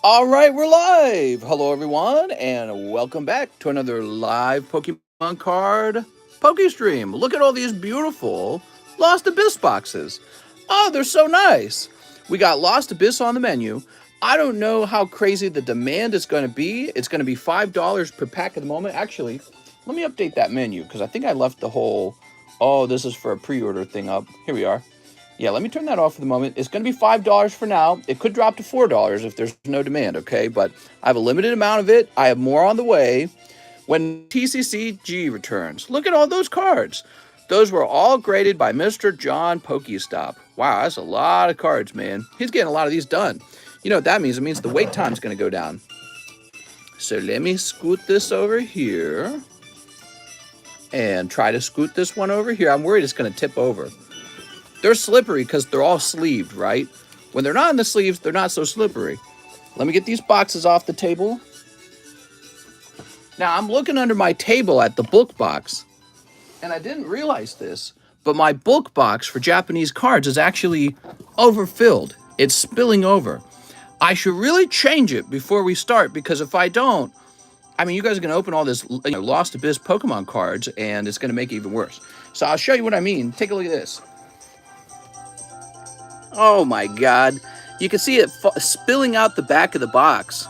All right, we're live. Hello, everyone, and welcome back to another live Pokemon card Pokestream. Look at all these beautiful Lost Abyss boxes. Oh, they're so nice. We got Lost Abyss on the menu. I don't know how crazy the demand is going to be. It's going to be $5 per pack at the moment. Actually, let me update that menu because I think I left the whole, oh, this is for a pre-order thing up. Here we are. Yeah, let me turn that off for the moment. It's going to be $5 for now. It could drop to $4 if there's no demand, okay? But I have a limited amount of it. I have more on the way when TCCG returns. Look at all those cards. Those were all graded by Mr. John Pokestop. Wow, that's a lot of cards, man. He's getting a lot of these done. You know what that means? It means the wait time's going to go down. So let me scoot this over here and try to scoot this one over here. I'm worried it's going to tip over. They're slippery because they're all sleeved, right? When they're not in the sleeves, they're not so slippery. Let me get these boxes off the table. Now, I'm looking under my table at the book box, and I didn't realize this, but my book box for Japanese cards is actually overfilled. It's spilling over. I should really change it before we start, because if I don't, I mean, you guys are going to open all this Lost Abyss Pokemon cards, and it's going to make it even worse. So I'll show you what I mean. Take a look at this. Oh my God. You can see it spilling out the back of the box.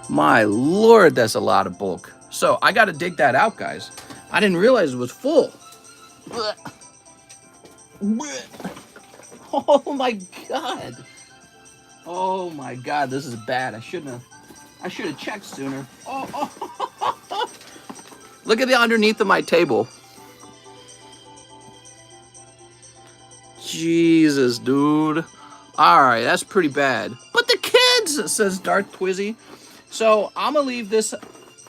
My Lord, that's a lot of bulk. So I got to dig that out, guys. I didn't realize it was full. Oh my God. Oh my God, this is bad. I should have checked sooner. Oh. Look at the underneath of my table. Jesus, dude. All right, that's pretty bad. But the kids, says Darth Twizzy. So I'm going to leave this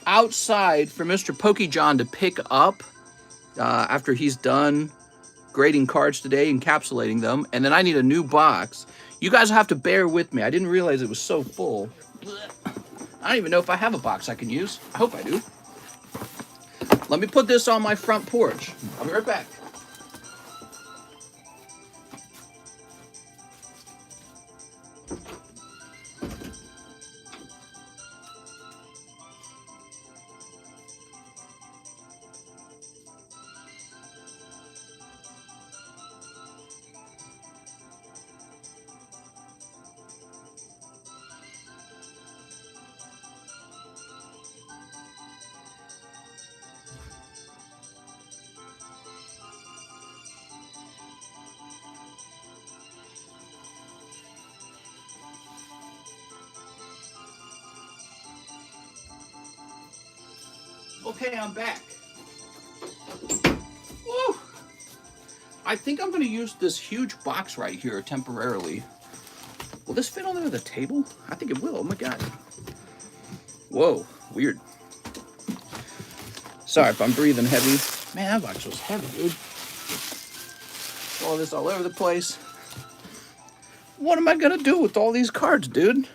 outside for Mr. Pokejohn to pick up after he's done grading cards today, encapsulating them. And then I need a new box. You guys have to bear with me. I didn't realize it was so full. I don't even know if I have a box I can use. I hope I do. Let me put this on my front porch. I'll be right back. Okay, I'm back. Woo! I think I'm going to use this huge box right here temporarily. Will this fit under the table? I think it will. Oh my God. Whoa, weird. Sorry if I'm breathing heavy. Man, that box was heavy, dude. All this all over the place. What am I going to do with all these cards, dude?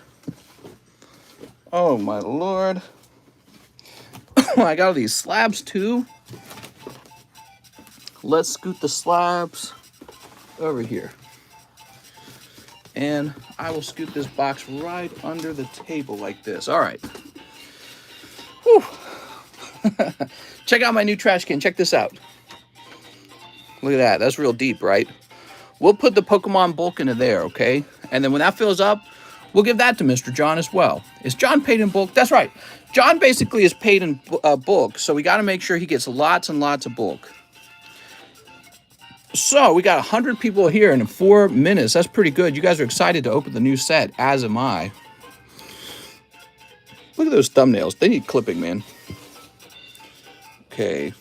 Oh my Lord. I got all these slabs too. Let's scoot the slabs over here. And I will scoot this box right under the table like this. All right. Whew. Check out my new trash can. Check this out. Look at that. That's real deep, right? We'll put the Pokemon bulk into there, okay? And then when that fills up, we'll give that to Mr. John as well. Is John paid in bulk? That's right. John basically is paid in bulk, so we got to make sure he gets lots and lots of bulk. So we got 100 people here in 4 minutes. That's pretty good. You guys are excited to open the new set, as am I. Look at those thumbnails. They need clipping, man. Okay.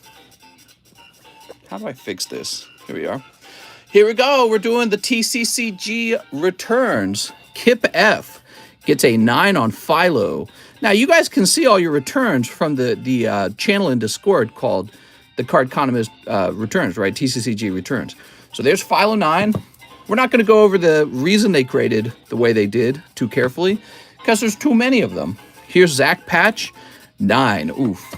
How do I fix this? Here we are. Here we go. We're doing the TCCG returns. Kip F gets a 9 on Philo. Now, you guys can see all your returns from the channel in Discord called TheCardconomist returns, right? TCCG returns. So there's Philo 9. We're not going to go over the reason they graded the way they did too carefully because there's too many of them. Here's Zach Patch, 9. Oof.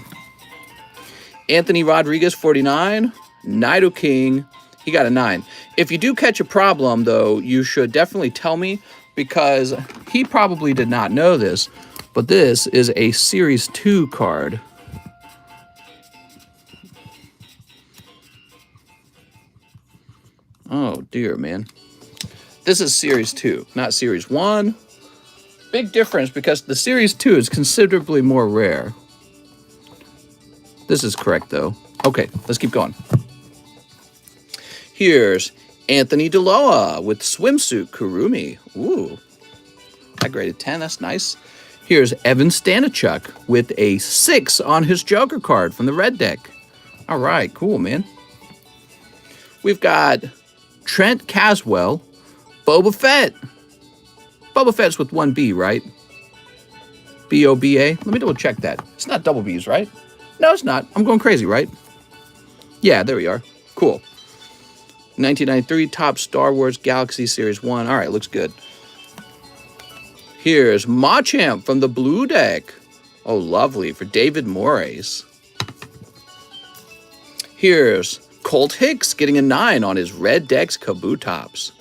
Anthony Rodriguez, 49. Nido King, he got a 9. If you do catch a problem, though, you should definitely tell me because he probably did not know this, but this is a Series 2 card. Oh, dear, man. This is Series 2, not Series 1. Big difference because the Series 2 is considerably more rare. This is correct, though. Okay, let's keep going. Here's Anthony Deloa with Swimsuit Kurumi. Ooh, I graded 10. That's nice. Here's Evan Stanichuk with a 6 on his Joker card from the red deck. All right, cool, man. We've got Trent Caswell, Boba Fett. Boba Fett's with 1 B, right? B-O-B-A. Let me double check that. It's not double B's, right? No, it's not. I'm going crazy, right? Yeah, there we are. Cool. 1993 Top Star Wars Galaxy Series 1. All right, looks good. Here's Machamp from the blue deck. Oh, lovely, for David Morris. Here's Colt Hicks getting a 9 on his red deck's Kabutops.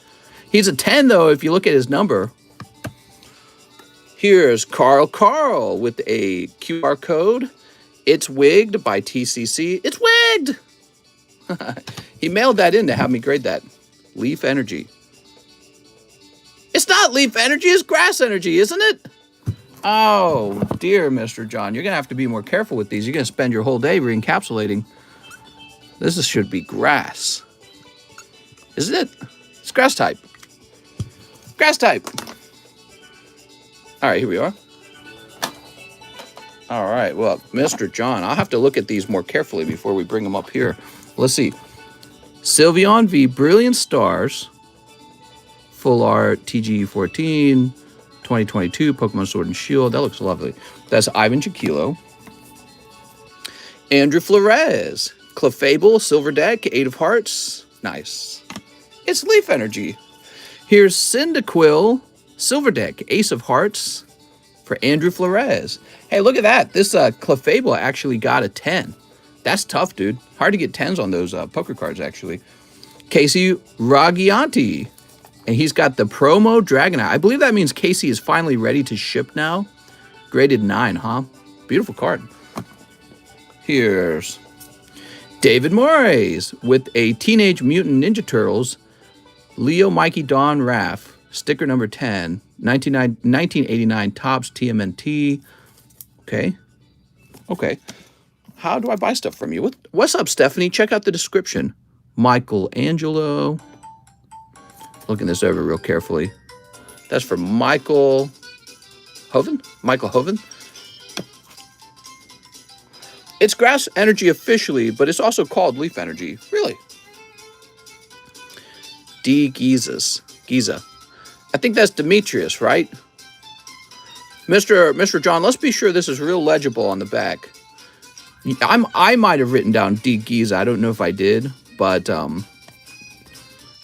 He's a 10, though, if you look at his number. Here's Carl with a QR code. It's wigged by TCC. It's wigged! He mailed that in to have me grade that. Leaf Energy. It's not Leaf Energy, it's Grass Energy, isn't it? Oh, dear Mr. John. You're going to have to be more careful with these. You're going to spend your whole day re-encapsulating. Should be Grass. Isn't it? It's Grass type. Grass type. All right, here we are. All right, well, Mr. John, I'll have to look at these more carefully before we bring them up here. Let's see. Sylveon V Brilliant Stars. Full art TG14. 2022 Pokemon Sword and Shield. That looks lovely. That's Ivan Chiquilo. Andrew Flores. Clefable Silver Deck. 8 of Hearts. Nice. It's Leaf Energy. Here's Cyndaquil Silver Deck. Ace of Hearts for Andrew Flores. Hey, look at that. This Clefable actually got a 10. That's tough, dude. Hard to get 10s on those poker cards, actually. Casey Ragianti. And he's got the promo Dragonite. I believe that means Casey is finally ready to ship now. Graded 9, huh? Beautiful card. Here's David Morris with a Teenage Mutant Ninja Turtles. Leo Mikey Don Raff. Sticker number 10. 1989 Topps TMNT. Okay. Okay. How do I buy stuff from you? What's up, Stephanie? Check out the description. Michelangelo. Looking this over real carefully. That's for Michael Hoven? Michael Hoven? It's Grass Energy officially, but it's also called Leaf Energy. Really? D. Giza. I think that's Demetrius, right? Mr. John, let's be sure this is real legible on the back. I might have written down D. Giza. I don't know if I did, but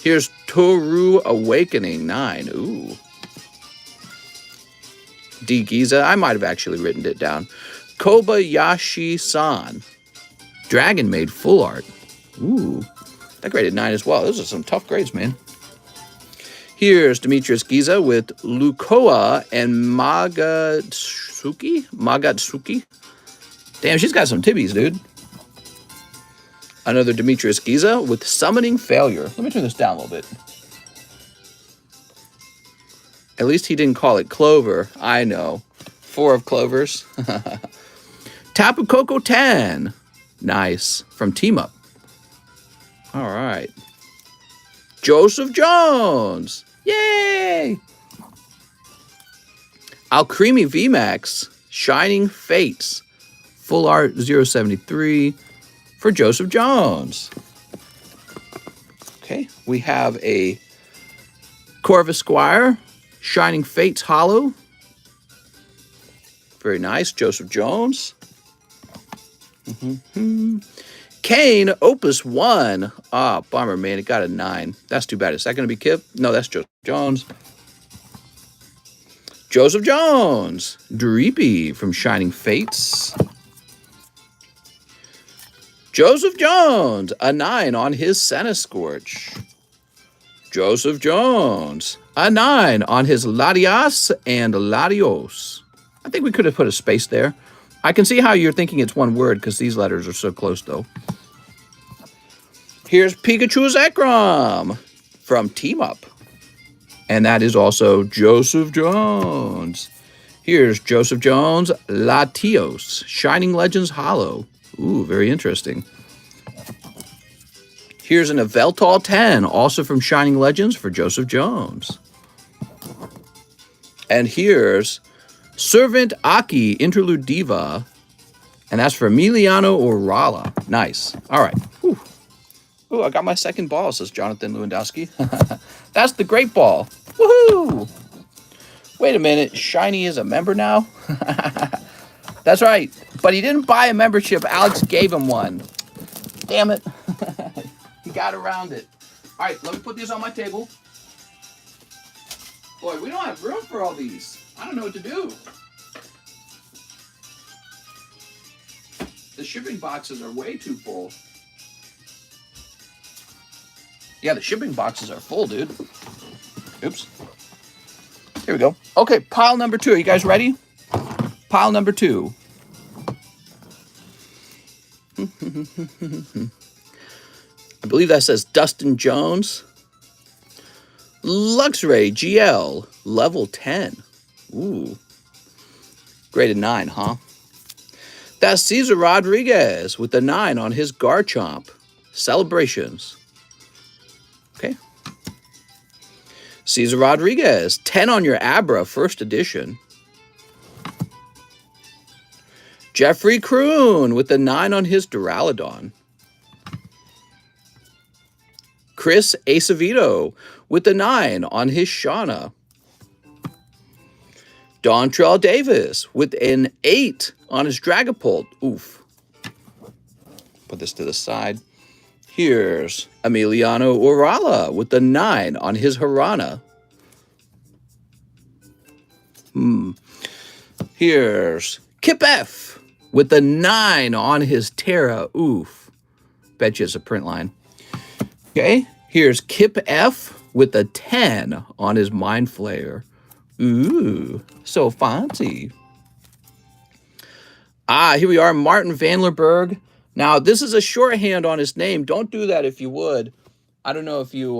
here's Toru Awakening 9. Ooh. D. Giza. I might have actually written it down. Kobayashi-san. Dragon Maid full art. Ooh. That graded 9 as well. Those are some tough grades, man. Here's Demetrius Giza with Lukoa and Magatsuki. Damn, she's got some tibbies, dude. Another Demetrius Giza with Summoning Failure. Let me turn this down a little bit. At least he didn't call it Clover. I know. 4 of Clovers. Tapu Koko 10. Nice. From Team Up. All right. Joseph Jones. Yay! Alcremie VMAX. Shining Fates. Full art 073 for Joseph Jones. Okay, we have a Corvus Squire. Shining Fates Hollow. Very nice. Joseph Jones. Kane Opus 1. Ah, bummer, man. It got a 9. That's too bad. Is that going to be Kip? No, that's Joseph Jones. Joseph Jones. Dreepy from Shining Fates. Joseph Jones. A 9 on his Centiskorch. Joseph Jones, a 9 on his Latias and Latios. I think we could have put a space there. I can see how you're thinking it's one word because these letters are so close, though. Here's Pikachu Zekrom from Team Up. And that is also Joseph Jones. Here's Joseph Jones, Latios, Shining Legends Hollow. Ooh, very interesting. Here's an Yveltal 10, also from Shining Legends for Joseph Jones. And here's Servant Aki Interlude Diva, and that's for Emiliano Orala. Nice. All right. Whew. Ooh, I got my second ball, says Jonathan Lewandowski. That's the great ball. Woohoo! Wait a minute. Shiny is a member now? That's right. But he didn't buy a membership. Alex gave him one. Damn it. He got around it. All right, let me put these on my table. Boy, we don't have room for all these. I don't know what to do. The shipping boxes are way too full. Yeah, the shipping boxes are full, dude. Oops. Here we go. Okay, pile number 2. Are you guys ready? Pile number 2. I believe that says Dustin Jones. Luxray GL, level 10. Ooh. Graded 9, huh? That's Cesar Rodriguez with the 9 on his Garchomp. Celebrations. Okay. Cesar Rodriguez, 10 on your Abra, first edition. Jeffrey Kroon with the 9 on his Duraludon. Chris Acevedo with the 9 on his Shauna. Dontrell Davis with an 8 on his Dragapult. Oof. Put this to the side. Here's Emiliano Orala with the 9 on his Harana. Here's Kip F with the 9 on his Terra. Oof. Bet you it's a print line. Okay. Here's Kip F with the 10 on his Mind Flayer. Ooh, so fancy. Here we are, Martin Vanlerberg. Now, this is a shorthand on his name. Don't do that if you would. I don't know if you,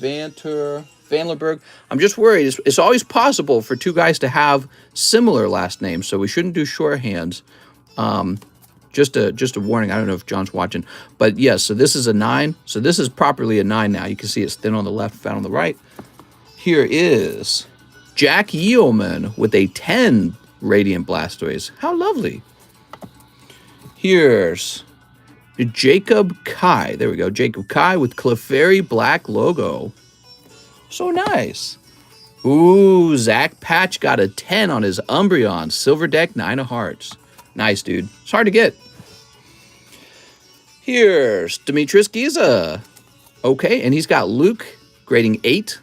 Vanlerberg. I'm just worried. It's always possible for two guys to have similar last names, so we shouldn't do shorthands. Just a warning. I don't know if John's watching. But yes, so this is a 9. So this is properly a 9 now. You can see it's thin on the left, fat on the right. Here is Jack Yeoman with a 10 Radiant Blastoise. How lovely. Here's Jacob Kai. There we go. Jacob Kai with Clefairy Black logo. So nice. Ooh, Zach Patch got a 10 on his Umbreon. Silver Deck, 9 of Hearts. Nice, dude. It's hard to get. Here's Demetrius Giza. Okay, and he's got Luke grading 8.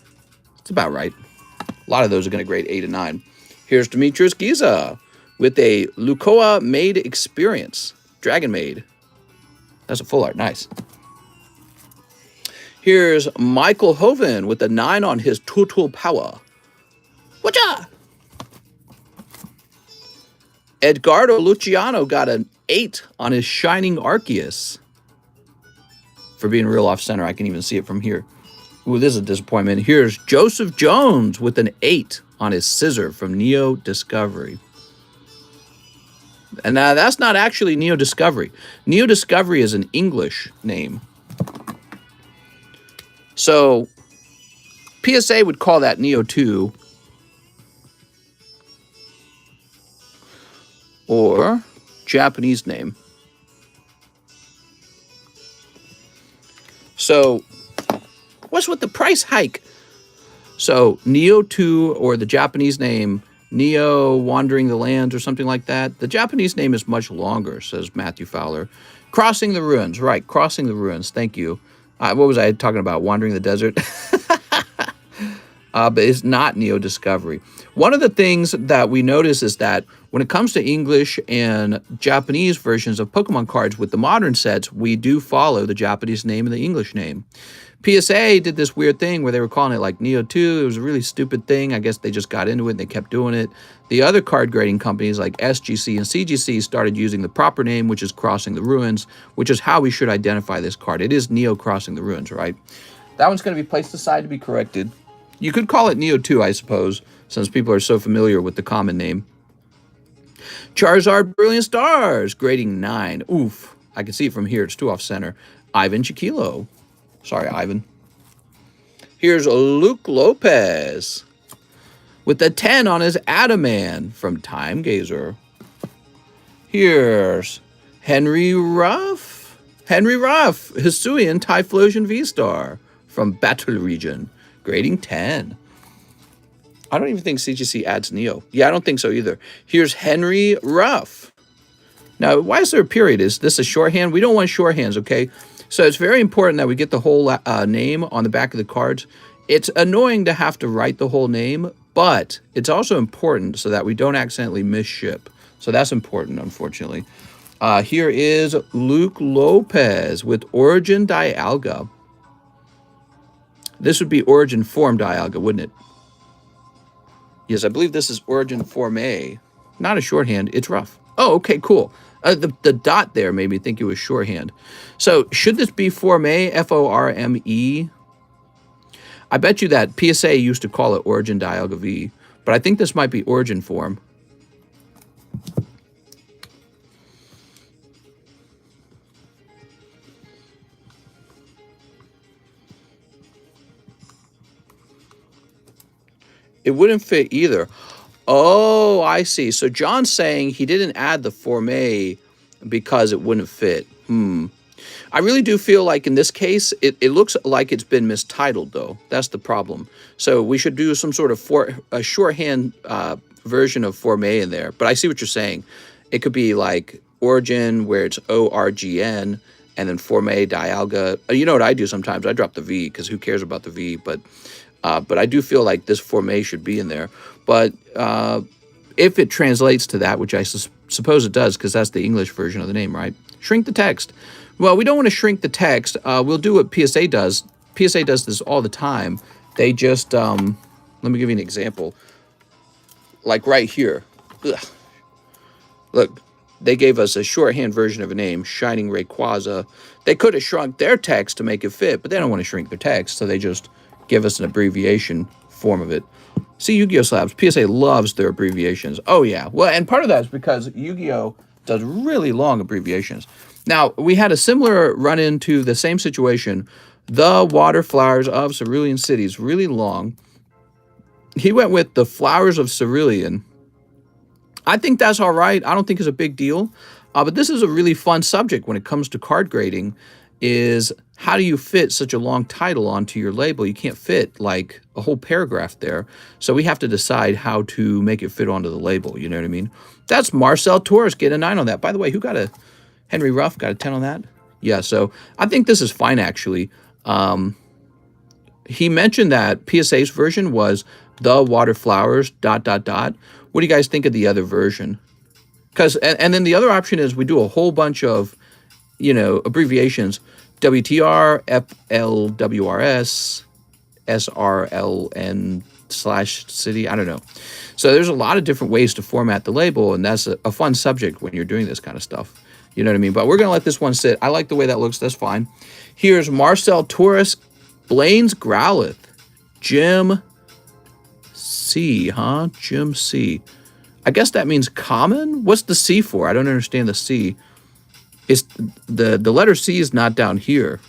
It's about right. A lot of those are going to grade 8 and 9. Here's Demetrius Giza with a Lucoa Maid Experience. Dragon Maid. That's a full art. Nice. Here's Michael Hoven with a 9 on his Total Power. Whatcha? Edgardo Luciano got an 8 on his Shining Arceus. For being real off-center, I can even see it from here. Ooh, this is a disappointment. Here's Joseph Jones with an 8 on his Scissor from Neo Discovery. And that's not actually Neo Discovery. Neo Discovery is an English name. So, PSA would call that Neo 2. Or Japanese name. So, what's with the price hike? So, Neo 2 or the Japanese name Neo Wandering the Lands or something like that. The Japanese name is much longer, says Matthew Fowler. Crossing the Ruins. Right, Crossing the Ruins. Thank you. What was I talking about? Wandering the Desert? but it's not Neo Discovery. One of the things that we notice is that when it comes to English and Japanese versions of Pokemon cards with the modern sets, we do follow the Japanese name and the English name. PSA did this weird thing where they were calling it like Neo 2. It was a really stupid thing. I guess they just got into it and they kept doing it. The other card grading companies like SGC and CGC started using the proper name, which is Crossing the Ruins, which is how we should identify this card. It is Neo Crossing the Ruins, right? That one's going to be placed aside to be corrected. You could call it Neo 2, I suppose, since people are so familiar with the common name. Charizard Brilliant Stars, grading 9. Oof, I can see it from here. It's too off center. Ivan Chiquilo. Sorry, Ivan. Here's Luke Lopez with the 10 on his Adaman from Time Gazer. Here's Henry Ruff. Henry Ruff, Hisuian Typhlosion V-Star from Battle Region, grading 10. I don't even think CGC adds Neo. Yeah, I don't think so either. Here's Henry Ruff. Now, why is there a period? Is this a shorthand? We don't want shorthands, okay? So it's very important that we get the whole name on the back of the cards. It's annoying to have to write the whole name, but it's also important so that we don't accidentally misship. So that's important, unfortunately. Here is Luke Lopez with Origin Dialga. This would be Origin Form Dialga, wouldn't it? Yes, I believe this is Origin Form A. Not a shorthand, it's rough. Oh, okay, cool. The dot there made me think it was shorthand. So should this be Form A, F-O-R-M-E? I bet you that PSA used to call it Origin Dialga V, but I think this might be Origin Form. It wouldn't fit either. Oh, I see. So John's saying he didn't add the Form A because it wouldn't fit. I really do feel like in this case, it looks like it's been mistitled, though. That's the problem. So we should do some sort of a shorthand version of Form A in there. But I see what you're saying. It could be like Origin, where it's O-R-G-N, and then Form A, Dialga. You know what I do sometimes? I drop the V, because who cares about the V? But I do feel like this Form A should be in there. But if it translates to that, which I suppose it does, because that's the English version of the name, right? Shrink the text. Well, we don't want to shrink the text. We'll do what PSA does. PSA does this all the time. They just, let me give you an example. Like right here. Ugh. Look, they gave us a shorthand version of a name, Shining Rayquaza. They could have shrunk their text to make it fit, but they don't want to shrink their text, so they just give us an abbreviation form of it. See, Yu-Gi-Oh! Slabs. PSA loves their abbreviations. Oh, yeah. Well, and part of that is because Yu-Gi-Oh! Does really long abbreviations. Now, we had a similar run-in to the same situation. The Water Flowers of Cerulean Cities, really long. He went with the Flowers of Cerulean. I think that's all right. I don't think it's a big deal. But this is a really fun subject when it comes to card grading, is how do you fit such a long title onto your label? You can't fit like a whole paragraph there. So we have to decide how to make it fit onto the label. You know what I mean? That's Marcel Torres getting a 9 on that. By the way, who got a Henry Ruff got a 10 on that? Yeah, so I think this is fine, actually. He mentioned that PSA's version was the Water Flowers, ... What do you guys think of the other version? Because, and then the other option is we do a whole bunch of, you know, abbreviations. WTR, FLWRS, SRLN/city. I don't know. So there's a lot of different ways to format the label, and that's a fun subject when you're doing this kind of stuff. You know what I mean? But we're going to let this one sit. I like the way that looks. That's fine. Here's Marcel Torres, Blaine's Growlithe, Jim C, huh? Jim C. I guess that means common? What's the C for? I don't understand the C. It's the letter C is not down here.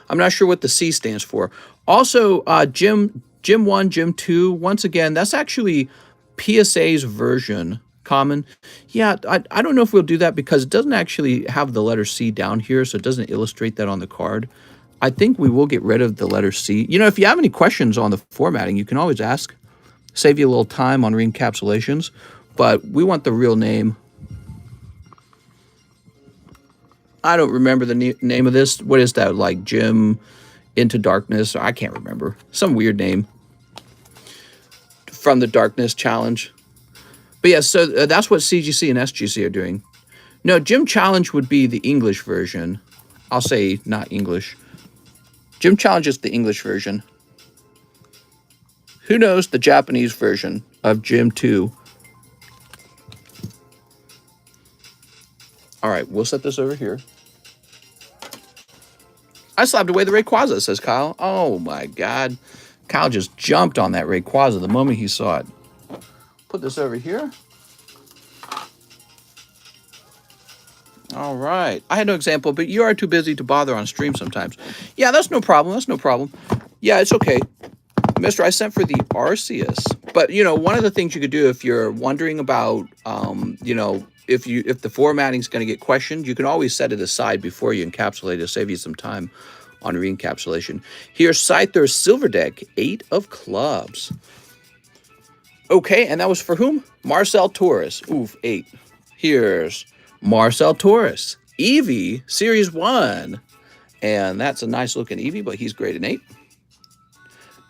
I'm not sure what the C stands for. Also, Jim 1, Jim 2, once again, that's actually PSA's version, common. Yeah, I don't know if we'll do that because it doesn't actually have the letter C down here, so it doesn't illustrate that on the card. I think we will get rid of the letter C. You know, if you have any questions on the formatting, you can always ask. Save you a little time on re-encapsulations, but we want the real name. I don't remember the name of this. What is that? Like Jim Into Darkness, I can't remember. Some weird name. From the Darkness Challenge. But yeah, so that's what CGC and SGC are doing. No, Gym Challenge would be the English version. I'll say not English. Gym Challenge is the English version. Who knows the Japanese version of Gym 2? All right, we'll set this over here. I slabbed away the Rayquaza, says Kyle. Oh my God. Kyle just jumped on that Rayquaza the moment he saw it. Put this over here. All right. I had no example, but you are too busy to bother on stream sometimes. Yeah, that's no problem. That's no problem. Yeah, it's okay. Mister, I sent for the Arceus. But, you know, one of the things you could do if you're wondering about, you know, if the formatting is going to get questioned, you can always set it aside before you encapsulate it, save you some time on re-encapsulation. Here's Scyther's Silver Deck, 8 of clubs. Okay, and that was for whom? Marcel Torres. Oof, 8. Here's Marcel Torres. Eevee, Series 1. And that's a nice looking Eevee, but he's great in 8.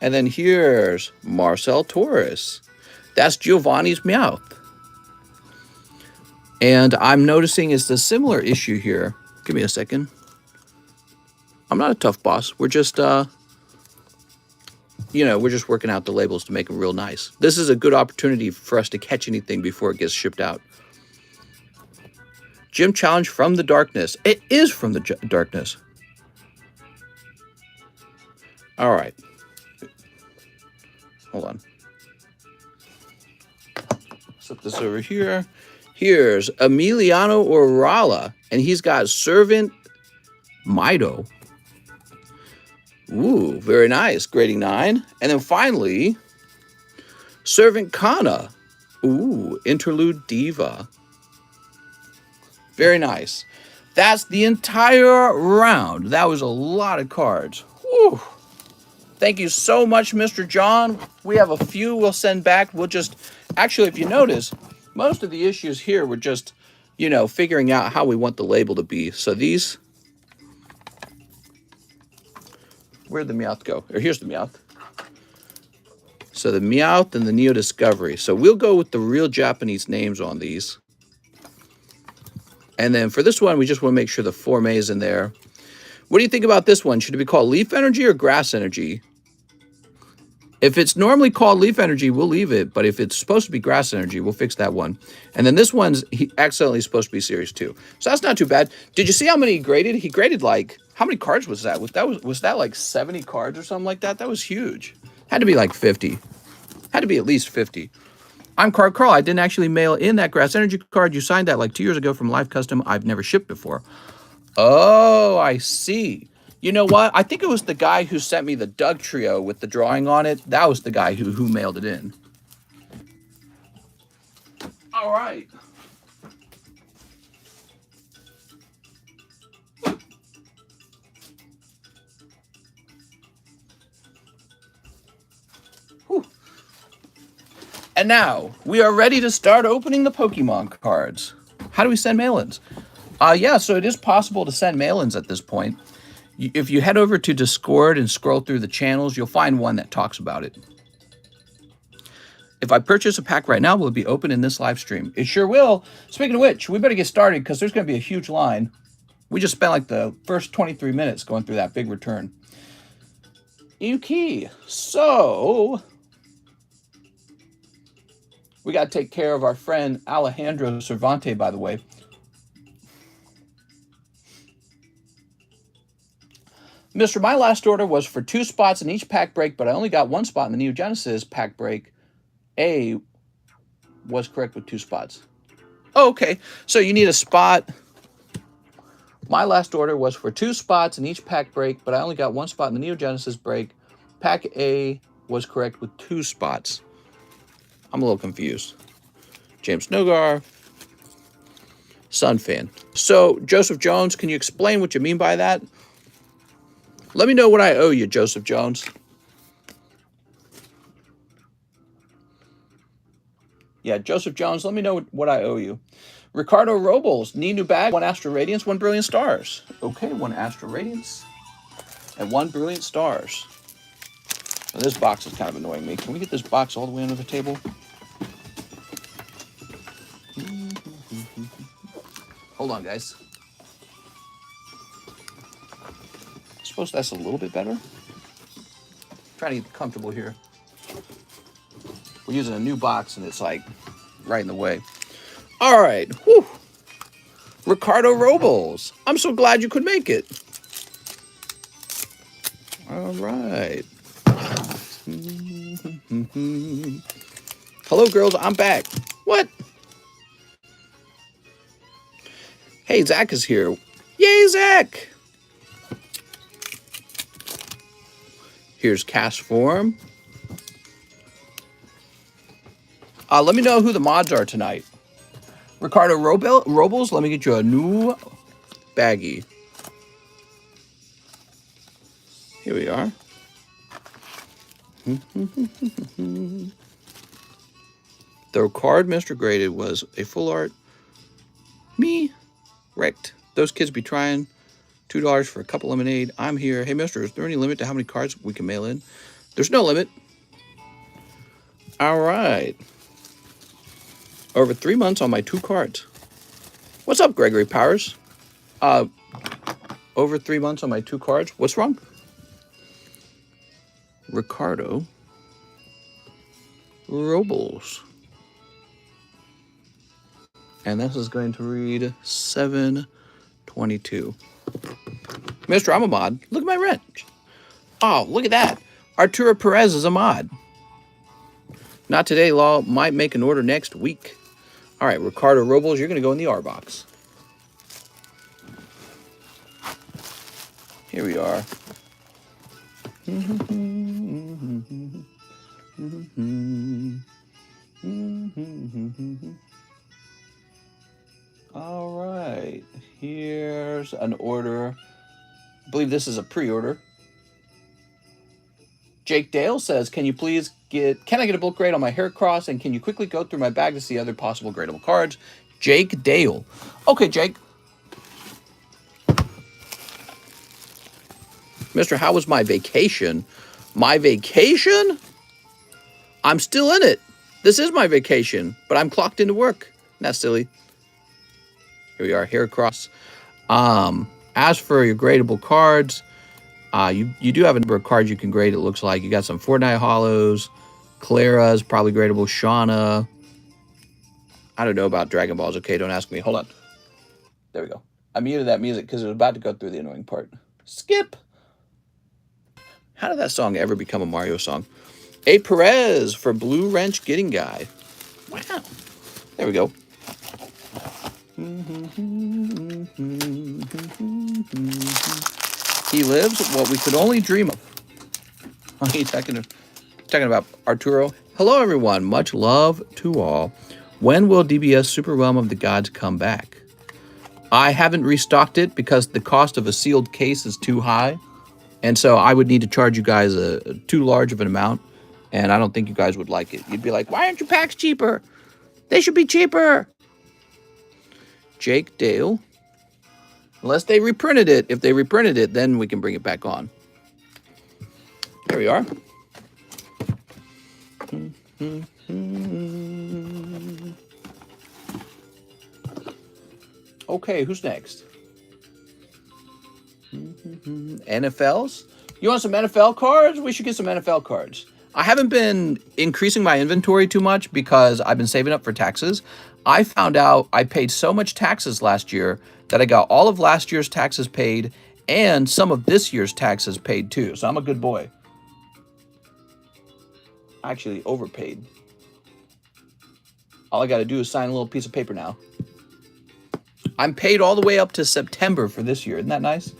And then here's Marcel Torres. That's Giovanni's Meowth. And I'm noticing it's a similar issue here. Give me a second. I'm not a tough boss. We're just, you know, we're just working out the labels to make them real nice. This is a good opportunity for us to catch anything before it gets shipped out. Gym Challenge from the Darkness. It is from the Darkness. All right. Hold on. Flip this over here. Here's Emiliano Orala, and he's got Servant Mido. Ooh, very nice. Grading 9. And then finally, Servant Kana. Ooh, Interlude Diva. Very nice. That's the entire round. That was a lot of cards. Whew. Thank you so much, Mr. John. We have a few we'll send back. We'll just, actually, if you notice, most of the issues here were just, you know, figuring out how we want the label to be. So these, where'd the Meowth go? Or here's the Meowth. So the Meowth and the Neo Discovery. So we'll go with the real Japanese names on these. And then for this one, we just want to make sure the Forme is in there. What do you think about this one? Should it be called Leaf Energy or Grass Energy? If it's normally called Leaf Energy, we'll leave it. But if it's supposed to be Grass Energy, we'll fix that one. And then this one's accidentally supposed to be Series 2. So that's not too bad. Did you see how many he graded? He graded like, how many cards was that? Was that like 70 cards or something like that? That was huge. Had to be like 50. Had to be at least 50. I'm Card Carl. I didn't actually mail in that Grass Energy card. You signed that like 2 years ago from Live Custom. I've never shipped before. Oh, I see. You know what? I think it was the guy who sent me the Doug Trio with the drawing on it. That was the guy who mailed it in. All right. Whew. And now, we are ready to start opening the Pokemon cards. How do we send mail-ins? Yeah, so it is possible to send mail-ins at this point. If you head over to Discord and scroll through the channels, you'll find one that talks about it. If I purchase a pack right now, will it be open in this live stream? It sure will. Speaking of which, we better get started because there's going to be a huge line. We just spent like the first 23 minutes going through that big return. Yuki. So, we got to take care of our friend Alejandro Cervantes, by the way. Mister, my last order was for 2 spots in each pack break, but I only got 1 spot in the Neo Genesis pack break. A was correct with 2 spots. Oh, okay. So you need a spot. My last order was for 2 spots in each pack break, but I only got 1 spot in the Neo Genesis break. Pack A was correct with 2 spots. I'm a little confused. James Nogar. Sunfan. So, Joseph Jones, can you explain what you mean by that? Let me know what I owe you, Joseph Jones. Yeah, Joseph Jones, let me know what I owe you. Ricardo Robles, need new bag, 1 Astro Radiance, 1 Brilliant Stars. Okay, 1 Astro Radiance. and 1 brilliant stars. Now, this box is kind of annoying me. Can we get this box all the way under the table? Hold on, guys. I suppose that's a little bit better. Trying to get comfortable here. We're using a new box and it's like right in the way. All right. Whew. Ricardo Robles. I'm so glad you could make it. All right. Hello, girls. I'm back. What? Hey, Zach is here. Yay, Zach. Here's cast form. Let me know who the mods are tonight. Ricardo Robles, let me get you a new baggie. Here we are. The card Mr. Graded was a full art. Me, wrecked. Those kids be trying. $2 for a cup of lemonade. I'm here. Hey, mister, is there any limit to how many cards we can mail in? There's no limit. All right. Over 3 months on my 2 cards. What's up, Gregory Powers? Over 3 months on my 2 cards. What's wrong? Ricardo Robles. And this is going to read 722. Mister, I'm a mod. Look at my rent. Oh, look at that. Arturo Perez is a mod. Not today, Law. Might make an order next week. All right, Ricardo Robles, you're going to go in the R box. Here we are. All right, here's an order. I believe this is a pre-order. Jake Dale says, can I get a bulk grade on my hair cross, and can you quickly go through my bag to see other possible gradable cards? Jake Dale. Okay, Jake. Mister, how was my vacation? My vacation? I'm still in it. This is my vacation, but I'm clocked into work. That's silly. Here we are, hair cross. As for your gradable cards, you do have a number of cards you can grade, it looks like. You got some Fortnite Hollows, Clara's, probably gradable, Shauna. I don't know about Dragon Balls. Okay, don't ask me. Hold on. There we go. I muted that music because it was about to go through the annoying part. Skip. How did that song ever become a Mario song? A Perez for Blue Wrench Getting Guy. Wow. There we go. He lives what we could only dream of. Are you talking about Arturo? Hello, everyone. Much love to all. When will DBS Super Realm of the Gods come back? I haven't restocked it because the cost of a sealed case is too high. And so I would need to charge you guys too large of an amount. And I don't think you guys would like it. You'd be like, why aren't your packs cheaper? They should be cheaper. Jake Dale. Unless they reprinted it. If they reprinted it, then we can bring it back on. There we are. Okay, who's next? NFLs? You want some NFL cards? We should get some NFL cards. I haven't been increasing my inventory too much because I've been saving up for taxes. I found out I paid so much taxes last year that I got all of last year's taxes paid and some of this year's taxes paid too. So I'm a good boy. I actually overpaid. All I got to do is sign a little piece of paper now. I'm paid all the way up to September for this year. Isn't that nice?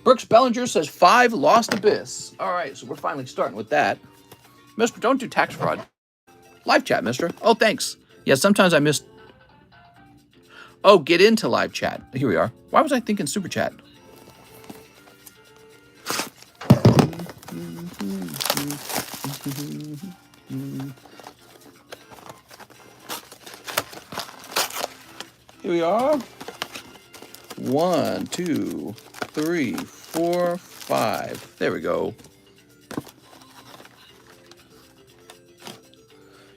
Brooks Bellinger says 5 Lost Abyss. All right, so we're finally starting with that. Mister, don't do tax fraud. Live chat, mister. Oh, thanks. Yeah, sometimes I miss. Oh, get into live chat. Here we are. Why was I thinking super chat? Here we are. 1, 2, 3, 4, 5. There we go.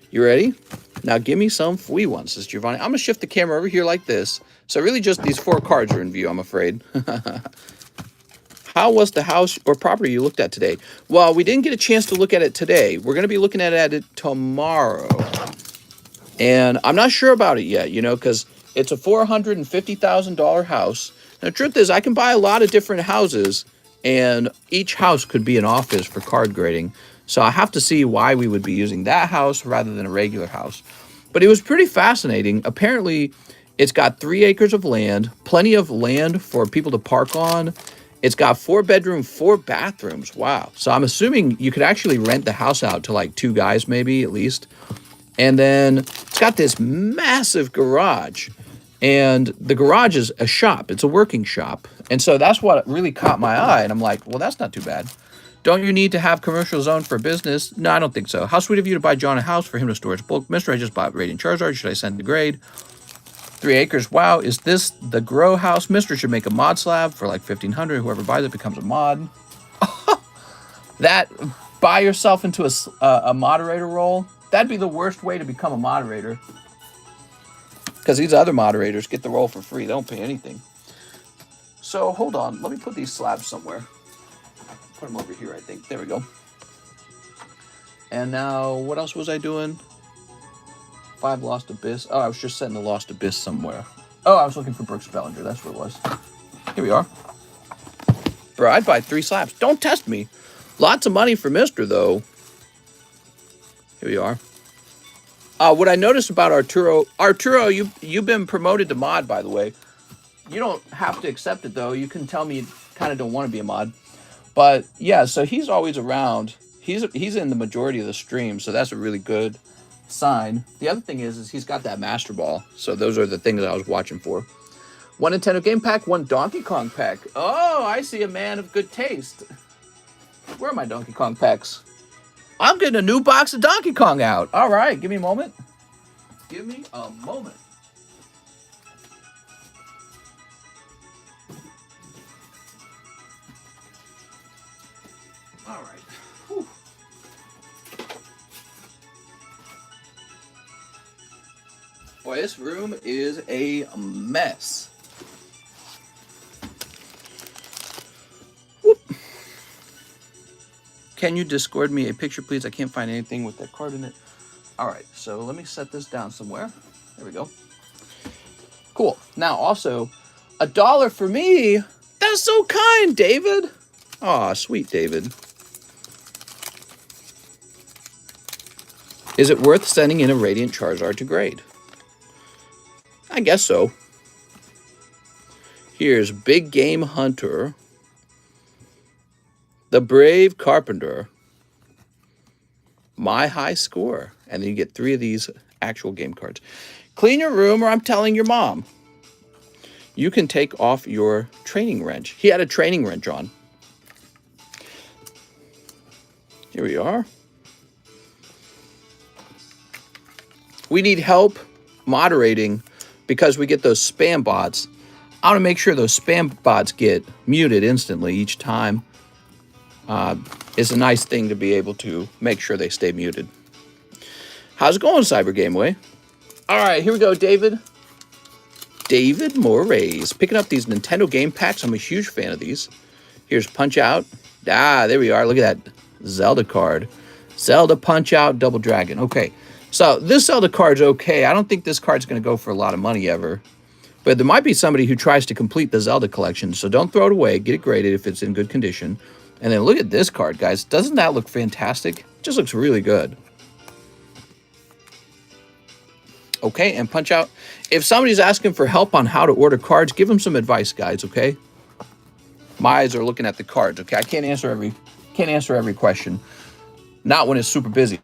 You ready? Now give me some free ones, says Giovanni. I'm going to shift the camera over here like this. So really just these 4 cards are in view, I'm afraid. How was the house or property you looked at today? Well, we didn't get a chance to look at it today. We're going to be looking at it tomorrow. And I'm not sure about it yet, you know, because it's a $450,000 house. Now, the truth is, I can buy a lot of different houses, and each house could be an office for card grading. So I have to see why we would be using that house rather than a regular house. But it was pretty fascinating. Apparently, it's got 3 acres of land, plenty of land for people to park on. It's got 4 bedroom, 4 bathrooms. Wow. So I'm assuming you could actually rent the house out to like 2 guys, maybe at least. And then it's got this massive garage. And the garage is a shop. It's a working shop. And so that's what really caught my eye. And I'm like, well, that's not too bad. Don't you need to have commercial zone for business? No, I don't think so. How sweet of you to buy John a house for him to store his bulk. Mister, I just bought Radiant Charizard. Should I send the grade? 3 acres. Wow, is this the grow house? Mister should make a mod slab for like 1,500. Whoever buys it becomes a mod. That, buy yourself into a moderator role. That'd be the worst way to become a moderator. Because these other moderators get the role for free. They don't pay anything. So hold on. Let me put these slabs somewhere. Put them over here, I think. There we go. And now, what else was I doing? 5 Lost Abyss. Oh, I was just setting the Lost Abyss somewhere. Oh, I was looking for Brooks Bellinger. That's what it was. Here we are. Bro, I'd buy 3 slabs. Don't test me. Lots of money for Mister, though. Here we are. What I noticed about Arturo, you've been promoted to mod, by the way. You don't have to accept it, though. You can tell me you kind of don't want to be a mod. But, yeah, so he's always around. He's in the majority of the streams, so that's a really good sign. The other thing is he's got that Master Ball. So those are the things I was watching for. 1 Nintendo game pack, 1 Donkey Kong pack. Oh, I see a man of good taste. Where are my Donkey Kong packs? I'm getting a new box of Donkey Kong out. All right, give me a moment. Give me a moment. All right. Whew. Boy, this room is a mess. Whoop. Can you Discord me a picture, please? I can't find anything with that card in it. All right, so let me set this down somewhere. There we go. Cool. Now, also, $1 for me. That's so kind, David. Aw, sweet David. Is it worth sending in a Radiant Charizard to grade? I guess so. Here's Big Game Hunter, The Brave Carpenter, My High Score, and then you get 3 of these actual game cards. Clean your room or I'm telling your mom. You can take off your training wrench. He had a training wrench on. Here we are. We need help moderating because we get those spam bots. I want to make sure those spam bots get muted instantly each time. It's a nice thing to be able to make sure they stay muted. How's it going, Cyber Gameway? All right, here we go, David. David Moraes. Picking up these Nintendo game packs. I'm a huge fan of these. Here's Punch Out. Ah, there we are. Look at that Zelda card. Zelda Punch Out Double Dragon. Okay, so this Zelda card's okay. I don't think this card's going to go for a lot of money ever. But there might be somebody who tries to complete the Zelda collection, so don't throw it away. Get it graded if it's in good condition. And then look at this card, guys. Doesn't that look fantastic? It just looks really good. Okay, and Punch Out. If somebody's asking for help on how to order cards, give them some advice, guys, okay? My eyes are looking at the cards, okay? I can't answer every question. Not when it's super busy.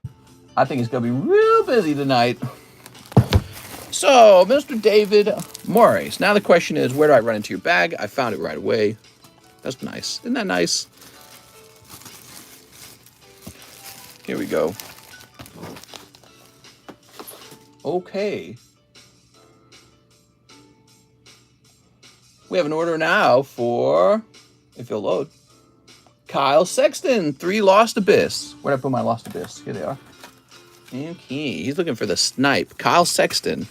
I think it's going to be real busy tonight. So, Mr. David Morris. Now the question is, where do I run into your bag? I found it right away. That's nice. Isn't that nice? Here we go. Okay. We have an order now for, if you'll load, Kyle Sexton, 3 Lost Abyss. Where'd I put my Lost Abyss? Here they are. Okay, he's looking for the snipe. Kyle Sexton.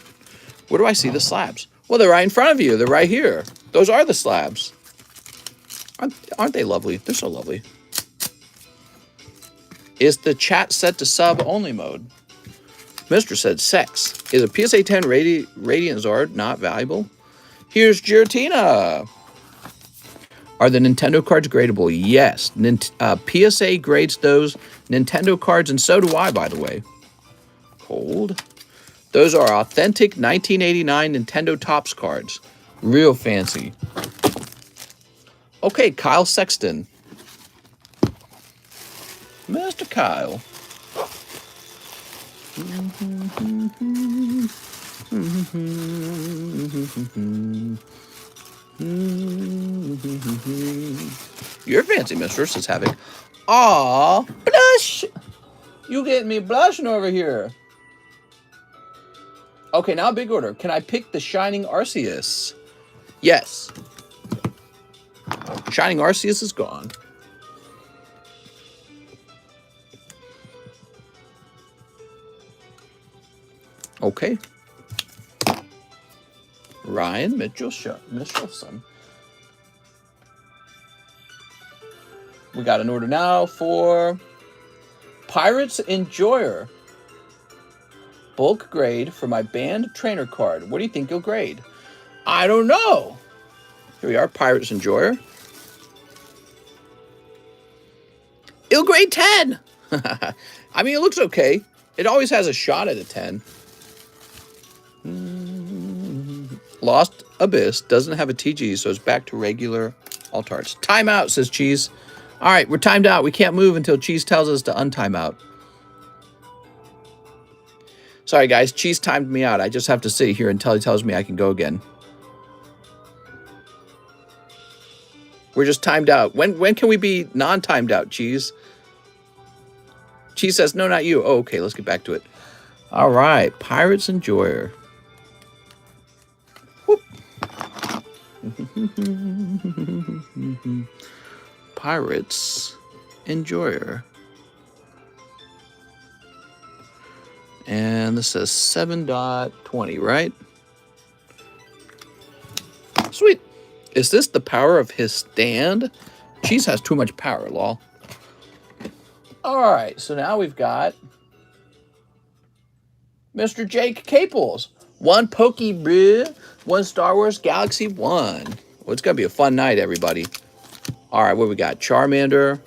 Where do I see the slabs? Well, they're right in front of you. They're right here. Those are the slabs. Aren't they lovely? They're so lovely. Is the chat set to sub-only mode? Mister said sex. Is a PSA 10 Radiant Zard not valuable? Here's Giratina. Are the Nintendo cards gradable? Yes. PSA grades those Nintendo cards, and so do I, by the way. Cold. Those are authentic 1989 Nintendo Topps cards. Real fancy. Okay, Kyle Sexton. Mr. Kyle. Your fancy mistress is having... Aw, blush! You getting me blushing over here. Okay, now big order. Can I pick the Shining Arceus? Yes. Shining Arceus is gone. Okay. Ryan Mitchelson. We got an order now for Pirates Enjoyer. Bulk grade for my band trainer card. What do you think you'll grade? I don't know. Here we are, Pirates Enjoyer. It'll grade 10. I mean, it looks okay. It always has a shot at a 10. Lost Abyss doesn't have a TG, so it's back to regular alt arts. Time out, says Cheese. All right, we're timed out. We can't move until Cheese tells us to untime out. Sorry, guys. Cheese timed me out. I just have to sit here until he tells me I can go again. We're just timed out. When can we be non-timed out, Cheese? Cheese says, no, not you. Oh, okay. Let's get back to it. All right. Pirates Enjoyer. Whoop. Pirates Enjoyer. And this says 7.20, right? Sweet. Is this the power of his stand? Cheese has too much power, lol. All right, so now we've got Mr. Jake Caples. 1 Pokeball, 1 Star Wars Galaxy 1. Well, it's going to be a fun night, everybody. All right, what we got? Charmander,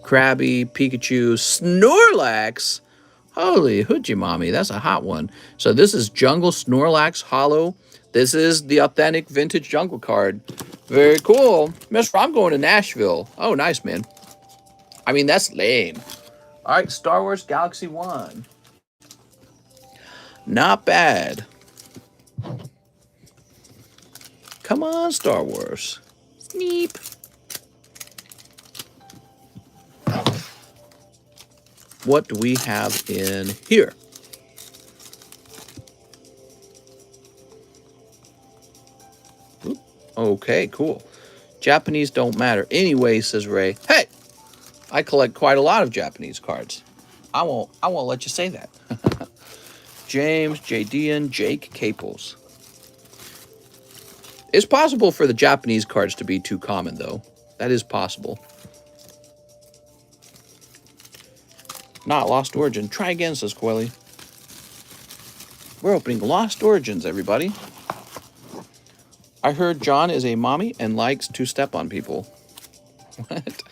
Krabby, Pikachu, Snorlax. Holy hoochie mommy, that's a hot one. So this is Jungle Snorlax Hollow. This is the authentic vintage jungle card. Very cool. Mister, I'm going to Nashville. Oh, nice, man. I mean, that's lame. All right, Star Wars Galaxy 1. Not bad. Come on, Star Wars. Sneep. What do we have in here? Oop. Okay, cool. Japanese don't matter. Anyway, says Ray. Hey, I collect quite a lot of Japanese cards. I won't let you say that. James, JD, and Jake Caples. It's possible for the Japanese cards to be too common, though. That is possible. Not Lost Origin. Try again, says Coily. We're opening Lost Origins, everybody. I heard John is a mommy and likes to step on people. What?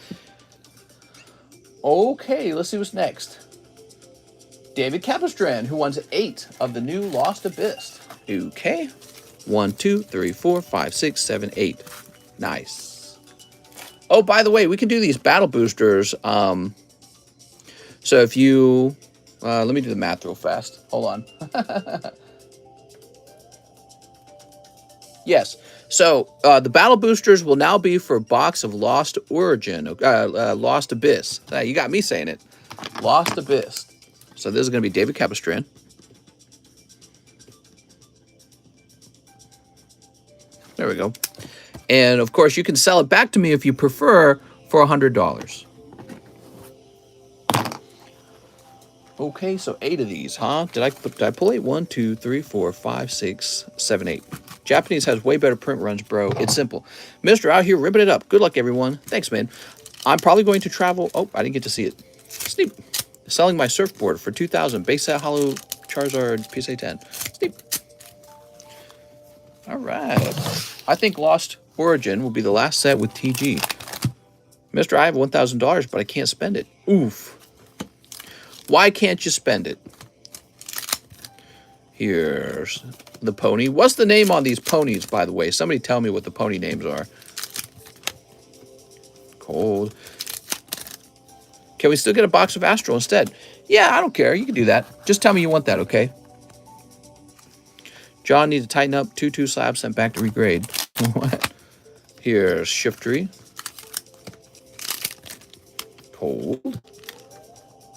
Okay, let's see what's next. David Capistran, who wants 8 of the new Lost Abyss. Okay. 1, 2, 3, 4, 5, 6, 7, 8. Nice. Oh, by the way, we can do these battle boosters. So if you... let me do the math real fast. Hold on. Yes. So the battle boosters will now be for a box of Lost Origin. Lost Abyss. You got me saying it. Lost Abyss. So this is going to be David Capistran. There we go. And, of course, you can sell it back to me if you prefer for $100. Okay, so 8 of these, huh? Did I pull 8? 1, 2, 3, 4, 5, 6, 7, 8. Japanese has way better print runs, bro. It's simple. Mr. out here ripping it up. Good luck, everyone. Thanks, man. I'm probably going to travel. Oh, I didn't get to see it. Sneap. Selling my surfboard for 2,000. Base set hollow Charizard PSA 10. Sneap. All right. I think Lost Origin will be the last set with TG. Mr. I have $1,000, but I can't spend it. Oof. Why can't you spend it? Here's the pony. What's the name on these ponies, by the way? Somebody tell me what the pony names are. Cold. Can we still get a box of Astral instead? Yeah, I don't care. You can do that. Just tell me you want that, okay? John needs to tighten up. 2 slabs sent back to regrade. What? Here's Shiftry. Cold.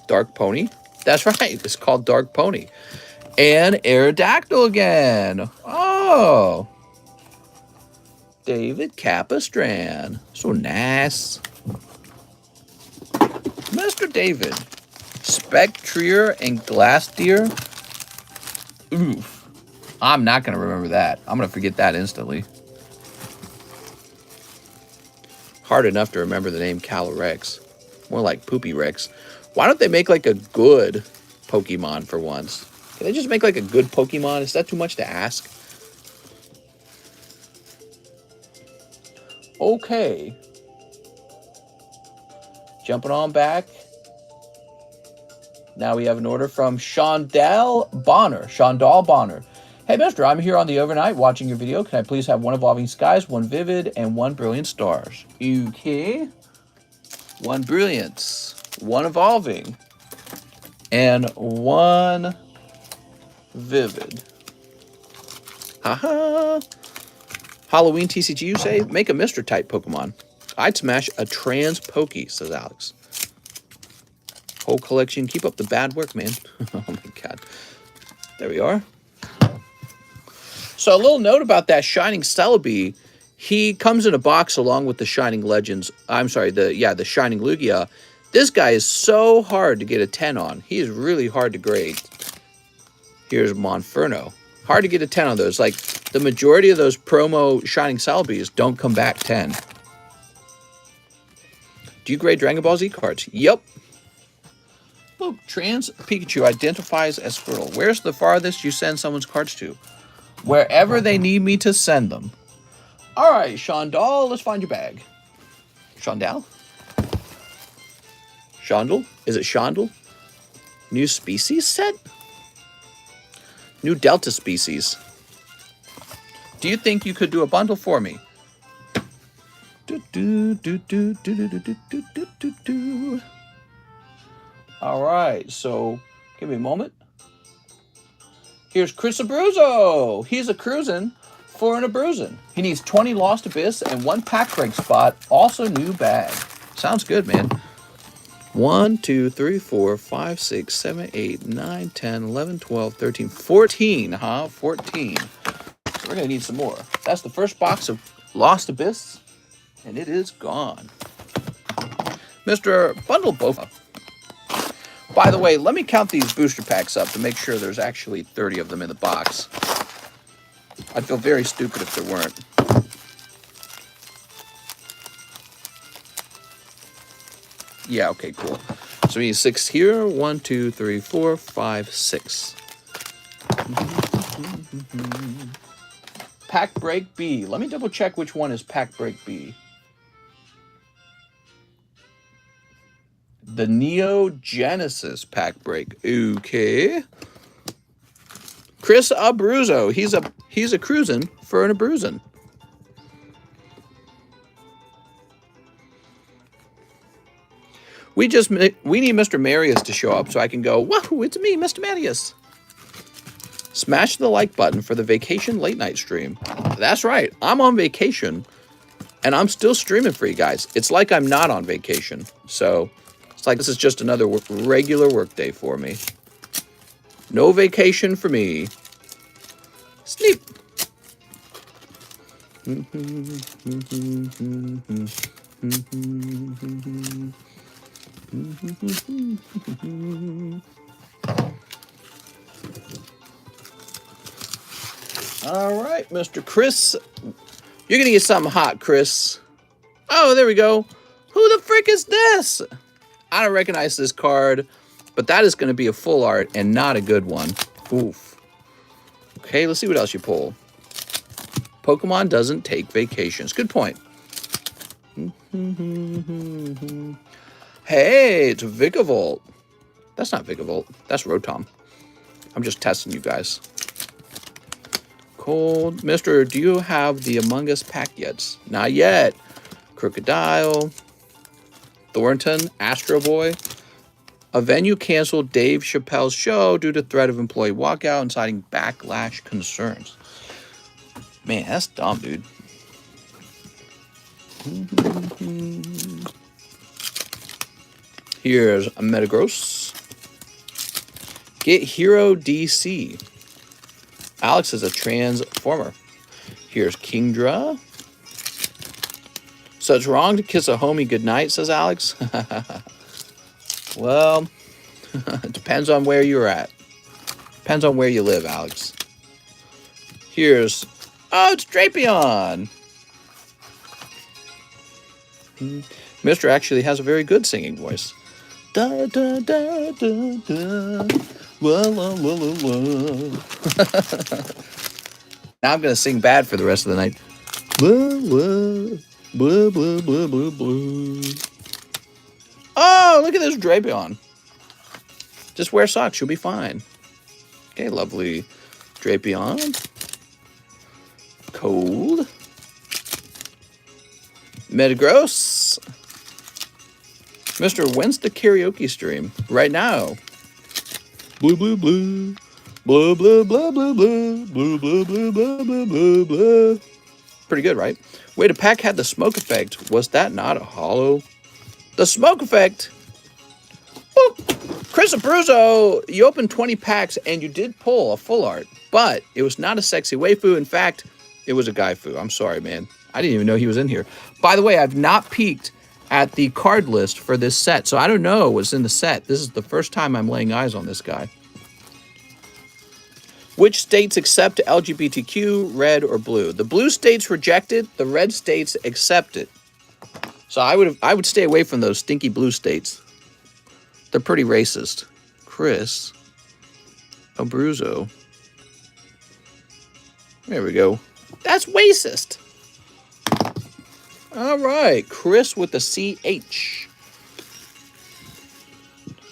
Dark Pony. That's right. It's called Dark Pony. And Aerodactyl again. Oh. David Capistran. So nice. Mr. David. Spectrier and Glassdeer. Oof. I'm not going to remember that. I'm going to forget that instantly. Hard enough to remember the name Calyrex. More like Poopy Rex. Why don't they make like a good Pokemon for once? Can they just make like a good Pokemon? Is that too much to ask? Okay. Jumping on back. Now we have an order from Shondal Bonner. Shondal Bonner. Hey, mister, I'm here on the overnight watching your video. Can I please have 1 Evolving Skies, 1 Vivid, and 1 Brilliant Stars? Okay. 1 Brilliance. 1 Evolving, and 1 Vivid. Haha. Halloween TCG, you say? Make a Mr. type Pokemon. I'd smash a trans Pokey, says Alex. Whole collection. Keep up the bad work, man. Oh my god. There we are. So a little note about that Shining Celebi. He comes in a box along with the Shining Legends. I'm sorry, the Shining Lugia. This guy is so hard to get a 10 on. He is really hard to grade. Here's Monferno. Hard to get a 10 on those. Like, the majority of those promo Shining Celebes don't come back 10. Do you grade Dragon Ball Z cards? Yep. Look, Trans Pikachu identifies as Squirtle. Where's the farthest you send someone's cards to? Wherever they need me to send them. All right, Shondal, let's find your bag. Shondal? Shondal? Is it Shondal? New species set? New Delta species. Do you think you could do a bundle for me? All right, so give me a moment. Here's Chris Abruzzo. He's a cruising for an Abruzin. He needs 20 Lost Abyss and 1 pack break spot. Also new bag. Sounds good, man. 1, 2, 3, 4, 5, 6, 7, 8, 9, 10, 11, 12, 13, 14, huh? 14. So we're going to need some more. That's the first box of Lost Abyss, and it is gone. Mr. Bundle Bofa. By the way, let me count these booster packs up to make sure there's actually 30 of them in the box. I'd feel very stupid if there weren't. Yeah, okay, cool. So we need 6 here. 1, 2, 3, 4, 5, 6. Pack Break B. Let me double check which one is Pack Break B. The Neo Genesis Pack Break. Okay. Chris Abruzzo. He's a cruising for an Abruzin. We need Mr. Marius to show up so I can go, wahoo, it's me, Mr. Marius. Smash the like button for the vacation late night stream. That's right. I'm on vacation and I'm still streaming for you guys. It's like I'm not on vacation. So it's like this is just another regular work day for me. No vacation for me. Sneap. All right, Mr. Chris. You're going to get something hot, Chris. Oh, there we go. Who the frick is this? I don't recognize this card, but that is going to be a full art and not a good one. Oof. Okay, let's see what else you pull. Pokemon doesn't take vacations. Good point. Hey, it's Vikavolt. That's not Vikavolt. That's Rotom. I'm just testing you guys. Cold. Mister, do you have the Among Us pack yet? Not yet. Crocodile. Thornton. Astro Boy. A venue canceled Dave Chappelle's show due to threat of employee walkout and citing backlash concerns. Man, that's dumb, dude. Here's a Metagross. Get Hero DC. Alex is a transformer. Here's Kingdra. So it's wrong to kiss a homie goodnight, says Alex. Well, it depends on where you're at. Depends on where you live, Alex. Here's, oh, it's Drapion. Mister actually has a very good singing voice. Da da da da da. Whoa, whoa, whoa, whoa, whoa. Now I'm gonna sing bad for the rest of the night. Whoa, whoa, blah, blah, blah, blah, blah. Oh, look at this Drapion. Just wear socks, you'll be fine. Okay, lovely Drapion. Cold. Metagross. Mister, when's the karaoke stream? Right now. Blue, blue, blue. Blah, blah, blah, blah, blah. Blah, blah, blah, blah, blah, blah, blah. Pretty good, right? Wait, a pack had the smoke effect. Was that not a hollow? The smoke effect. Boop. Chris Abruzzo, you opened 20 packs and you did pull a full art, but it was not a sexy waifu. In fact, it was a gaifu. I'm sorry, man. I didn't even know he was in here. By the way, I've not peeked at the card list for this set, so I don't know what's in the set. This is the first time I'm laying eyes on this guy. Which states accept LGBTQ, red or blue? The blue states reject it, the red states accept it. So I would stay away from those stinky blue states. They're pretty racist. Chris Abruzzo. There we go. That's racist. All right, Chris with the CH.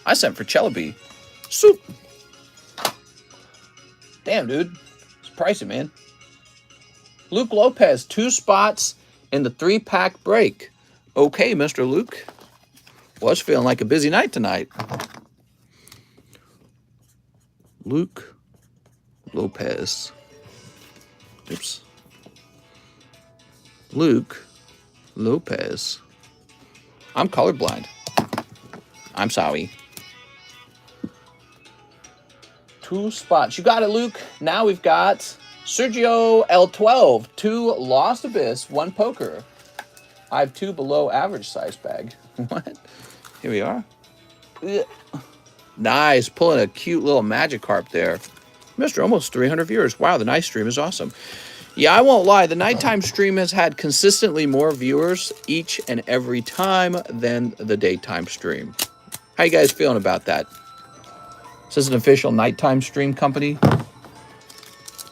I sent for Celebi. Soup. Damn, dude. It's pricey, man. Luke Lopez, 2 spots in the 3-pack break. Okay, Mr. Luke. Was feeling like a busy night tonight. Luke Lopez. Oops. Luke Lopez. I'm colorblind. I'm sorry. 2 spots. You got it, Luke. Now we've got Sergio L12. 2 Lost Abyss, 1 Poker. I have 2 below average size bag. What? Here we are. Ugh. Nice. Pulling a cute little Magikarp there. Mr. Almost 300 viewers. Wow, the night stream is awesome. Yeah, I won't lie. The nighttime stream has had consistently more viewers each and every time than the daytime stream. How you guys feeling about that? Is this an official nighttime stream company?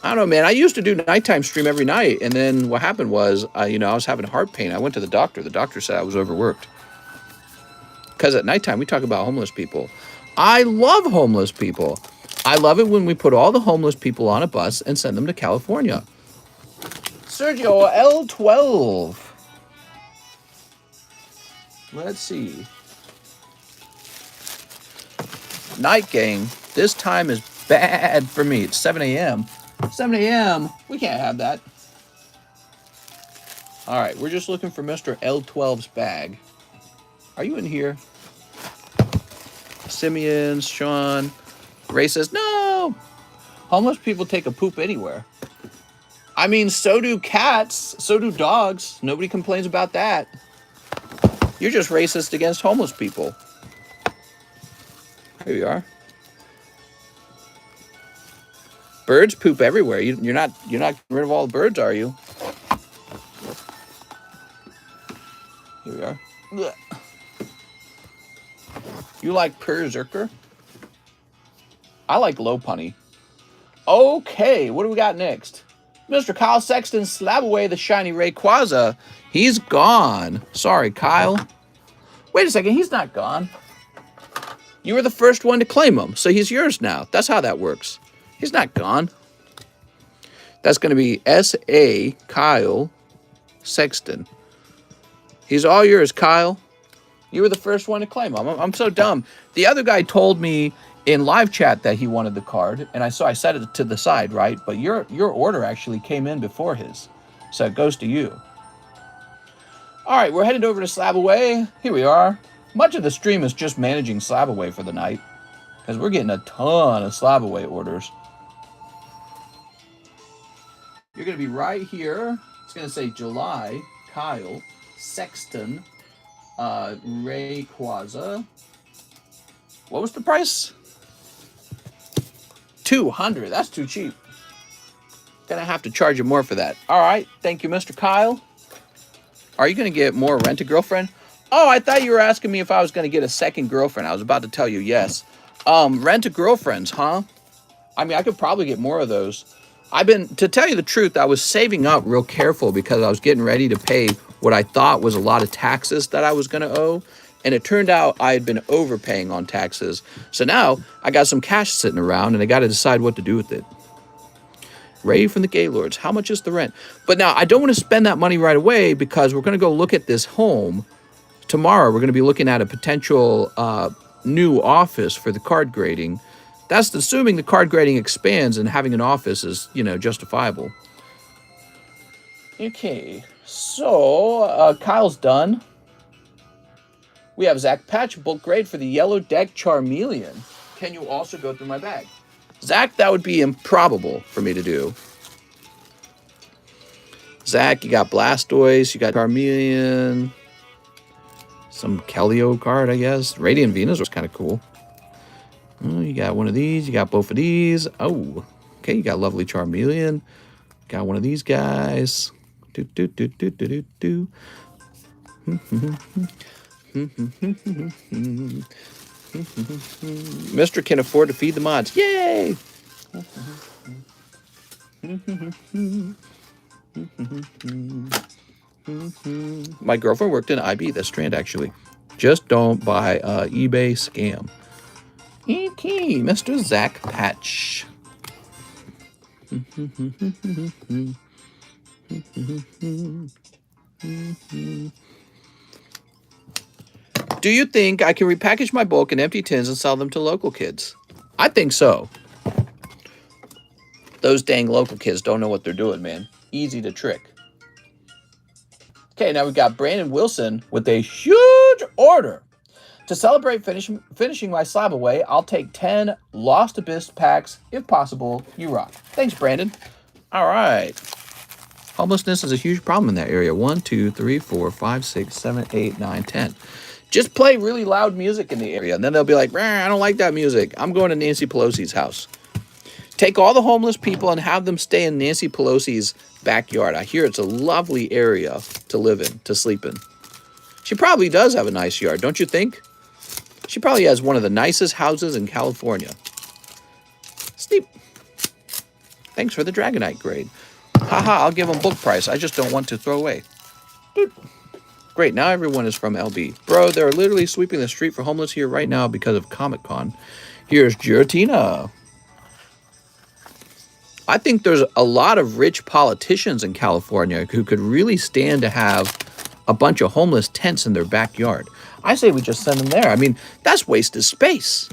I don't know, man. I used to do nighttime stream every night, and then what happened was, I was having heart pain. I went to the doctor. The doctor said I was overworked. Because at nighttime, we talk about homeless people. I love homeless people. I love it when we put all the homeless people on a bus and send them to California. Sergio L12. Let's see. Night game. This time is bad for me. It's 7 a.m. 7 a.m. We can't have that. All right, we're just looking for Mr. L12's bag. Are you in here? Simeons, Sean, racist. No! Homeless people take a poop anywhere. I mean, so do cats. So do dogs. Nobody complains about that. You're just racist against homeless people. Here you are. Birds poop everywhere. You're not getting rid of all the birds, are you? Here we are. Ugh. You like Berserker? I like low punny. Okay, what do we got next? Mr. Kyle Sexton, SLAB-AWAY, the shiny Rayquaza. He's gone. Sorry, Kyle. Wait a second, he's not gone. You were the first one to claim him, so he's yours now. That's how that works. He's not gone. That's going to be S.A. Kyle Sexton. He's all yours, Kyle. You were the first one to claim him. I'm so dumb. The other guy told me in live chat that he wanted the card, and I set it to the side, right? But your order actually came in before his, so it goes to you. All right, we're headed over to SLAB-AWAY. Here we are. Much of the stream is just managing SLAB-AWAY for the night, because we're getting a ton of SLAB-AWAY orders. You're going to be right here. It's going to say July, Kyle, Sexton, Rayquaza. What was the price? $200. That's too cheap. Gonna have to charge you more for that. All right. Thank you, Mr. Kyle. Are you gonna get more Rent-A-Girlfriend? Oh, I thought you were asking me if I was gonna get a second girlfriend. I was about to tell you yes. Rent-A-Girlfriends, huh? I mean, I could probably get more of those. To tell you the truth, I was saving up real careful because I was getting ready to pay what I thought was a lot of taxes that I was going to owe. And it turned out I had been overpaying on taxes. So now I got some cash sitting around and I got to decide what to do with it. Ray from the Gaylords. How much is the rent? But now I don't want to spend that money right away because we're going to go look at this home. Tomorrow we're going to be looking at a potential new office for the card grading. That's assuming the card grading expands and having an office is, justifiable. Okay, so Kyle's done. We have Zach Patch, bulk grade for the Yellow Deck Charmeleon. Can you also go through my bag? Zach, that would be improbable for me to do. Zach, you got Blastoise, you got Charmeleon, some Kelio card, I guess. Radiant Venus was kind of cool. Oh, you got one of these. You got both of these. Oh, okay. You got lovely Charmeleon. Got one of these guys. Mr. can afford to feed the mods. Yay! My girlfriend worked in IB. That's Strand, actually. Just don't buy eBay scam. Okay, Mr. Zach Patch. Do you think I can repackage my bulk in empty tins and sell them to local kids? I think so. Those dang local kids don't know what they're doing, man. Easy to trick. Okay, now we've got Brandon Wilson with a huge order. To celebrate finishing my SLAB-AWAY, I'll take 10 Lost Abyss packs, if possible. You rock. Thanks, Brandon. All right. Homelessness is a huge problem in that area. 1, 2, 3, 4, 5, 6, 7, 8, 9, 10. Just play really loud music in the area, and then they'll be like, I don't like that music. I'm going to Nancy Pelosi's house. Take all the homeless people and have them stay in Nancy Pelosi's backyard. I hear it's a lovely area to live in, to sleep in. She probably does have a nice yard, don't you think? She probably has one of the nicest houses in California. Sleep. Thanks for the Dragonite grade. Haha, I'll give them book price. I just don't want to throw away. Doot. Great, now everyone is from LB. Bro, they're literally sweeping the street for homeless here right now because of Comic-Con. Here's Giratina. I think there's a lot of rich politicians in California who could really stand to have a bunch of homeless tents in their backyard. I say we just send them there. I mean, that's wasted space.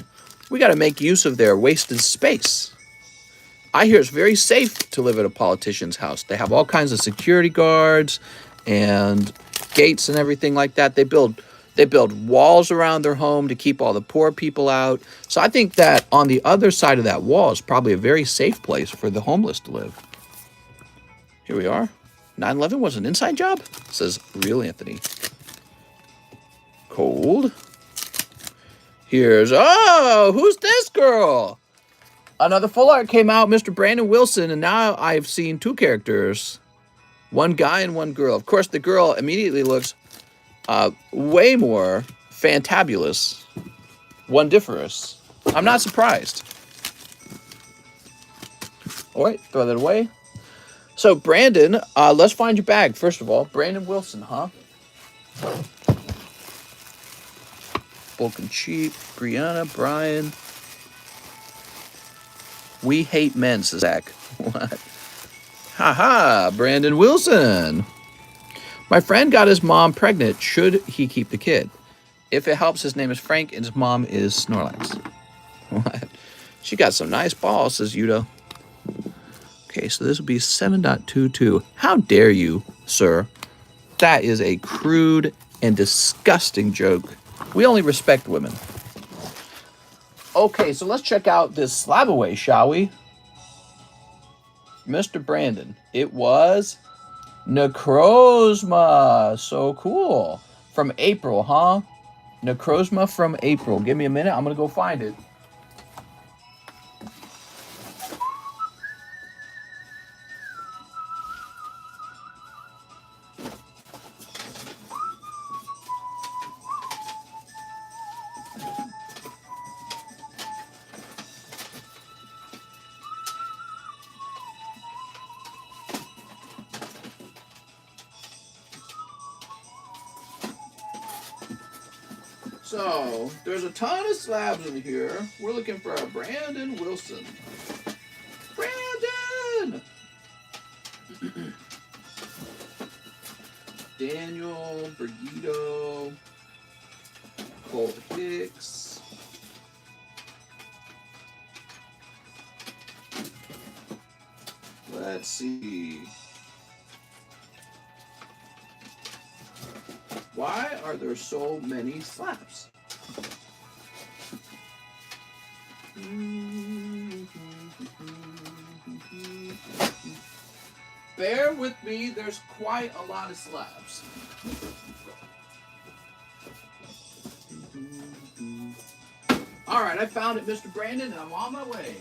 We got to make use of their wasted space. I hear it's very safe to live at a politician's house. They have all kinds of security guards and gates and everything like that. They build walls around their home to keep all the poor people out. So I think that on the other side of that wall is probably a very safe place for the homeless to live. Here we are. 9/11 was an inside job, says Real Anthony. Cold. Here's, oh, who's this girl? Another full art came out, Mr. Brandon Wilson, and now I've seen two characters. One guy and one girl. Of course, the girl immediately looks way more fantabulous, wondiferous. I'm not surprised. All right, throw that away. So, Brandon, let's find your bag, first of all. Brandon Wilson, huh? Bulk and Cheap, Brianna, Brian. We hate men, says Zach. What? Haha, Brandon Wilson. My friend got his mom pregnant. Should he keep the kid? If it helps, his name is Frank and his mom is Snorlax. What? She got some nice balls, says Yudo. Okay, so this will be 7.22. How dare you, sir? That is a crude and disgusting joke. We only respect women. Okay, so let's check out this SLAB-AWAY, shall we? Mr. Brandon. It was Necrozma. So cool. From April, huh? Necrozma from April. Give me a minute. I'm going to go find it. So, there's a ton of slabs in here. We're looking for a Brandon Wilson. Brandon! Daniel, Brigito, Cole Hicks. Let's see. Why are there so many slabs? Bear with me, there's quite a lot of slabs. All right, I found it, Mr. Brandon, and I'm on my way.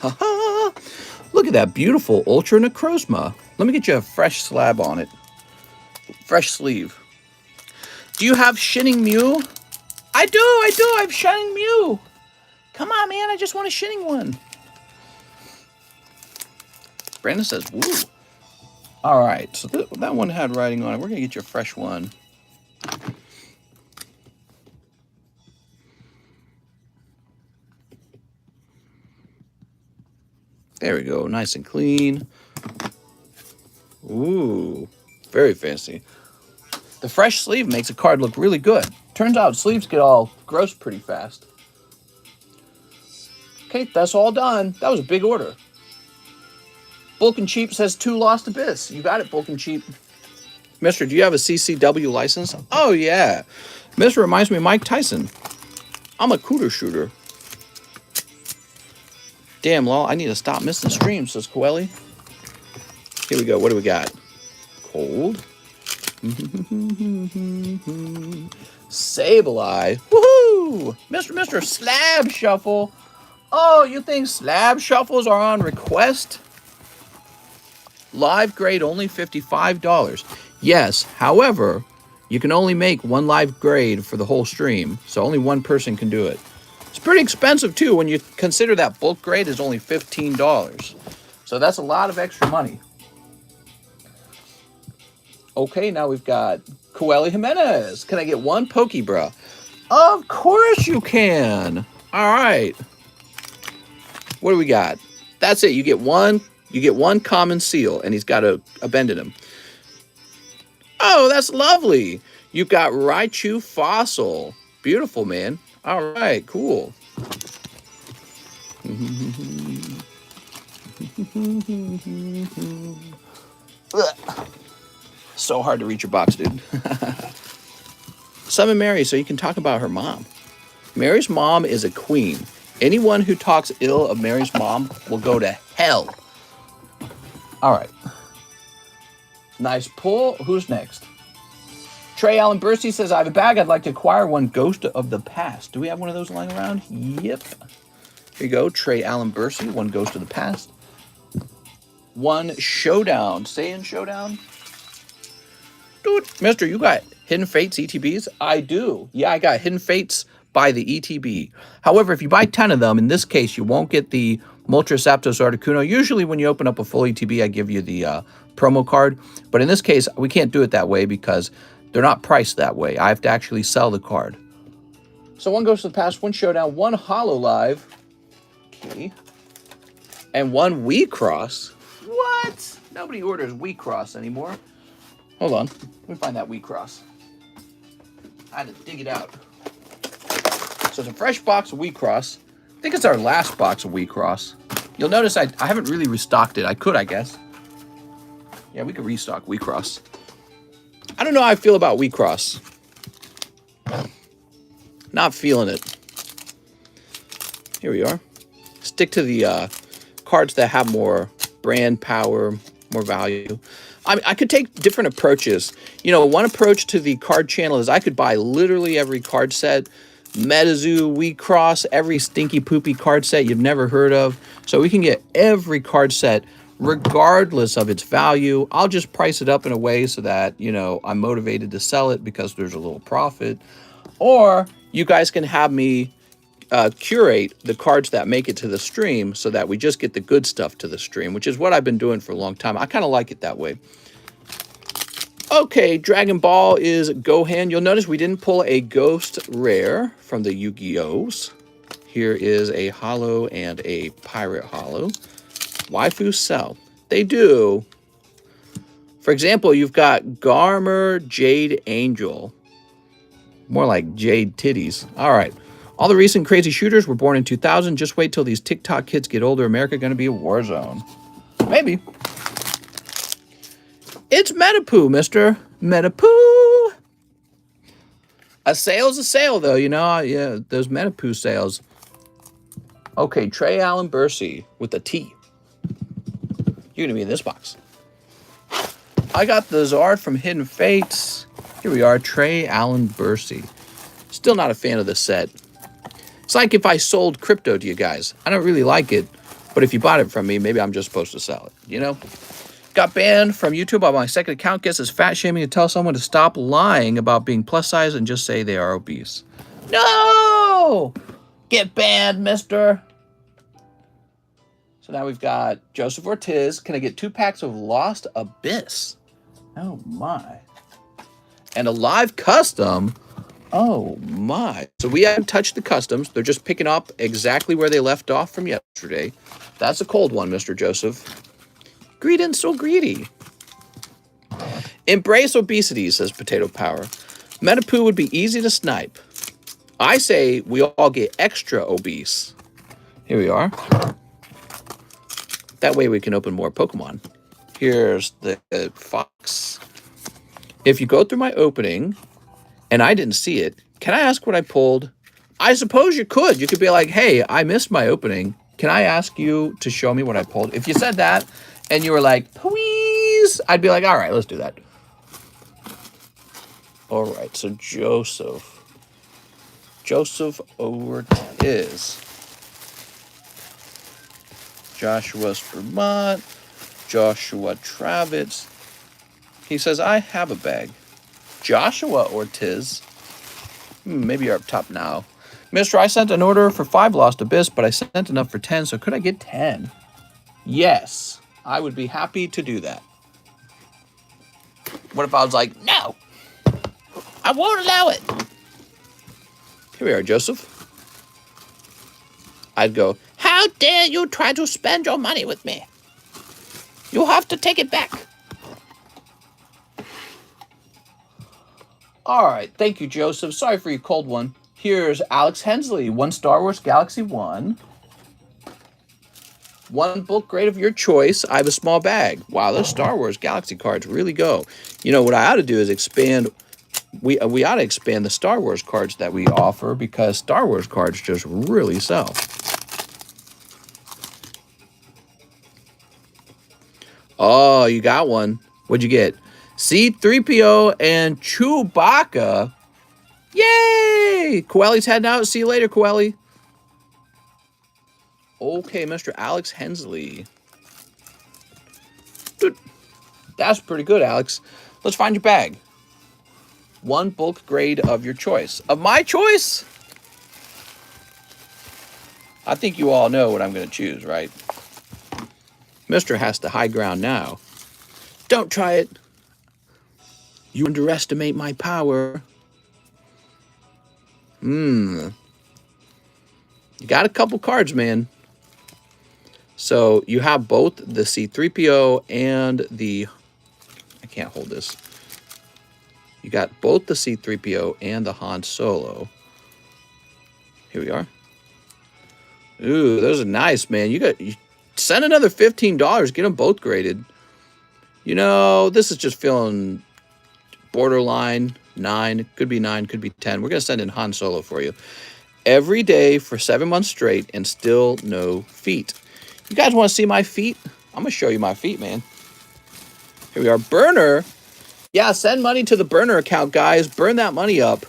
Ha-ha! Look at that beautiful Ultra Necrozma. Let me get you a fresh slab on it. Fresh sleeve. Do you have Shinning Mew? I do. I have Shining Mew. Come on, man. I just want a Shinning one. Brandon says, woo. All right. So that one had writing on it. We're going to get you a fresh one. There we go. Nice and clean. Ooh. Very fancy. The fresh sleeve makes a card look really good. Turns out sleeves get all gross pretty fast. Okay, that's all done. That was a big order. Bulk and Cheap says 2 Lost Abyss. You got it, Bulk and Cheap. Mister, do you have a CCW license? Oh, yeah. Mister reminds me of Mike Tyson. I'm a cooter shooter. Damn, lol, I need to stop missing streams, says Coeli. Here we go. What do we got? Cold. Sableye. Woohoo! Mr. Slab Shuffle. Oh, you think slab shuffles are on request? Live grade only $55. Yes, however, you can only make one live grade for the whole stream, so only one person can do it. It's pretty expensive, too, when you consider that bulk grade is only $15. So that's a lot of extra money. Okay, now we've got Coeli Jimenez. Can I get one Pokebra? Of course you can. All right. What do we got? That's it. You get one common seal, and he's got a bend in him. Oh, that's lovely. You've got Raichu Fossil. Beautiful, man. All right, cool. So hard to reach your box, dude. Summon Mary so you can talk about her mom. Mary's mom is a queen. Anyone who talks ill of Mary's mom will go to hell. All right. Nice pull. Who's next? Trey Allen Bursey says, I have a bag. I'd like to acquire one Ghost of the Past. Do we have one of those lying around? Yep. Here you go. Trey Allen Bursey, one Ghost of the Past. One Showdown. Say in Showdown. Dude, mister, you got Hidden Fates ETBs? I do. Yeah, I got Hidden Fates by the ETB. However, if you buy 10 of them, in this case, you won't get the Moltres Aptos Articuno. Usually when you open up a full ETB, I give you the promo card. But in this case, we can't do it that way because they're not priced that way. I have to actually sell the card. So one Ghost of the Past, one Showdown, one Hololive. Okay. And one Wii Cross. What? Nobody orders Wii Cross anymore. Hold on. Let me find that Wii Cross. I had to dig it out. So it's a fresh box of Wii Cross. I think it's our last box of Wii Cross. You'll notice I haven't really restocked it. I could, I guess. Yeah, we could restock Wii Cross. I don't know how I feel about Wii Cross. Not feeling it. Here we are. Stick to the cards that have more brand power, more value. I could take different approaches. You know, one approach to the card channel is I could buy literally every card set. MetaZoo, Wii Cross, every stinky poopy card set you've never heard of. So we can get every card set regardless of its value. I'll just price it up in a way so that, you know, I'm motivated to sell it because there's a little profit. Or you guys can have me curate the cards that make it to the stream so that we just get the good stuff to the stream, which is what I've been doing for a long time. I kind of like it that way. Okay, Dragon Ball is Gohan. You'll notice we didn't pull a Ghost Rare from the Yu-Gi-Ohs. Here is a Holo and a Pirate Holo. Waifu Cell. They do. For example, you've got Garmer Jade Angel. More like Jade Titties. All right. All the recent crazy shooters were born in 2000. Just wait till these TikTok kids get older. America going to be a war zone. Maybe. It's Metapoo, mister. Metapoo. A sale's a sale, though. You know, yeah, those Metapoo sales. Okay, Trey Allen Bursey with a T. You're going to be in this box. I got the Zard from Hidden Fates. Here we are, Trey Allen Bursey. Still not a fan of the set. It's like if I sold crypto to you guys. I don't really like it, but if you bought it from me, maybe I'm just supposed to sell it, you know? Got banned from YouTube on my second account. Guess it's fat shaming to tell someone to stop lying about being plus size and just say they are obese. No! Get banned, mister. So now we've got Joseph Ortiz. Can I get 2 packs of Lost Abyss? Oh, my. And a live custom. Oh, my. So we haven't touched the customs. They're just picking up exactly where they left off from yesterday. That's a cold one, Mr. Joseph. Greed and so greedy. Embrace obesity, says Potato Power. Metapoo would be easy to snipe. I say we all get extra obese. Here we are. That way we can open more Pokemon. Here's the Fox. If you go through my opening and I didn't see it, can I ask what I pulled? I suppose you could. You could be like, hey, I missed my opening. Can I ask you to show me what I pulled? If you said that and you were like, please, I'd be like, all right, let's do that. All right, so Joseph Ortiz. Joshua Vermont. Joshua Travitz. He says, I have a bag. Joshua Ortiz. Maybe you're up top now. Mister, I sent an order for 5 Lost Abyss, but I sent enough for 10, so could I get 10? Yes, I would be happy to do that. What if I was like, no, I won't allow it. Here we are, Joseph. I'd go, how dare you try to spend your money with me? You have to take it back. All right, thank you, Joseph. Sorry for your cold one. Here's Alex Hensley, 1 Star Wars Galaxy 1. 1 bulk grade of your choice. I have a small bag. Wow, those Star Wars Galaxy cards really go. You know, what I ought to do is expand. We ought to expand the Star Wars cards that we offer because Star Wars cards just really sell. Oh, you got one. What'd you get? C-3PO and Chewbacca. Yay! Coelli's heading out. See you later, Coelli. Okay, Mr. Alex Hensley. Dude, that's pretty good, Alex. Let's find your bag. One bulk grade of your choice. Of my choice? I think you all know what I'm going to choose, right? Mr. has the high ground now. Don't try it. You underestimate my power. You got a couple cards, man. So you have both the C-3PO and the... I can't hold this. You got both the C-3PO and the Han Solo. Here we are. Ooh, those are nice, man. You send another $15. Get them both graded. You know, this is just feeling borderline 9. Could be 9, could be 10. We're going to send in Han Solo for you. Every day for 7 months straight and still no feet. You guys want to see my feet? I'm going to show you my feet, man. Here we are. Burner. Yeah, send money to the burner account, guys. Burn that money up.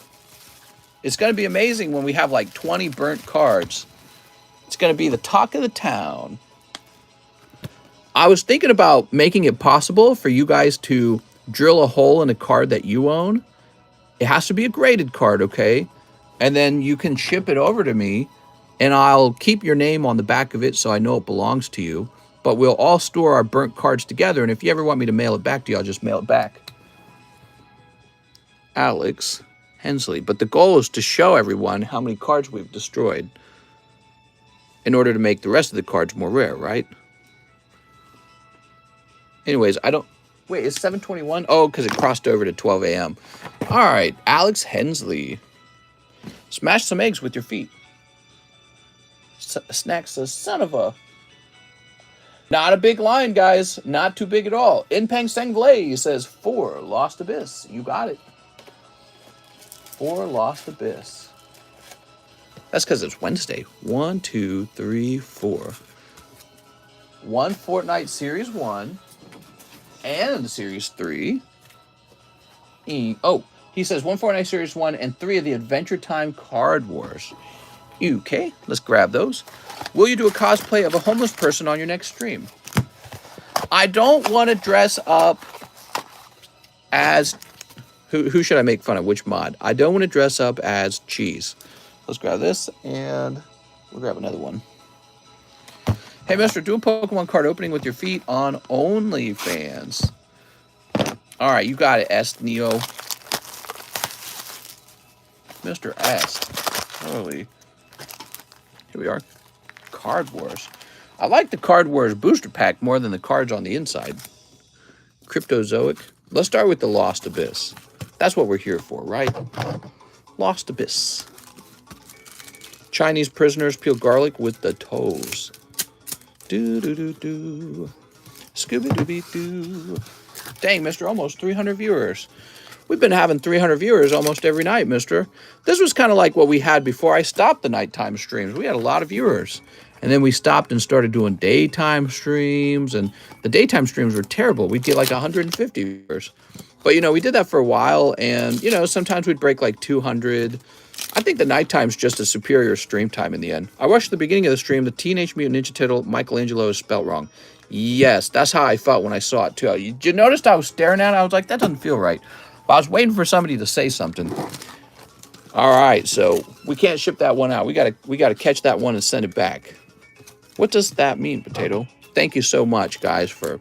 It's going to be amazing when we have like 20 burnt cards. It's going to be the talk of the town. I was thinking about making it possible for you guys to drill a hole in a card that you own. It has to be a graded card, okay? And then you can ship it over to me, and I'll keep your name on the back of it so I know it belongs to you. But we'll all store our burnt cards together, and if you ever want me to mail it back to you, I'll just mail it back. Alex Hensley. But the goal is to show everyone how many cards we've destroyed in order to make the rest of the cards more rare, right? Anyways, I don't... Wait, it's 7:21? Oh, because it crossed over to 12 a.m. All right, Alex Hensley. Smash some eggs with your feet. Snack says, son of a... Not a big line, guys. Not too big at all. Inpeng Sengvlei says 4 Lost Abyss. You got it. 4 Lost Abyss. That's because it's Wednesday. 1, 2, 3, 4. 1 Fortnite Series 1 and Series 3. He says 1 Fortnite Series 1 and 3 of the Adventure Time Card Wars. Okay, let's grab those. Will you do a cosplay of a homeless person on your next stream? I don't want to dress up as... Who should I make fun of? Which mod? I don't want to dress up as Cheese. Let's grab this, and we'll grab another one. Hey, mister, do a Pokemon card opening with your feet on OnlyFans. All right, you got it, S. Neo. Mr. S. Holy. Here we are. Card Wars. I like the Card Wars booster pack more than the cards on the inside. Cryptozoic. Let's start with the Lost Abyss. That's what we're here for, right? Lost Abyss. Chinese prisoners peel garlic with the toes. Do-do-do-do. Scooby-dooby-doo. Dang, mister, almost 300 viewers. We've been having 300 viewers almost every night, mister. This was kind of like what we had before I stopped the nighttime streams. We had a lot of viewers. And then we stopped and started doing daytime streams. And the daytime streams were terrible. We'd get like 150 viewers. But, you know, we did that for a while. And, you know, sometimes we'd break like 200. I think the nighttime's just a superior stream time in the end. I watched the beginning of the stream. The Teenage Mutant Ninja Turtle Michelangelo is spelt wrong. Yes, that's how I felt when I saw it, too. You noticed I was staring at it? I was like, that doesn't feel right. But I was waiting for somebody to say something. All right, so we can't ship that one out. We gotta catch that one and send it back. What does that mean, Potato? Thank you so much, guys, for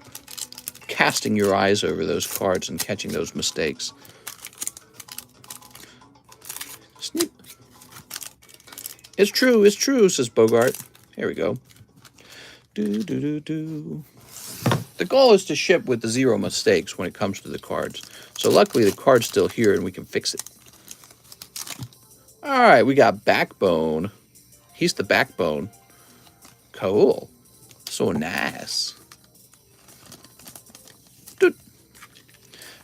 casting your eyes over those cards and catching those mistakes. Sneak. It's true, says Bogart. Here we go. Do. The goal is to ship with 0 mistakes when it comes to the cards. So luckily the card's still here and we can fix it. All right, we got Backbone. He's the backbone. Cool. So nice. Dude.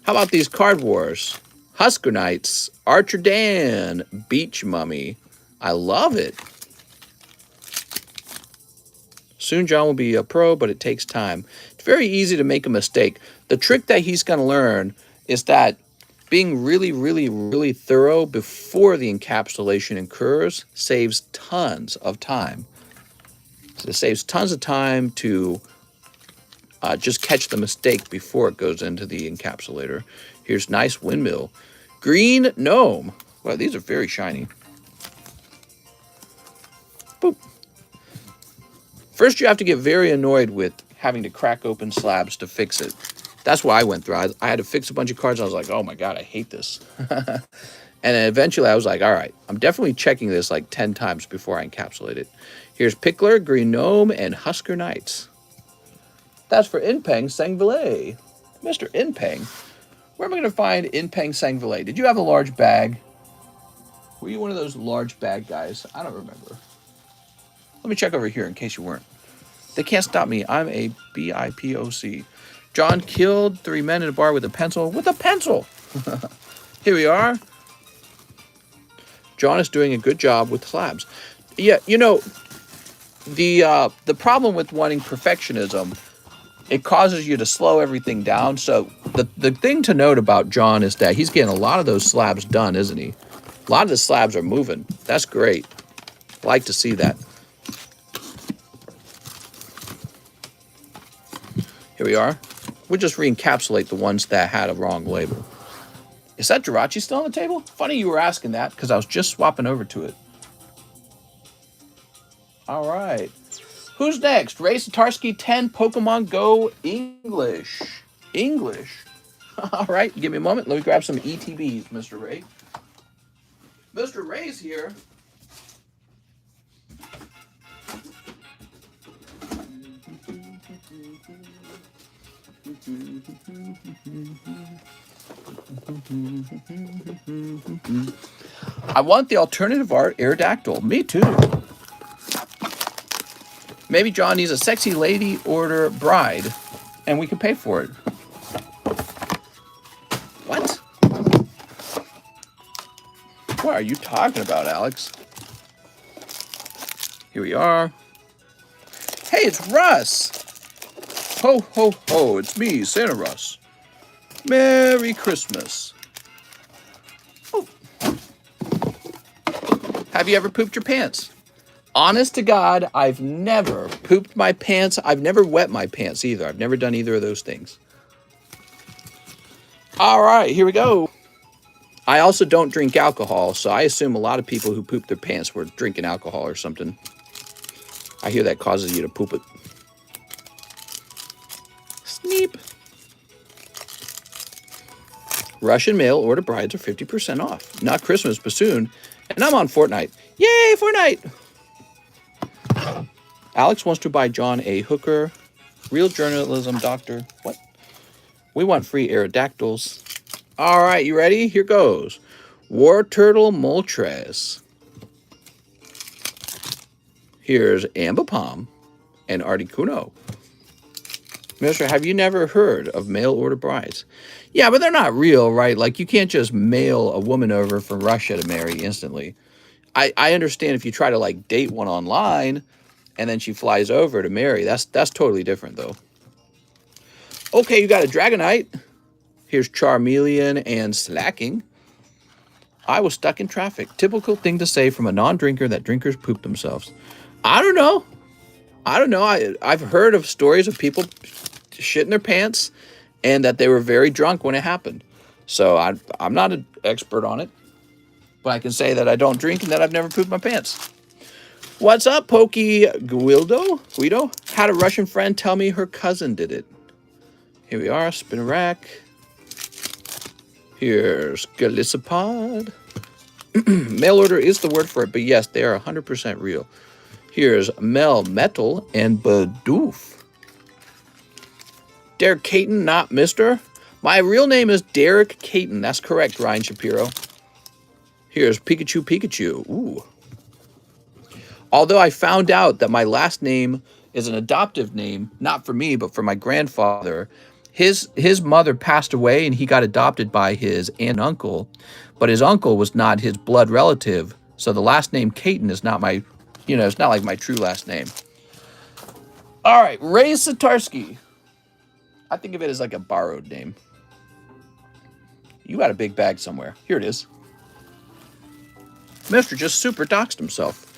How about these Card Wars? Husker Knights, Archer Dan, Beach Mummy. I love it. Soon John will be a pro, but it takes time. very easy to make a mistake. The trick that he's going to learn is that being really, really, really thorough before the encapsulation occurs saves tons of time. So it saves tons of time to just catch the mistake before it goes into the encapsulator. Here's nice windmill. Green gnome. Wow, these are very shiny. Boop. First, you have to get very annoyed with having to crack open slabs to fix it. That's what I went through. I had to fix a bunch of cards. I was like, oh my God, I hate this. And then eventually I was like, all right, I'm definitely checking this like 10 times before I encapsulate it. Here's Pickler, Green Gnome, and Husker Knights. That's for Inpeng Sangvilay. Mr. Inpeng. Where am I going to find Inpeng Sangvilay? Did you have a large bag? Were you one of those large bag guys? I don't remember. Let me check over here in case you weren't. They can't stop me. I'm a BIPOC. John killed 3 men in a bar with a pencil. With a pencil! Here we are. John is doing a good job with slabs. Yeah, you know, the problem with wanting perfectionism, it causes you to slow everything down. So the thing to note about John is that he's getting a lot of those slabs done, isn't he? A lot of the slabs are moving. That's great. I like to see that. Here we are. We'll just re-encapsulate the ones that had a wrong label. Is that Jirachi still on the table? Funny you were asking that because I was just swapping over to it. All right. Who's next? Ray Satarsky 10 Pokemon Go English. English. All right. Give me a moment. Let me grab some ETBs, Mr. Ray. Mr. Ray's here. I want the alternative art Aerodactyl. Me too. Maybe John needs a sexy lady order bride, and we can pay for it. What? What are you talking about, Alex? Here we are. Hey, it's Russ. Ho, ho, ho, it's me, Santa Russ. Merry Christmas. Oh. Have you ever pooped your pants? Honest to God, I've never pooped my pants. I've never wet my pants either. I've never done either of those things. All right, here we go. I also don't drink alcohol, so I assume a lot of people who poop their pants were drinking alcohol or something. I hear that causes you to poop it. Sneep. Russian mail order brides are 50% off. Not Christmas, but soon. And I'm on Fortnite. Yay, Fortnite! Alex wants to buy John a hooker. Real journalism, doctor. What? We want free Aerodactyls. All right, you ready? Here goes. War Turtle Moltres. Here's Ambipom and Articuno. Mister, have you never heard of mail order brides? Yeah, but they're not real, right? Like, you can't just mail a woman over from Russia to marry instantly. I understand if you try to, like, date one online and then she flies over to marry. That's totally different, though. Okay, you got a Dragonite. Here's Charmeleon and Slacking. I was stuck in traffic. Typical thing to say from a non-drinker that drinkers poop themselves. I don't know. I've heard of stories of people shitting their pants and that they were very drunk when it happened. So I'm not an expert on it. But I can say that I don't drink and that I've never pooped my pants. What's up, Pokey Guido? Had a Russian friend tell me her cousin did it. Here we are, spin a rack. Here's Galissapod. Mail order is the word for it, but yes, they are 100% real. Here's Mel Metal and Badoof. Derek Caton, not Mister. My real name is Derek Caton. That's correct, Ryan Shapiro. Here's Pikachu. Ooh. Although I found out that my last name is an adoptive name, not for me, but for my grandfather. His mother passed away and he got adopted by his aunt and uncle, but his uncle was not his blood relative. So the last name Caton is not my, it's not like my true last name. All right, Ray Satarsky. I think of it as like a borrowed name. You got a big bag somewhere. Here it is. Mister just super doxed himself.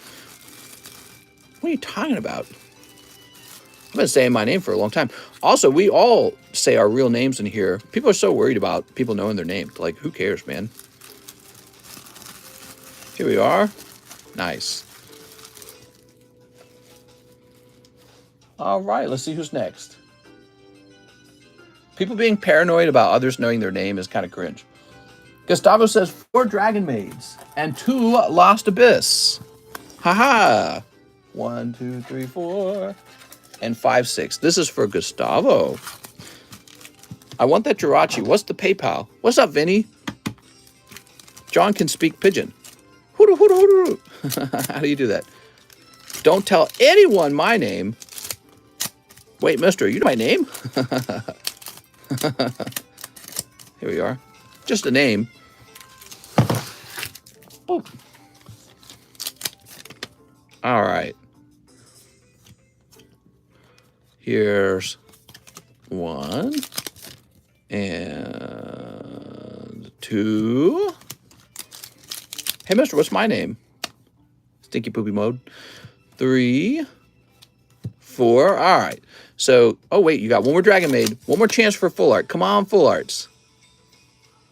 What are you talking about? I've been saying my name for a long time. Also, we all say our real names in here. People are so worried about people knowing their name. Like, who cares, man? Here we are. Nice. All right, let's see who's next. People being paranoid about others knowing their name is kind of cringe. Gustavo says 4 Dragon Maids and 2 Lost Abyss. Haha. 1, 2, 3, 4, and 5, 6. This is for Gustavo. I want that Jirachi. What's the PayPal? What's up, Vinny? John can speak pigeon. Hooda, hooda, hooda. How do you do that? Don't tell anyone my name. Wait, mister, you know my name? Here we are. Just a name. Oh. All right. Here's 1 and 2. Hey, mister, what's my name? Stinky poopy mode. 3, 4. All right. So, oh, wait, you got 1 more Dragon Maid. 1 more chance for full art. Come on, full arts.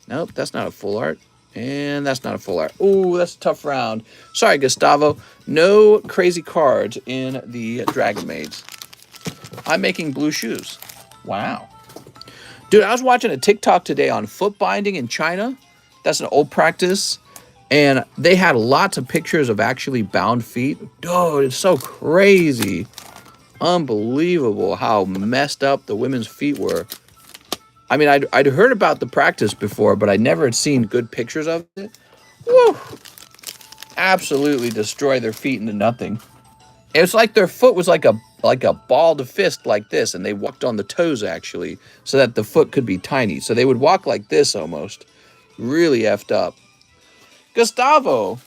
Nope, that's not a full art. And that's not a full art. Ooh, that's a tough round. Sorry, Gustavo. No crazy cards in the Dragon Maids. I'm making blue shoes. Wow. Dude, I was watching a TikTok today on foot binding in China. That's an old practice. And they had lots of pictures of actually bound feet. Dude, it's so crazy. Unbelievable how messed up the women's feet were. I mean, I'd heard about the practice before, but I never had seen good pictures of it. Woo! Absolutely destroy their feet into nothing. It's like their foot was like a balled fist like this, and they walked on the toes, actually, so that the foot could be tiny. So they would walk like this almost. Really effed up. Gustavo!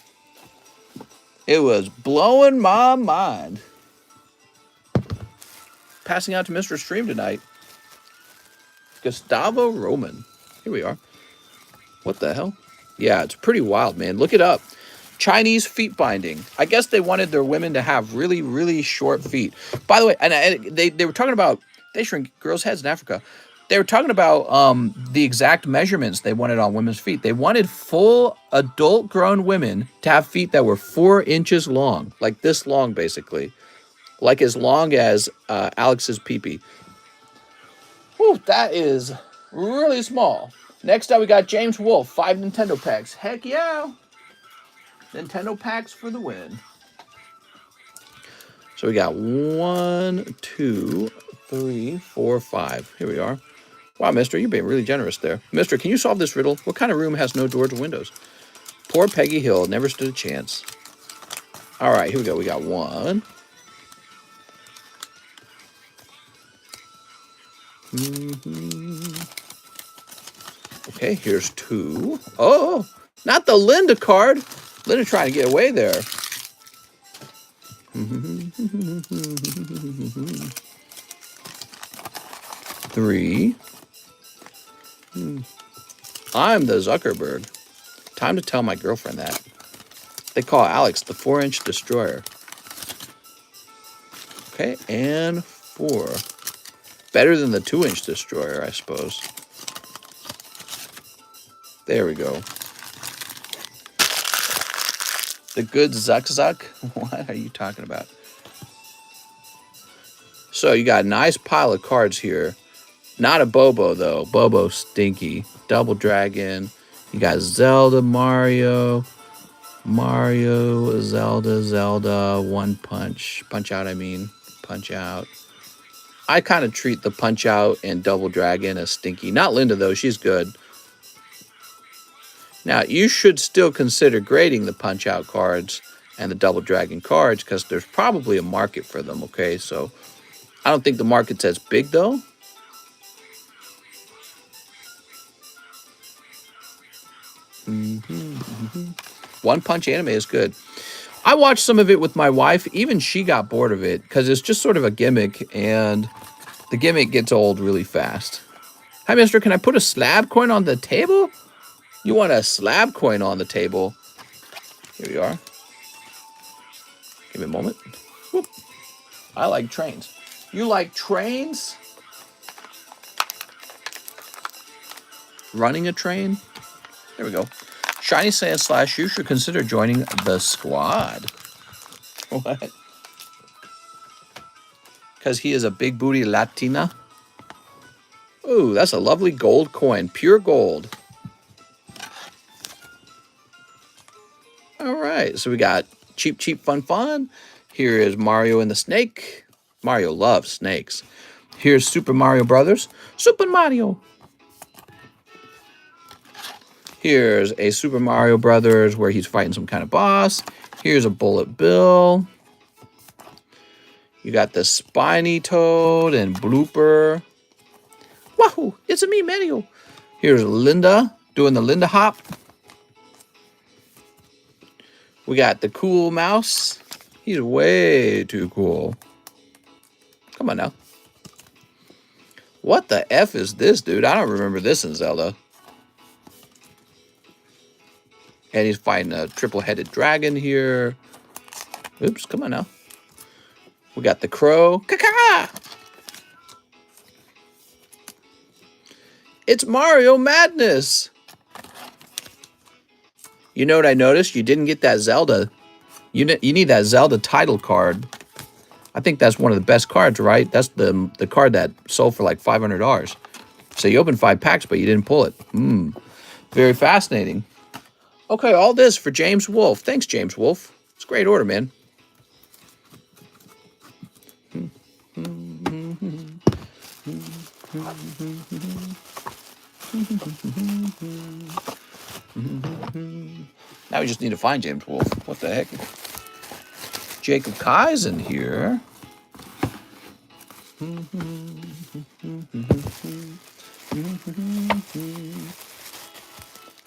It was blowing my mind. Passing out to Mr. Stream tonight. Gustavo Roman. Here we are. What the hell? Yeah, it's pretty wild, man. Look it up. Chinese feet binding. I guess they wanted their women to have really, really short feet. By the way, and they were talking about, they shrink girls' heads in Africa. They were talking about the exact measurements they wanted on women's feet. They wanted full adult grown women to have feet that were 4 inches long. Like this long, basically. Like as long as Alex's pee-pee. Whew, that is really small. Next up, we got James Wolfe, 5 Nintendo packs. Heck yeah. Nintendo packs for the win. So we got 1, 2, 3, 4, 5. Here we are. Wow, mister, you're being really generous there. Mister, can you solve this riddle? What kind of room has no doors or windows? Poor Peggy Hill never stood a chance. All right, here we go. We got 1. Okay, here's 2. Oh, not the Linda card. Linda trying to get away there. 3. I'm the Zuckerberg. Time to tell my girlfriend that. They call Alex the 4-inch destroyer. Okay, and 4. Better than the 2-inch destroyer, I suppose. There we go. The good Zuck. What are you talking about? So you got a nice pile of cards here. Not a Bobo, though. Bobo stinky. Double Dragon. You got Zelda, Mario, Zelda, One Punch. Punch Out, I mean. Punch Out. I kind of treat the Punch Out and Double Dragon as stinky. Not Linda, though. She's good. Now, you should still consider grading the Punch Out cards and the Double Dragon cards because there's probably a market for them, okay? So, I don't think the market's as big, though. One Punch anime is good. I watched some of it with my wife. Even she got bored of it because it's just sort of a gimmick. And The gimmick gets old really fast. Hi, mister, can I put a slab coin on the table? You want a slab coin on the table? Here we are. Give me a moment. Whoop. I like trains. You like trains? Running a train? There we go. Shiny says / you should consider joining the squad. What? Because he is a big booty Latina? Ooh, that's a lovely gold coin. Pure gold. All right, so we got cheap, cheap, fun, fun. Here is Mario and the snake. Mario loves snakes. Here's Super Mario Brothers. Super Mario. Here's a Super Mario Brothers where he's fighting some kind of boss. Here's a Bullet Bill. You got the Spiny Toad and Blooper. Wahoo! It's a me, Mario. Here's Linda doing the Linda hop. We got the cool mouse. He's way too cool. Come on now. What the F is this, dude? I don't remember this in Zelda. And he's fighting a triple-headed dragon here. Oops, come on now. We got the crow. Caca! It's Mario Madness. You know what I noticed? You didn't get that Zelda. You need that Zelda title card. I think that's one of the best cards, right? That's the card that sold for like $500. So you opened 5 packs, but you didn't pull it. Very fascinating. Okay, all this for James Wolfe. Thanks, James Wolfe. It's a great order, man. Now we just need to find James Wolfe. What the heck? Jacob Kai's in here.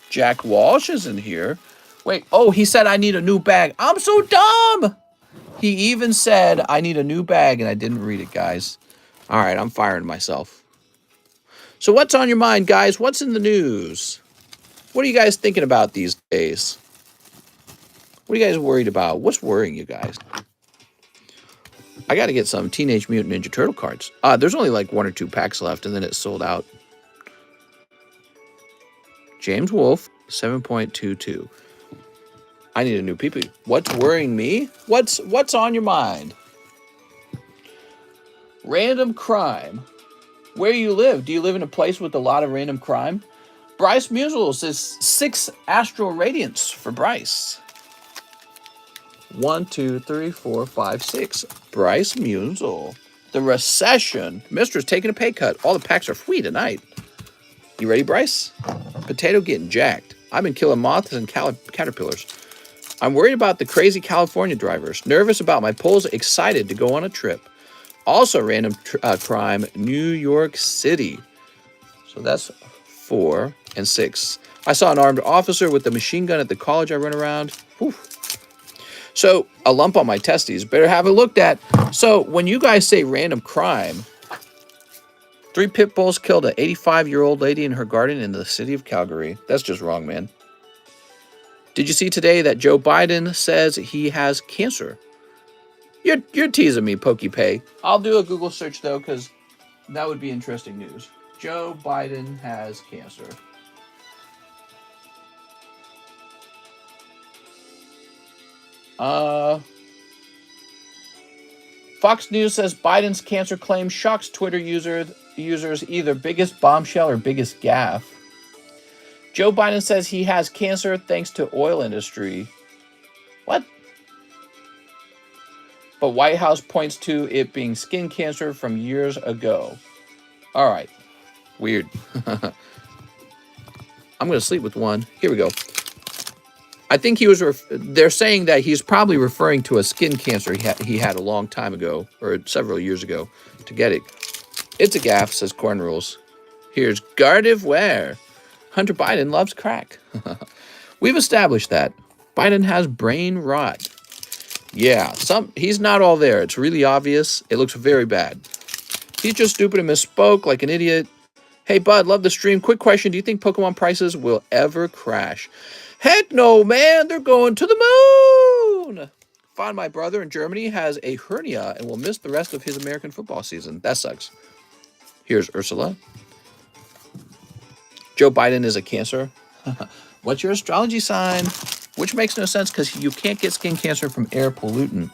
Jack Walsh is in here. Wait, oh, he said I need a new bag. I'm so dumb. He even said I need a new bag, and I didn't read it, guys. All right, I'm firing myself. So what's on your mind, guys? What's in the news? What are you guys thinking about these days? What are you guys worried about? What's worrying you guys? I got to get some Teenage Mutant Ninja Turtle cards. There's only like 1 or 2 packs left, and then it's sold out. James Wolfe, 7.22. I need a new PP. What's worrying me? What's on your mind? Random crime. Where you live? Do you live in a place with a lot of random crime? Bryce Musel says 6 astral radiance for Bryce. 1, 2, 3, 4, 5, 6. Bryce Musel. The recession. Mister's taking a pay cut. All the packs are free tonight. You ready, Bryce? Potato getting jacked. I've been killing moths and caterpillars. I'm worried about the crazy California drivers. Nervous about my pulls. Excited to go on a trip. Also random crime, New York City. So that's 4 and 6. I saw an armed officer with a machine gun at the college I run around. Whew. So a lump on my testes. Better have it looked at. So when you guys say random crime, 3 pit bulls killed an 85-year-old lady in her garden in the city of Calgary. That's just wrong, man. Did you see today that Joe Biden says he has cancer? You're teasing me, PokePay. I'll do a Google search, though, because that would be interesting news. Joe Biden has cancer. Fox News says Biden's cancer claim shocks Twitter users either biggest bombshell or biggest gaffe. Joe Biden says he has cancer thanks to oil industry. What? But White House points to it being skin cancer from years ago. All right. Weird. I'm going to sleep with one. Here we go. I think he was, they're saying that he's probably referring to a skin cancer he had a long time ago, or several years ago, to get it. It's a gaffe, says Corn Rules. Here's Gardiv Ware. Hunter Biden loves crack. We've established that. Biden has brain rot. Yeah, he's not all there. It's really obvious. It looks very bad. He's just stupid and misspoke like an idiot. Hey, bud, love the stream. Quick question. Do you think Pokemon prices will ever crash? Heck no, man. They're going to the moon. Find my brother in Germany has a hernia and will miss the rest of his American football season. That sucks. Here's Ursula. Joe Biden is a Cancer. What's your astrology sign? Which makes no sense because you can't get skin cancer from air pollutant.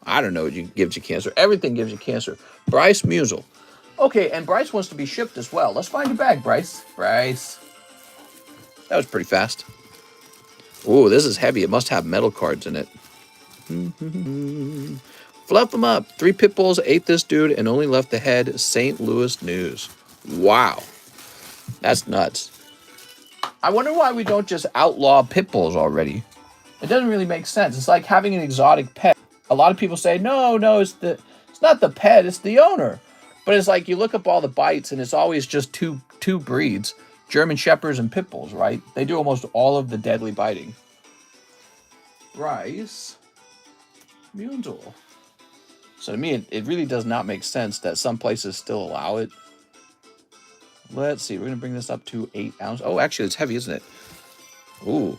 I don't know what gives you cancer. Everything gives you cancer. Bryce Musel. Okay, and Bryce wants to be shipped as well. Let's find your bag, Bryce. Bryce. That was pretty fast. Ooh, this is heavy. It must have metal cards in it. Fluff them up. 3 pit bulls ate this dude and only left the head. St. Louis News. Wow. That's nuts. I wonder why we don't just outlaw pit bulls already. It doesn't really make sense. It's like having an exotic pet. A lot of people say, no, it's not the pet, it's the owner. But it's like you look up all the bites and it's always just two breeds. German Shepherds and Pit Bulls, right? They do almost all of the deadly biting. Bryce Munzel. So to me, it really does not make sense that some places still allow it. Let's see. We're going to bring this up to 8 ounces. Oh, actually, it's heavy, isn't it? Ooh.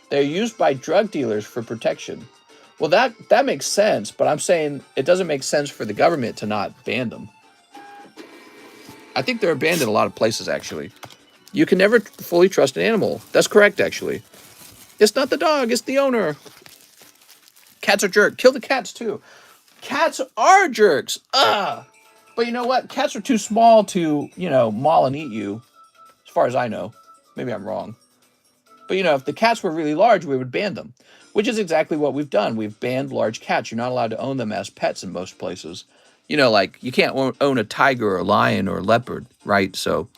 They're used by drug dealers for protection. Well, that makes sense, but I'm saying it doesn't make sense for the government to not ban them. I think they're banned in a lot of places, actually. You can never fully trust an animal. That's correct, actually. It's not the dog, it's the owner. Cats are jerks. Kill the cats, too. Cats are jerks. Ugh. But you know what? Cats are too small to, maul and eat you, as far as I know. Maybe I'm wrong. But, if the cats were really large, we would ban them, which is exactly what we've done. We've banned large cats. You're not allowed to own them as pets in most places. Like you can't own a tiger or a lion or a leopard, right? So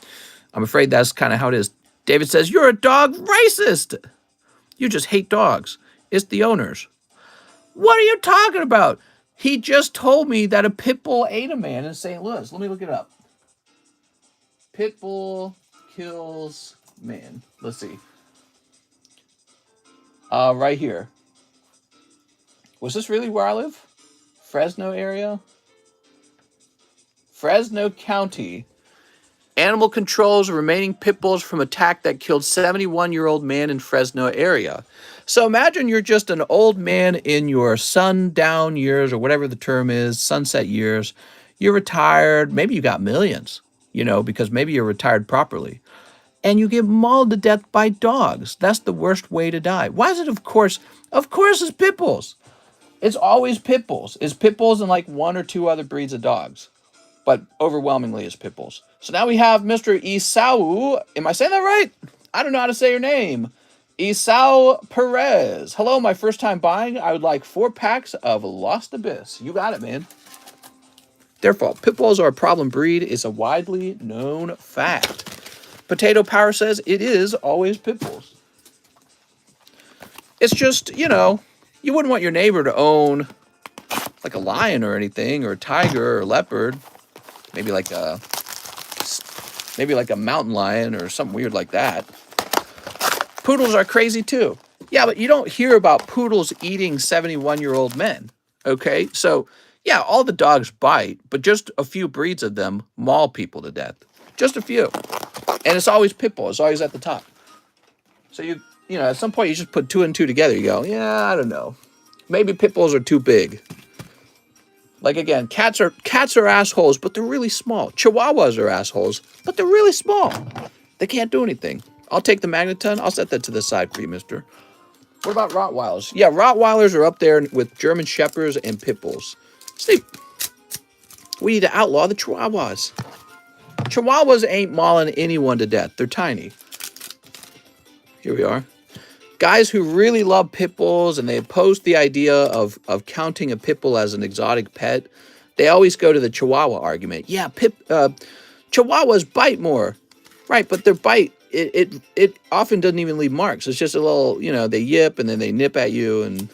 I'm afraid that's kind of how it is. David says, you're a dog racist. You just hate dogs. It's the owners. What are you talking about? He just told me that a pit bull ate a man in St. Louis. Let me look it up. Pit bull kills man. Let's see. Right here. Was this really where I live? Fresno area? Fresno County. Animal controls remaining pit bulls from attack that killed 71-year-old man in Fresno area. So imagine you're just an old man in your sundown years, or whatever the term is, sunset years. You're retired. Maybe you got millions, because maybe you're retired properly. And you get mauled to death by dogs. That's the worst way to die. Why is it, of course? Of course it's pit bulls. It's always pit bulls. It's pit bulls and like 1 or 2 other breeds of dogs. But overwhelmingly it's pit bulls. So now we have Mr. Isau. Am I saying that right? I don't know how to say your name. Isau Perez. Hello, my first time buying. I would like 4 packs of Lost Abyss. You got it, man. Their fault. Pit bulls are a problem breed. It's a widely known fact. Potato Power says it is always pit bulls. It's just, you wouldn't want your neighbor to own like a lion or anything, or a tiger or a leopard. Maybe like a mountain lion or something weird like that. Poodles are crazy too. Yeah, but you don't hear about poodles eating 71-year-old men. Okay, so yeah, all the dogs bite, but just a few breeds of them maul people to death. Just a few. And it's always pit bull. It's always at the top. So at some point you just put 2 and 2 together. You go, yeah, I don't know. Maybe pit bulls are too big. Like again, cats are assholes, but they're really small. Chihuahuas are assholes, but they're really small. They can't do anything. I'll take the Magneton. I'll set that to the side for you, mister. What about Rottweilers? Yeah, Rottweilers are up there with German Shepherds and pit bulls. See, we need to outlaw the Chihuahuas. Chihuahuas ain't mauling anyone to death. They're tiny. Here we are. Guys who really love pit bulls and they oppose the idea of counting a pit bull as an exotic pet, they always go to the Chihuahua argument. Yeah, Chihuahuas bite more. Right, but their bite, it often doesn't even leave marks. It's just a little, they yip and then they nip at you. And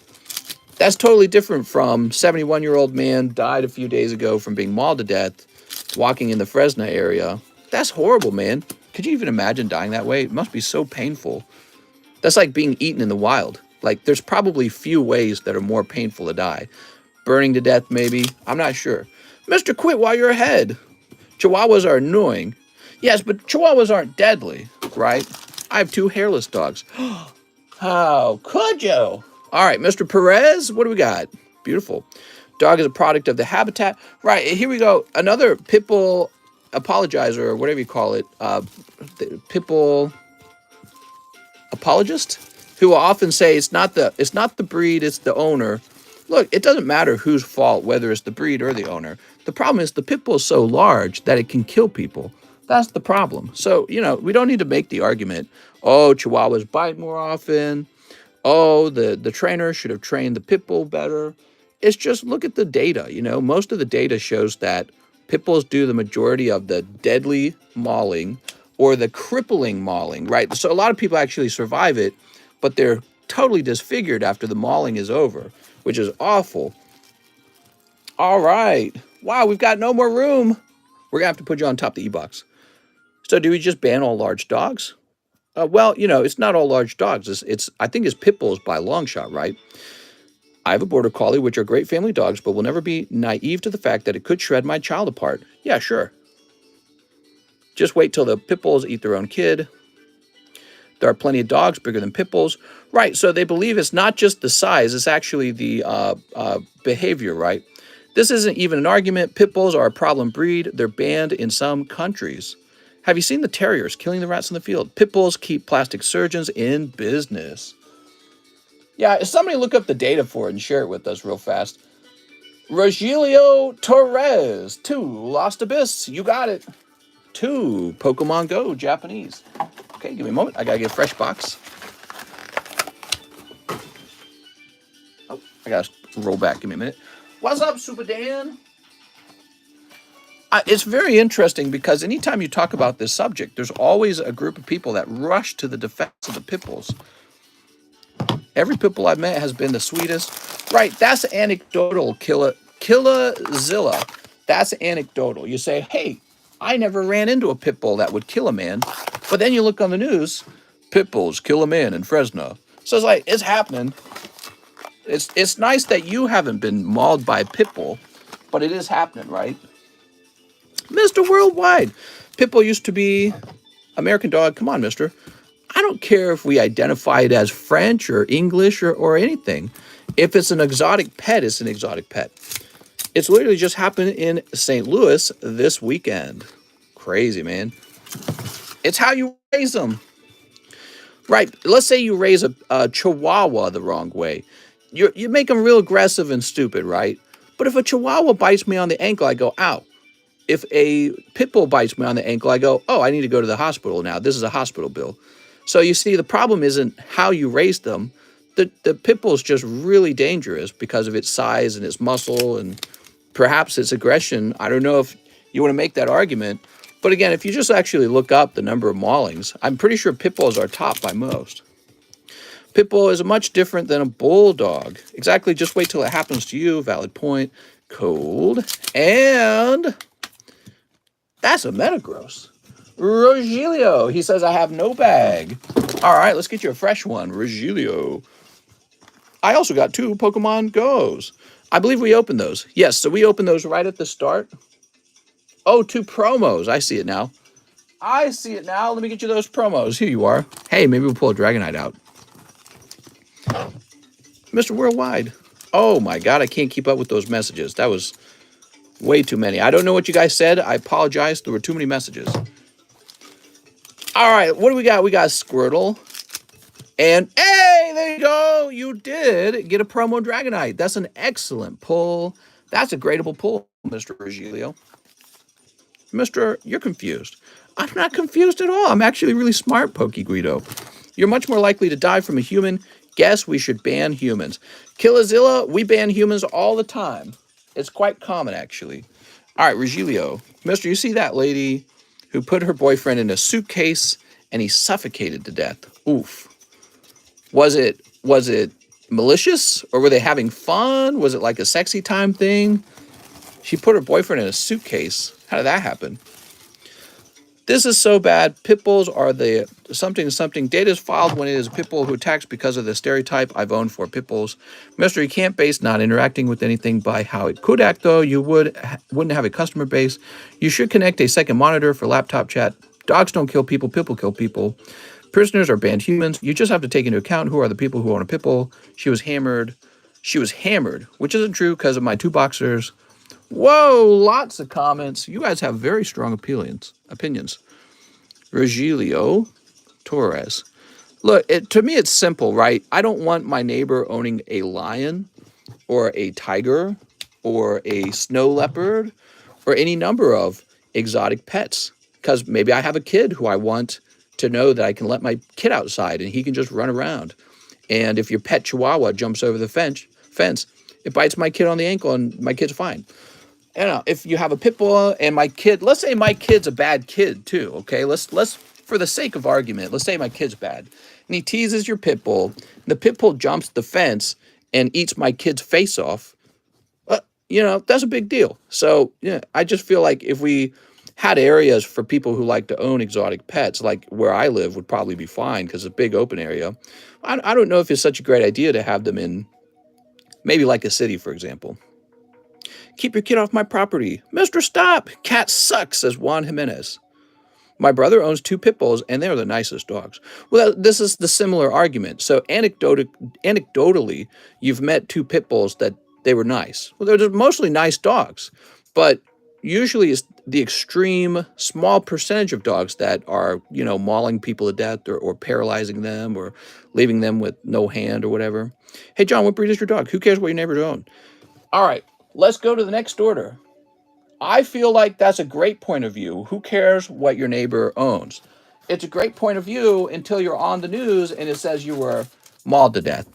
that's totally different from 71-year-old man died a few days ago from being mauled to death walking in the Fresno area. That's horrible, man. Could you even imagine dying that way? It must be so painful. That's like being eaten in the wild. Like, there's probably few ways that are more painful to die. Burning to death, maybe. I'm not sure. Mr. Quit while you're ahead. Chihuahuas are annoying. Yes, but Chihuahuas aren't deadly, right? I have 2 hairless dogs. How could you? All right, Mr. Perez, what do we got? Beautiful. Dog is a product of the habitat. Right, here we go. Another pit bull apologizer, or whatever you call it. Pit bull apologist, who will often say it's not the breed, it's the owner. Look, it doesn't matter whose fault, whether it's the breed or the owner. The problem is the pit bull is so large that it can kill people. That's the problem. So, we don't need to make the argument, oh, Chihuahuas bite more often. Oh, the trainer should have trained the pit bull better. It's just look at the data. Most of the data shows that pit bulls do the majority of the deadly mauling or the crippling mauling, right? So a lot of people actually survive it, but they're totally disfigured after the mauling is over, which is awful. All right. Wow, we've got no more room. We're going to have to put you on top of the e-box. So do we just ban all large dogs? Well, it's not all large dogs. I think it's pit bulls by a long shot, right? I have a border collie, which are great family dogs, but will never be naive to the fact that it could shred my child apart. Yeah, sure. Just wait till the pit bulls eat their own kid. There are plenty of dogs bigger than pit bulls. Right, so they believe it's not just the size, it's actually the behavior, right? This isn't even an argument. Pit bulls are a problem breed. They're banned in some countries. Have you seen the terriers killing the rats in the field? Pit bulls keep plastic surgeons in business. Yeah, if somebody look up the data for it and share it with us real fast. Rogelio Torres, 2 Lost Abyss, you got it. 2 Pokemon Go Japanese. Okay, give me a moment. I gotta get a fresh box. Oh, I gotta roll back. Give me a minute. What's up, Super Dan? It's very interesting because anytime you talk about this subject, there's always a group of people that rush to the defense of the pit bulls. Every pit bull I've met has been the sweetest. Right, that's anecdotal, Killazilla. That's anecdotal. You say, hey, I never ran into a pit bull that would kill a man. But then you look on the news, pit bulls kill a man in Fresno. So it's like, it's happening. It's nice that you haven't been mauled by a pit bull, but it is happening, right? Mr. Worldwide. Pit bull used to be American dog. Come on, mister. I don't care if we identify it as French or English or anything. If it's an exotic pet, it's an exotic pet. It's literally just happened in St. Louis this weekend. Crazy, man. It's how you raise them. Right. Let's say you raise a Chihuahua the wrong way. You make them real aggressive and stupid, right? But if a Chihuahua bites me on the ankle, I go, ow. If a pit bull bites me on the ankle, I go, oh, I need to go to the hospital now. This is a hospital bill. So you see, the problem isn't how you raise them. The pit bull is just really dangerous because of its size and its muscle and perhaps its aggression. I don't know if you want to make that argument. But again, if you just actually look up the number of maulings, I'm pretty sure pit bulls are top by most. Pit bull is much different than a bulldog. Exactly, just wait till it happens to you. Valid point. Cold. And that's a Metagross. Rogelio, he says, I have no bag. All right, let's get you a fresh one. Rogelio. I also got 2 Pokemon Go's. I believe we opened those. Yes, so we opened those right at the start. Oh, 2 promos. I see it now. I see it now. Let me get you those promos. Here you are. Hey, maybe we'll pull a Dragonite out. Mr. Worldwide. Oh, my God. I can't keep up with those messages. That was way too many. I don't know what you guys said. I apologize. There were too many messages. All right. What do we got? We got Squirtle. And, hey, there you go. You did get a promo Dragonite. That's an excellent pull. That's a gradable pull, Mr. Rogelio. Mister, you're confused. I'm not confused at all. I'm actually really smart, Pokeguido. You're much more likely to die from a human. Guess we should ban humans. Killazilla, we ban humans all the time. It's quite common, actually. All right, Rogelio. Mister, you see that lady who put her boyfriend in a suitcase and he suffocated to death? Oof. Was it malicious or were they having fun? Was it like a sexy time thing? She put her boyfriend in a suitcase. How did that happen? This is so bad. Pit bulls are the something. Data is filed when it is a pit bull who attacks because of the stereotype. I've owned 4 pit bulls. Mister, you can't base not interacting with anything by how it could act, though. You wouldn't have a customer base. You should connect a second monitor for laptop chat. Dogs don't kill people. People kill people. Prisoners are banned humans. You just have to take into account who are the people who own a pit bull. She was hammered. She was hammered, which isn't true because of my 2 boxers. Whoa, lots of comments. You guys have very strong opinions. Regilio Torres. Look, to me, it's simple, right? I don't want my neighbor owning a lion or a tiger or a snow leopard or any number of exotic pets, because maybe I have a kid who I want to know that I can let my kid outside and he can just run around. And if your pet chihuahua jumps over the fence, it bites my kid on the ankle and my kid's fine. If you have a pit bull and my kid, let's say my kid's a bad kid too, okay? Let's for the sake of argument, let's say my kid's bad. And he teases your pit bull, and the pit bull jumps the fence and eats my kid's face off. That's a big deal. So, I just feel like if we had areas for people who like to own exotic pets, like where I live would probably be fine because it's a big open area. I don't know if it's such a great idea to have them in maybe like a city, for example. Keep your kid off my property. Mr. Stop! Cat sucks, says Juan Jimenez. My brother owns 2 pit bulls, and they're the nicest dogs. Well, this is the similar argument. So anecdotally, you've met 2 pit bulls that they were nice. Well, they're mostly nice dogs, but usually it's the extreme small percentage of dogs that are, mauling people to death or paralyzing them or leaving them with no hand or whatever. Hey, John, what breed is your dog? Who cares what your neighbors own? All right. Let's go to the next order. I feel like that's a great point of view. Who cares what your neighbor owns? It's a great point of view until you're on the news and it says you were mauled to death.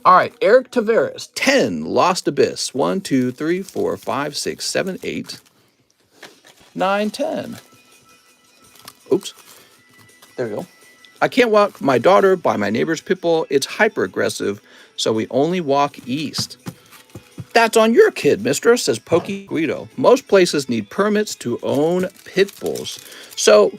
All right, Eric Tavares, 10, Lost Abyss. 1, 2, 3, 4, 5, 6, 7, 8, 9, 10. Oops. There we go. I can't walk my daughter by my neighbor's pit bull. It's hyper aggressive, so we only walk east. That's on your kid, mister, says Pokey Guido. Most places need permits to own pit bulls. So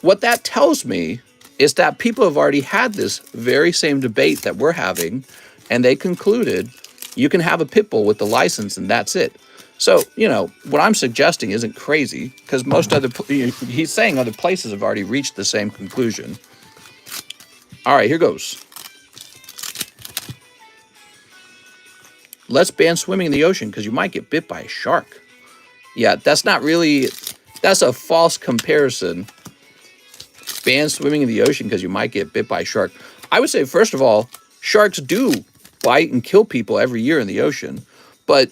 what that tells me is that people have already had this very same debate that we're having, and they concluded you can have a pit bull with the license and that's it. So, what I'm suggesting isn't crazy because he's saying other places have already reached the same conclusion. All right, here goes. Let's ban swimming in the ocean because you might get bit by a shark. Yeah, that's a false comparison. Ban swimming in the ocean because you might get bit by a shark. I would say, first of all, sharks do bite and kill people every year in the ocean. But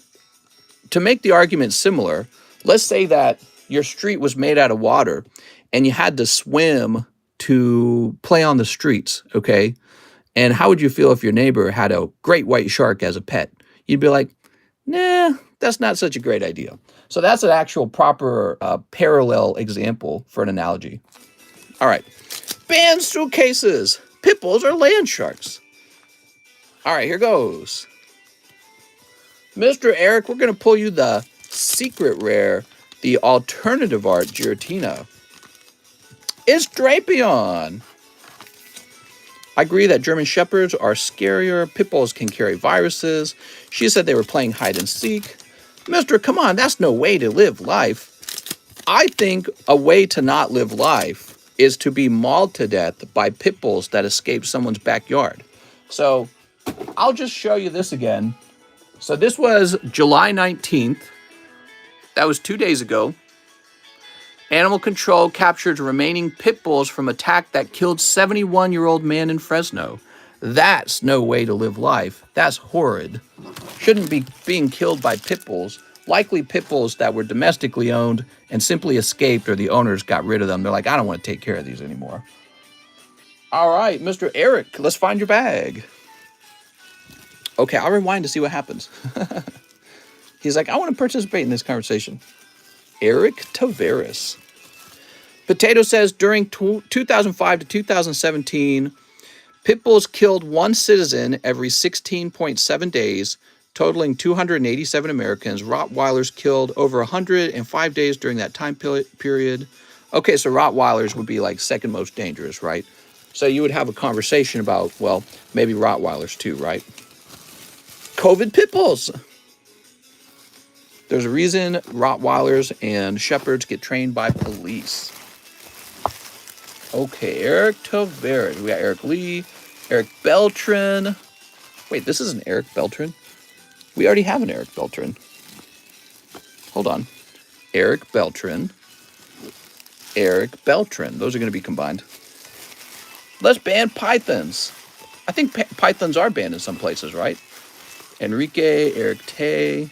to make the argument similar, let's say that your street was made out of water and you had to swim to play on the streets, okay? And how would you feel if your neighbor had a great white shark as a pet? You'd be like, nah, that's not such a great idea. So that's an actual proper parallel example for an analogy. All right. Ban suitcases. Pit bulls are land sharks. All right, here goes. Mr. Eric, we're going to pull you the secret rare, the alternative art Giratina. It's Drapion. I agree that German Shepherds are scarier. Pit bulls can carry viruses. She said they were playing hide and seek. Mister, come on, that's no way to live life. I think a way to not live life is to be mauled to death by pit bulls that escape someone's backyard. So I'll just show you this again. So this was July 19th. That was 2 days ago. Animal control captured remaining pit bulls from attack that killed 71-year-old man in Fresno. That's no way to live life. That's horrid. Shouldn't be being killed by pit bulls. Likely pit bulls that were domestically owned and simply escaped or the owners got rid of them. They're like, I don't want to take care of these anymore. All right, Mr. Eric, let's find your bag. Okay, I'll rewind to see what happens. He's like, I want to participate in this conversation. Eric Tavares. Potato says during 2005 to 2017, pit bulls killed one citizen every 16.7 days, totaling 287 Americans. Rottweilers killed over 105 days during that time period. Okay, so Rottweilers would be like second most dangerous, right? So you would have a conversation about, well, maybe Rottweilers too, right? COVID pit bulls. There's a reason Rottweilers and Shepherds get trained by police. Okay, Eric Tavares. We got Eric Lee, Eric Beltran. Wait, this is an Eric Beltran? We already have an Eric Beltran. Hold on. Eric Beltran. Eric Beltran. Those are going to be combined. Let's ban pythons. I think pythons are banned in some places, right? Enrique, Eric Tay.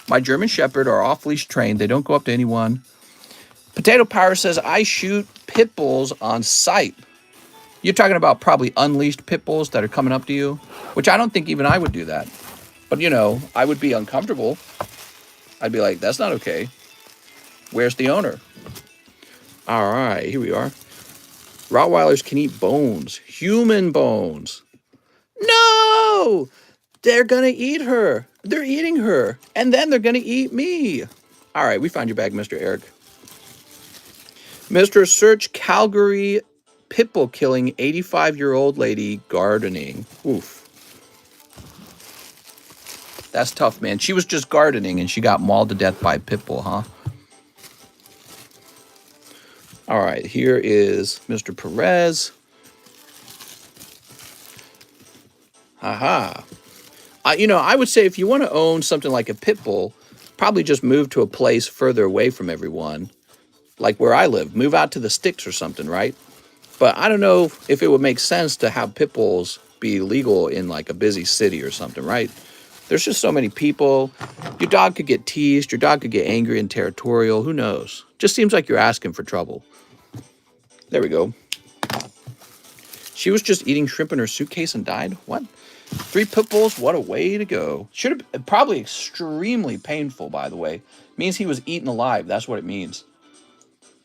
My German Shepherd are off-leash trained. They don't go up to anyone. Potato Power says, I shoot pit bulls on sight. You're talking about probably unleashed pit bulls that are coming up to you, which I don't think even I would do that. But, you know, I would be uncomfortable. I'd be like, that's not okay. Where's the owner? All right, here we are. Rottweilers can eat bones, human bones. No! They're going to eat her. They're eating her. And then they're going to eat me. All right, we found your bag, Mr. Eric. Mr. Search Calgary pitbull killing 85-year-old lady gardening. Oof. That's tough, man. She was just gardening and she got mauled to death by a pitbull, huh? All right, here is Mr. Perez. Aha. You know, I would say if you want to own something like a pit bull, probably just move to a place further away from everyone. Like where I live, move out to the sticks or something, right? But I don't know if it would make sense to have pit bulls be legal in like a busy city or something, right? There's just so many people. Your dog could get teased. Your dog could get angry and territorial. Who knows? Just seems like you're asking for trouble. There we go. She was just eating shrimp in her suitcase and died? What? 3 pit bulls? What a way to go. Should have probably extremely painful, by the way. Means he was eaten alive. That's what it means.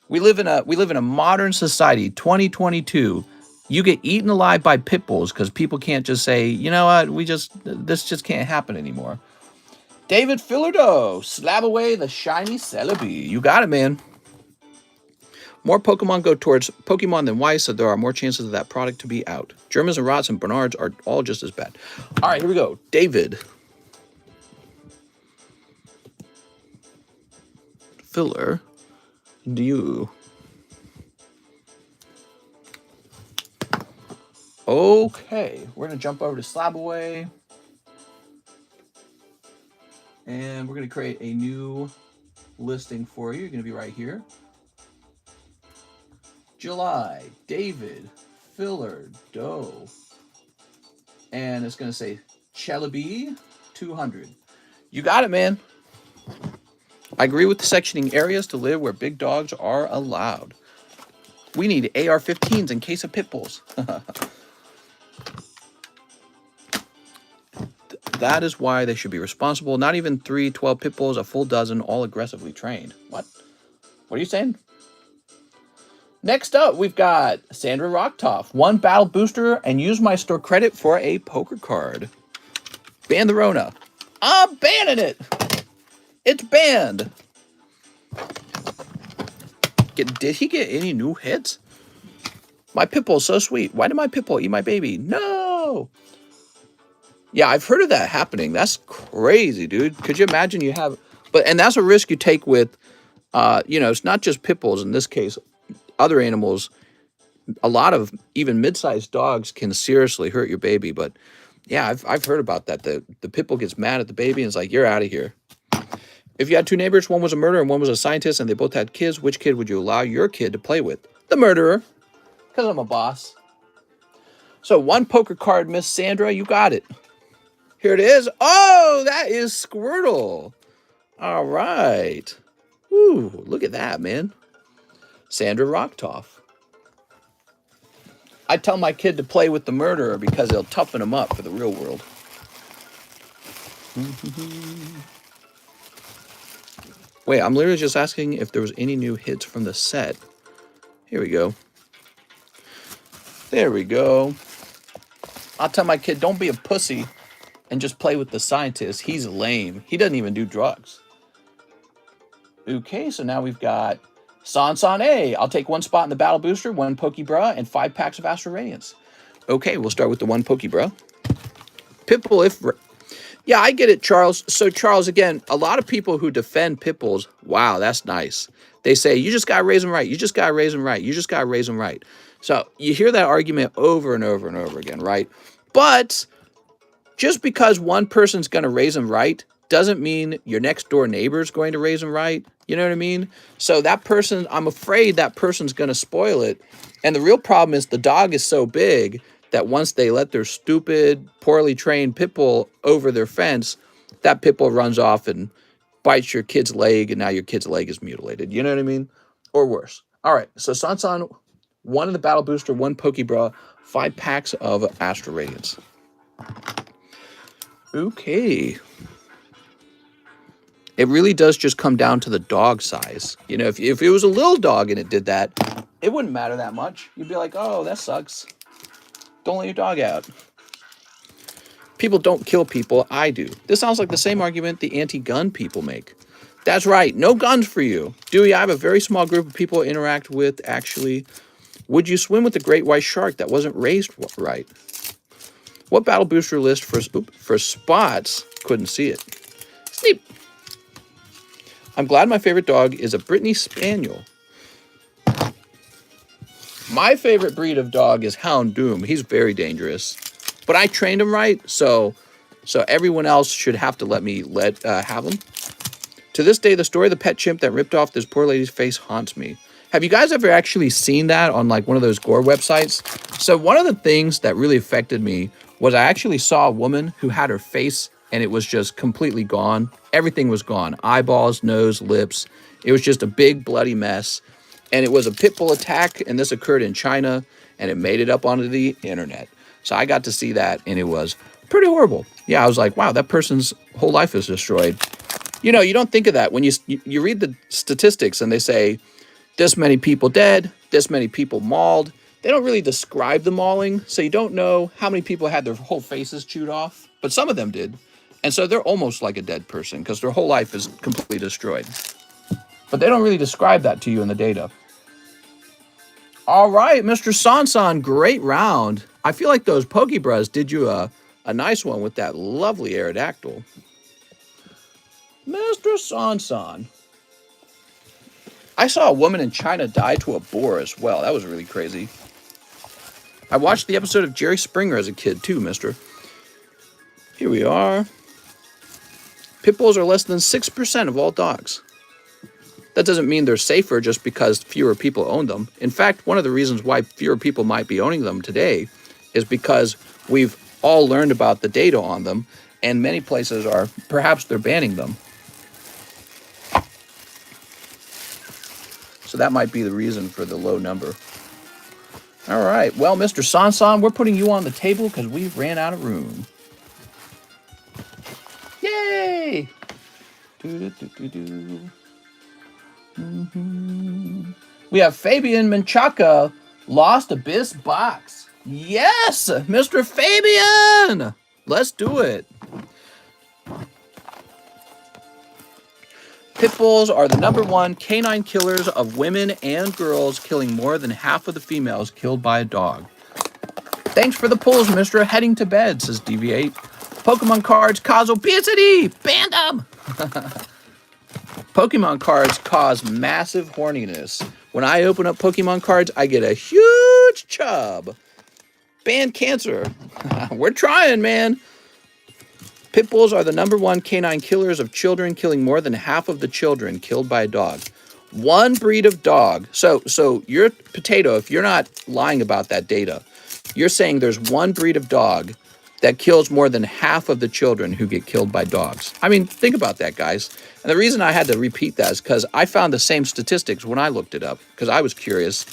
We live in a modern society, 2022. You get eaten alive by pit bulls because people can't just say, you know what, this just can't happen anymore. David Fillardo, SLAB-AWAY, the shiny Celebi. You got it, man. More Pokemon go towards Pokemon than Weiss, so there are more chances of that product to be out. Germans and Rots and Bernards are all just as bad. All right, here we go. David. Filler. Do you? Okay, we're going to jump over to SLAB-AWAY. And we're going to create a new listing for you. You're going to be right here. July, David, Filler, Doe. And it's going to say Celebi 200. You got it, man. I agree with the sectioning areas to live where big dogs are allowed. We need AR-15s in case of pit bulls. That is why they should be responsible. Not even 3 12 pit bulls, a full dozen, all aggressively trained. What? What are you saying? Next up, we've got Sandra Rocktoff. 1 battle booster and use my store credit for a poker card. Ban the Rona. I'm banning it. It's banned. Did he get any new hits? My pitbull's so sweet. Why did my pitbull eat my baby? No. Yeah, I've heard of that happening. That's crazy, dude. Could you imagine you have... And that's a risk you take with, you know, it's not just pit bulls in this case. Other animals, a lot of even mid-sized dogs can seriously hurt your baby. But yeah, I've heard about that. The pit bull gets mad at the baby and is like, you're out of here. If you had 2 neighbors, one was a murderer and one was a scientist, and they both had kids, which kid would you allow your kid to play with? The murderer. Because I'm a boss. So 1 poker card, Miss Sandra. You got it. Here it is. Oh, that is Squirtle. All right. Ooh, look at that, man. Sandra Rocktoff. I tell my kid to play with the murderer because it'll toughen him up for the real world. Wait, I'm literally just asking if there was any new hits from the set. Here we go. There we go. I'll tell my kid, don't be a pussy and just play with the scientist. He's lame. He doesn't even do drugs. Okay, so now we've got San A, I'll take 1 spot in the battle booster, 1 Pokebra, and 5 packs of Astral Radiance. Okay, we'll start with the 1 Pokebra. Pitbull, if... Yeah, I get it, Charles. So, Charles, again, a lot of people who defend Pitbulls, wow, that's nice. They say, you just got to raise them right. You just got to raise them right. You just got to raise them right. So, you hear that argument over and over and over again, right? But just because one person's going to raise them right doesn't mean your next door neighbor's going to raise them right. You know what I mean? So that person, I'm afraid that person's going to spoil it. And the real problem is the dog is so big that once they let their stupid, poorly trained pit bull over their fence, that pit bull runs off and bites your kid's leg, and now your kid's leg is mutilated. You know what I mean? Or worse. All right, so San, 1 in the battle booster, 1 Pokebra, 5 packs of Astral Radiance. Okay. It really does just come down to the dog size. You know, if it was a little dog and it did that, it wouldn't matter that much. You'd be like, oh, that sucks. Don't let your dog out. People don't kill people. I do. This sounds like the same argument the anti-gun people make. That's right. No guns for you. Dewey, I have a very small group of people I interact with, actually. Would you swim with the great white shark that wasn't raised right? What battle booster list for spots? Couldn't see it. Sneep. I'm glad my favorite dog is a Brittany Spaniel. My favorite breed of dog is Hound Doom. He's very dangerous. But I trained him right, so everyone else should have to let me have him. To this day, the story of the pet chimp that ripped off this poor lady's face haunts me. Have you guys ever actually seen that on like one of those gore websites? So one of the things that really affected me was I actually saw a woman who had her face and it was just completely gone. Everything was gone. Eyeballs, nose, lips. It was just a big bloody mess. And it was a pit bull attack, and this occurred in China, and it made it up onto the internet. So I got to see that, and it was pretty horrible. Yeah, I was like, wow, that person's whole life is destroyed. You know, you don't think of that when you read the statistics, and they say, this many people dead, this many people mauled. They don't really describe the mauling, so you don't know how many people had their whole faces chewed off, but some of them did. And so they're almost like a dead person because their whole life is completely destroyed. But they don't really describe that to you in the data. All right, Mr. San, great round. I feel like those Pokebras did you a nice one with that lovely Aerodactyl. Mr. San. I saw a woman in China die to a boar as well. That was really crazy. I watched the episode of Jerry Springer as a kid too, mister. Here we are. Pit bulls are less than 6% of all dogs. That doesn't mean they're safer just because fewer people own them. In fact, one of the reasons why fewer people might be owning them today is because we've all learned about the data on them, and many places are, perhaps they're banning them. So that might be the reason for the low number. All right, well, Mr. San, we're putting you on the table because we've ran out of room. Yay! We have Fabian Menchaca, Lost Abyss box. Yes, Mr. Fabian! Let's do it. Pit bulls are the #1 canine killers of women and girls, killing more than half of the females killed by a dog. Thanks for the pulls, mister. Heading to bed, says Deviate. Pokemon cards cause obesity! Ban them! Pokemon cards cause massive horniness. When I open up Pokemon cards, I get a huge chub. Ban cancer. We're trying, man. Pit bulls are the #1 canine killers of children, killing more than half of the children killed by a dog. One breed of dog. So you're Potato, if you're not lying about that data, you're saying there's one breed of dog that kills more than half of the children who get killed by dogs. I mean, think about that, guys. And the reason I had to repeat that is because I found the same statistics when I looked it up, because I was curious.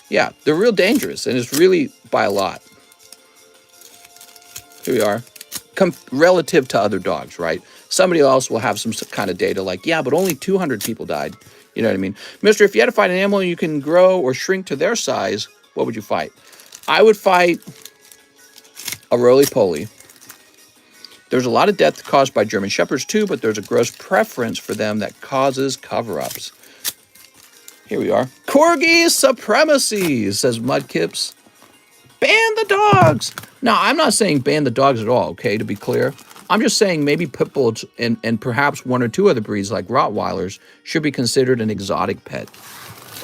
Yeah, they're real dangerous, and it's really by a lot. Here we are. Relative to other dogs, right? Somebody else will have some kind of data like, yeah, but only 200 people died. You know what I mean? Mister, if you had to fight an animal and you can grow or shrink to their size, what would you fight? I would fight a roly-poly. There's a lot of death caused by German Shepherds too, but there's a gross preference for them that causes cover-ups. Here we are. Corgi supremacy, says Mudkips. Ban the dogs. Now, I'm not saying ban the dogs at all, okay, to be clear. I'm just saying maybe pit bulls and perhaps one or two other breeds like Rottweilers should be considered an exotic pet.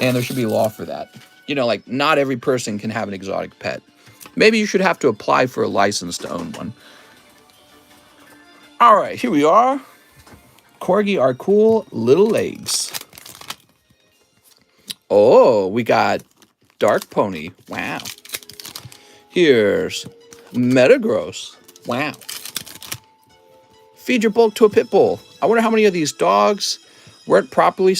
And there should be a law for that. You know, like not every person can have an exotic pet. Maybe you should have to apply for a license to own one. All right, here we are. Corgi are cool little legs. Oh, we got Dark Pony. Wow. Here's Metagross. Wow. Feed your bulk to a pit bull. I wonder how many of these dogs weren't properly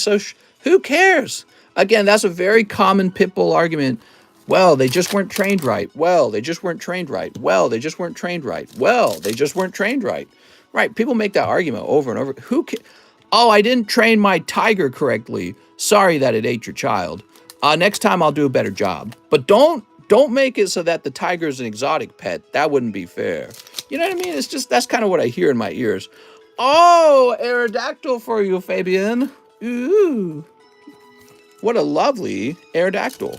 who cares? Again, that's a very common pit bull argument. Well, they just weren't trained right. Well, they just weren't trained right. Well, they just weren't trained right. Well, they just weren't trained right. Right, people make that argument over and over. Who cares? Oh, I didn't train my tiger correctly. Sorry that it ate your child. Next time I'll do a better job. But don't make it so that the tiger is an exotic pet. That wouldn't be fair. You know what I mean? It's just, that's kind of what I hear in my ears. Oh, Aerodactyl for you, Fabian. Ooh. What a lovely Aerodactyl.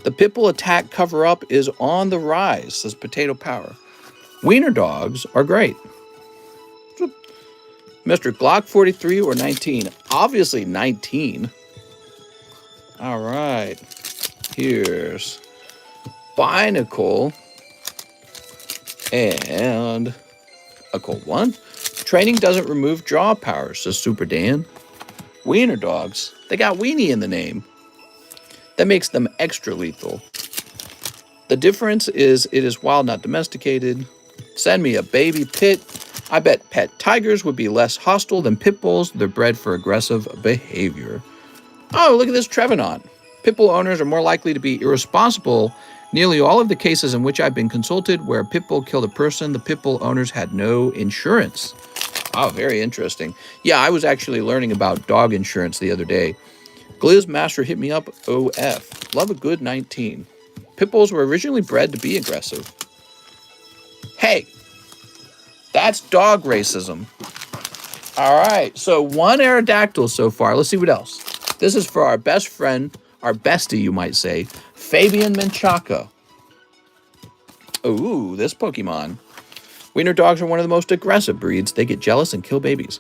The pitbull attack cover-up is on the rise, says Potato Power. Wiener dogs are great. Mr. Glock 43 or 19? Obviously 19. All right. Here's Binacle and a cold one. Training doesn't remove jaw power, says Super Dan. Wiener dogs, they got weenie in the name. That makes them extra lethal. The difference is it is wild, not domesticated. Send me a baby pit. I bet pet tigers would be less hostile than pit bulls. They're bred for aggressive behavior. Oh, look at this Trevenant. Pit bull owners are more likely to be irresponsible. Nearly all of the cases in which I've been consulted where a pit bull killed a person, the pit bull owners had no insurance. Oh, very interesting. Yeah, I was actually learning about dog insurance the other day. Gliz Master hit me up, OF. Love a good 19. Pit bulls were originally bred to be aggressive. Hey, that's dog racism. All right, so one Aerodactyl so far. Let's see what else. This is for our best friend, our bestie, you might say, Fabian Menchaca. Ooh, this Pokemon. Wiener dogs are one of the most aggressive breeds. They get jealous and kill babies.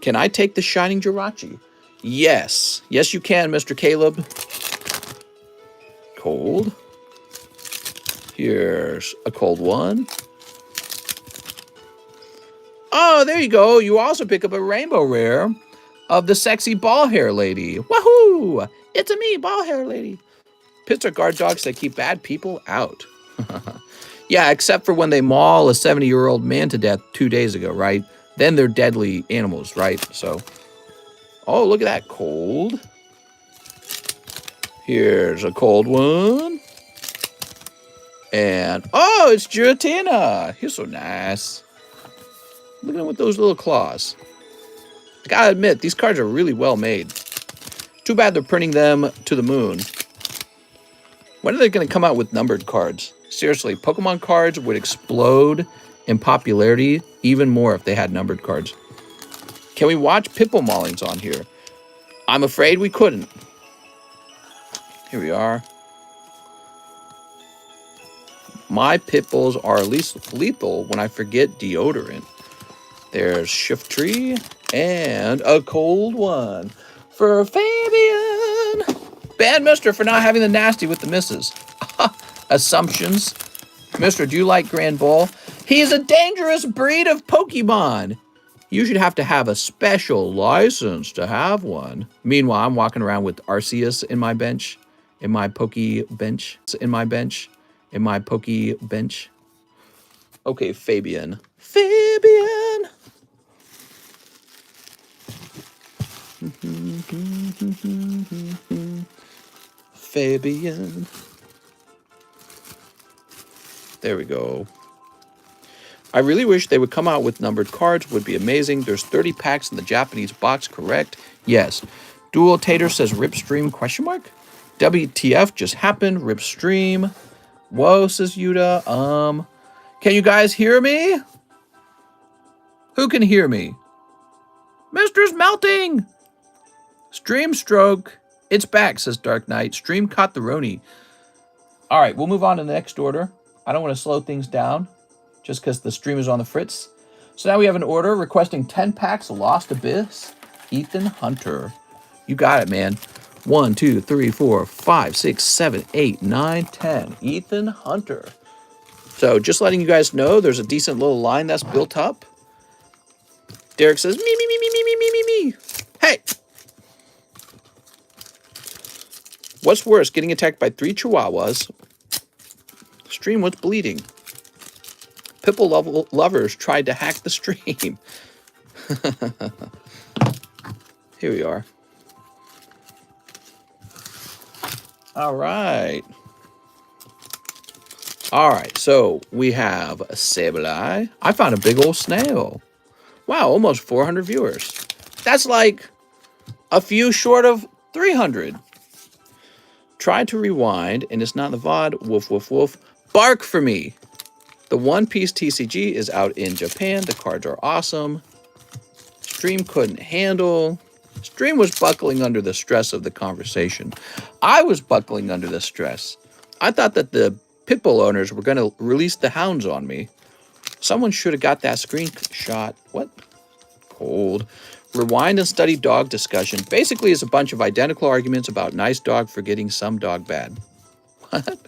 Can I take the Shining Jirachi? Yes. Yes, you can, Mr. Caleb. Cold. Here's a cold one. Oh, there you go. You also pick up a rainbow rare of the sexy ball hair lady. Wahoo! It's a me, ball hair lady. Pits are guard dogs that keep bad people out. Yeah, except for when they maul a 70-year-old man to death 2 days ago, right? Then they're deadly animals, right? So, oh, look at that cold. Here's a cold one. And, oh, it's Giratina. He's so nice. Look at him with those little claws. I gotta admit, these cards are really well made. Too bad they're printing them to the moon. When are they going to come out with numbered cards? Seriously, Pokemon cards would explode in popularity even more if they had numbered cards. Can we watch Pitbull Maulings on here? I'm afraid we couldn't. Here we are. My Pitbulls are at least lethal when I forget deodorant. There's Shiftry and a cold one for Fabian. Bad Mister for not having the nasty with the misses. Assumptions. Mister, do you like Grand Ball? He is a dangerous breed of Pokemon. You should have to have a special license to have one. Meanwhile, I'm walking around with Arceus in my bench. In my Poke bench. In my bench. In my Poke bench. Okay, Fabian. Fabian! Fabian. There we go. I really wish they would come out with numbered cards. Would be amazing. There's 30 packs in the Japanese box, correct? Yes. Dual Tater says Ripstream question mark? WTF just happened. Ripstream. Whoa, says Yuta. Can you guys hear me? Who can hear me? Mister's melting. Stream stroke. It's back, says Dark Knight. Stream caught the Roni. All right, we'll move on to the next order. I don't want to slow things down just because the stream is on the fritz. So now we have an order requesting 10 packs Lost Abyss. Ethan Hunter. You got it, man. 1, 2, 3, 4, 5, 6, 7, 8, 9, 10. Ethan Hunter. So just letting you guys know, there's a decent little line that's built up. Derek says, me, me, me, me, me, me, me, me, me. Hey! What's worse, getting attacked by 3 chihuahuas? Stream was bleeding. Pitbull lovers tried to hack the stream. Here we are. All right. All right, so we have a Sableye. I found a big old snail. Wow, almost 400 viewers. That's like a few short of 300. Tried to rewind, and it's not the VOD. Woof, woof, woof. Bark for me. The One Piece TCG is out in Japan. The cards are awesome. Stream couldn't handle. Stream was buckling under the stress of the conversation. I was buckling under the stress. I thought that the Pitbull owners were going to release the hounds on me. Someone should have got that screenshot. What? Cold. Rewind and study dog discussion. Basically, it's a bunch of identical arguments about nice dog forgetting some dog bad. What?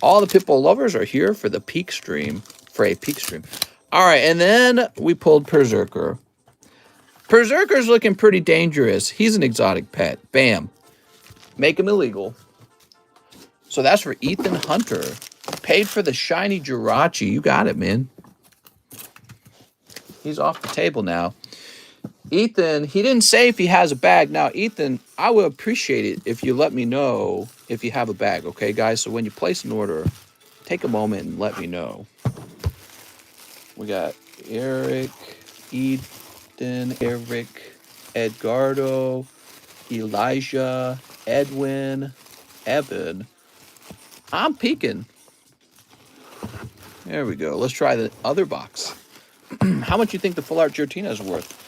All the Pitbull lovers are here for the peak stream. For a peak stream. All right, and then we pulled Berserker. Berserker's looking pretty dangerous. He's an exotic pet. Bam. Make him illegal. So that's for Ethan Hunter. Paid for the shiny Jirachi. You got it, man. He's off the table now. Ethan, he didn't say if he has a bag. Now, Ethan, I would appreciate it if you let me know if you have a bag, okay, guys? So when you place an order, take a moment and let me know. We got Eric, Ethan, Eric, Edgardo, Elijah, Edwin, Evan. I'm peeking. There we go. Let's try the other box. How much do you think the full art Giratina is worth?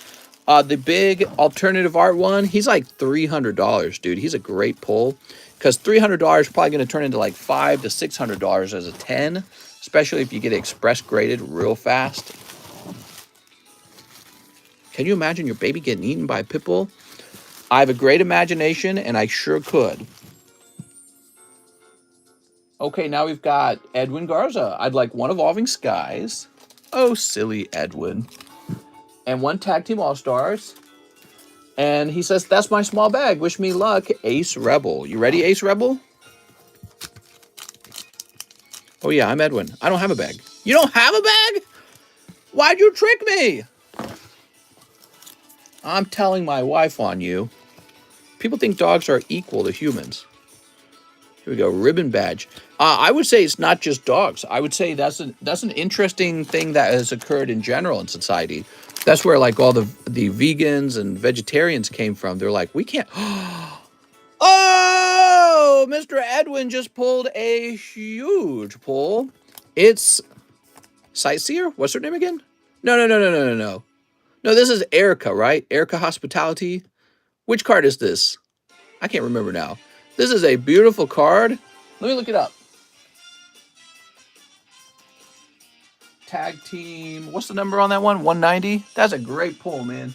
The big alternative art one, he's like $300, dude. He's a great pull because $300 is probably going to turn into like $500 to $600 as a 10, especially if you get it express graded real fast. Can you imagine your baby getting eaten by a pit bull? I have a great imagination, and I sure could. Okay, now we've got Edwin Garza. I'd like one Evolving Skies. Oh, silly Edwin. And one Tag Team All-Stars. And he says, that's my small bag. Wish me luck, Ace Rebel. You ready, Ace Rebel? Oh, yeah, I'm Edwin. I don't have a bag. You don't have a bag? Why'd you trick me? I'm telling my wife on you. People think dogs are equal to humans. Here we go, ribbon badge. I would say it's not just dogs. I would say that's an interesting thing that has occurred in general in society. That's where like all the vegans and vegetarians came from. They're like, we can't. Oh, Mr. Edwin just pulled a huge pull. It's Sightseer. What's her name again? No. No, this is Erica, right? Erica Hospitality. Which card is this? I can't remember now. This is a beautiful card. Let me look it up. Tag team. What's the number on that one? 190? That's a great pull, man.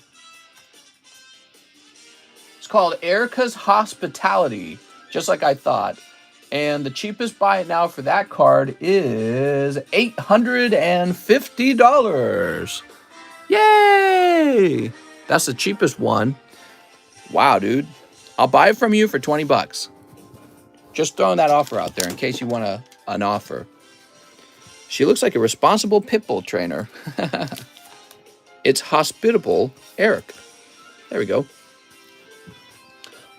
It's called Erica's Hospitality, just like I thought. And the cheapest buy it now for that card is $850. Yay! That's the cheapest one. Wow, dude. I'll buy it from you for 20 bucks. Just throwing that offer out there in case you want an offer. She looks like a responsible pit bull trainer. It's hospitable Eric. There we go.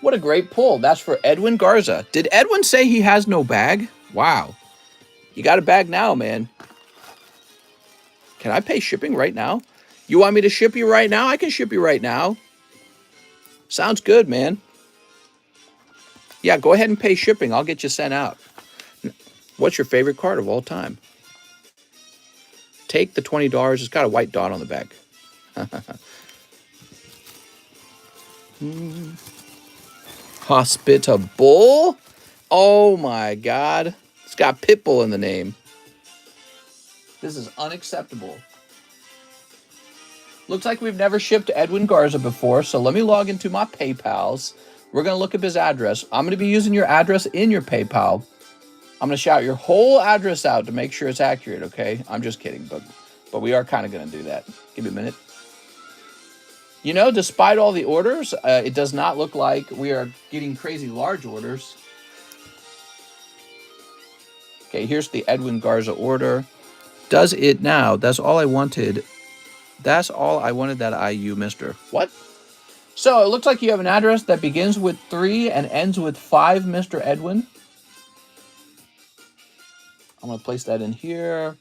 What a great pull. That's for Edwin Garza. Did Edwin say he has no bag? Wow. You got a bag now, man. Can I pay shipping right now? You want me to ship you right now? I can ship you right now. Sounds good, man. Yeah, go ahead and pay shipping. I'll get you sent out. What's your favorite card of all time? Take the $20. It's got a white dot on the back. Hospitable. Oh my God. It's got Pitbull in the name. This is unacceptable. Looks like we've never shipped Edwin Garza before, so let me log into my PayPals. We're going to look up his address. I'm going to be using your address in your PayPal. I'm going to shout your whole address out to make sure it's accurate, okay? I'm just kidding, but we are kind of going to do that. Give me a minute. You know, despite all the orders, it does not look like we are getting crazy large orders. Okay, here's the Edwin Garza order. Does it now? That's all I wanted. That's all I wanted, that IU, mister. What? So it looks like you have an address that begins with 3 and ends with 5, Mr. Edwin. I'm going to place that in here,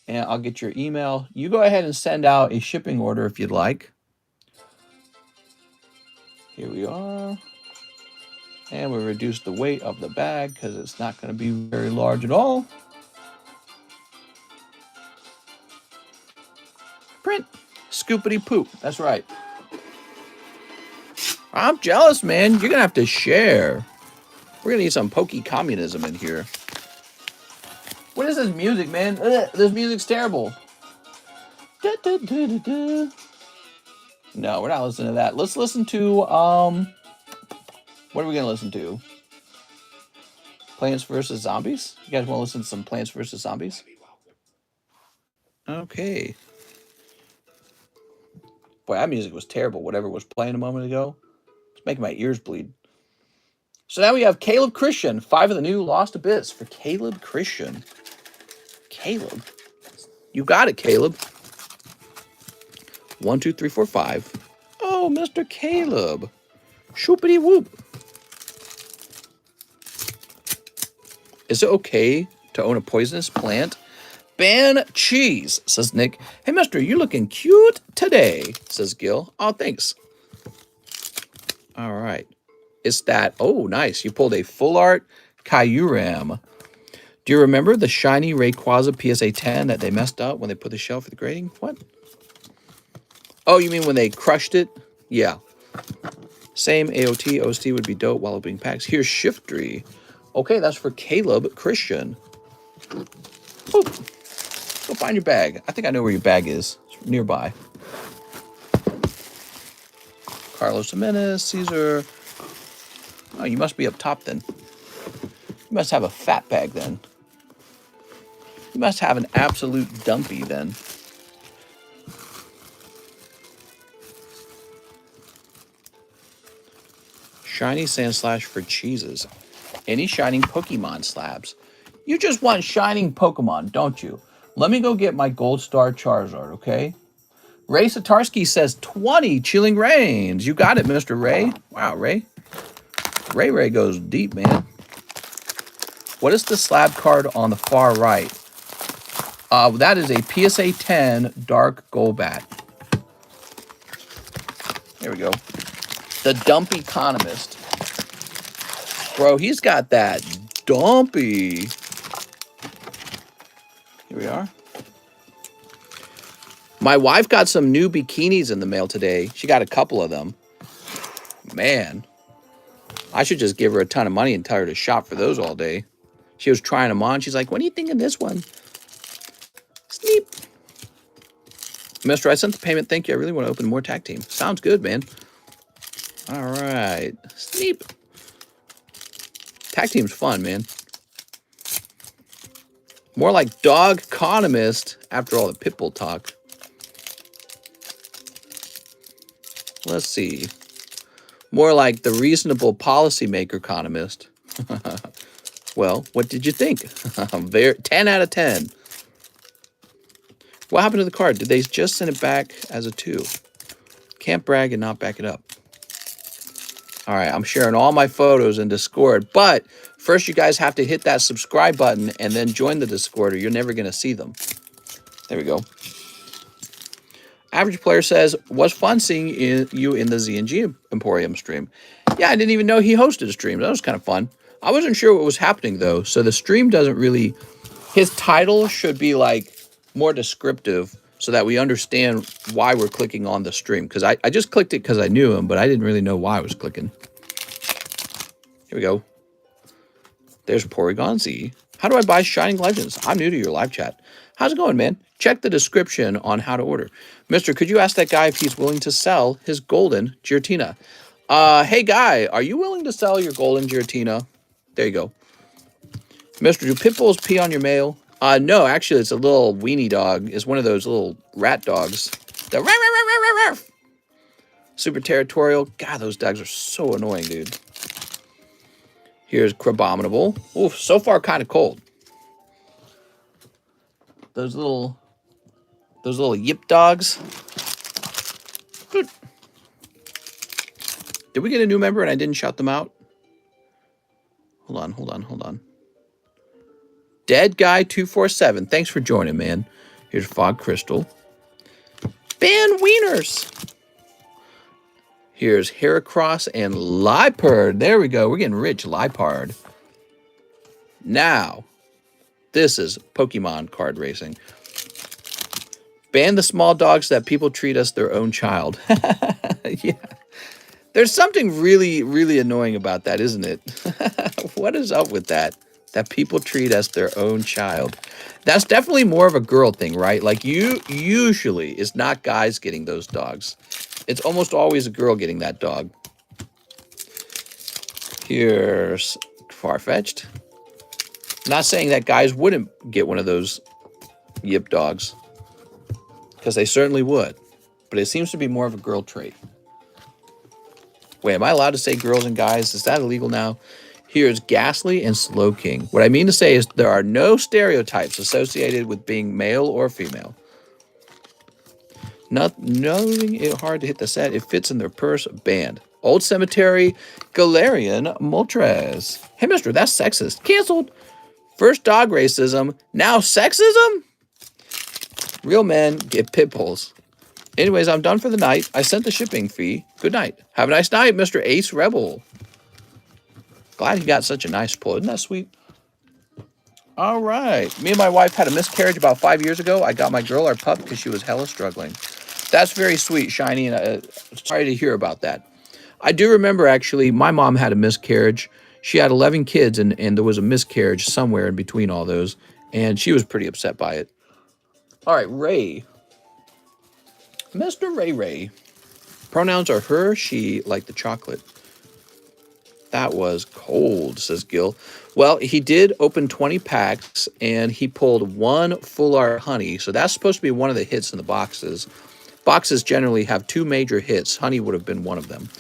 and I'll get your email. You go ahead and send out a shipping order if you'd like. Here we are. And we reduce the weight of the bag because it's not going to be very large at all. Print. Scoopity poop. That's right. I'm jealous, man. You're going to have to share. We're going to need some pokey communism in here. What is this music, man? Ugh, this music's terrible. Da, da, da, da, da. No, we're not listening to that. Let's listen to, what are we going to listen to? Plants vs. Zombies? You guys want to listen to some Plants vs. Zombies? Okay. Boy, that music was terrible. Whatever was playing a moment ago. It's making my ears bleed. So now we have Caleb Christian. 5 of the new Lost Abyss for Caleb Christian. Caleb. You got it, Caleb. 1, 2, 3, 4, 5. Oh, Mr. Caleb. Shoopity whoop. Is it okay to own a poisonous plant? Ban cheese, says Nick. Hey, mister, you're looking cute today, says Gil. Oh, thanks. All right. It's that. Oh, nice. You pulled a full art Kyurem. Do you remember the shiny Rayquaza PSA 10 that they messed up when they put the shell for the grading? What? Oh, you mean when they crushed it? Yeah. Same AOT. OST would be dope while opening packs. Here's Shiftry. Okay, that's for Caleb Christian. Oh. Go find your bag. I think I know where your bag is. It's nearby. Carlos Jimenez, Caesar. Oh, you must be up top then. You must have a fat bag then. You must have an absolute dumpy then. Shiny Sandslash for cheeses. Any shining Pokemon slabs? You just want shining Pokemon, don't you? Let me go get my Gold Star Charizard, okay? Ray Satarsky says 20 Chilling Rains. You got it, Mr. Ray. Wow, Ray. Ray goes deep, man. What is the slab card on the far right? That is a PSA 10 Dark Golbat. There we go. The Dumpy Economist. Bro, he's got that dumpy. Here we are. My wife got some new bikinis in the mail today. She got a couple of them. Man, I should just give her a ton of money and tell her to shop for those all day. She was trying them on. She's like, what do you think of this one? Sneep. Mister, I sent the payment. Thank you. I really want to open more tag team. Sounds good, man. All right. Sneep. Tag team's fun, man. More like TheCardconomist after all the Pitbull talk. Let's see. More like the reasonable policymaker economist. Well, what did you think? 10 out of 10. What happened to the card? Did they just send it back as a 2? Can't brag and not back it up. All right, I'm sharing all my photos in Discord, but first you guys have to hit that subscribe button and then join the Discord or you're never going to see them. There we go. Average Player says, was fun seeing you in the ZNG Emporium stream. Yeah, I didn't even know he hosted a stream. That was kind of fun. I wasn't sure what was happening, though, so the stream doesn't really... His title should be, like, more descriptive so that we understand why we're clicking on the stream. Because I just clicked it because I knew him, but I didn't really know why I was clicking. Here we go. There's Porygon Z. How do I buy Shining Legends? I'm new to your live chat. How's it going, man? Check the description on how to order. Mister, could you ask that guy if he's willing to sell his golden Giratina? Hey, guy, are you willing to sell your golden Giratina? There you go. Mister, do pit bulls pee on your mail? No, actually, it's a little weenie dog. It's one of those little rat dogs. The super territorial. God, those dogs are so annoying, dude. Here's Crabominable. Oof, so far kind of cold. Those little yip dogs. Good. Did we get a new member and I didn't shout them out? Hold on. Dead Guy 247. Thanks for joining, man. Here's Fog Crystal. Ban Wieners. Here's Heracross and Liepard. There we go. We're getting rich, Liepard. Now, this is Pokemon card racing. Ban the small dogs that people treat as their own child. Yeah. There's something really, really annoying about that, isn't it? What is up with that? That people treat as their own child. That's definitely more of a girl thing, right? Like usually it's not guys getting those dogs. It's almost always a girl getting that dog. Here's Farfetch'd. Not saying that guys wouldn't get one of those yip dogs, because they certainly would. But it seems to be more of a girl trait. Wait, am I allowed to say girls and guys? Is that illegal now? Here's Ghastly and Slowking. What I mean to say is there are no stereotypes associated with being male or female. Knowing it hard to hit the set, it fits in their purse. Banned. Old Cemetery, Galarian Moltres. Hey, mister, that's sexist. Canceled. First dog racism, now sexism? Real men get pit bulls. Anyways, I'm done for the night. I sent the shipping fee. Good night. Have a nice night, Mr. Ace Rebel. Glad he got such a nice pull. Isn't that sweet? All right. Me and my wife had a miscarriage about 5 years ago. I got my girl our pup because she was hella struggling. That's very sweet, Shiny, and sorry to hear about that. I do remember, actually, my mom had a miscarriage. She had 11 kids, and there was a miscarriage somewhere in between all those, and she was pretty upset by it. All right, Ray. Mr. Ray. Pronouns are her, she, like the chocolate. That was cold, says Gil. Well, he did open 20 packs, and he pulled one Full Art Honey, so that's supposed to be one of the hits in the boxes. Boxes generally have two major hits. Honey would have been one of them.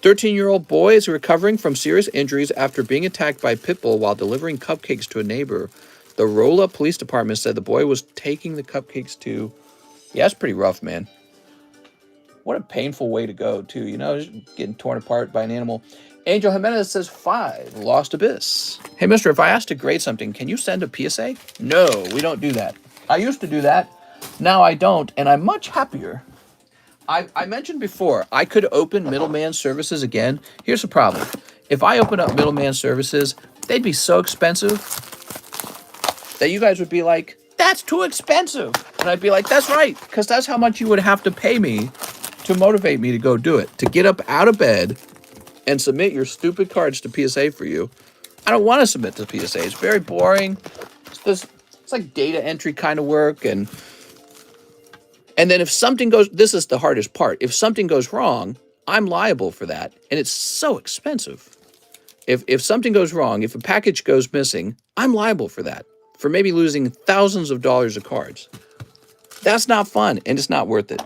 13-year-old boy is recovering from serious injuries after being attacked by a pit bull while delivering cupcakes to a neighbor. The Rolla Police Department said the boy was taking the cupcakes to... Yeah, that's pretty rough, man. What a painful way to go, too. You know, just getting torn apart by an animal. Angel Jimenez says 5. Lost Abyss. Hey, mister, if I asked to grade something, can you send a PSA? No, we don't do that. I used to do that. Now I don't, and I'm much happier. I mentioned before, I could open middleman services again. Here's the problem. If I open up middleman services, they'd be so expensive that you guys would be like, that's too expensive. And I'd be like, that's right, because that's how much you would have to pay me to motivate me to go do it. To get up out of bed and submit your stupid cards to PSA for you. I don't want to submit to PSA. It's very boring. It's like data entry kind of work. And then if something goes, this is the hardest part. If something goes wrong, I'm liable for that. And it's so expensive. If something goes wrong, if a package goes missing, I'm liable for that. For maybe losing thousands of dollars of cards. That's not fun, and it's not worth it.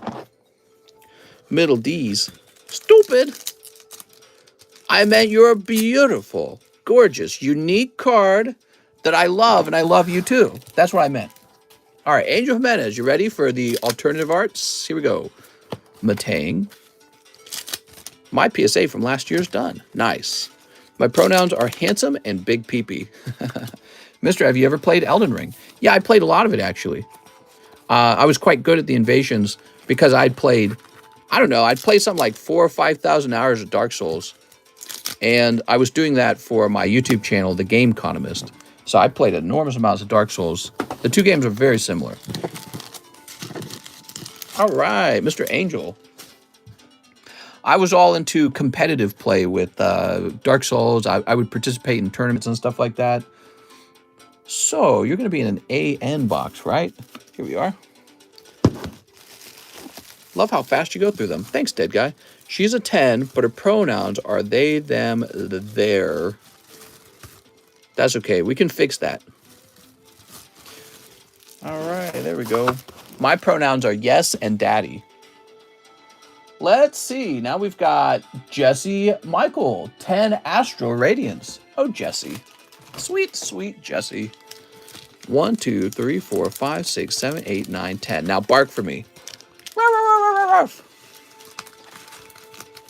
Middle D's. Stupid. I meant you're beautiful, gorgeous, unique card that I love, and I love you too. That's what I meant. All right, Angel Jimenez, you ready for the alternative arts? Here we go. Matang. My PSA from last year's done. Nice. My pronouns are handsome and big peepee. Mister, have you ever played Elden Ring? Yeah, I played a lot of it, actually. I was quite good at the invasions because I'd played, I don't know, I'd played something like 4,000 or 5,000 hours of Dark Souls. And I was doing that for my YouTube channel, TheCardconomist. So I played enormous amounts of Dark Souls. The two games are very similar. All right, Mr. Angel. I was all into competitive play with Dark Souls. I would participate in tournaments and stuff like that. So you're going to be in an AN box, right? Here we are. Love how fast you go through them. Thanks, dead guy. She's a 10, but her pronouns are they, them, their. That's okay. We can fix that. All right, there we go. My pronouns are yes and daddy. Let's see. Now we've got Jesse Michael, 10 Astral Radiance. Oh, Jesse. Sweet, sweet Jesse. 1, 2, 3, 4, 5, 6, 7, 8, 9, 10. Now bark for me.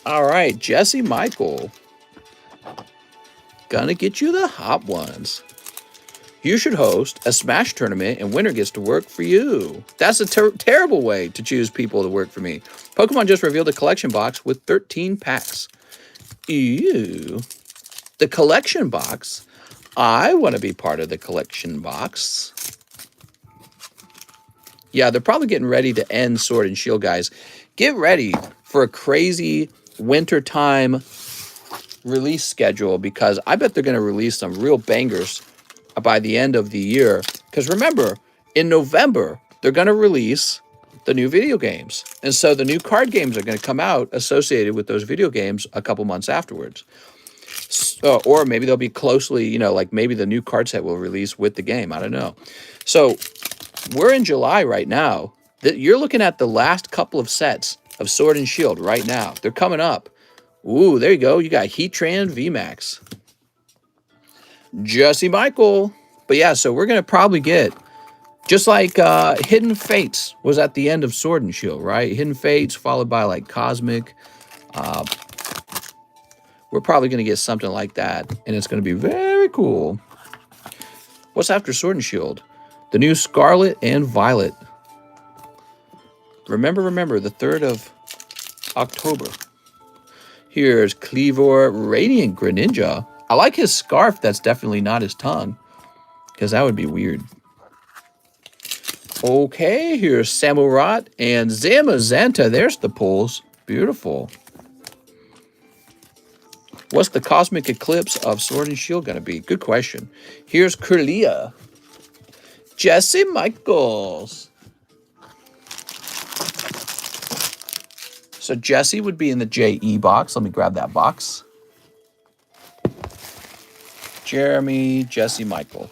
All right, Jesse Michael. Gonna get you the hot ones. You should host a Smash tournament and winner gets to work for you. That's a terrible way to choose people to work for me. Pokemon just revealed a collection box with 13 packs. Ew. The collection box? I want to be part of the collection box. Yeah, they're probably getting ready to end Sword and Shield, guys. Get ready for a crazy wintertime release schedule because I bet they're going to release some real bangers by the end of the year. Because remember, in November, they're going to release the new video games. And so the new card games are going to come out associated with those video games a couple months afterwards. So, or maybe they'll be closely, you know, like maybe the new card set will release with the game. I don't know. So we're in July right now. You're looking at the last couple of sets of Sword and Shield right now. They're coming up. Ooh, there you go. You got Heatran VMAX. Jesse Michael. But yeah, so we're going to probably get, just like Hidden Fates was at the end of Sword and Shield, right? Hidden Fates followed by like Cosmic. We're probably going to get something like that, and it's going to be very cool. What's after Sword and Shield? The new Scarlet and Violet. Remember, the 3rd of October. Here's Cleavor Radiant Greninja. I like his scarf. That's definitely not his tongue, because that would be weird. Okay, here's Samurott and Zamazenta. There's the pulls. Beautiful. What's the Cosmic Eclipse of Sword and Shield going to be? Good question. Here's Kirlia. Jesse Michaels. So Jesse would be in the JE box. Let me grab that box. Jeremy, Jesse Michael.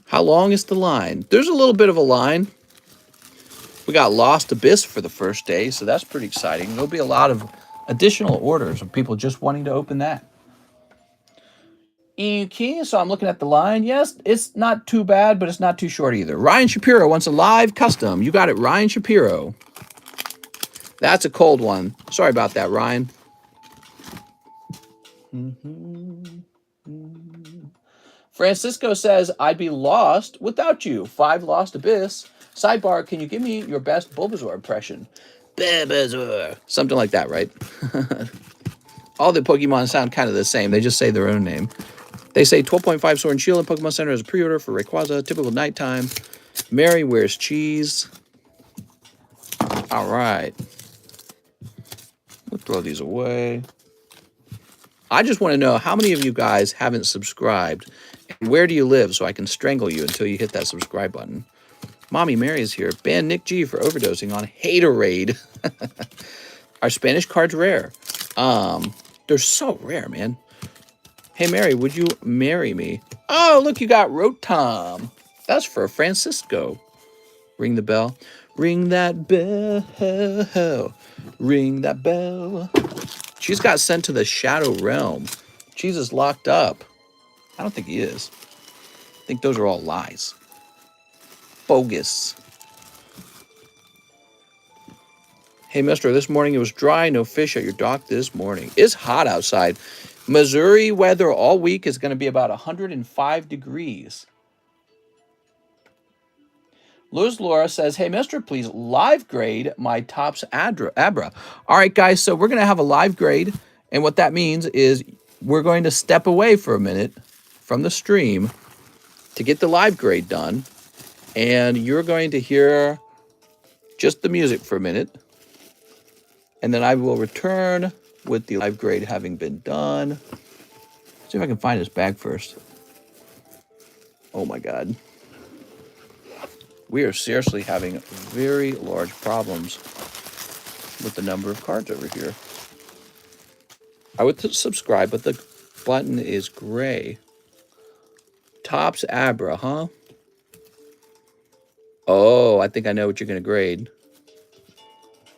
How long is the line? There's a little bit of a line. We got Lost Abyss for the first day, so that's pretty exciting. There'll be a lot of additional orders of people just wanting to open that. Okay, so I'm looking at the line. Yes, it's not too bad, but it's not too short either. Ryan Shapiro wants a live custom. You got it, Ryan Shapiro. That's a cold one. Sorry about that, Ryan. Francisco says, I'd be lost without you. 5 Lost Abyss. Sidebar, can you give me your best Bulbasaur impression? Bulbasaur. Something like that, right? All the Pokemon sound kind of the same. They just say their own name. They say 12.5 Sword and Shield in Pokemon Center as a pre-order for Rayquaza. Typical nighttime. Mary wears cheese. All right. We'll throw these away. I just want to know how many of you guys haven't subscribed. And where do you live so I can strangle you until you hit that subscribe button? Mommy Mary is here. Ban Nick G for overdosing on Haterade. Are Spanish cards rare? They're so rare, man. Hey, Mary, would you marry me? Oh, look, you got Rotom. That's for Francisco. Ring the bell. Ring that bell. Ring that bell. She's got sent to the Shadow Realm. Jesus locked up. I don't think he is. I think those are all lies. Bogus. Hey, mister, this morning it was dry. No fish at your dock this morning. It's hot outside. Missouri weather all week is going to be about 105 degrees. Liz Laura says, hey, mister, please live grade my Topps Abra. All right, guys, so we're going to have a live grade. And what that means is we're going to step away for a minute from the stream to get the live grade done. And you're going to hear just the music for a minute. And then I will return with the live grade having been done. See if I can find this bag first. Oh my God. We are seriously having very large problems with the number of cards over here. I would subscribe, but the button is gray. Topps Abra, huh? Oh, I think I know what you're going to grade.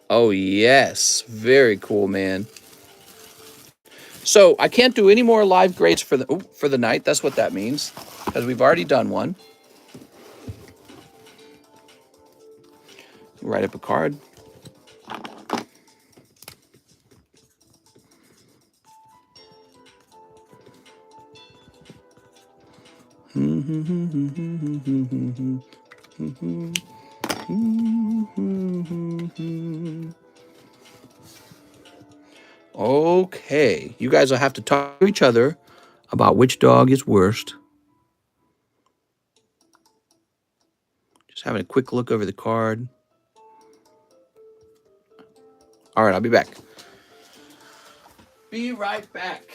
Oh, yes. Very cool, man. So I can't do any more live grades for the night. That's what that means, because we've already done one. Write up a card. Okay, you guys will have to talk to each other about which dog is worst. Just having a quick look over the card. All right, I'll be back. Be right back.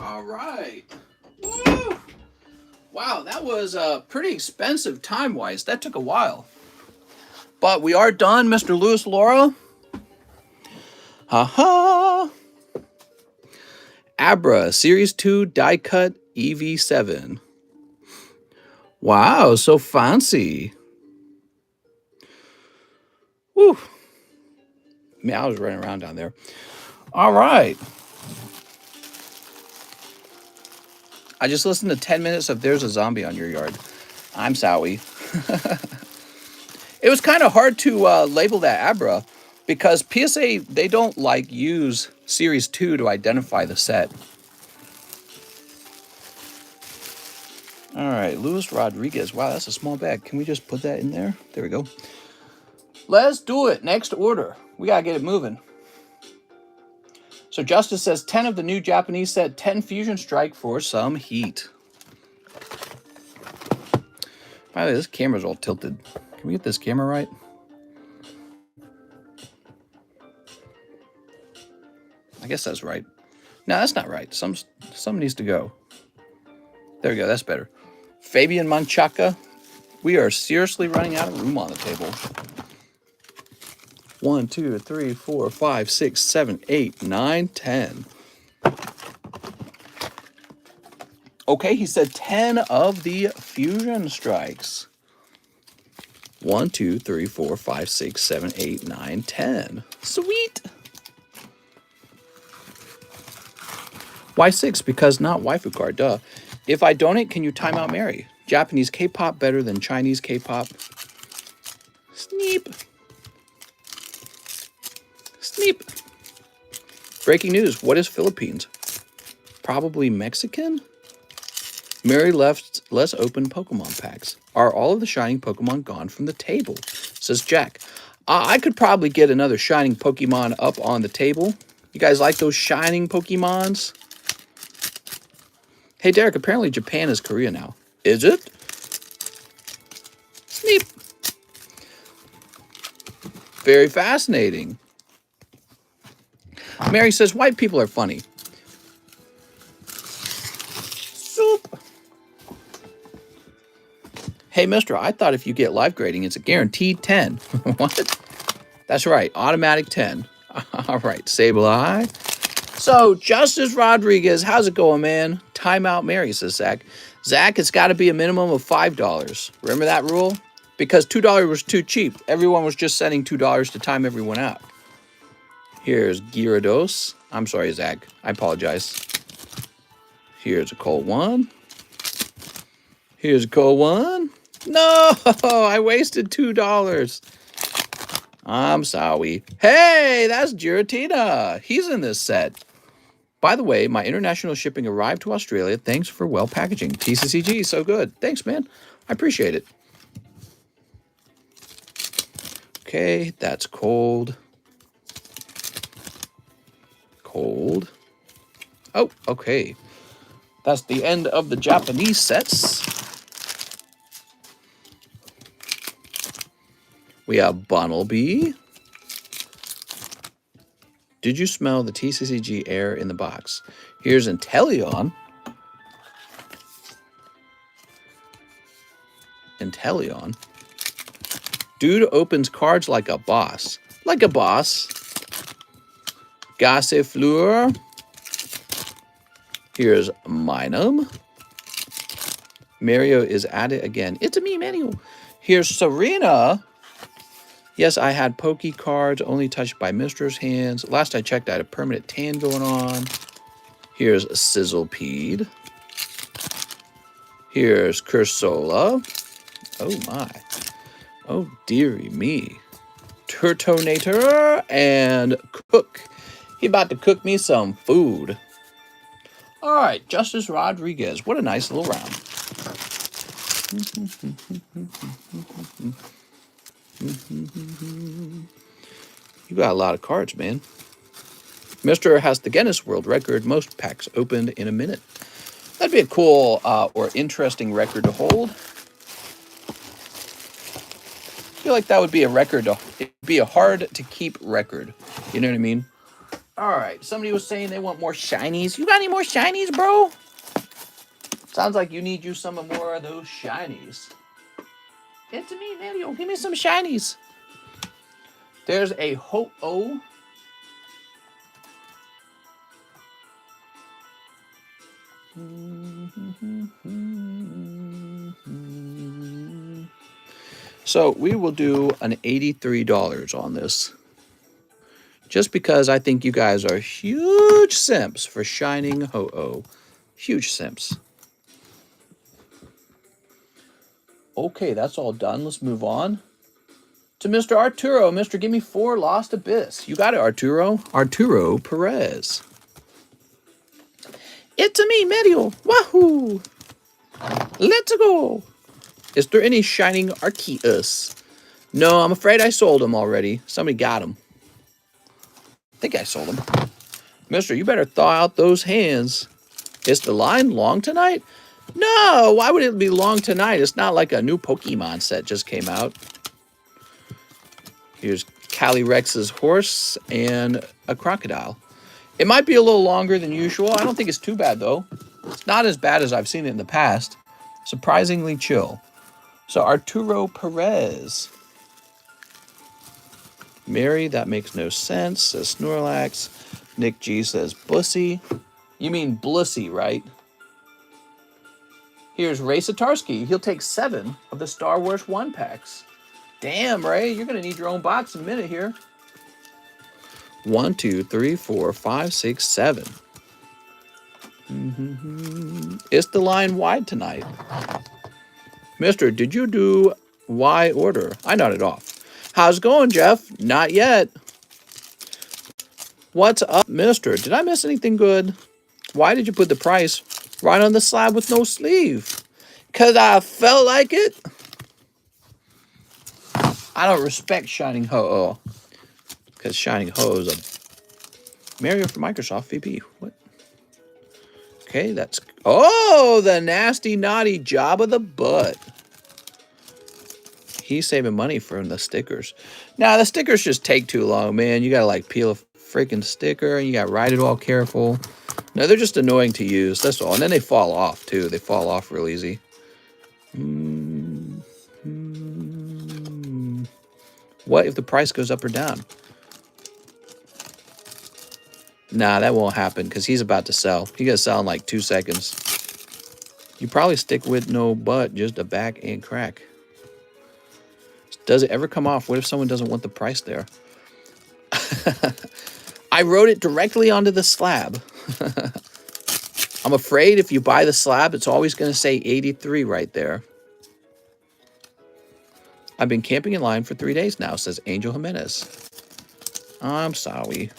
All right. Woo! Wow, that was pretty expensive time-wise. That took a while. But we are done, Mr. Lewis Laura. Ha-ha! Abra, Series 2 Die Cut EV7. Wow, so fancy. Woo. Man, I was running around down there. All right. I just listened to 10 minutes of There's a Zombie on Your Yard. I'm sorry. It was kind of hard to label that Abra because PSA, they don't like use Series 2 to identify the set. All right, Luis Rodriguez. Wow, that's a small bag. Can we just put that in there? There we go. Let's do it. Next order. We got to get it moving. So Justice says 10 of the new Japanese set, 10 Fusion Strike for some heat. By the way, this camera's all tilted. Can we get this camera right? I guess that's right. No, that's not right. Some needs to go. There we go. That's better. Fabian Manchaca. We are seriously running out of room on the table. 1, 2, 3, 4, 5, 6, 7, 8, 9, 10. Okay, he said 10 of the Fusion Strikes. 1, 2, 3, 4, 5, 6, 7, 8, 9, 10. Sweet. Why 6? Because not waifu card, duh. If I donate, can you time out Mary? Japanese K-pop better than Chinese K-pop? Sneep. Sneep. Breaking news. What is Philippines? Probably Mexican? Mary left less open Pokemon packs. Are all of the shining Pokemon gone from the table? Says Jack. I could probably get another shining Pokemon up on the table. You guys like those shining Pokemons? Hey, Derek, apparently Japan is Korea now. Is it? Sneep. Very fascinating. Mary says, white people are funny. Soup. Hey, mister, I thought if you get live grading, it's a guaranteed 10. What? That's right, automatic 10. All right, Sable Eye. So, Justice Rodriguez, how's it going, man? Timeout Mary, says Zach. Zach, it's got to be a minimum of $5. Remember that rule? Because $2 was too cheap. Everyone was just sending $2 to time everyone out. Here's Gyarados. I'm sorry, Zach. I apologize. Here's a cold one. Here's a cold one. No, I wasted $2. I'm sorry. Hey, that's Giratina. He's in this set. By the way, my international shipping arrived to Australia. Thanks for well packaging. TCCG, so good. Thanks, man. I appreciate it. Okay, that's cold. hold. Oh, okay. That's the end of the Japanese sets. We have Bunnelby. Did you smell the TCCG air in the box? Here's Inteleon. Inteleon. Dude opens cards like a boss. Like a boss. Gossifleur. Here's Minum. Mario is at it again. It's a me, Mario. Here's Serena. Yes, I had pokey cards only touched by Mister's hands. Last I checked, I had a permanent tan going on. Here's Sizzlepede. Here's Cursola. Oh my. Oh dearie me. Turtonator and Cook. He about to cook me some food. All right, Justice Rodriguez. What a nice little round. You got a lot of cards, man. Mister has the Guinness World Record, most packs opened in a minute. That'd be a cool or interesting record to hold. I feel like that would be a record. It'd be a hard to keep record. You know what I mean? All right. Somebody was saying they want more shinies. You got any more shinies, bro? Sounds like you need some more of those shinies. It's me, Mario. Give me some shinies. There's a Ho-Oh. So we will do an $83 on this. Just because I think you guys are huge simps for Shining Ho-Oh. Huge simps. Okay, that's all done. Let's move on to Mr. Arturo. Mr. Give me 4 Lost Abyss. You got it, Arturo. Arturo Perez. It's a me, Mario. Wahoo! Let's go. Is there any Shining Arceus? No, I'm afraid I sold him already. Somebody got him. I think I sold him. Mister, you better thaw out those hands. Is the line long tonight? No, why would it be long tonight? It's not like a new Pokemon set just came out. Here's Calyrex's horse and a crocodile. It might be a little longer than usual. I don't think it's too bad, though. It's not as bad as I've seen it in the past. Surprisingly chill. So Arturo Perez. Mary, that makes no sense, says Snorlax. Nick G says Bussy. You mean Blussy, right? Here's Ray Satarsky. He'll take 7 of the Star Wars 1-packs. Damn, Ray, you're going to need your own box in a minute here. 1, 2, 3, 4, 5, 6, 7. It's the line wide tonight. Mister, did you do Y order? I nodded off. How's it going, Jeff? Not yet. What's up, mister? Did I miss anything good? Why did you put the price right on the slab with no sleeve? Because I felt like it. I don't respect Shining Ho-Oh. Because Shining Ho is a Mario for Microsoft VP. What? Okay, that's... Oh, the nasty, naughty Jabba the Butt. He's saving money from the stickers. Now, the stickers just take too long, man. You got to, like, peel a freaking sticker, and you got to write it all careful. No, they're just annoying to use. That's all. And then they fall off, too. They fall off real easy. What if the price goes up or down? Nah, that won't happen because he's about to sell. He's going to sell in like 2 seconds. You probably stick with no butt, just a back and crack. Does it ever come off? What if someone doesn't want the price there? I wrote it directly onto the slab. I'm afraid if you buy the slab, it's always going to say 83 right there. I've been camping in line for 3 days now, says Angel Jimenez. I'm sorry.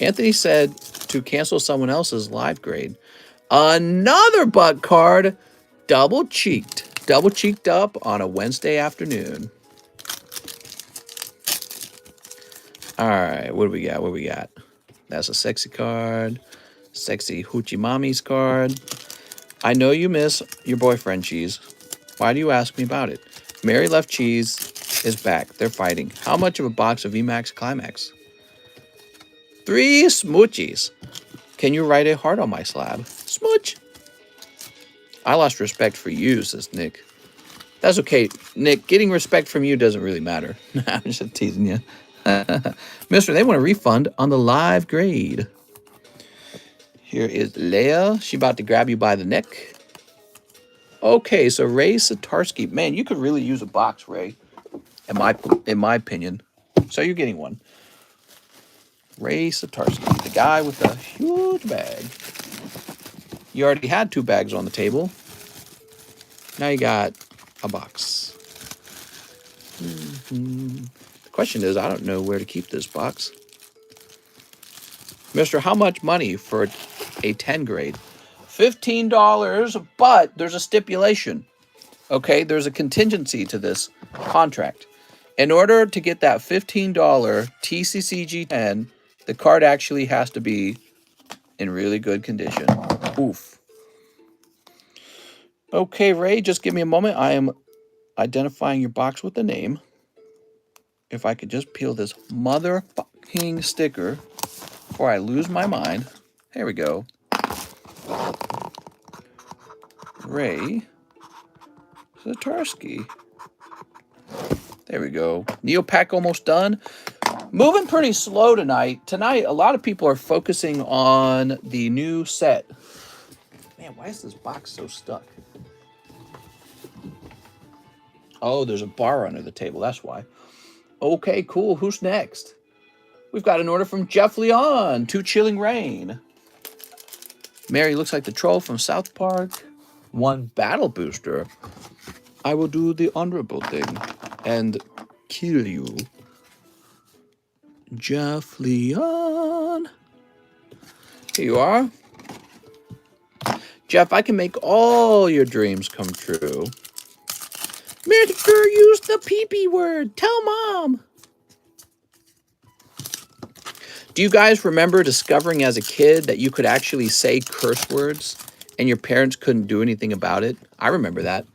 Anthony said to cancel someone else's live grade. Another butt card, double-cheeked. Double-cheeked up on a Wednesday afternoon. All right, what do we got? What do we got? That's a sexy card. Sexy Hoochie Mommy's card. I know you miss your boyfriend, Cheese. Why do you ask me about it? Mary left Cheese is back. They're fighting. How much of a box of VMAX Climax? 3 smoochies. Can you write a heart on my slab? Smooch. I lost respect for you, says Nick. That's okay, Nick. Getting respect from you doesn't really matter. I'm just teasing you. Mister, they want a refund on the live grade. Here is Leia. She about to grab you by the neck. Okay, so Ray Satarsky. Man, you could really use a box, Ray. In my opinion. So you're getting one. Ray Satarsky, the guy with the huge bag. You already had 2 bags on the table. Now you got a box. The question is, I don't know where to keep this box. Mister, how much money for a 10 grade? $15, but there's a stipulation. Okay, there's a contingency to this contract. In order to get that $15 TCCG 10, the card actually has to be in really good condition. Oof. Okay, Ray, just give me a moment. I am identifying your box with the name. If I could just peel this motherfucking sticker before I lose my mind. There we go. Ray Zatarsky. There we go. Neopack almost done. Moving pretty slow tonight. Tonight, a lot of people are focusing on the new set. Man, why is this box so stuck? Oh, there's a bar under the table. That's why. Okay, cool. Who's next? We've got an order from Jeff Leon. 2 Chilling Rain. Mary looks like the troll from South Park. 1 Battle Booster. I will do the honorable thing and kill you. Jeff Leon. Here you are. Jeff, I can make all your dreams come true. Mister, use the pee-pee word. Tell Mom. Do you guys remember discovering as a kid that you could actually say curse words and your parents couldn't do anything about it? I remember that.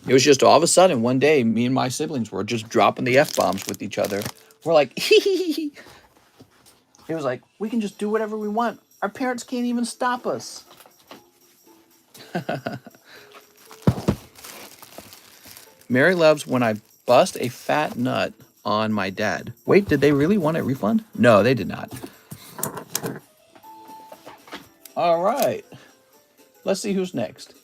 It was just all of a sudden, one day, me and my siblings were just dropping the F-bombs with each other. We're like, hee hee hee. It was like, we can just do whatever we want. Our parents can't even stop us. Mary loves when I bust a fat nut on my dad. Wait, did they really want a refund? No, they did not. All right. Let's see who's next.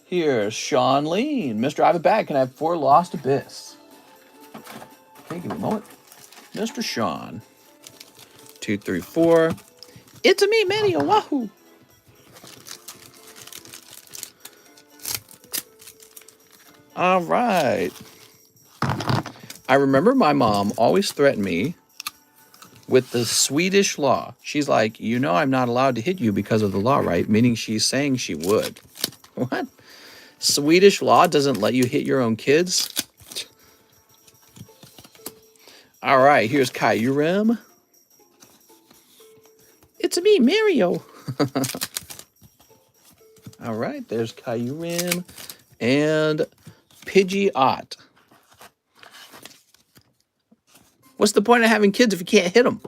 Here's Sean Lean. Mr. I have a bag. Can I have 4 Lost Abyss? Okay, give me a moment. Mr. Sean. 2, 3, 4. It's a me, Manny. Wahoo. All right. I remember my mom always threatened me with the Swedish law. She's like, you know I'm not allowed to hit you because of the law, right? Meaning she's saying she would. What? Swedish law doesn't let you hit your own kids? All right, here's Kyurem. It's me, Mario. All right, there's Kyurem and Pidgeot. What's the point of having kids if you can't hit them?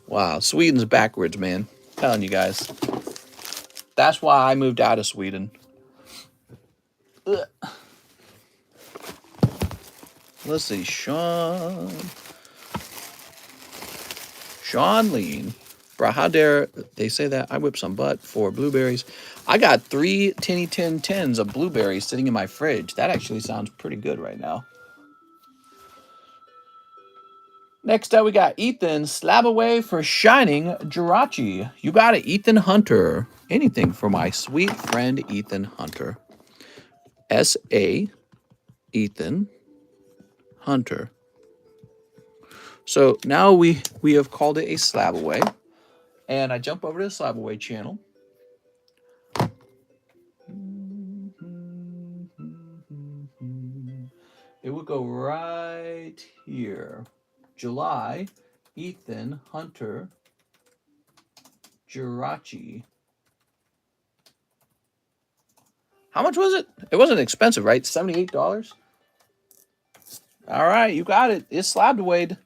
Wow, Sweden's backwards, man. I'm telling you guys. That's why I moved out of Sweden. Ugh. Let's see, Sean Lean. Bro, how dare they say that? I whipped some butt for blueberries. I got 3 tinny tin tins of blueberries sitting in my fridge. That actually sounds pretty good right now. Next up, we got Ethan. SLAB-AWAY for Shining Jirachi. You got it, Ethan Hunter. Anything for my sweet friend Ethan Hunter. S.A. Ethan Hunter. So now we have called it a SLAB-AWAY. And I jump over to the SLAB-AWAY channel. It would go right here. July Ethan Hunter Jirachi. How much was it? It wasn't expensive, right? $78? All right, you got it. It's SLAB-AWAY.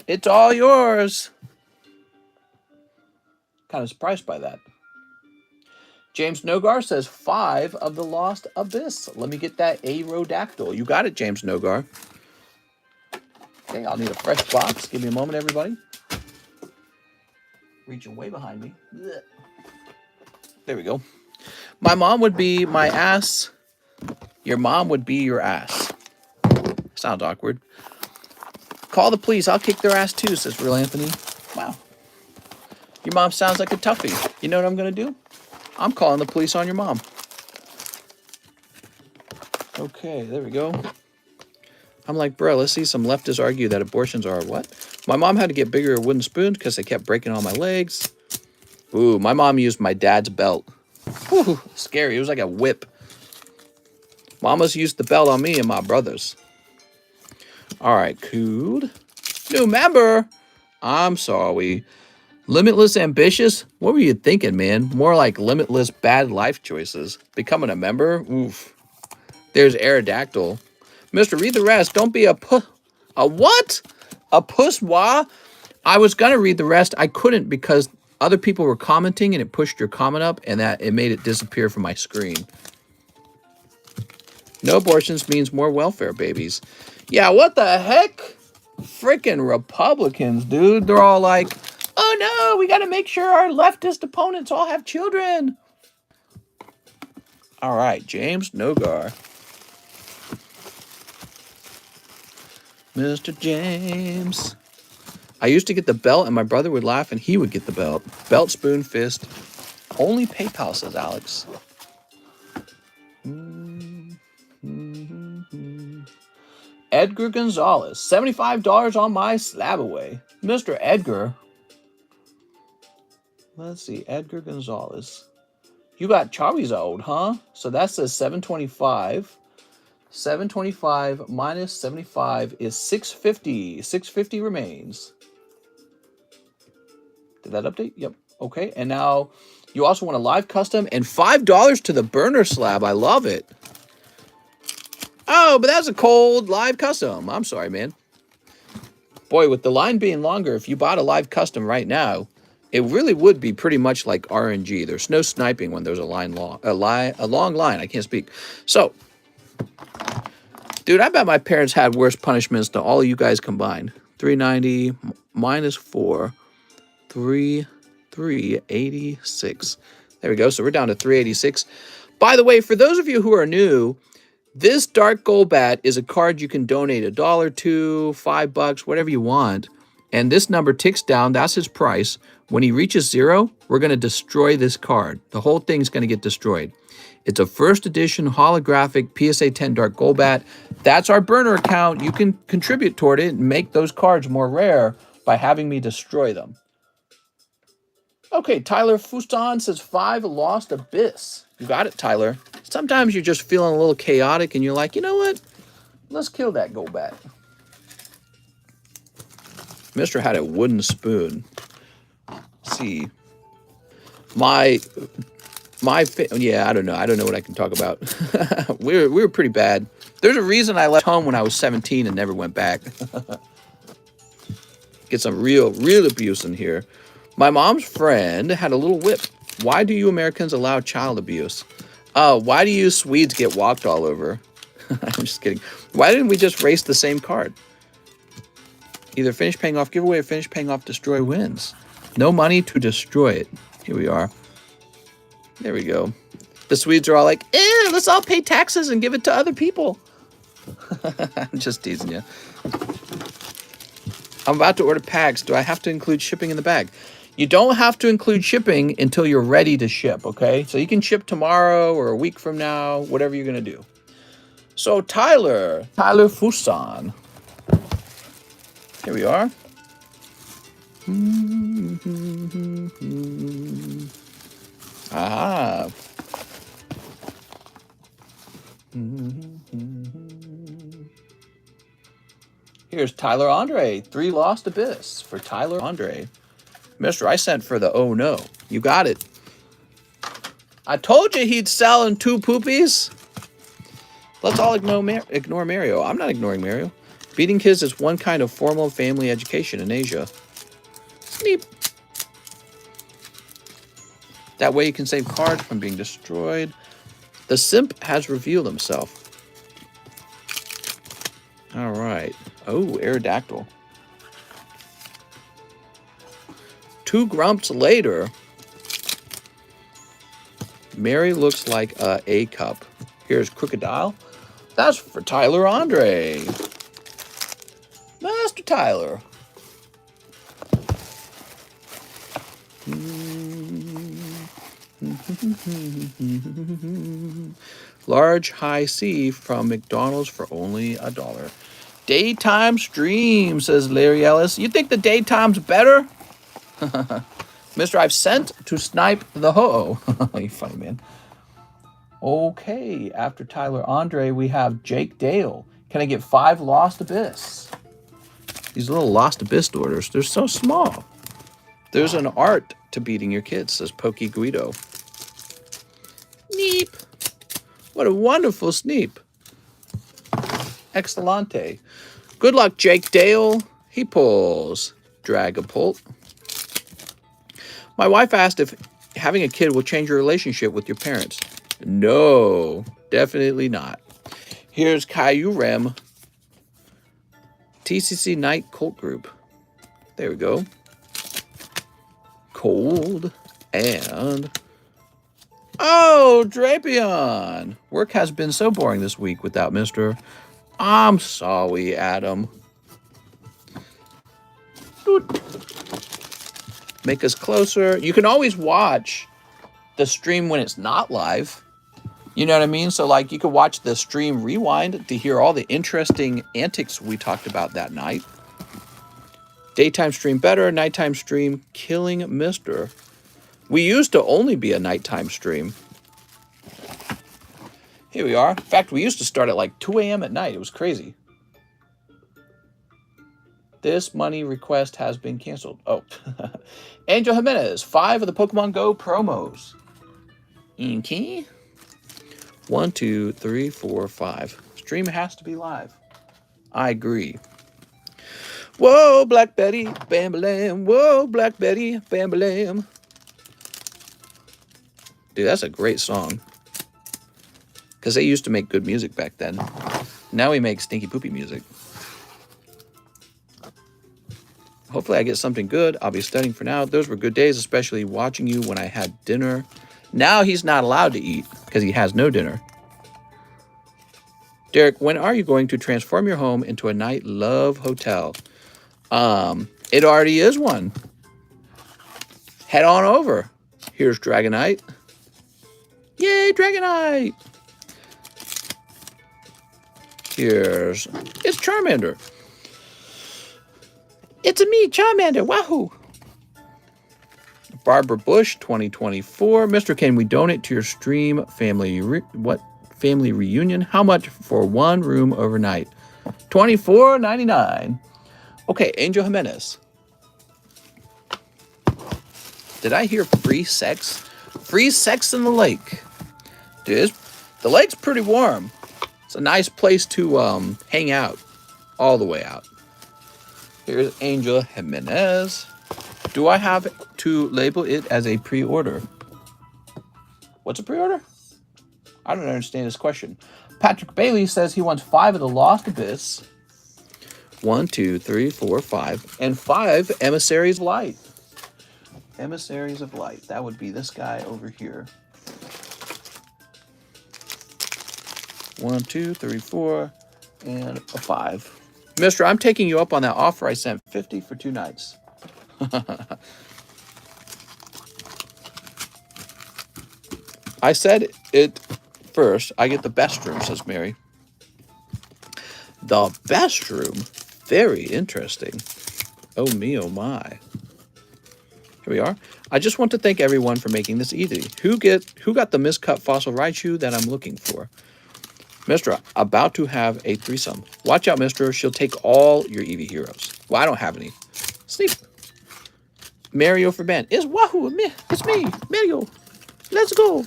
It's all yours. Kind of surprised by that. James Nogar says 5 of the Lost Abyss. Let me get that Aerodactyl. You got it, James Nogar. Okay, I'll need a fresh box. Give me a moment, everybody. Reaching way behind me. There we go. My mom would be my ass. Your mom would be your ass. Sounds awkward. Call the police. I'll kick their ass too, says Real Anthony. Wow. Your mom sounds like a toughie. You know what I'm going to do? I'm calling the police on your mom. Okay, there we go. I'm like, bro, let's see some leftists argue that abortions are what? My mom had to get bigger wooden spoons because they kept breaking all my legs. Ooh, my mom used my dad's belt. Whew, scary. It was like a whip. Mama's used the belt on me and my brothers. All right, cool. New member. I'm sorry. Limitless ambitious? What were you thinking, man? More like limitless bad life choices. Becoming a member? Oof. There's Aerodactyl. Mister, read the rest. Don't be a what? A puss-wah? I was going to read the rest. I couldn't because other people were commenting and it pushed your comment up and that it made it disappear from my screen. No abortions means more welfare babies. Yeah, what the heck? Freaking Republicans, dude. They're all like, oh no, we got to make sure our leftist opponents all have children. All right, James Nogar. Mr. James. I used to get the belt and my brother would laugh and he would get the belt. Belt, spoon, fist. Only PayPal, says Alex. Edgar Gonzalez. $75 on my SLAB-AWAY. Mr. Edgar. Let's see. Edgar Gonzalez. You got Charizard, huh? So that says 725. 725 minus 75 is 650. 650 remains. Did that update? Yep. Okay. And now you also want a live custom and $5 to the burner slab. I love it. Oh, but that's a cold live custom. I'm sorry, man. Boy, with the line being longer, if you bought a live custom right now, it really would be pretty much like RNG. There's no sniping when there's a long line. I can't speak. So, dude, I bet my parents had worse punishments than all of you guys combined. 390 minus 4, 386. There we go. So we're down to 386. By the way, for those of you who are new, this Dark Golbat is a card you can donate $1 to, $5, whatever you want. And this number ticks down. That's his price. When he reaches 0, we're going to destroy this card. The whole thing's going to get destroyed. It's a first edition holographic PSA 10 Dark Golbat. That's our burner account. You can contribute toward it and make those cards more rare by having me destroy them. Okay, Tyler Fuston says 5 Lost Abyss. You got it, Tyler. Sometimes you're just feeling a little chaotic and you're like, you know what? Let's kill that Golbat. Mister had a wooden spoon. Let's see. Yeah, I don't know. I don't know what I can talk about. we were pretty bad. There's a reason I left home when I was 17 and never went back. Get some real abuse in here. My mom's friend had a little whip. Why do you Americans allow child abuse? Why do you Swedes get walked all over? I'm just kidding. Why didn't we just race the same card? Either finish paying off giveaway or finish paying off destroy wins. No money to destroy it. Here we are. There we go. The Swedes are all like, let's all pay taxes and give it to other people. I'm just teasing you. I'm about to order packs. Do I have to include shipping in the bag? You don't have to include shipping until you're ready to ship, okay? So you can ship tomorrow or a week from now, whatever you're going to do. So Tyler Fusan. Here we are. Ah. Here's Tyler Andre. 3 Lost Abyss for Tyler Andre. Mister, I sent for the oh no. You got it. I told you he'd sell in 2 poopies. Let's all ignore Mario. I'm not ignoring Mario. Beating kids is one kind of formal family education in Asia. Sneap. That way you can save cards from being destroyed. The simp has revealed himself. All right. Oh, Aerodactyl. 2 grumps later. Mary looks like a A cup. Here's Crocodile. That's for Tyler Andre. Master Tyler. Large high C from McDonald's for only $1. Daytime stream, says Larry Ellis. You think the daytime's better? Mister, I've sent to snipe the ho-oh. You funny, man. Okay, after Tyler Andre, we have Jake Dale. Can I get 5 Lost Abyss? These little Lost Abyss orders, they're so small. There's an art to beating your kids, says Pokey Guido. Sneep. What a wonderful sneep. Excellente. Good luck, Jake Dale. He pulls Dragapult. My wife asked if having a kid will change your relationship with your parents. No, definitely not. Here's Caillou Rem. TCC Night Cult Group. There we go. Cold and... Oh, Drapion! Work has been so boring this week without Mr. I'm sorry, Adam. Make us closer. You can always watch the stream when it's not live. You know what I mean? So, like, you could watch the stream rewind to hear all the interesting antics we talked about that night. Daytime stream better, nighttime stream killing Mister. We used to only be a nighttime stream. Here we are. In fact, we used to start at like 2 a.m. at night. It was crazy. This money request has been canceled. Oh. Angel Jimenez, 5 of the Pokemon Go promos. Okay. 1, 2, 3, 4, 5. Stream has to be live. I agree. Whoa, Black Betty, bam-a-lam. Whoa, Black Betty, bam-a-lam. Dude, that's a great song. Because they used to make good music back then. Now we make stinky poopy music. Hopefully I get something good. I'll be studying for now. Those were good days, especially watching you when I had dinner. Now he's not allowed to eat because he has no dinner. Derek, when are you going to transform your home into a night love hotel? It already is one. Head on over. Here's Dragonite. Yay, Dragonite! It's Charmander. It's a me, Charmander. Wahoo! Barbara Bush, 2024. Mister, can we donate to your stream family family reunion? How much for 1 room overnight? $24.99. Okay, Angel Jimenez. Did I hear free sex? Free sex in the lake. Dude, the lake's pretty warm. It's a nice place to hang out. All the way out. Here's Angel Jimenez. Do I have to label it as a pre-order? What's a pre-order? I don't understand this question. Patrick Bailey says he wants 5 of the Lost Abyss. 1, 2, 3, 4, 5. And 5 Emissaries of Light. Emissaries of Light. That would be this guy over here. 1, 2, 3, 4, and a 5. Mister, I'm taking you up on that offer I sent. 50 for 2 nights. I said it first. I get the best room, says Mary. The best room? Very interesting. Oh me, oh my. Here we are. I just want to thank everyone for making this easy. Who got the miscut fossil Raichu that I'm looking for? Mister, about to have a threesome. Watch out, mister. She'll take all your Eevee heroes. Well, I don't have any. Sleep. Mario for Ben. It's Wahoo. It's me, Mario. Let's go.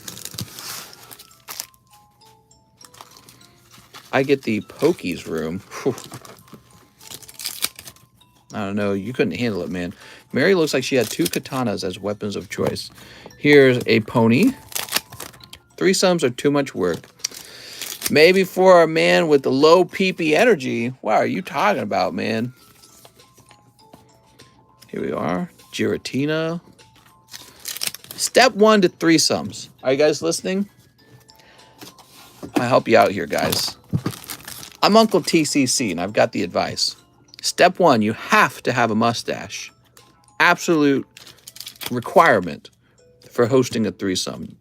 I get the Pokies room. Whew. I don't know. You couldn't handle it, man. Mary looks like she had 2 katanas as weapons of choice. Here's a pony. Threesomes are too much work. Maybe for a man with the low PP energy. What are you talking about, man? Here we are. Giratina. Step 1 to threesomes. Are you guys listening? I'll help you out here, guys. I'm Uncle TCC, and I've got the advice. Step 1, you have to have a mustache. Absolute requirement for hosting a threesome.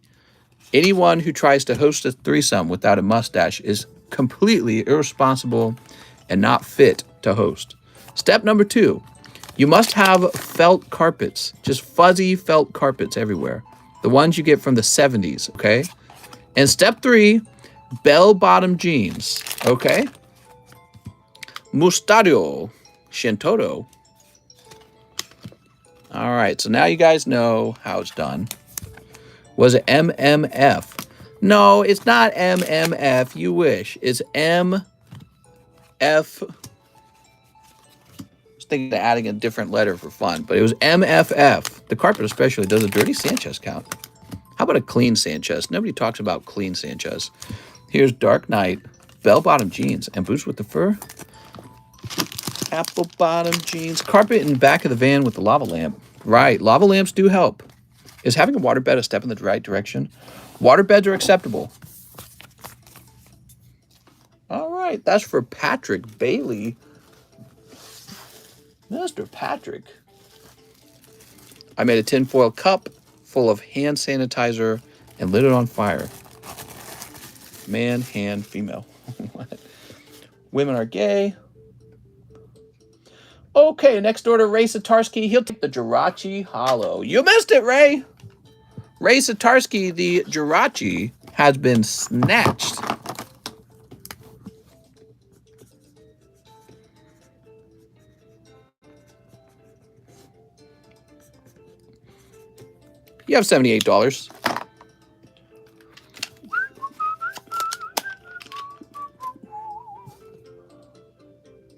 Anyone who tries to host a threesome without a mustache is completely irresponsible and not fit to host. Step number 2, you must have felt carpets, just fuzzy felt carpets everywhere. The ones you get from the 70s, okay? And step 3, bell-bottom jeans, okay? Mustadio, Shintoto. All right, so now you guys know how it's done. Was it MMF? No, it's not MMF. You wish. It's MF. I was thinking of adding a different letter for fun, but it was MFF. The carpet especially. Does a dirty Sanchez count? How about a clean Sanchez? Nobody talks about clean Sanchez. Here's Dark Knight, bell-bottom jeans, and boots with the fur. Apple bottom jeans. Carpet in the back of the van with the lava lamp. Right, lava lamps do help. Is having a waterbed a step in the right direction? Waterbeds are acceptable. All right, that's for Patrick Bailey. Mr. Patrick. I made a tinfoil cup full of hand sanitizer and lit it on fire. Man, hand, female. Women are gay. Okay, next door to Ray Satarsky, he'll take the Jirachi Hollow. You missed it, Ray. Ray Satarsky, the Jirachi, has been snatched. You have $78.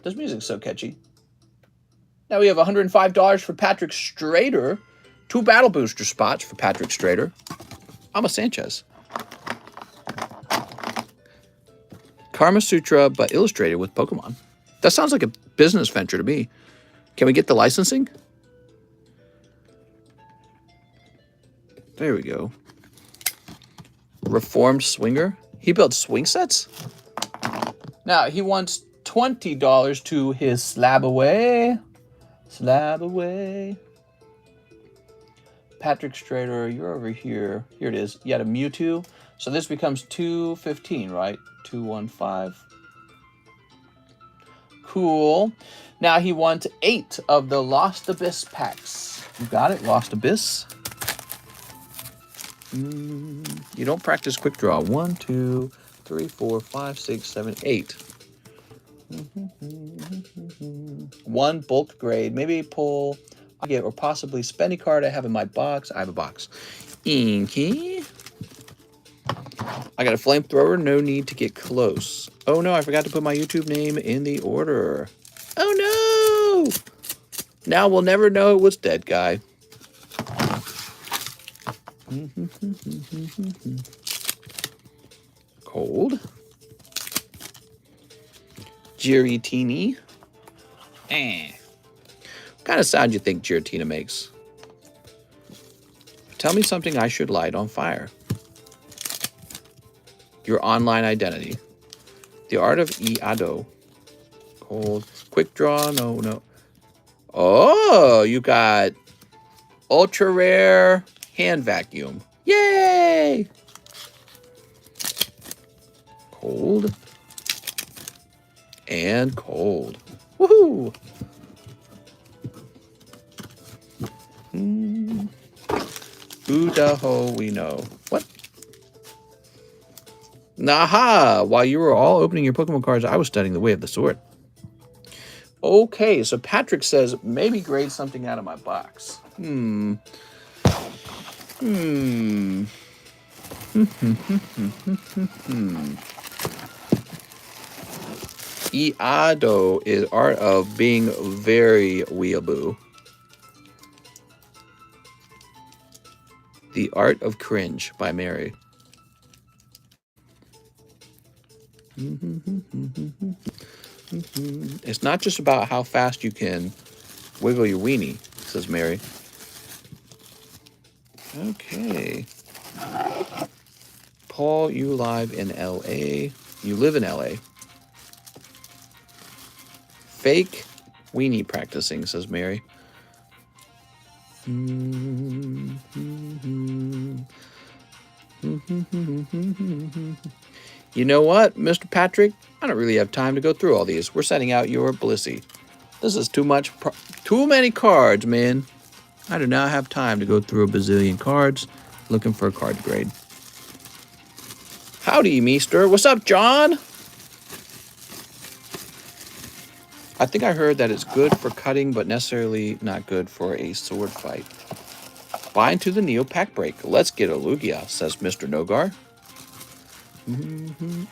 This music's so catchy. Now we have $105 for Patrick Strader. 2 battle booster spots for Patrick Strader. I'm a Sanchez. Karma Sutra, but illustrated with Pokemon. That sounds like a business venture to me. Can we get the licensing? There we go. Reformed Swinger. He built swing sets? Now, he wants $20 to his SLAB-AWAY. SLAB-AWAY. Patrick Strader, you're over here. Here it is. You had a Mewtwo. So this becomes 215, right? 215. Cool. Now he wants 8 of the Lost Abyss packs. You got it? Lost Abyss. You don't practice quick draw. 1, 2, 3, 4, 5, 6, 7, 8. 1 bulk grade. Maybe pull, I get, or possibly spending card I have in my box. I have a box. Inky. I got a flamethrower. No need to get close. Oh no, I forgot to put my YouTube name in the order. Oh no! Now we'll never know it was Dead Guy. Cold. Giratini. What kind of sound do you think Giratina makes? Tell me something I should light on fire. Your online identity. The art of Iado. Cold. Quick draw. No. Oh, you got ultra rare hand vacuum. Yay! Cold. And cold. Woohoo! Udaho, we know. What? Aha! While you were all opening your Pokemon cards, I was studying the Way of the Sword. Okay, so Patrick says, maybe grade something out of my box. Iado is art of being very weeaboo. The Art of Cringe by Mary. It's not just about how fast you can wiggle your weenie, says Mary. Okay. Paul, you live in LA. You live in LA. Fake weenie practicing, says Mary. You know what, Mr. Patrick? I don't really have time to go through all these. We're sending out your Blissey. This is too many cards, man. I do not have time to go through a bazillion cards looking for a card to grade. Howdy, Meester. What's up, John? I think I heard that it's good for cutting, but necessarily not good for a sword fight. Buy into the Neo Pack Break. Let's get a Lugia, says Mr. Nogar.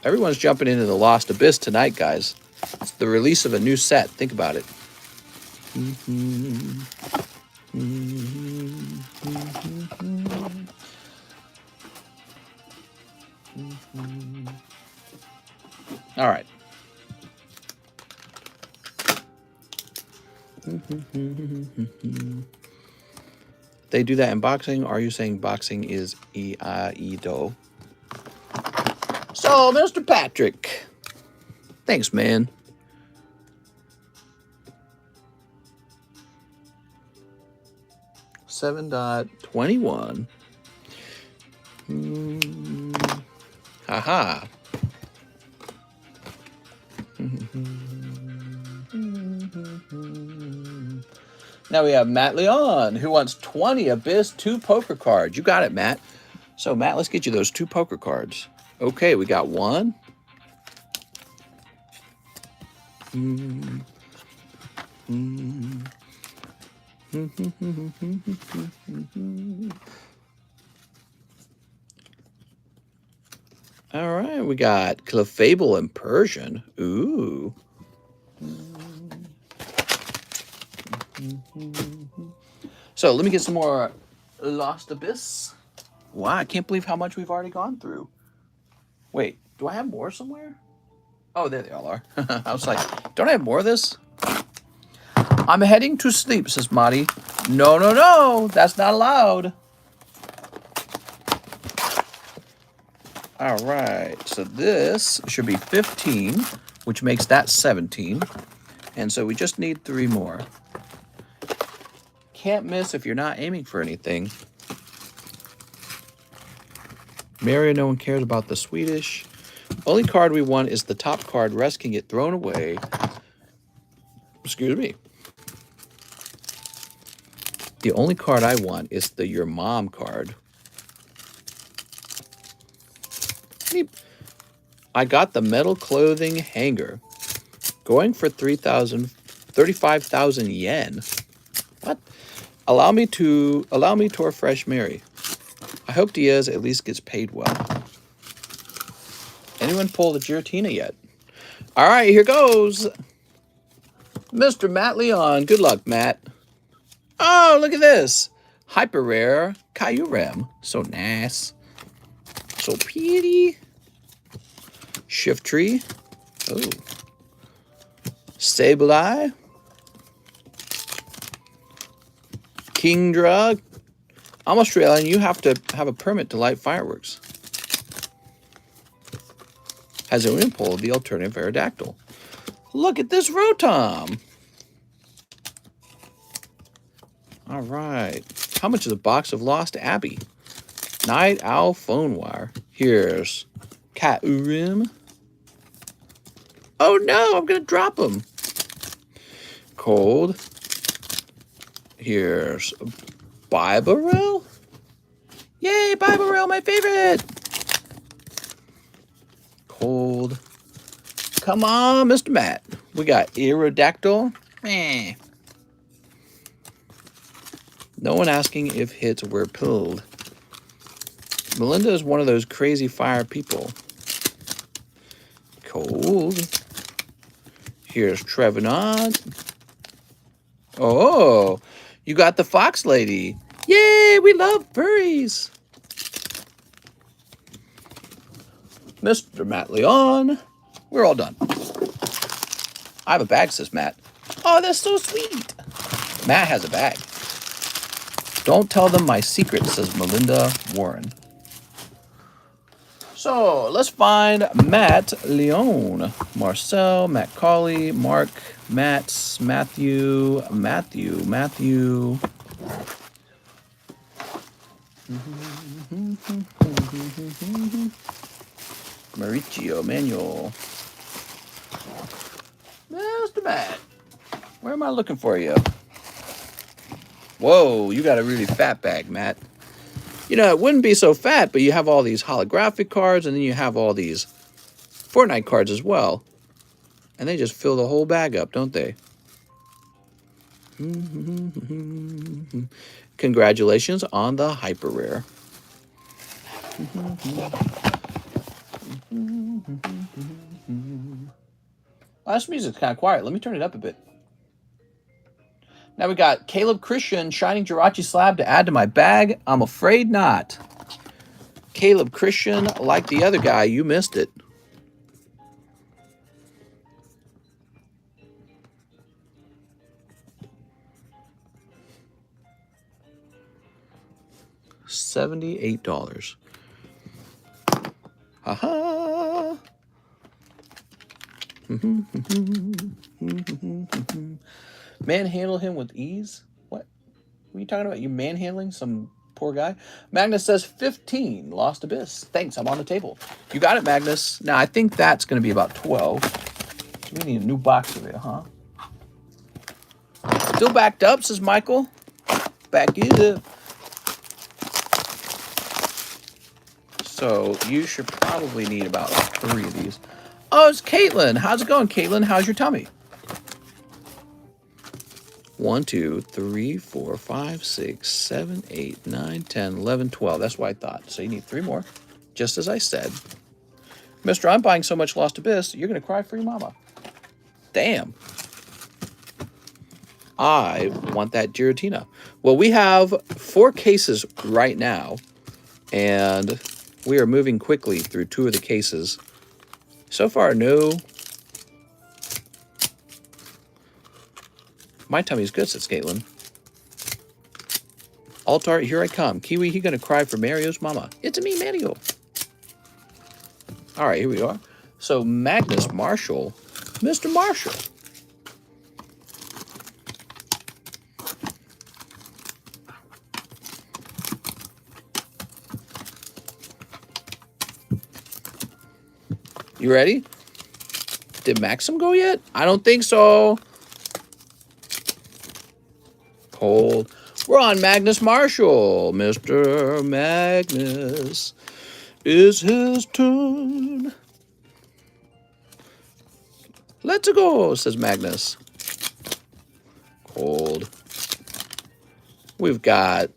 Everyone's jumping into the Lost Abyss tonight, guys. It's the release of a new set. Think about it. All right. They do that in boxing. Are you saying boxing is Iaido? So, Mr. Patrick. Thanks, man. $7.21. Haha. Now we have Matt Leon, who wants 20 Abyss, 2 poker cards. You got it, Matt. So, Matt, let's get you those 2 poker cards. Okay, we got 1. All right, we got Clefable and Persian. Ooh. So let me get some more Lost Abyss. Wow, I can't believe how much we've already gone through. Wait, do I have more somewhere? Oh, there they all are. I was like, don't I have more of this? I'm heading to sleep, says Marty. No, no, no, that's not allowed. All right, so this should be 15, which makes that 17. And so we just need 3 more. Can't miss if you're not aiming for anything. Mary, no one cares about the Swedish. Only card we want is the top card. Rest can get thrown away. Excuse me. The only card I want is the Your Mom card. I got the metal clothing hanger. Going for 35,000 yen. What? Allow me to refresh Mary. I hope Diaz at least gets paid well. Anyone pull the Giratina yet? All right, here goes. Mr. Matt Leon. Good luck, Matt. Oh, look at this. Hyper rare Kyurem. So nice. So pretty. Shift Tree. Oh. Sableye. Kingdra. I'm Australian. You have to have a permit to light fireworks. Has a pull the alternative Aerodactyl. Look at this Rotom. All right. How much is a box of Lost Abbey? Night Owl Phone Wire. Here's Kyurem. Oh no, I'm going to drop him. Cold. Here's Bibarel. Yay, Bibarel, my favorite. Come on, Mr. Matt. We got Aerodactyl. No one asking if hits were pulled. Melinda is one of those crazy fire people. Cold. Here's Trevenant. Oh, you got the Fox Lady. Yay, we love furries. Mr. Matt Leon. We're all done. I have a bag, says Matt. Oh, that's so sweet. Matt has a bag. Don't tell them my secret, says Melinda Warren. So let's find Matt Leon, Marcel, Matt Colley, Mark, Matts, Matthew. Mauricio Manuel. Mr. Matt, where am I looking for you? Whoa, you got a really fat bag, Matt. You know, it wouldn't be so fat, but you have all these holographic cards, and then you have all these Fortnite cards as well. And they just fill the whole bag up, don't they? Congratulations on the hyper rare. Oh, this music's kind of quiet. Let me turn it up a bit. Now we got Caleb Christian, Shining Jirachi Slab to add to my bag. I'm afraid not. Caleb Christian, like the other guy, you missed it. $78. Haha. Manhandle him with ease? What are you talking about? You manhandling some poor guy? Magnus says 15. Lost Abyss. Thanks, I'm on the table. You got it, Magnus. Now, I think that's going to be about 12. So we need a new box of it, huh? Still backed up, says Michael. Back it up. So you should probably need about 3 of these. Oh, it's Caitlin. How's it going, Caitlin? How's your tummy? 1, 2, 3, 4, 5, 6, 7, 8, 9, 10, 11, 12. That's what I thought. So you need 3 more, just as I said. Mister, I'm buying so much Lost Abyss, you're going to cry for your mama. Damn. I want that Giratina. Well, we have 4 cases right now, and we are moving quickly through 2 of the cases. So far, no. My tummy's good, says Caitlin. Altar, here I come. Kiwi, he gonna cry for Mario's mama. It's me, Mario. All right, here we are. So Magnus Marshall, Mr. Marshall. You ready? Did Maxim go yet? I don't think so. Cold. We're on Magnus Marshall. Mr. Magnus. It's his turn. Let's go, says Magnus. Cold. We've got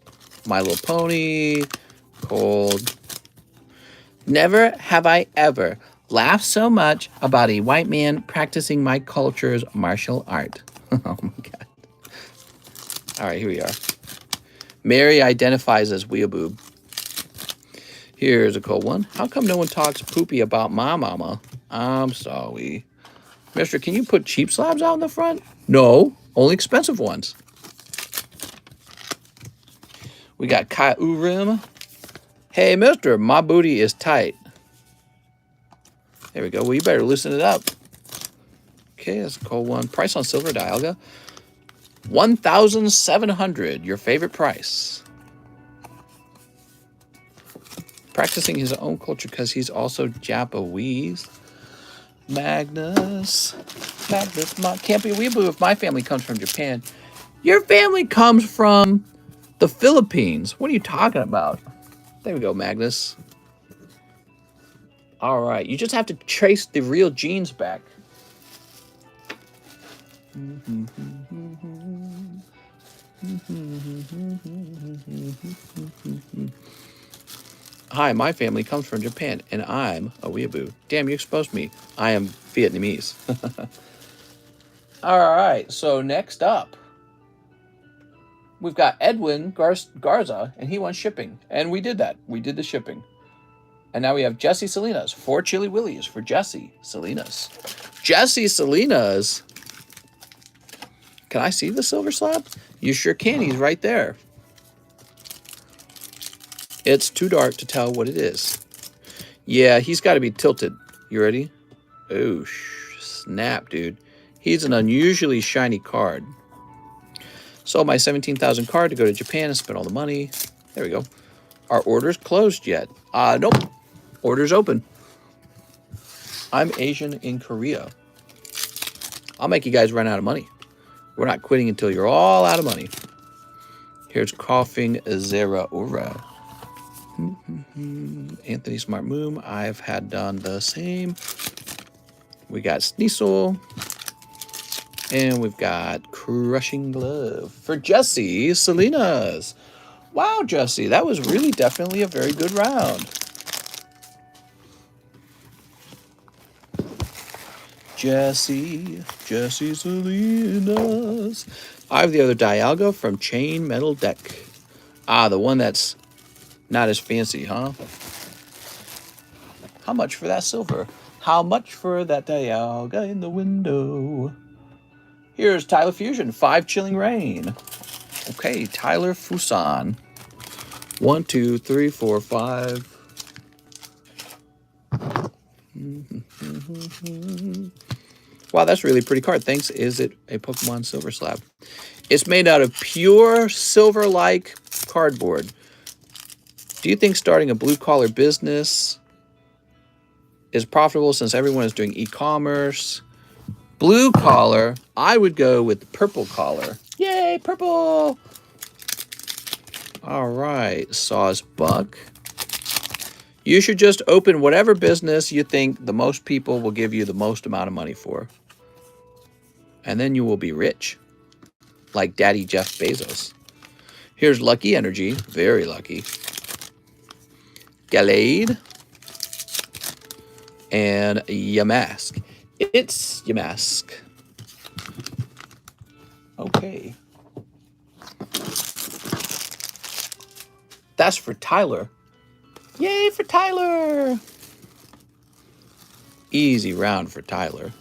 My Little Pony. Cold. Never have I ever laughed so much about a white man practicing my culture's martial art. Oh my God. All right, here we are. Mary identifies as weeaboob. Here's a cold one. How come no one talks poopy about my mama? I'm sorry. Mister, can you put cheap slabs out in the front? No, only expensive ones. We got Kai Urim. Hey, mister, my booty is tight. There we go. Well, you better loosen it up. Okay, that's a cold one. Price on silver Dialga. 1,700. Your favorite price. Practicing his own culture because he's also Japanese. Magnus. Can't be a weeaboo if my family comes from Japan. Your family comes from the Philippines. What are you talking about? There we go, Magnus. All right. You just have to trace the real genes back. Hi, my family comes from Japan, and I'm a weeaboo. Damn, you exposed me. I am Vietnamese. All right, so next up, we've got Edwin Garza, and he wants shipping. And we did that. We did the shipping. And now we have Jesse Salinas, 4 Chili Willies for Jesse Salinas. Jesse Salinas. Can I see the silver slab? You sure can. He's right there. It's too dark to tell what it is. Yeah, he's got to be tilted. You ready? Oh, snap, dude. He's an unusually shiny card. Sold my 17,000 card to go to Japan and spend all the money. There we go. Are orders closed yet? Nope. Orders open. I'm Asian in Korea. I'll make you guys run out of money. We're not quitting until you're all out of money. Here's Coughing Zera Ura. Anthony Smart Moom. I've had done the same. We got Sneasel. And we've got Crushing Glove for Jesse Salinas. Wow, Jesse, that was really definitely a very good round. Jesse Salinas. I have the other Dialga from Chain Metal Deck. The one that's not as fancy, huh? How much for that silver? How much for that Dialga in the window? Here's Tyler Fusion, 5 Chilling Rain. Okay, Tyler Fuson. 1, 2, 3, 4, 5. Wow, that's a really pretty card. Thanks. Is it a Pokemon Silver Slab? It's made out of pure silver-like cardboard. Do you think starting a blue-collar business is profitable since everyone is doing e-commerce? Blue collar, I would go with the purple collar. Yay, purple! All right, Sauce Buck. You should just open whatever business you think the most people will give you the most amount of money for. And then you will be rich, like Daddy Jeff Bezos. Here's Lucky Energy, very lucky. Gallade. And Yamask. It's Yamask. Okay. That's for Tyler. Yay for Tyler! Easy round for Tyler.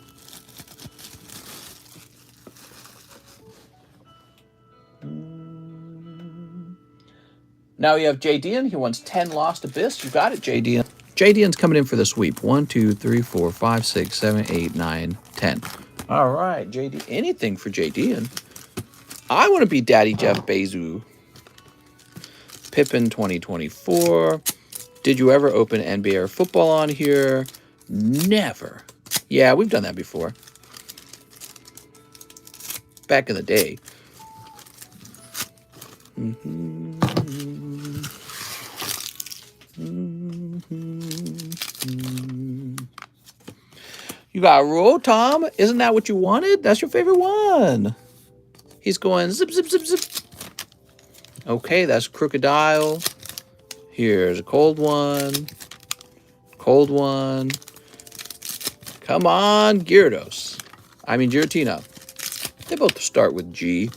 Now we have JDN. He wants 10 Lost Abyss. You got it, JDN. JDN's coming in for the sweep. 1, 2, 3, 4, 5, 6, 7, 8, 9, 10. All right, JD. Anything for JDN. I want to be Daddy Jeff Bezos. Pippin 2024. Did you ever open NBA or football on here? Never. Yeah, we've done that before. Back in the day. You got Roll, Tom. Isn't that what you wanted? That's your favorite one. He's going zip, zip, zip, zip. Okay, that's Crocodile. Here's a cold one. Cold one. Come on, Gyarados. I mean, Giratina. They both start with G.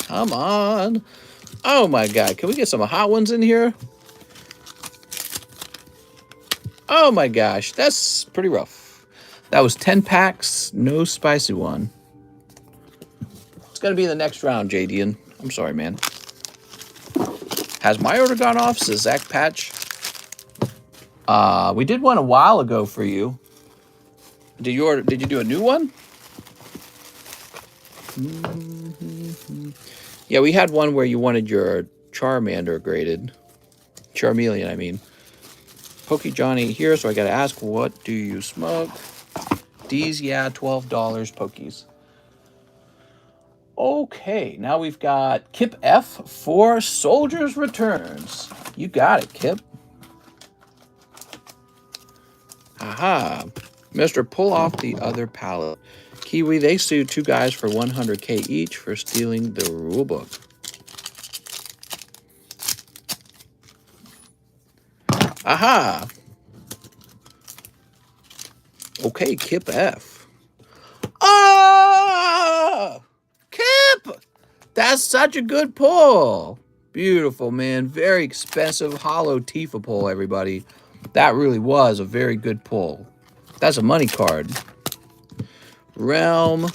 Come on. Oh, my God. Can we get some hot ones in here? Oh, my gosh. That's pretty rough. That was 10 packs. No spicy one. It's going to be the next round, JDN. I'm sorry, man. Has my order gone off? Says Zach Patch. We did one a while ago for you. Did you do a new one? Yeah, we had one where you wanted your Charmander graded. Charmeleon, I mean. Poke Johnny here, so I gotta ask, what do you smoke? D's, yeah, $12 Pokies. Okay, now we've got Kip F for Soldiers Returns. You got it, Kip. Aha. Mister, pull off the other pallet. Kiwi, they sued 2 guys for $100K each for stealing the rulebook. Aha! Okay, Kip F. Ah! Kip! That's such a good pull. Beautiful, man. Very expensive hollow Tifa pull, everybody. That really was a very good pull. That's a money card. Realm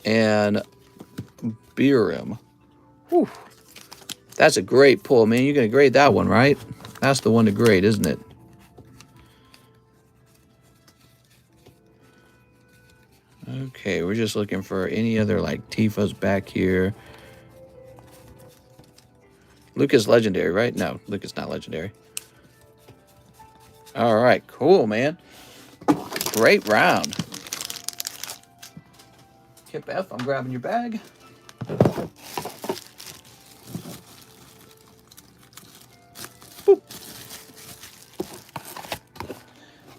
and Birim. Whew. That's a great pull, man. You're going to grade that one, right? That's the one to grade, isn't it? Okay, we're just looking for any other, like, Tifas back here. Luke is legendary, right? No, Luke is not legendary. All right, cool, man. Great round. Kip F, I'm grabbing your bag. Boop.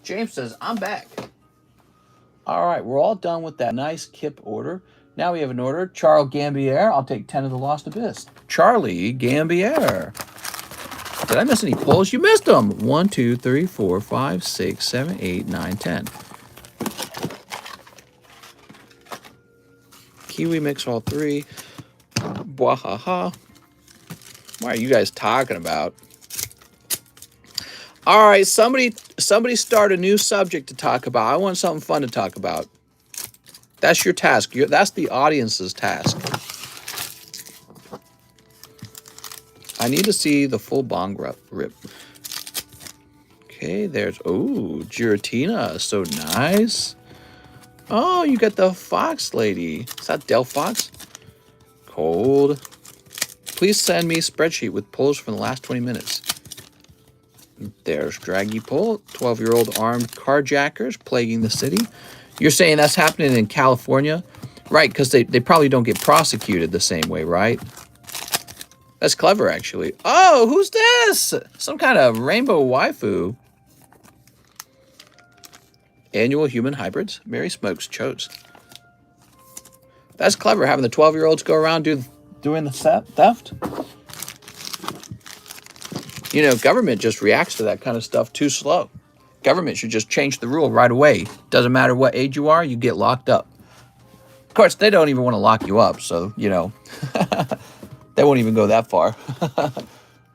James says, I'm back. All right, we're all done with that nice Kip order. Now we have an order. Charles Gambier, I'll take 10 of the Lost Abyss. Charlie Gambier. Did I miss any pulls? You missed them. 1, 2, 3, 4, 5, 6, 7, 8, 9, 10. Kiwi mix all 3. Bwahaha. What are you guys talking about? All right, somebody start a new subject to talk about. I want something fun to talk about. That's your task. That's the audience's task. I need to see the full bong rip. Okay, there's, oh, Giratina, so nice. Oh, you got the Fox lady. Is that Del Fox? Cold. Please send me a spreadsheet with pulls from the last 20 minutes. There's Draggy Pull, 12-year-old armed carjackers plaguing the city. You're saying that's happening in California? Right, because they probably don't get prosecuted the same way, right? That's clever, actually. Oh, who's this? Some kind of rainbow waifu. Annual human hybrids. Mary Smokes chose. That's clever, having the 12-year-olds go around doing the theft. You know, government just reacts to that kind of stuff too slow. Government should just change the rule right away. Doesn't matter what age you are, you get locked up. Of course, they don't even want to lock you up, so, you know, they won't even go that far.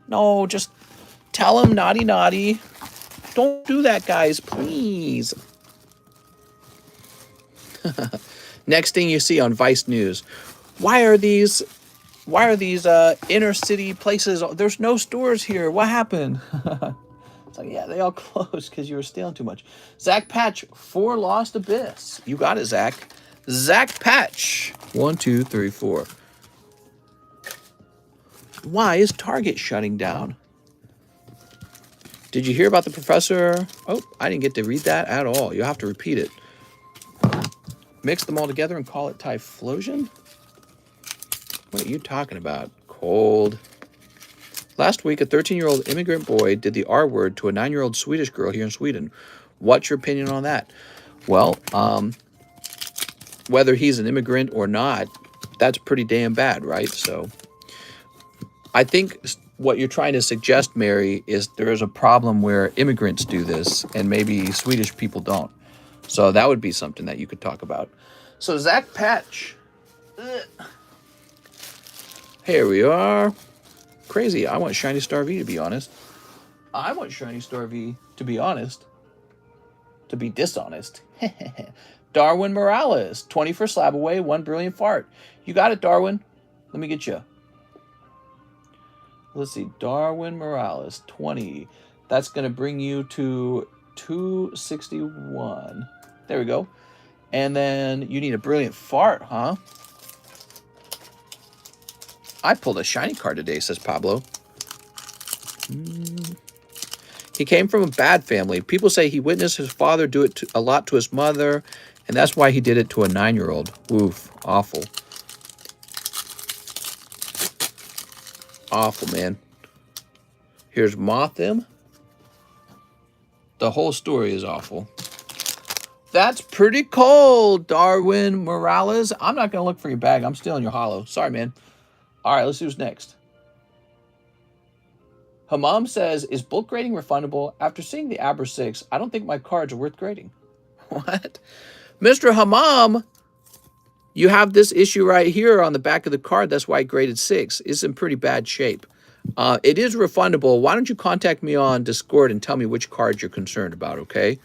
No, just tell them naughty, naughty. Don't do that, guys, please. Next thing you see on Vice News. Why are these inner city places? There's no stores here. What happened? It's like, yeah, they all closed because you were stealing too much. Zach Patch, 4 Lost Abyss. You got it, Zach. Zach Patch. 1, 2, 3, 4. Why is Target shutting down? Did you hear about the professor? Oh, I didn't get to read that at all. You'll have to repeat it. Mix them all together and call it Typhlosion? What are you talking about? Cold. Last week, a 13-year-old immigrant boy did the R word to a 9-year-old Swedish girl here in Sweden. What's your opinion on that? Well, whether he's an immigrant or not, that's pretty damn bad, right? So I think what you're trying to suggest, Mary, is there is a problem where immigrants do this and maybe Swedish people don't. So that would be something that you could talk about. So Zach Patch. Here we are. Crazy. I want Shiny Star V, to be honest. I want Shiny Star V, to be honest. To be dishonest. Darwin Morales. 20 for SLAB-AWAY, 1 brilliant fart. You got it, Darwin. Let me get you. Let's see. Darwin Morales. 20. That's going to bring you to 261. There we go. And then you need a brilliant fart, huh? I pulled a shiny card today, says Pablo. He came from a bad family. People say he witnessed his father do it a lot to his mother, and that's why he did it to a 9-year-old. Oof, awful. Awful, man. Here's Mothim. The whole story is awful. That's pretty cold, Darwin Morales. I'm not going to look for your bag. I'm stealing your hollow. Sorry, man. All right, let's see who's next. Hamam says, is bulk grading refundable? After seeing the Aber 6, I don't think my cards are worth grading. What? Mr. Hamam, you have this issue right here on the back of the card. That's why I graded 6. It's in pretty bad shape. It is refundable. Why don't you contact me on Discord and tell me which card you're concerned about, okay?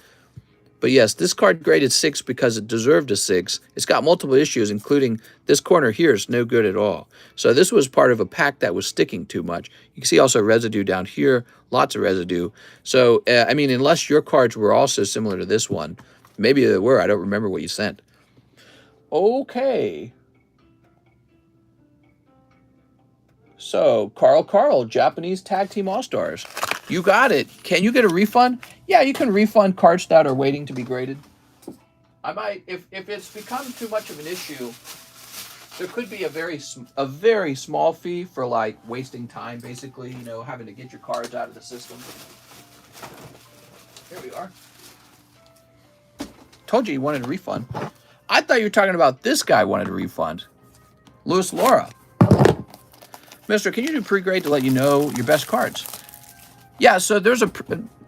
But yes, this card graded 6 because it deserved a 6. It's got multiple issues, including this corner here is no good at all. So this was part of a pack that was sticking too much. You can see also residue down here, lots of residue. So, I mean, unless your cards were also similar to this one, maybe they were. I don't remember what you sent. Okay. So, Carl, Japanese Tag Team All-Stars. You got it. Can you get a refund? Yeah, you can refund cards that are waiting to be graded. I might, if it's become too much of an issue, there could be a very small fee for like wasting time, basically, you know, having to get your cards out of the system. Here we are. Told you wanted a refund. I thought you were talking about this guy wanted a refund. Louis Laura. Mister, can you do pre-grade to let you know your best cards? Yeah, so there's a...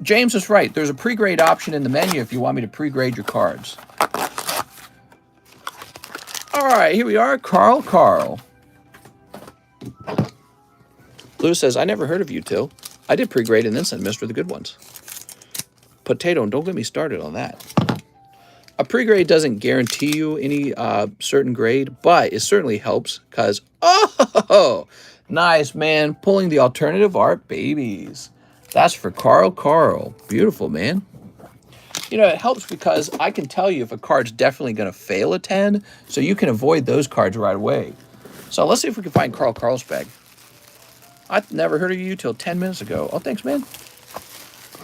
James is right. There's a pre-grade option in the menu if you want me to pre-grade your cards. All right, here we are. Carl. Lou says, I never heard of you, Till. I did pre-grade and then sent Mister the good ones. Potato, don't get me started on that. A pre-grade doesn't guarantee you any certain grade, but it certainly helps because... Oh, nice, man. Pulling the alternative art babies. That's for Carl. Beautiful, man. You know, it helps because I can tell you if a card's definitely going to fail a 10, so you can avoid those cards right away. So let's see if we can find Carl's bag. I've never heard of you till 10 minutes ago. Oh, thanks, man.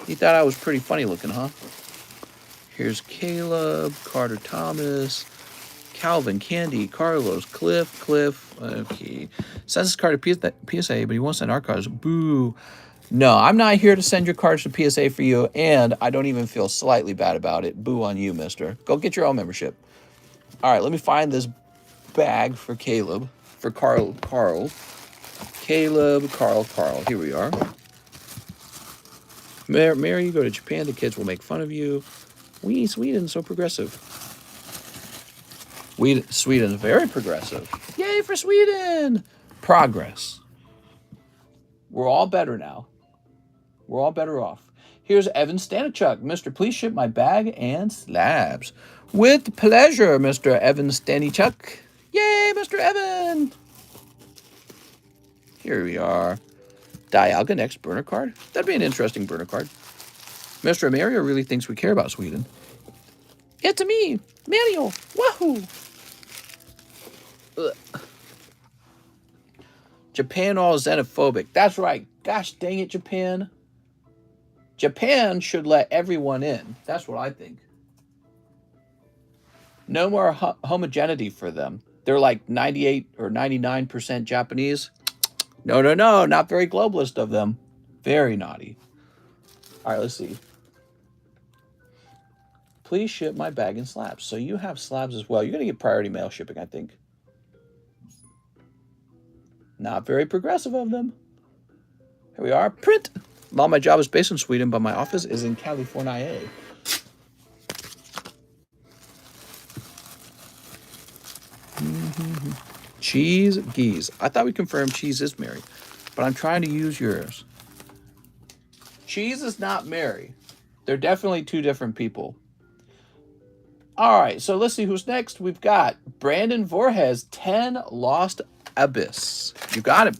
You thought I was pretty funny looking, huh? Here's Caleb, Carter Thomas, Calvin, Candy, Carlos, Cliff. Okay. Sends his card to PSA, but he won't send our cards. Boo. No, I'm not here to send your cards to PSA for you, and I don't even feel slightly bad about it. Boo on you, mister. Go get your own membership. All right, let me find this bag for Caleb. For Carl. Caleb, Carl. Here we are. Mary, you go to Japan. The kids will make fun of you. We, Sweden, so progressive. Sweden's very progressive. Yay for Sweden! Progress. We're all better now. We're all better off. Here's Evan Stanichuk. Mister, please ship my bag and slabs. With pleasure, Mr. Evan Stanichuk. Yay, Mr. Evan! Here we are. Dialga next burner card. That'd be an interesting burner card. Mr. Mario really thinks we care about Sweden. It's me, Mario. Wahoo! Ugh. Japan all xenophobic. That's right. Gosh dang it, Japan. Japan should let everyone in. That's what I think. No more homogeneity for them. They're like 98 or 99% Japanese. No. Not very globalist of them. Very naughty. All right, let's see. Please ship my bag in slabs. So you have slabs as well. You're going to get priority mail shipping, I think. Not very progressive of them. Here we are. Print. While my job is based in Sweden, but my office is in California. Cheese geese. I thought we confirmed Cheese is Mary, but I'm trying to use yours. Cheese is not Mary. They're definitely two different people. All right, so let's see who's next. We've got Brandon Voorhees, 10 Lost Abyss. You got him.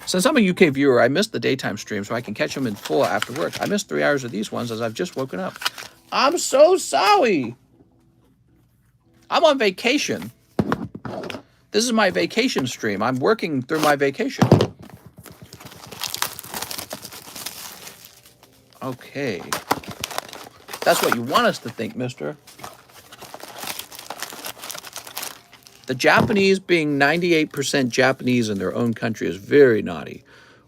Since I'm a UK viewer, I missed the daytime stream, so I can catch them in full after work. I missed 3 hours of these ones as I've just woken up. I'm so sorry. I'm on vacation. This is my vacation stream. I'm working through my vacation. Okay. That's what you want us to think, mister. The Japanese being 98% Japanese in their own country is very naughty.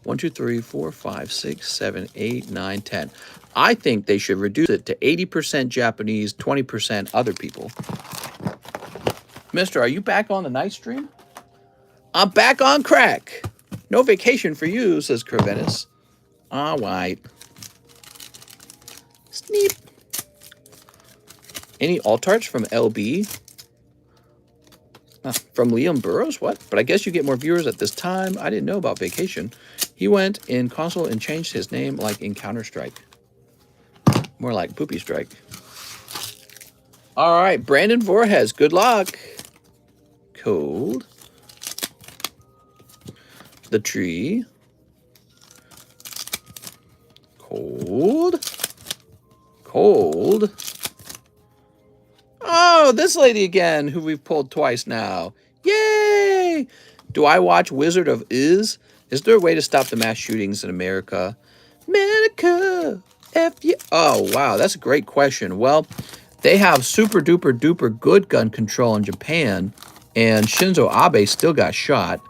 1, 2, 3, 4, 5, 6, 7, 8, 9, 10. I think they should reduce it to 80% Japanese, 20% other people. Mister, are you back on the night stream? I'm back on crack. No vacation for you, says Creventus. All right. Sneep. Any alt-arts from LB? From Liam Burrows? What? But I guess you get more viewers at this time. I didn't know about vacation. He went in console and changed his name like in Counter-Strike. More like Poopy Strike. All right, Brandon Voorhees, good luck. Cold. The tree. Cold. Cold. Oh, this lady again, who we've pulled twice now. Yay! Do I watch Wizard of Iz? Is there a way to stop the mass shootings in America? America! Oh, wow, that's a great question. Well, they have super duper duper good gun control in Japan, and Shinzo Abe still got shot.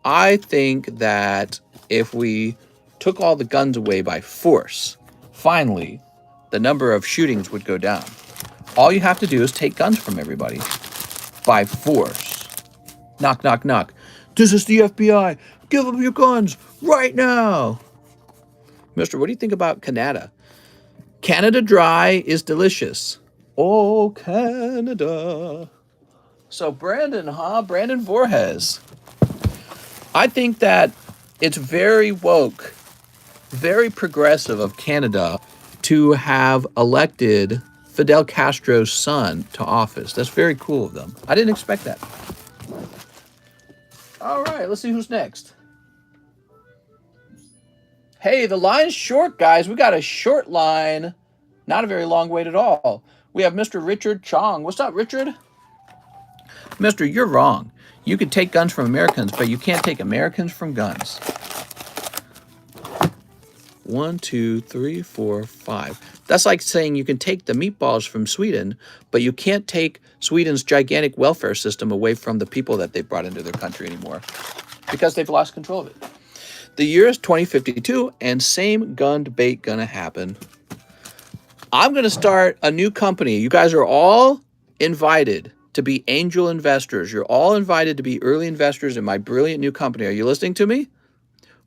I think that if we took all the guns away by force, finally, the number of shootings would go down. All you have to do is take guns from everybody by force. Knock, knock, knock. This is the FBI. Give them your guns right now. Mister, what do you think about Canada? Canada Dry is delicious. Oh, Canada. So Brandon, huh? Brandon Voorhees. I think that it's very woke, very progressive of Canada to have elected Fidel Castro's son to office. That's very cool of them. I didn't expect that. All right, let's see who's next. Hey, the line's short, guys. We got a short line. Not a very long wait at all. We have Mr. Richard Chong. What's up, Richard? Mister, you're wrong. You can take guns from Americans, but you can't take Americans from guns. 1, 2, 3, 4, 5. That's like saying you can take the meatballs from Sweden, but you can't take Sweden's gigantic welfare system away from the people that they've brought into their country anymore because they've lost control of it. The year is 2052, and same gun debate gonna happen. I'm gonna start a new company. You guys are all invited to be angel investors. You're all invited to be early investors in my brilliant new company. Are you listening to me?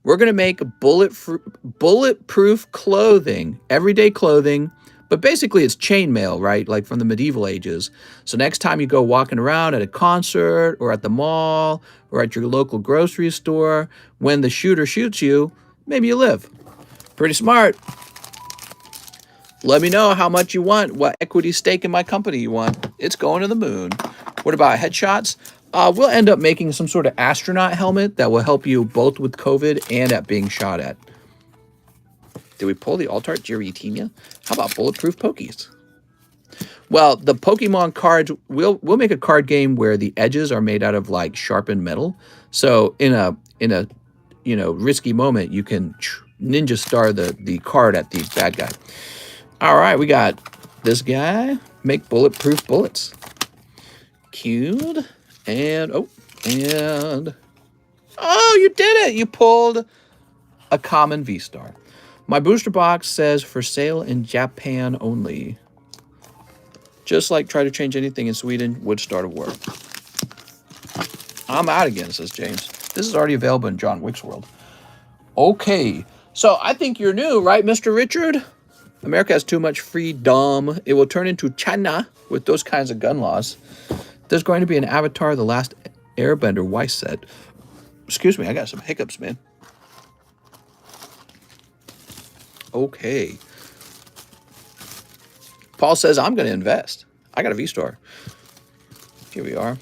We're gonna make bulletproof clothing, everyday clothing, but basically it's chainmail, right? Like from the medieval ages. So next time you go walking around at a concert or at the mall or at your local grocery store, when the shooter shoots you, maybe you live. Pretty smart. Let me know how much you want, what equity stake in my company you want. It's going to the moon. What about headshots? We'll end up making some sort of astronaut helmet that will help you both with COVID and at being shot at. Did we pull the alt-art Giratina? How about bulletproof pokies? Well, the Pokemon cards, we'll make a card game where the edges are made out of like sharpened metal. So in a risky moment, you can ninja star the card at the bad guy. All right, we got this guy. Make bulletproof bullets. Cute. And oh, you did it. You pulled a common V-Star. My booster box says for sale in Japan only. Just like try to change anything in Sweden would start a war. I'm out again, says James. This is already available in John Wick's world. Okay, so I think you're new, right, Mr. Richard? America has too much freedom. It will turn into China with those kinds of gun laws. There's going to be an Avatar The Last Airbender Weiss set. Excuse me, I got some hiccups, man. Okay. Paul says, I'm going to invest. I got a V-Star. Here we are.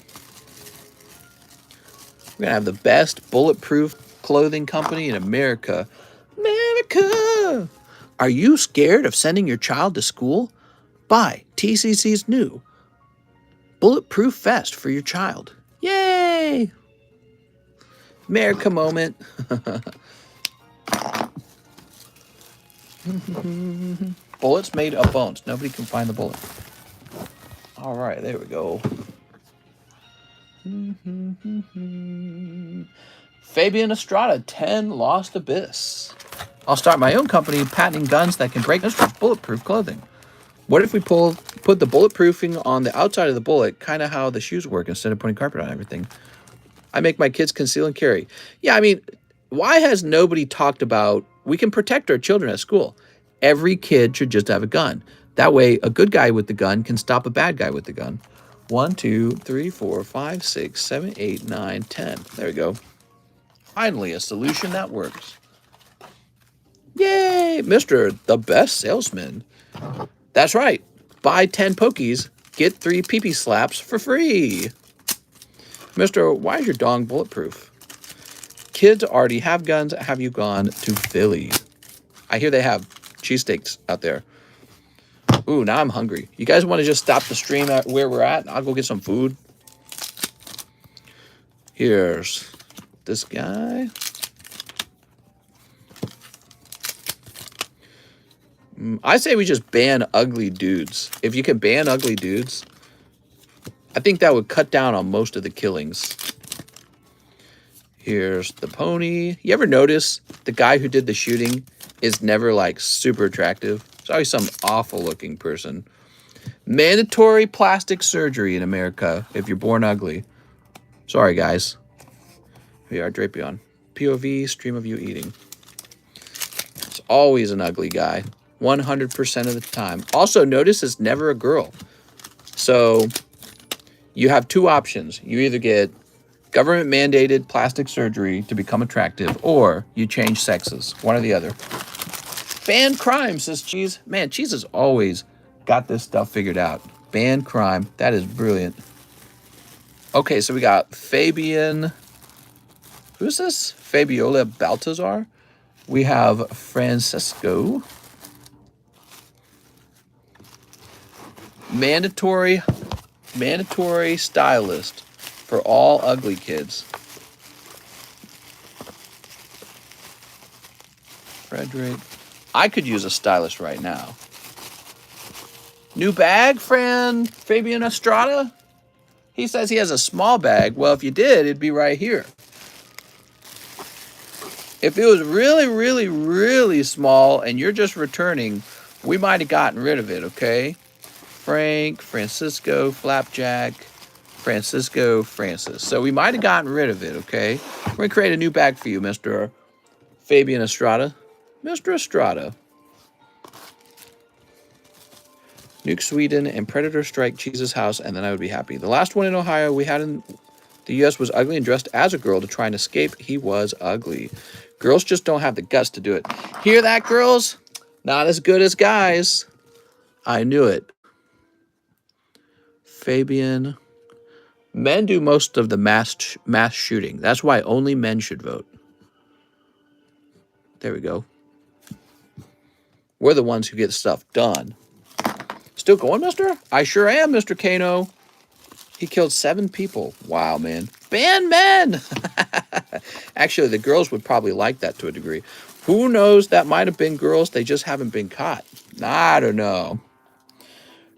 We're going to have the best bulletproof clothing company in America. America! Are you scared of sending your child to school? Buy TCC's new bulletproof vest for your child. Yay! America moment. Bullets made of bones. Nobody can find the bullet. All right, there we go. Fabian Estrada, 10 Lost Abyss. I'll start my own company patenting guns that can break bulletproof clothing. What if we put the bulletproofing on the outside of the bullet, kind of how the shoes work instead of putting carpet on everything? I make my kids conceal and carry. Yeah, I mean, why has nobody talked about we can protect our children at school? Every kid should just have a gun. That way, a good guy with the gun can stop a bad guy with the gun. 1, 2, 3, 4, 5, 6, 7, 8, 9, 10. There we go. Finally, a solution that works. Yay, Mr. The Best Salesman. That's right. Buy 10 Pokies, get 3 pee-pee slaps for free. Mister, why is your dong bulletproof? Kids already have guns. Have you gone to Philly? I hear they have cheesesteaks out there. Ooh, now I'm hungry. You guys want to just stop the stream at where we're at? I'll go get some food. Here's this guy. I say we just ban ugly dudes. If you can ban ugly dudes, I think that would cut down on most of the killings. Here's the pony. You ever notice the guy who did the shooting is never like super attractive? It's always some awful looking person. Mandatory plastic surgery in America if you're born ugly. Sorry, guys. Here we are, Drapion. POV, stream of you eating. It's always an ugly guy. 100% of the time. Also, notice it's never a girl. So you have 2 options. You either get government mandated plastic surgery to become attractive, or you change sexes. One or the other. Ban crime, says Cheese. Man, Cheese has always got this stuff figured out. Ban crime. That is brilliant. Okay, so we got Fabian. Who's this? Fabiola Baltazar. We have Francisco. Mandatory stylist for all ugly kids. Frederick. I could use a stylist right now. New bag, Fabian Estrada? He says he has a small bag. Well, if you did, it'd be right here. If it was really, really, really small and you're just returning, we might have gotten rid of it, okay? Frank, Francisco, Flapjack, Francisco, Francis. So we might have gotten rid of it, okay? We're going to create a new bag for you, Mr. Fabian Estrada. Mr. Estrada. Nuke Sweden and Predator strike Cheese's house, and then I would be happy. The last one in Ohio we had in the U.S. was ugly and dressed as a girl to try and escape. He was ugly. Girls just don't have the guts to do it. Hear that, girls? Not as good as guys. I knew it. Fabian. Men do most of the mass shooting. That's why only men should vote. There we go. We're the ones who get stuff done. Still going, mister? I sure am, Mr. Kano. He killed 7 people. Wow, man. Ban men! Actually, the girls would probably like that to a degree. Who knows? That might have been girls. They just haven't been caught. I don't know.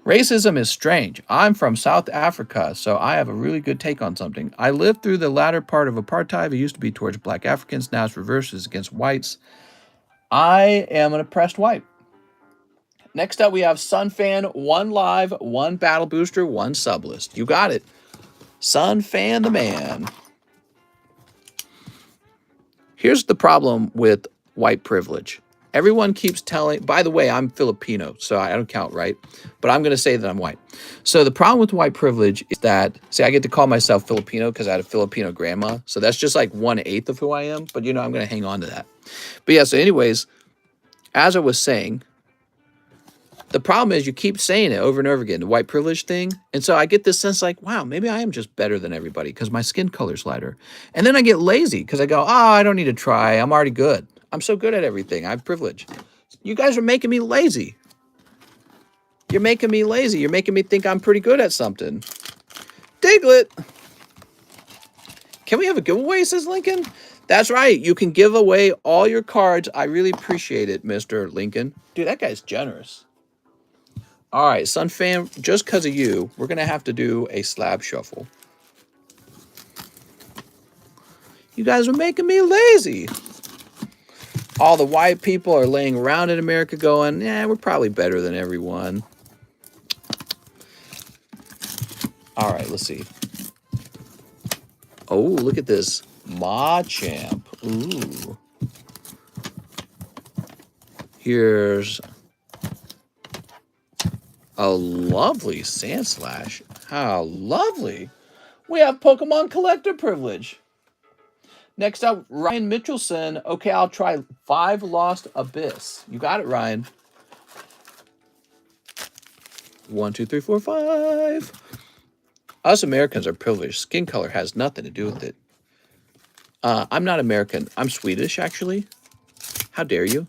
Racism is strange. I'm from South Africa, so I have a really good take on something. I lived through the latter part of apartheid. It used to be towards black Africans. Now it's reversed. It's against whites. I am an oppressed white. Next up, we have Sunfan, 1 live, 1 battle booster, 1 sublist. You got it. Sunfan the man. Here's the problem with white privilege. Everyone keeps telling, by the way, I'm Filipino, so I don't count, right? But I'm going to say that I'm white. So the problem with white privilege is that, see, I get to call myself Filipino because I had a Filipino grandma. So that's just like 1/8 of who I am. But, you know, I'm going to hang on to that. But yeah, so anyways, as I was saying, the problem is you keep saying it over and over again, the white privilege thing. And so I get this sense like, wow, maybe I am just better than everybody because my skin color's lighter. And then I get lazy because I go, oh, I don't need to try. I'm already good. I'm so good at everything. I have privilege. You guys are making me lazy. You're making me lazy. You're making me think I'm pretty good at something. Diglett. Can we have a giveaway, says Lincoln? That's right. You can give away all your cards. I really appreciate it, Mr. Lincoln. Dude, that guy's generous. All right, Sunfan, just because of you, we're going to have to do a slab shuffle. You guys are making me lazy. All the white people are laying around in America going, yeah, we're probably better than everyone. All right, let's see. Oh, look at this. Machamp. Ooh. Here's a lovely Sandslash. How lovely. We have Pokemon Collector privilege. Next up, Ryan Mitchelson. Okay, I'll try 5 Lost Abyss. You got it, Ryan. 1, 2, 3, 4, 5. Us Americans are privileged. Skin color has nothing to do with it. I'm not American. I'm Swedish, actually. How dare you?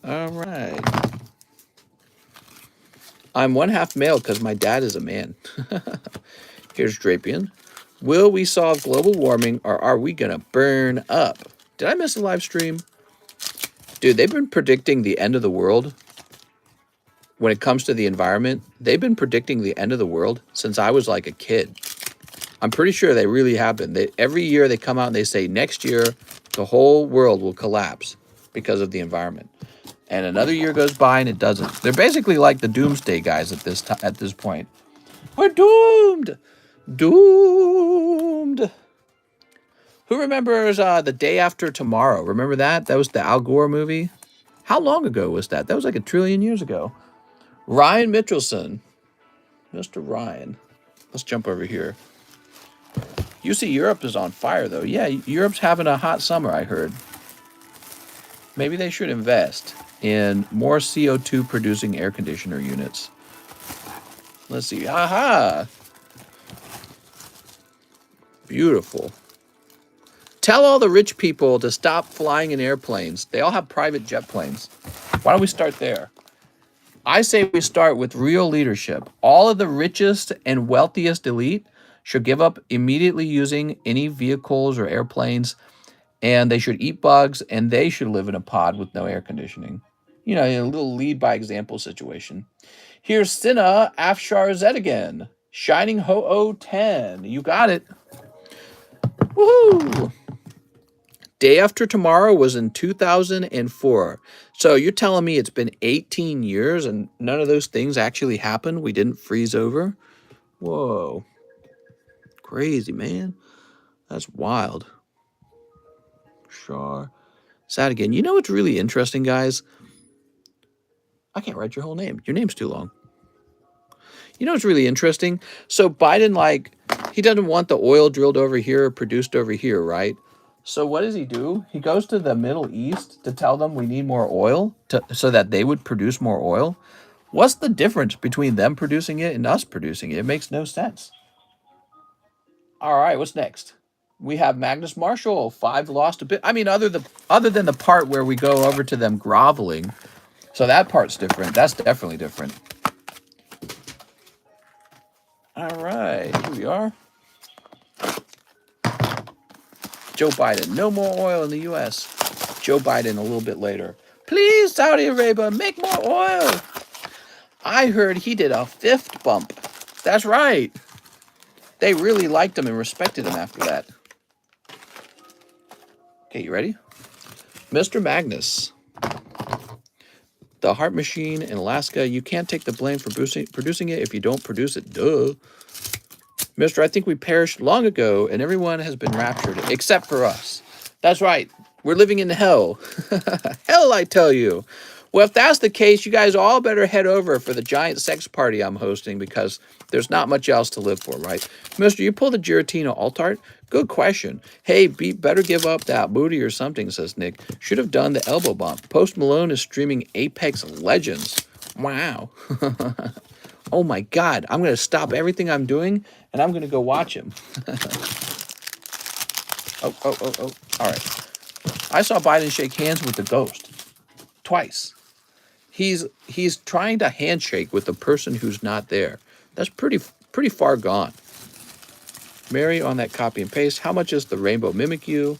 All right. I'm 1/2 male because my dad is a man. Here's Drapion. Will we solve global warming or are we going to burn up? Did I miss a live stream? Dude, they've been predicting the end of the world. When it comes to the environment, they've been predicting the end of the world since I was like a kid. I'm pretty sure they really have been. Every year they come out and they say next year the whole world will collapse because of the environment. And another year goes by and it doesn't. They're basically like the doomsday guys at this point. We're doomed. Doomed. Who remembers The Day After Tomorrow? Remember that? That was the Al Gore movie. How long ago was that? That was like 1 trillion years ago. Ryan Mitchelson. Mr. Ryan. Let's jump over here. You see Europe is on fire, though. Yeah, Europe's having a hot summer, I heard. Maybe they should invest in more CO2 producing air conditioner units. Let's see. Aha! Beautiful. Tell all the rich people to stop flying in airplanes. They all have private jet planes. Why don't we start there? I say we start with real leadership. All of the richest and wealthiest elite should give up immediately using any vehicles or airplanes, and they should eat bugs, and they should live in a pod with no air conditioning. You know, a little lead by example situation. Here's Sinna Afshar Zed again. Shining Ho-Oh 10. You got it. Woohoo! Day After Tomorrow was in 2004. So you're telling me it's been 18 years and none of those things actually happened? We didn't freeze over? Whoa. Crazy, man. That's wild. Sure. Sad again. You know what's really interesting, guys? I can't write your whole name. Your name's too long. You know what's really interesting? So Biden, he doesn't want the oil drilled over here or produced over here, right? So what does he do? He goes to the Middle East to tell them we need more oil so that they would produce more oil. What's the difference between them producing it and us producing it? It makes no sense. All right, what's next? We have Magnus Marshall, 5 Lost Abyss. I mean, other than the part where we go over to them groveling. So that part's different. That's definitely different. All right, here we are. Joe Biden, no more oil in the U.S. Joe Biden a little bit later. Please, Saudi Arabia, make more oil. I heard he did a 5th bump. That's right. They really liked him and respected him after that. Okay, you ready? Mr. Magnus. The Heart Machine in Alaska. You can't take the blame for producing it if you don't produce it. Duh. Mister, I think we perished long ago and everyone has been raptured except for us. That's right. We're living in hell. Hell, I tell you. Well, if that's the case, you guys all better head over for the giant sex party I'm hosting because there's not much else to live for, right? Mister, you pull the Giratina Altart? Good question. Hey, better give up that booty or something, says Nick. Should have done the elbow bump. Post Malone is streaming Apex Legends. Wow. Oh my God. I'm going to stop everything I'm doing and I'm going to go watch him. Oh. All right. I saw Biden shake hands with the ghost. Twice. He's trying to handshake with the person who's not there. That's pretty far gone. Mary on that copy and paste. How much is the Rainbow Mimikyu?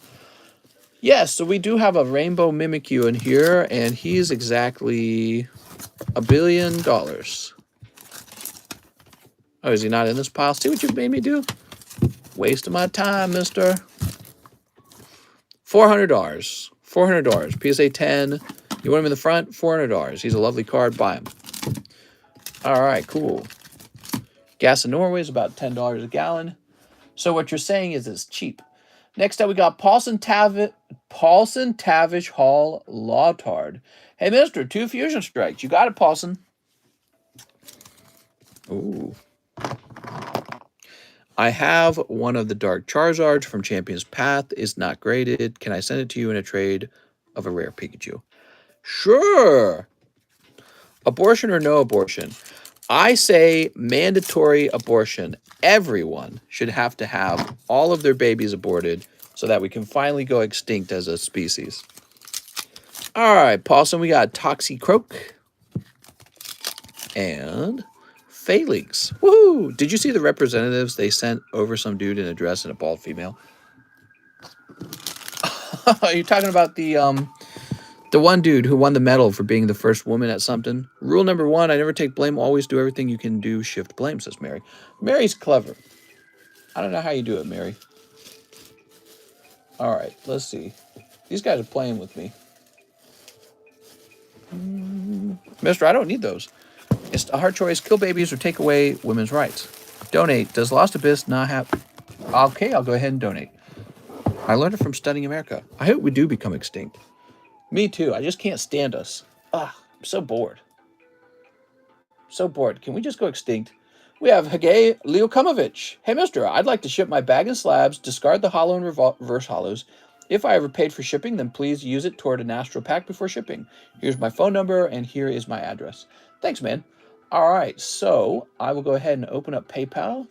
Yes, so we do have a Rainbow Mimikyu in here, and he's exactly $1 billion. Oh, is he not in this pile? See what you made me do? Waste of my time, mister. $400. $400. PSA 10. You want him in the front? $400. He's a lovely card. Buy him. All right, cool. Gas in Norway is about $10 a gallon. So what you're saying is it's cheap. Next up, we got Paulson Tavish Hall Lautard. Hey, mister, 2 fusion strikes. You got it, Paulson. Ooh. I have one of the Dark Charizards from Champion's Path. It's not graded. Can I send it to you in a trade of a rare Pikachu? Sure. Abortion or no abortion? I say mandatory abortion. Everyone should have to have all of their babies aborted so that we can finally go extinct as a species. All right, Paulson, we got Toxicroak and Phalanx. Woohoo! Did you see the representatives they sent over some dude in a dress and a bald female? Are you talking about the one dude who won the medal for being the first woman at something? Rule number 1, I never take blame. Always do everything you can do. Shift blame, says Mary. Mary's clever. I don't know how you do it, Mary. All right, let's see. These guys are playing with me. Mister, I don't need those. It's a hard choice. Kill babies or take away women's rights. Donate. Does Lost Abyss not have... Okay, I'll go ahead and donate. I learned it from studying America. I hope we do become extinct. Me too. I just can't stand us. I'm so bored. So bored. Can we just go extinct? We have Hagei Leokumovich. Hey, mister, I'd like to ship my bag and slabs, discard the hollow and reverse hollows. If I ever paid for shipping, then please use it toward an astral pack before shipping. Here's my phone number, and here is my address. Thanks, man. All right, so I will go ahead and open up PayPal.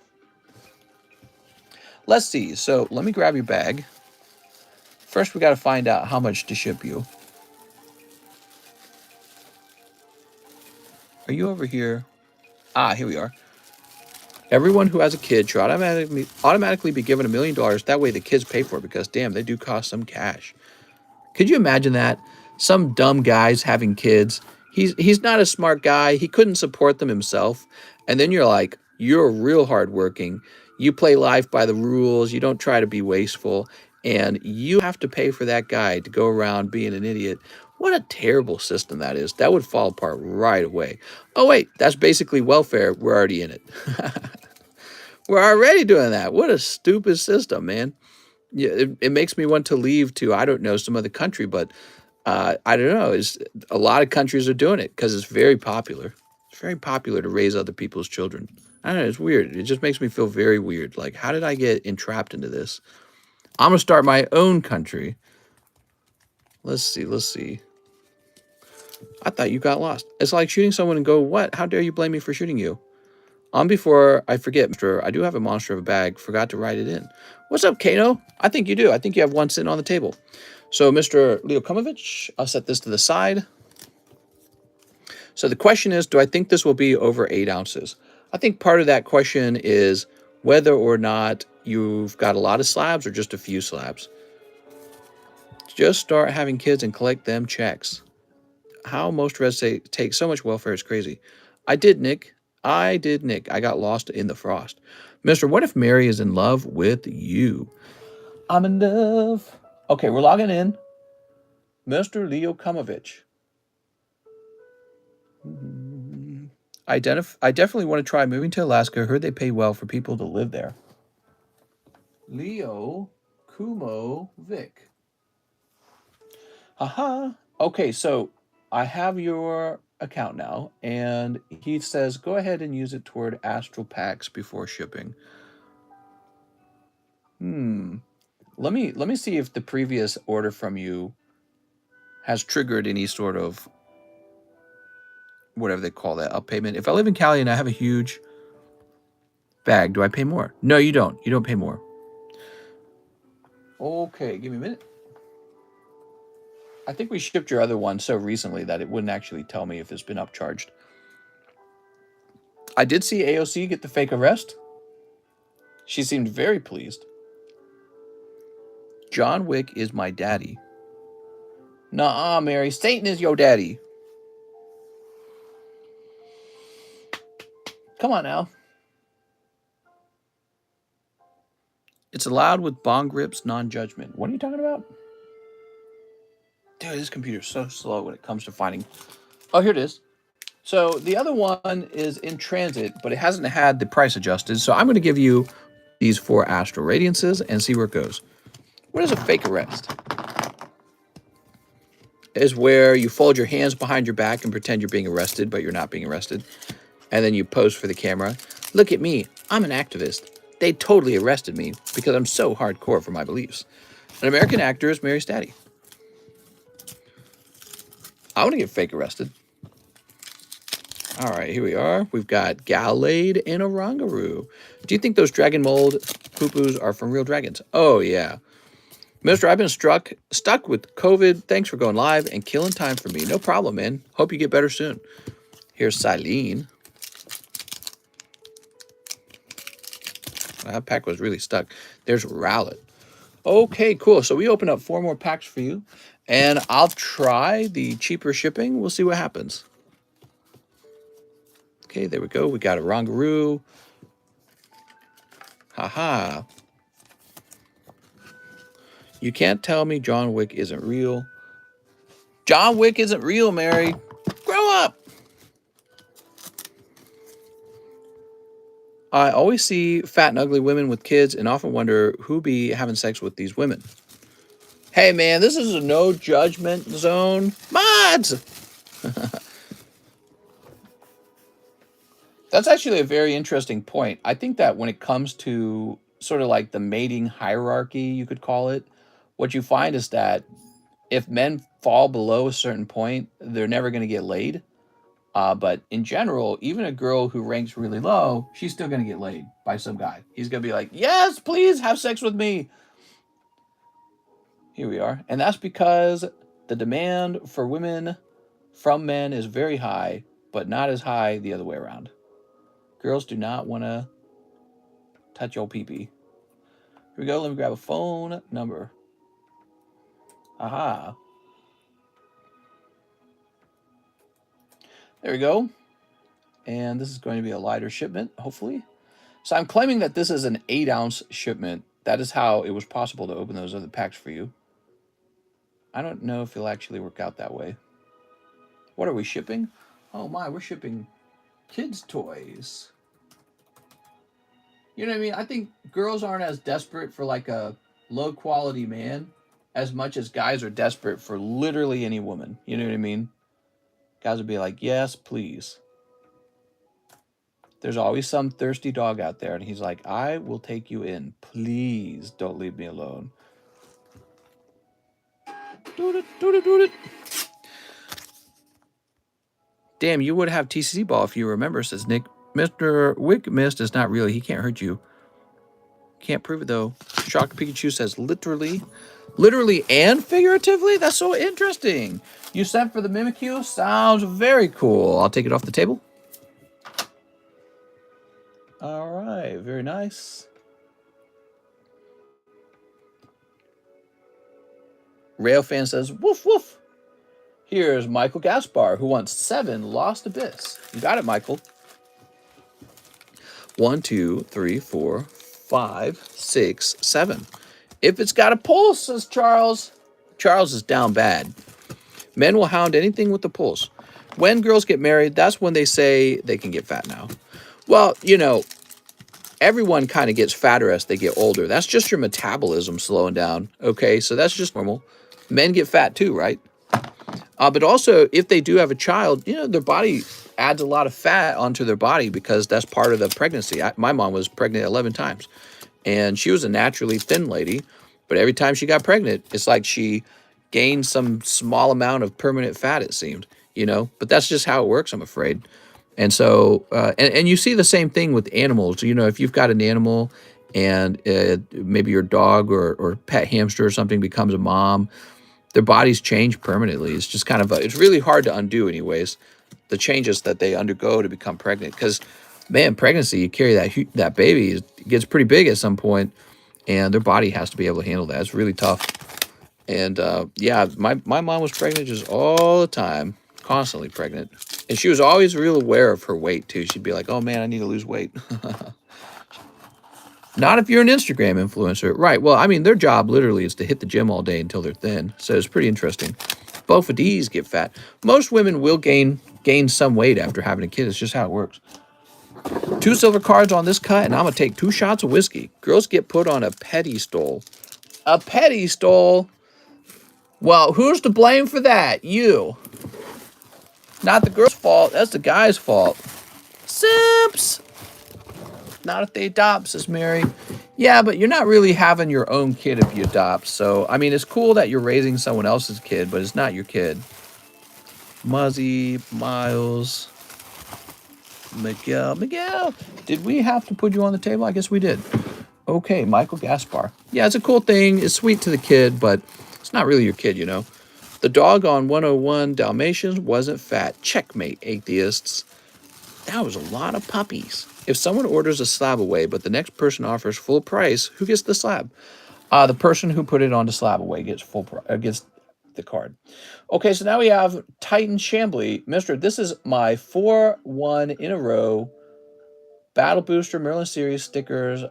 Let's see. So let me grab your bag. First, we got to find out how much to ship you. Are you over here? Here we are. Everyone who has a kid should automatically be given $1 million. That way the kids pay for it because, damn, they do cost some cash. Could you imagine that? Some dumb guy's having kids. He's not a smart guy. He couldn't support them himself. And then you're like, you're real hardworking. You play life by the rules. You don't try to be wasteful. And you have to pay for that guy to go around being an idiot. What a terrible system that is. That would fall apart right away. Oh, wait, that's basically welfare. We're already in it. We're already doing that. What a stupid system, man. Yeah, it makes me want to leave to, I don't know, some other country, but I don't know. A lot of countries are doing it because it's very popular. It's very popular to raise other people's children. I don't know. It's weird. It just makes me feel very weird. Like, how did I get entrapped into this? I'm going to start my own country. Let's see. Let's see. I thought you got lost. It's like shooting someone and go, what? How dare you blame me for shooting you? Before I forget, mister, I do have a monster of a bag. Forgot to write it in. What's up, Kano? I think you do. I think you have one sitting on the table. So, Mr. Leokumovich, I'll set this to the side. So the question is, do I think this will be over 8 ounces? I think part of that question is whether or not you've got a lot of slabs or just a few slabs. Just start having kids and collect them checks. How most res take so much welfare is crazy. I did, Nick. I got lost in the frost. Mister, what if Mary is in love with you? I'm in love. Okay, we're logging in. Mr. Leokumovich. I definitely want to try moving to Alaska. Heard they pay well for people to live there. Leo Kumovic. Haha. Okay, so I have your account now, and he says go ahead and use it toward astral packs before shipping. Let me see if the previous order from you has triggered any sort of whatever they call that, up payment. If I live in Cali and I have a huge bag, do I pay more? No, you don't. You don't pay more. Okay, give me a minute. I think we shipped your other one so recently that it wouldn't actually tell me if it's been upcharged. I did see AOC get the fake arrest. She seemed very pleased. John Wick is my daddy. Nuh-uh, Mary. Satan is your daddy. Come on now. It's allowed with bong grips, non-judgment. What are you talking about? Dude, this computer's so slow when it comes to finding. Oh, here it is. So the other one is in transit, but it hasn't had the price adjusted. So I'm going to give you these 4 astral radiances and see where it goes. What is a fake arrest? Is where you fold your hands behind your back and pretend you're being arrested, but you're not being arrested. And then you pose for the camera. Look at me. I'm an activist. They totally arrested me because I'm so hardcore for my beliefs. An American actor is Mary Staddy. I want to get fake arrested. All right, here we are. We've got Gallade and Orangaroo. Do you think those dragon mold poo-poos are from real dragons? Oh, yeah. Mister, I've been stuck with COVID. Thanks for going live and killing time for me. No problem, man. Hope you get better soon. Here's Silene. That pack was really stuck. There's Rowlet. Okay, cool. So we open up 4 more packs for you. And I'll try the cheaper shipping. We'll see what happens. Okay, there we go. We got a Orangaroo. Haha. You can't tell me John Wick isn't real. John Wick isn't real, Mary. Grow up. I always see fat and ugly women with kids and often wonder who be having sex with these women. Hey, man, this is a no judgment zone. Mods! That's actually a very interesting point. I think that when it comes to sort of like the mating hierarchy, you could call it, what you find is that if men fall below a certain point, they're never going to get laid. But in general, even a girl who ranks really low, she's still going to get laid by some guy. He's going to be like, yes, please have sex with me. Here we are. And that's because the demand for women from men is very high, but not as high the other way around. Girls do not want to touch your pee-pee. Here we go. Let me grab a phone number. Aha. There we go. And this is going to be a lighter shipment, hopefully. So I'm claiming that this is an 8-ounce shipment. That is how it was possible to open those other packs for you. I don't know if it'll actually work out that way. What are we shipping? Oh my, we're shipping kids' toys. You know what I mean? I think girls aren't as desperate for like a low-quality man as much as guys are desperate for literally any woman. You know what I mean? Guys would be like, yes, please. There's always some thirsty dog out there, and he's like, I will take you in. Please don't leave me alone. Doot it, doot it, doot it. Damn, you would have TCC ball if you remember, says Nick. Mr. Wick Mist is not real. He can't hurt you. Can't prove it, though. Shocker Pikachu says literally. Literally and figuratively? That's so interesting. You sent for the Mimikyu? Sounds very cool. I'll take it off the table. All right. Very nice. Railfan says, woof, woof. Here's Michael Gaspar, who wants 7 Lost Abyss. You got it, Michael. 1, 2, 3, 4, 5, 6, 7. If it's got a pulse, says Charles. Charles is down bad. Men will hound anything with the pulse. When girls get married, that's when they say they can get fat now. Well, you know, everyone kind of gets fatter as they get older. That's just your metabolism slowing down. Okay, so that's just normal. Men get fat too, right? But also, if they do have a child, you know, their body adds a lot of fat onto their body because that's part of the pregnancy. My mom was pregnant 11 times, and she was a naturally thin lady. But every time she got pregnant, it's like she gained some small amount of permanent fat, it seemed, you know. But that's just how it works, I'm afraid. And so, and you see the same thing with animals. You know, if you've got an animal and maybe your dog or pet hamster or something becomes a mom, their bodies change permanently. It's just kind of, it's really hard to undo anyways, the changes that they undergo to become pregnant. Because, man, pregnancy, you carry that baby, it gets pretty big at some point, and their body has to be able to handle that. It's really tough. And, yeah, my mom was pregnant just all the time, constantly pregnant. And she was always real aware of her weight, too. She'd be like, oh, man, I need to lose weight. Not if you're an Instagram influencer. Right. Well, I mean, their job literally is to hit the gym all day until they're thin. So it's pretty interesting. Both of these get fat. Most women will gain some weight after having a kid. It's just how it works. 2 silver cards on this cut, and I'm going to take 2 shots of whiskey. Girls get put on a pedestal. A pedestal? Well, who's to blame for that? You. Not the girl's fault. That's the guy's fault. Simps! Not if they adopt, says Mary. Yeah, but you're not really having your own kid if you adopt. So, I mean, it's cool that you're raising someone else's kid, but it's not your kid. Muzzy, Miles, Miguel. Did we have to put you on the table? I guess we did. Okay, Michael Gaspar. Yeah, it's a cool thing. It's sweet to the kid, but it's not really your kid, you know. The dog on 101 Dalmatians wasn't fat. Checkmate, atheists. That was a lot of puppies. If someone orders a SLAB-AWAY, but the next person offers full price, who gets the slab? The person who put it on the SLAB-AWAY gets gets the card. Okay, so now we have Titan Chambly. Mister, this is my 4-1 in a row Battle Booster Merlin Series stickers.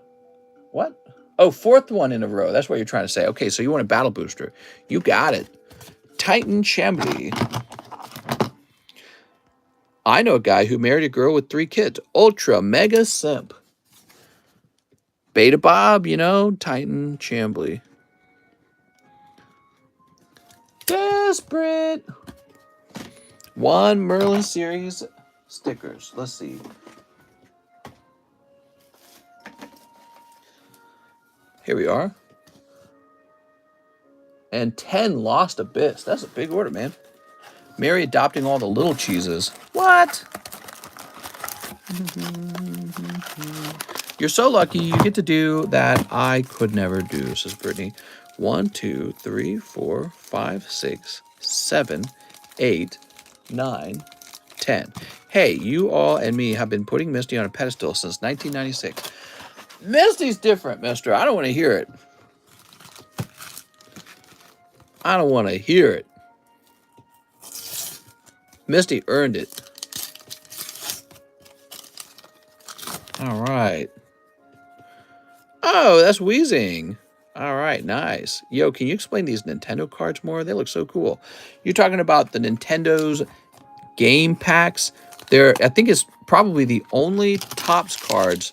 What? Oh, 4th one in a row. That's what you're trying to say. Okay, so you want a Battle Booster. You got it. Titan Chambly. I know a guy who married a girl with 3 kids. Ultra mega simp. Beta Bob, you know, Titan Chambly. Desperate. 1 Merlin Series stickers. Let's see. Here we are. And 10 Lost Abyss. That's a big order, man. Mary adopting all the little cheeses. What? You're so lucky you get to do that I could never do, says Brittany. 1, 2, 3, 4, 5, 6, 7, 8, 9, 10. Hey, you all and me have been putting Misty on a pedestal since 1996. Misty's different, mister. I don't want to hear it. I don't want to hear it. Misty earned it. All right. Oh, that's Wheezing. All right, nice. Yo, can you explain these Nintendo cards more? They look so cool. You're talking about the Nintendo's game packs. I think it's probably the only Topps cards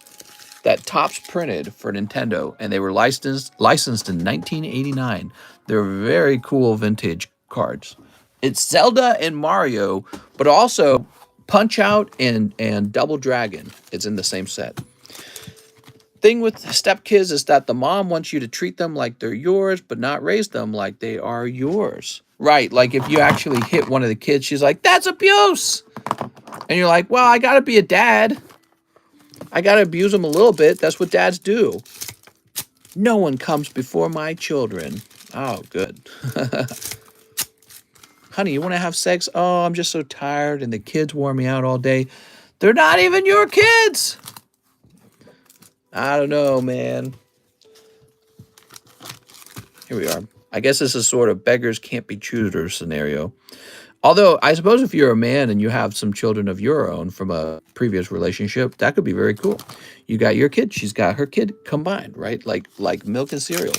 that Topps printed for Nintendo, and they were licensed in 1989. They're very cool vintage cards. It's Zelda and Mario, but also Punch-Out and Double Dragon. It's in the same set. Thing with stepkids is that the mom wants you to treat them like they're yours, but not raise them like they are yours. Right, like if you actually hit one of the kids, she's like, that's abuse! And you're like, well, I gotta be a dad. I gotta abuse them a little bit. That's what dads do. No one comes before my children. Oh, good. Honey, you want to have sex? Oh, I'm just so tired and the kids wore me out all day. They're not even your kids. I don't know, man. Here we are. I guess this is sort of beggars can't be choosers scenario. Although, I suppose if you're a man and you have some children of your own from a previous relationship, that could be very cool. You got your kid, she's got her kid combined, right? Like milk and cereal.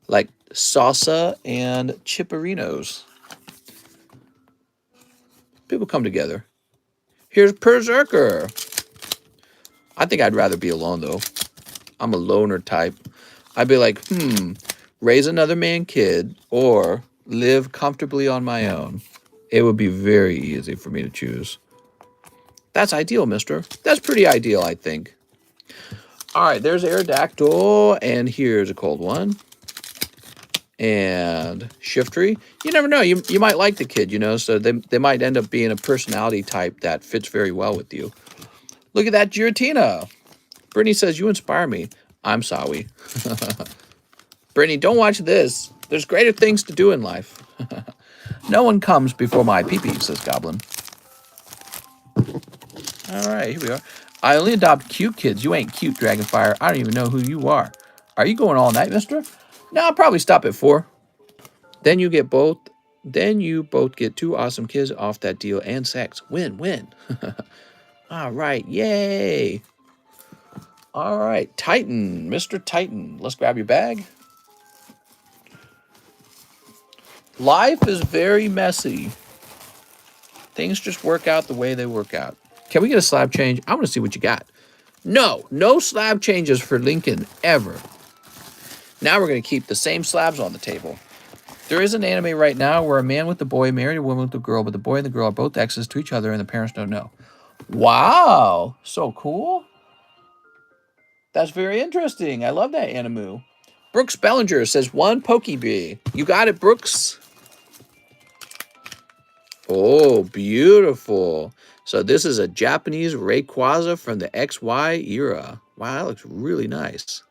Like salsa and chipperinos. People come together. Here's Berserker. I think I'd rather be alone, though. I'm a loner type. I'd be like, raise another man kid or live comfortably on my own. It would be very easy for me to choose. That's ideal, mister. That's pretty ideal, I think. All right, there's Aerodactyl, and here's a cold one. And Shiftry. You never know. You might like the kid, you know, so they might end up being a personality type that fits very well with you. Look at that Giratina. Brittany says, you inspire me. I'm sorry. Brittany, don't watch this. There's greater things to do in life. No one comes before my pee-pee, says Goblin. All right, here we are. I only adopt cute kids. You ain't cute, Dragonfire. I don't even know who you are. Are you going all night, mister? No, I'll probably stop at 4. Then you both get 2 awesome kids off that deal and sex. Win. All right, yay. All right, Titan, Mr. Titan. Let's grab your bag. Life is very messy. Things just work out the way they work out. Can we get a slab change? I want to see what you got. No, no slab changes for Lincoln ever. Now we're going to keep the same slabs on the table. There is an anime right now where a man with a boy married a woman with a girl, but the boy and the girl are both exes to each other and the parents don't know. Wow, so cool. That's very interesting. I love that anime. Brooks Bellinger says 1 Pokebee. You got it, Brooks. Oh, beautiful. So this is a Japanese Rayquaza from the XY era. Wow, that looks really nice.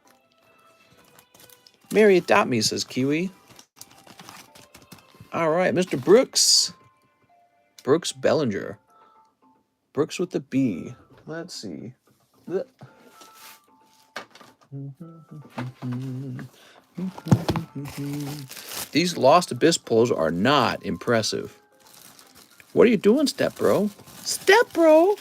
Mary adopt me, says Kiwi. All right, Mr. Brooks. Brooks Bellinger. Brooks with the B. Let's see. These Lost Abyss pulls are not impressive. What are you doing, Step Bro? Step Bro!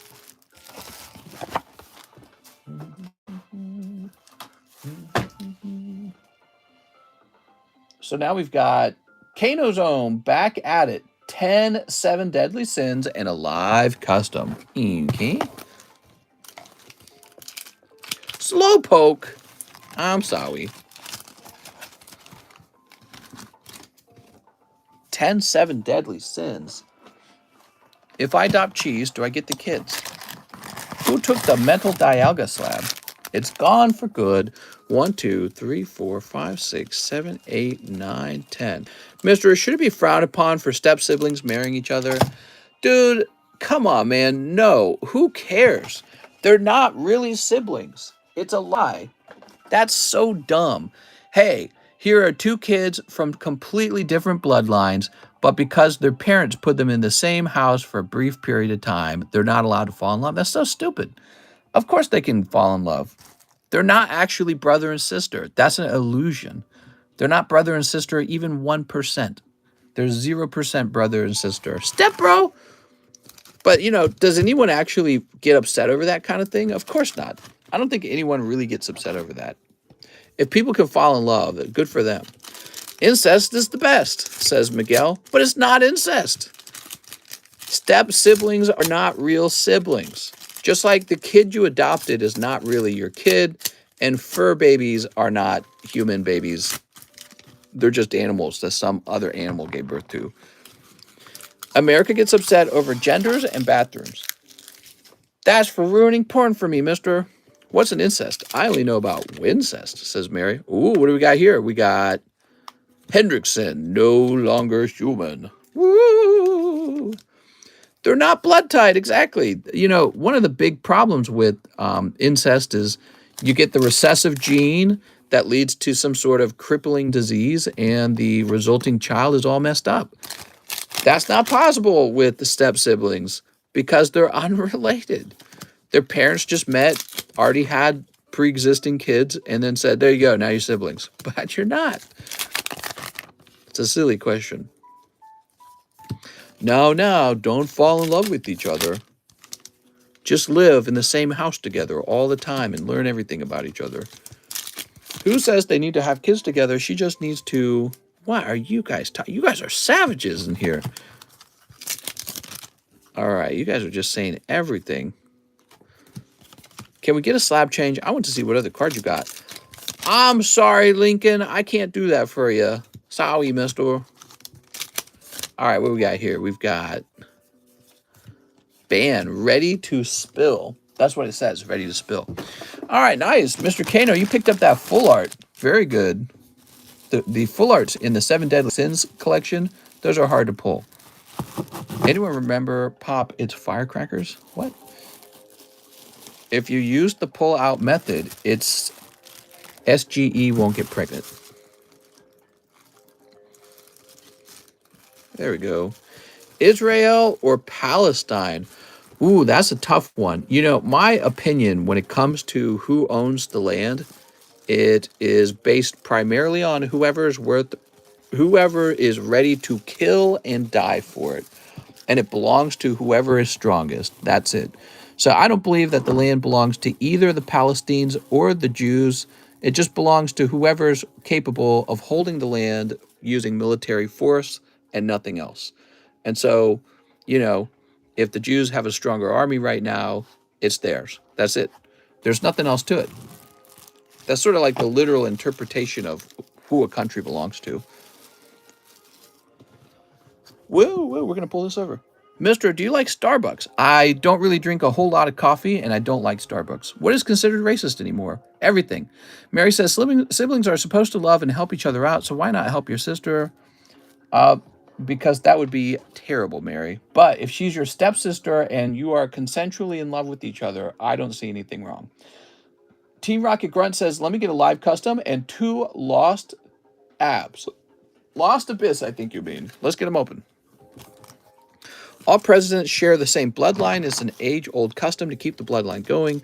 So now we've got Kano Zone back at it. 10 7 Deadly Sins and a live custom. Okay. Slowpoke. I'm sorry. 10 7 Deadly Sins. If I adopt cheese, do I get the kids? Who took the mental dialga slab? It's gone for good. 1, 2, 3, 4, 5, 6, 7, 8, 9, 10. Mister, should it be frowned upon for step siblings marrying each other? Dude, come on, man. No. Who cares? They're not really siblings. It's a lie. That's so dumb. Hey, here are 2 kids from completely different bloodlines, but because their parents put them in the same house for a brief period of time, they're not allowed to fall in love. That's so stupid. Of course they can fall in love. They're not actually brother and sister. That's an illusion. They're not brother and sister even 1%. They're 0% brother and sister. Step bro! But, you know, does anyone actually get upset over that kind of thing? Of course not. I don't think anyone really gets upset over that. If people can fall in love, good for them. Incest is the best, says Miguel, but it's not incest. Step siblings are not real siblings. Just like the kid you adopted is not really your kid, and fur babies are not human babies. They're just animals that some other animal gave birth to. America gets upset over genders and bathrooms. That's for ruining porn for me, mister. What's an incest? I only know about wincest, says Mary. Ooh, what do we got here? We got Hendrickson, no longer human. Woo! They're not blood tied, exactly. You know, one of the big problems with incest is you get the recessive gene that leads to some sort of crippling disease, and the resulting child is all messed up. That's not possible with the step siblings because they're unrelated. Their parents just met, already had pre-existing kids, and then said, there you go, now you're siblings. But you're not. It's a silly question. No, don't fall in love with each other. Just live in the same house together all the time and learn everything about each other. Who says they need to have kids together? She just needs to... Why are you guys... You guys are savages in here. All right, you guys are just saying everything. Can we get a slab change? I want to see what other cards you got. I'm sorry, Lincoln. I can't do that for you. Sorry, mister. All right, what we got here? We've got ban, ready to spill. That's what it says, ready to spill. All right, nice. Mr. Kano, you picked up that full art. Very good. The full arts in the 7 Deadly Sins collection, those are hard to pull. Anyone remember Pop, It's Firecrackers? What? If you use the pull-out method, it's SGE won't get pregnant. There we go. Israel or Palestine? Ooh, that's a tough one. You know, my opinion when it comes to who owns the land, it is based primarily on whoever is ready to kill and die for it. And it belongs to whoever is strongest. That's it. So I don't believe that the land belongs to either the Palestinians or the Jews. It just belongs to whoever's capable of holding the land using military force and nothing else. And so, you know, if the Jews have a stronger army right now, it's theirs. That's it. There's nothing else to it. That's sort of like the literal interpretation of who a country belongs to. Whoa, we're going to pull this over. Mister, do you like Starbucks? I don't really drink a whole lot of coffee, and I don't like Starbucks. What is considered racist anymore? Everything. Mary says siblings are supposed to love and help each other out, so why not help your sister? Because that would be terrible, Mary. But if she's your stepsister and you are consensually in love with each other, I don't see anything wrong. Team Rocket Grunt says, let me get a live custom and 2 lost abs. Lost abyss, I think you mean. Let's get them open. All presidents share the same bloodline. It's an age-old custom to keep the bloodline going.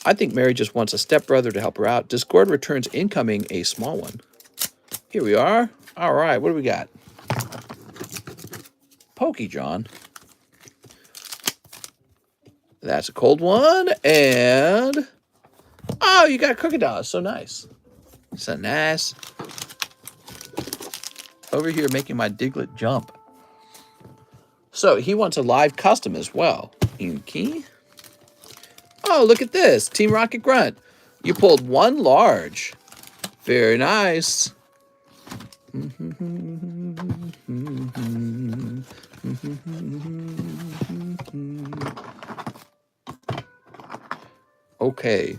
I think Mary just wants a stepbrother to help her out. Discord returns incoming a small one. Here we are. All right, what do we got? Pokey John. That's a cold one. And oh, you got crocodile. So nice. So nice. Over here making my Diglett jump. So he wants a live custom as well. Inky. Oh, look at this. Team Rocket Grunt. You pulled 1 large. Very nice. Okay.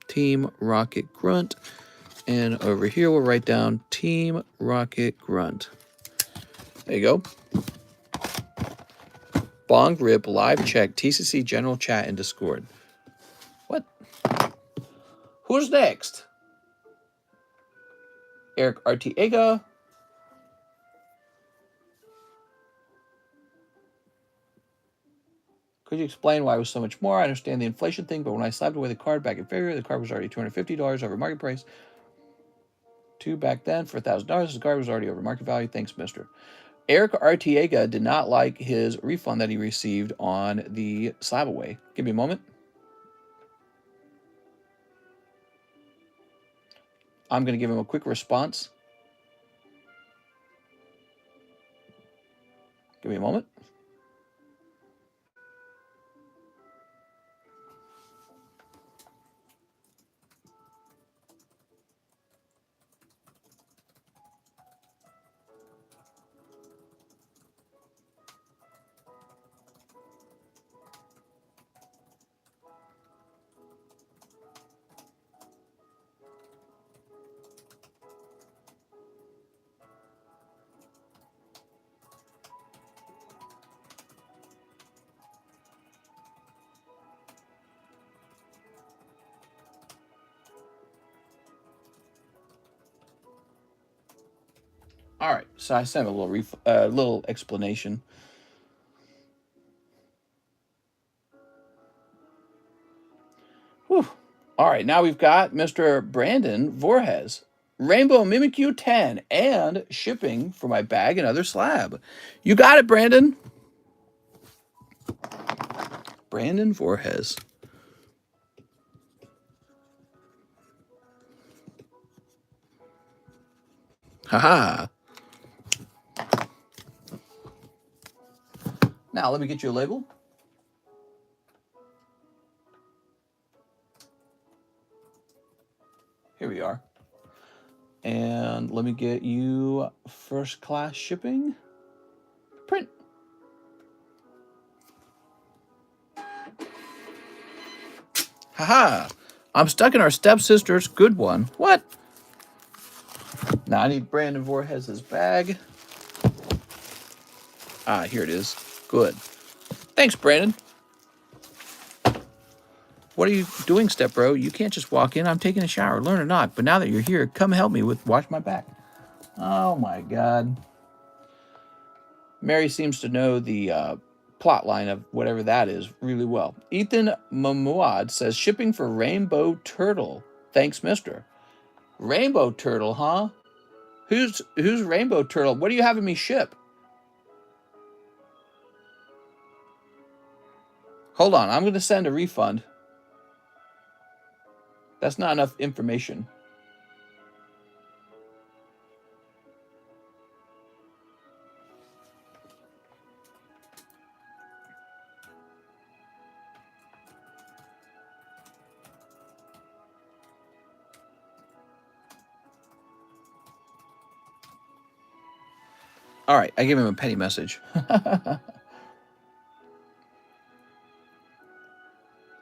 Team Rocket Grunt. And over here we'll write down Team Rocket Grunt. There you go. Bong Rip live check TCC general chat and Discord. What? Who's next? Eric Artiega. Could you explain why it was so much more? I understand the inflation thing, but when I slapped away the card back in February, the card was already $250 over market price. 2 back then for $1,000. The card was already over market value. Thanks, mister. Eric Artiega did not like his refund that he received on the SLAB-AWAY. Give me a moment. I'm going to give him a quick response. Give me a moment. All right, so I sent a little explanation. Whew. All right, now we've got Mr. Brandon Voorhees. Rainbow Mimikyu 10 and shipping for my bag and other slab. You got it, Brandon. Brandon Voorhees. Haha. Now let me get you a label. Here we are. And let me get you first class shipping. Print. Haha. I'm stuck in our stepsister's good one. What? Now I need Brandon Voorhees' bag. Ah, here it is. Good. Thanks, Brandon. What are you doing, stepbro? You can't just walk in. I'm taking a shower. Learn or not. But now that you're here, come help me wash my back. Oh, my God. Mary seems to know the plot line of whatever that is really well. Ethan Mamuad says, shipping for Rainbow Turtle. Thanks, mister. Rainbow Turtle, huh? Who's Rainbow Turtle? What are you having me ship? Hold on. I'm going to send a refund. That's not enough information. All right, I gave him a penny message.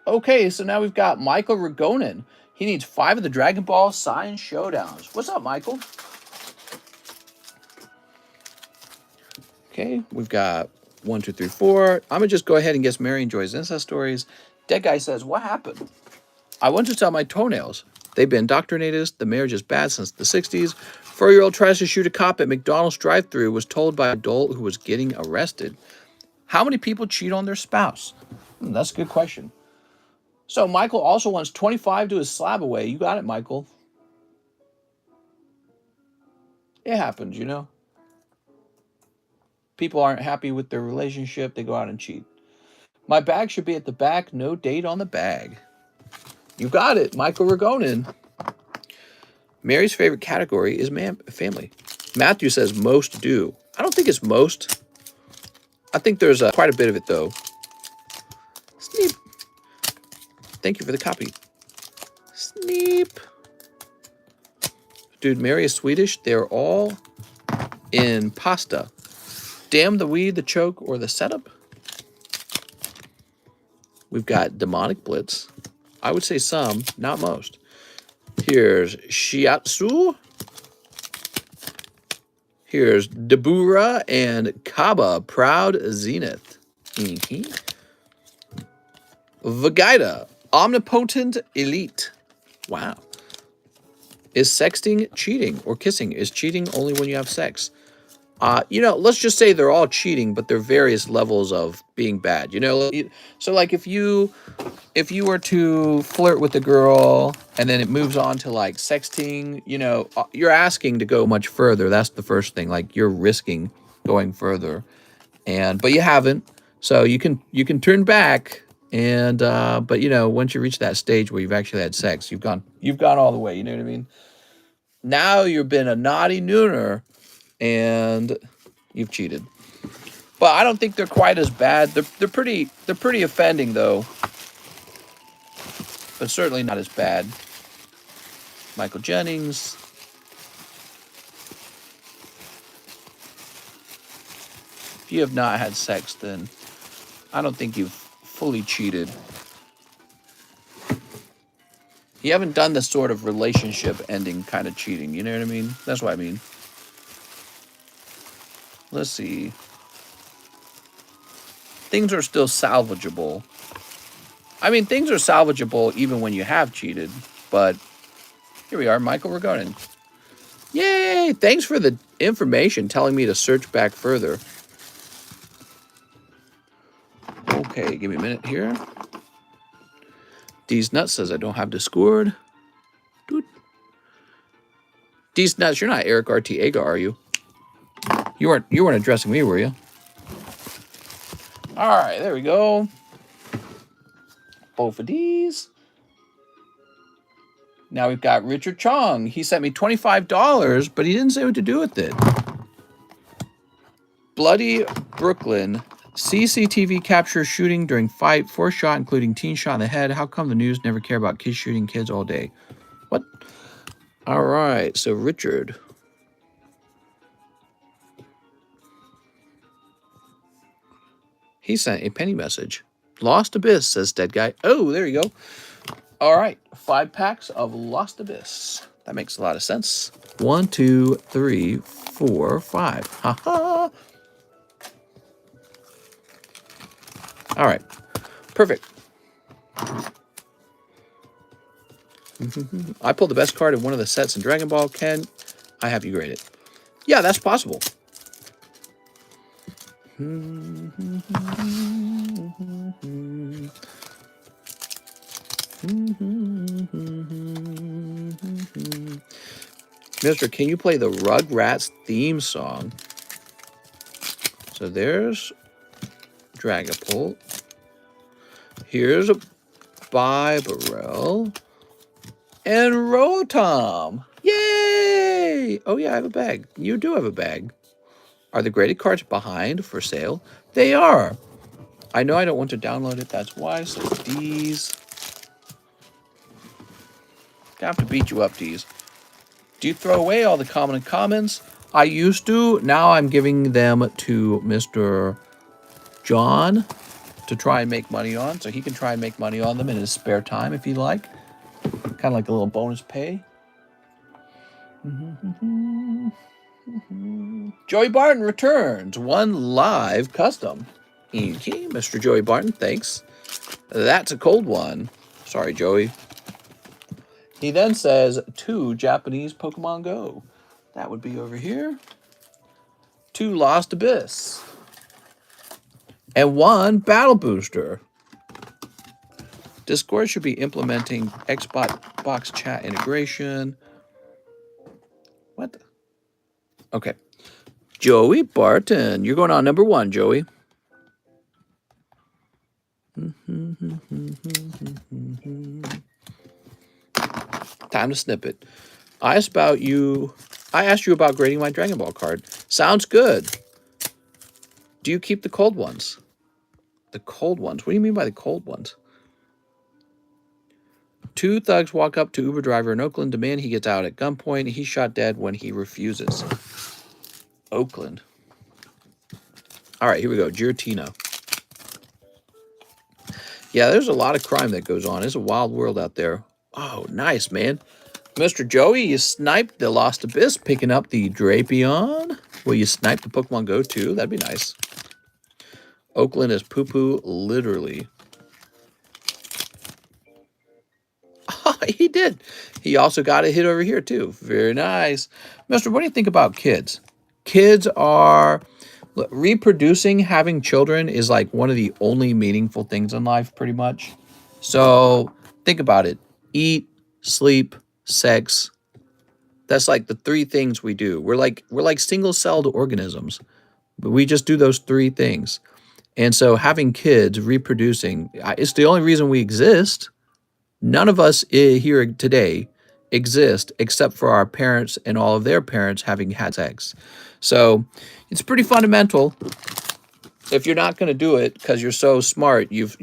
Okay, so now we've got Michael Ragonin. He needs 5 of the Dragon Ball Sign Showdowns. What's up, Michael? Okay, we've got 1, 2, 3, 4. I'm gonna just go ahead and guess Mary enjoys incest stories. Dead guy says, what happened? I want to sell my toenails. They've been indoctrinated. The marriage is bad since the 60s. 4-year-old tries to shoot a cop at McDonald's drive-thru. Was told by an adult who was getting arrested. How many people cheat on their spouse? That's a good question. So Michael also wants 25 to his SLAB-AWAY. You got it, Michael. It happens, you know. People aren't happy with their relationship. They go out and cheat. My bag should be at the back. No date on the bag. You got it, Michael Ragonin. Mary's favorite category is family. Matthew says most do. I don't think it's most. I think there's quite a bit of it, though. Sneep. Thank you for the copy. Sneep. Dude, Mary is Swedish. They're all in pasta. Damn the weed, the choke, or the setup. We've got demonic blitz. I would say some, not most. Here's shiatsu. Here's Dabura and Kaba, Proud Zenith. Vegeta, Omnipotent Elite. Wow. Is sexting cheating or kissing? Is cheating only when you have sex? You know, let's just say they're all cheating, but they're various levels of being bad. You know, so like if you were to flirt with a girl and then it moves on to like sexting, you know, you're asking to go much further. That's the first thing. Like you're risking going further, but you haven't. So you can turn back, but you know, once you reach that stage where you've actually had sex, you've gone all the way. You know what I mean? Now you've been a naughty nooner. And you've cheated, but I don't think they're quite as bad. They're pretty offending though, but certainly not as bad. Michael Jennings. If you have not had sex, then I don't think you've fully cheated. You haven't done the sort of relationship ending kind of cheating. You know what I mean? That's what I mean. Let's see. Things are still salvageable. I mean, things are salvageable even when you have cheated. But here we are, Michael Ragonin. Yay! Thanks for the information telling me to search back further. Okay, give me a minute here. D's Nuts says I don't have Discord. Dude. D's Nuts, you're not Eric Artiega, are you? You weren't addressing me, were you? All right, there we go. Both of these. Now we've got Richard Chong. He sent me $25, but he didn't say what to do with it. Bloody Brooklyn. CCTV captures shooting during fight. 4 shot, including teen shot in the head. How come the news never care about kids shooting kids all day? What? All right, so Richard. He sent a penny message. Lost Abyss, says Dead Guy. Oh, there you go. All right, 5 packs of Lost Abyss. That makes a lot of sense. 1, 2, 3, 4, 5. Ha ha. All right, perfect. I pulled the best card of one of the sets in Dragon Ball. Ken, I have you graded. Yeah, that's possible. Mister, can you play the Rugrats theme song? So there's Dragapult. Here's a Bibarel. And Rotom. Yay! Oh yeah, I have a bag. You do have a bag. Are the graded cards behind for sale? They are. I know I don't want to download it. That's why. So these. Gonna have to beat you up, D's. Do you throw away all the common and commons? I used to. Now I'm giving them to Mr. John to try and make money on, so he can try and make money on them in his spare time if he like. Kind of like a little bonus pay. Joey Barton returns one live custom. Okay, Mr. Joey Barton, thanks. That's a cold one. Sorry, Joey. He then says 2 Japanese Pokemon Go. That would be over here. 2 Lost Abyss. And 1 Battle Booster. Discord should be implementing Xbox chat integration. What? Okay. Joey Barton. You're going on number 1, Joey. Time to snip it. I asked you about grading my Dragon Ball card. Sounds good. Do you keep the cold ones? The cold ones? What do you mean by the cold ones? 2 thugs walk up to Uber driver in Oakland, demand he gets out at gunpoint. He's shot dead when he refuses. Oakland. All right, here we go. Giratina. Yeah, there's a lot of crime that goes on. It's a wild world out there. Oh, nice, man. Mr. Joey, you sniped the Lost Abyss, picking up the Drapion. Will you snipe the Pokemon Go too? That'd be nice. Oakland is poo-poo, literally. Oh, he did. He also got a hit over here too. Very nice. Mister, what do you think about kids? Kids are... reproducing, having children is like one of the only meaningful things in life, pretty much. So think about it. Eat, sleep, sex. That's like the 3 things we do. We're like single-celled organisms. But we just do those 3 things. And so having kids, reproducing, it's the only reason we exist. None of us here today exist except for our parents and all of their parents having had sex. So it's pretty fundamental. If you're not going to do it because you're so smart, you've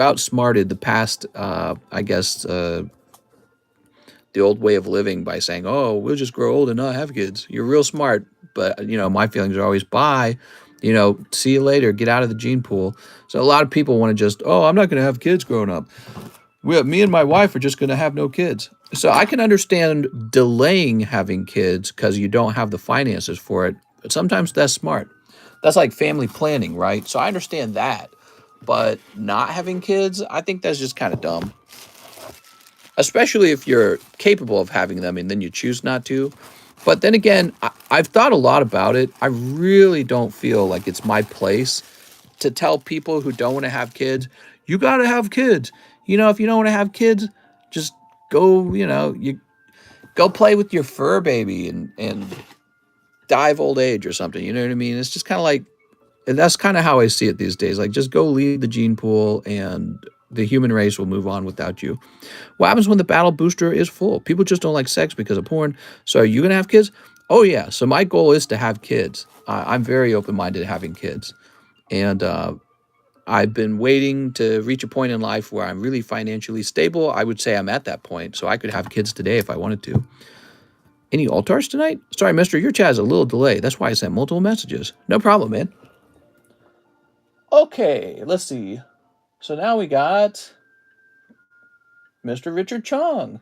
outsmarted the past. I guess the old way of living by saying, "Oh, we'll just grow old and not have kids." You're real smart, but my feelings are always bye. See you later. Get out of the gene pool. So a lot of people want to just, "Oh, I'm not going to have kids growing up. Me and my wife are just going to have no kids." So I can understand delaying having kids because you don't have the finances for it. But sometimes that's smart. That's like family planning, right? So I understand that. But not having kids, I think that's just kind of dumb. Especially if you're capable of having them and then you choose not to. But then again, I've thought a lot about it. I really don't feel like it's my place to tell people who don't want to have kids, you got to have kids. If you don't want to have kids, just go, you go play with your fur baby and die of old age or something. You know what I mean? It's just kind of like, and that's kind of how I see it these days. Like, just go leave the gene pool and the human race will move on without you. What happens when the battle booster is full? People just don't like sex because of porn. So are you going to have kids? Oh, yeah. So my goal is to have kids. I'm very open-minded to having kids. And I've been waiting to reach a point in life where I'm really financially stable. I would say I'm at that point, so I could have kids today if I wanted to. Any altars tonight? Sorry, mister, your chat has a little delay. That's why I sent multiple messages. No problem, man. Okay, let's see. So now we got Mr. Richard Chong.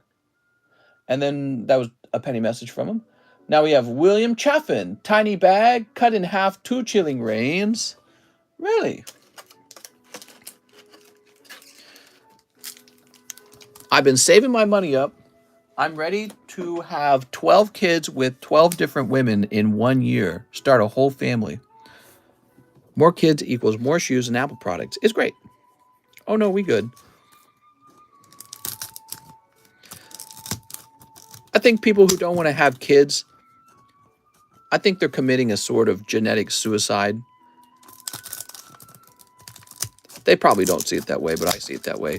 And then that was a penny message from him. Now we have William Chaffin. Tiny bag, cut in half, 2 chilling reins. Really? I've been saving my money up. I'm ready to have 12 kids with 12 different women in 1 year. Start a whole family. More kids equals more shoes and Apple products. It's great. Oh, no, we good. I think people who don't want to have kids, I think they're committing a sort of genetic suicide. They probably don't see it that way, but I see it that way.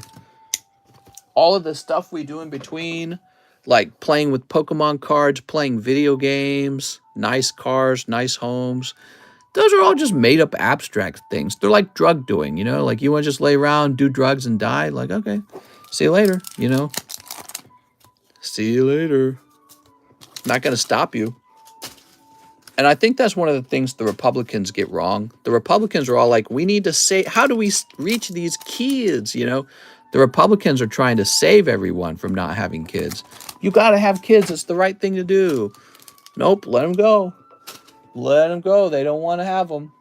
All of the stuff we do in between, like playing with Pokemon cards, playing video games, nice cars, nice homes, those are all just made up abstract things. They're like drug doing, like you want to just lay around, do drugs and die. Like, okay, see you later, See you later. Not going to stop you. And I think that's one of the things the Republicans get wrong. The Republicans are all like, we need to say, how do we reach these kids? You know, the Republicans are trying to save everyone from not having kids. You got to have kids. It's the right thing to do. Nope, let them go. Let them go. They don't want to have them.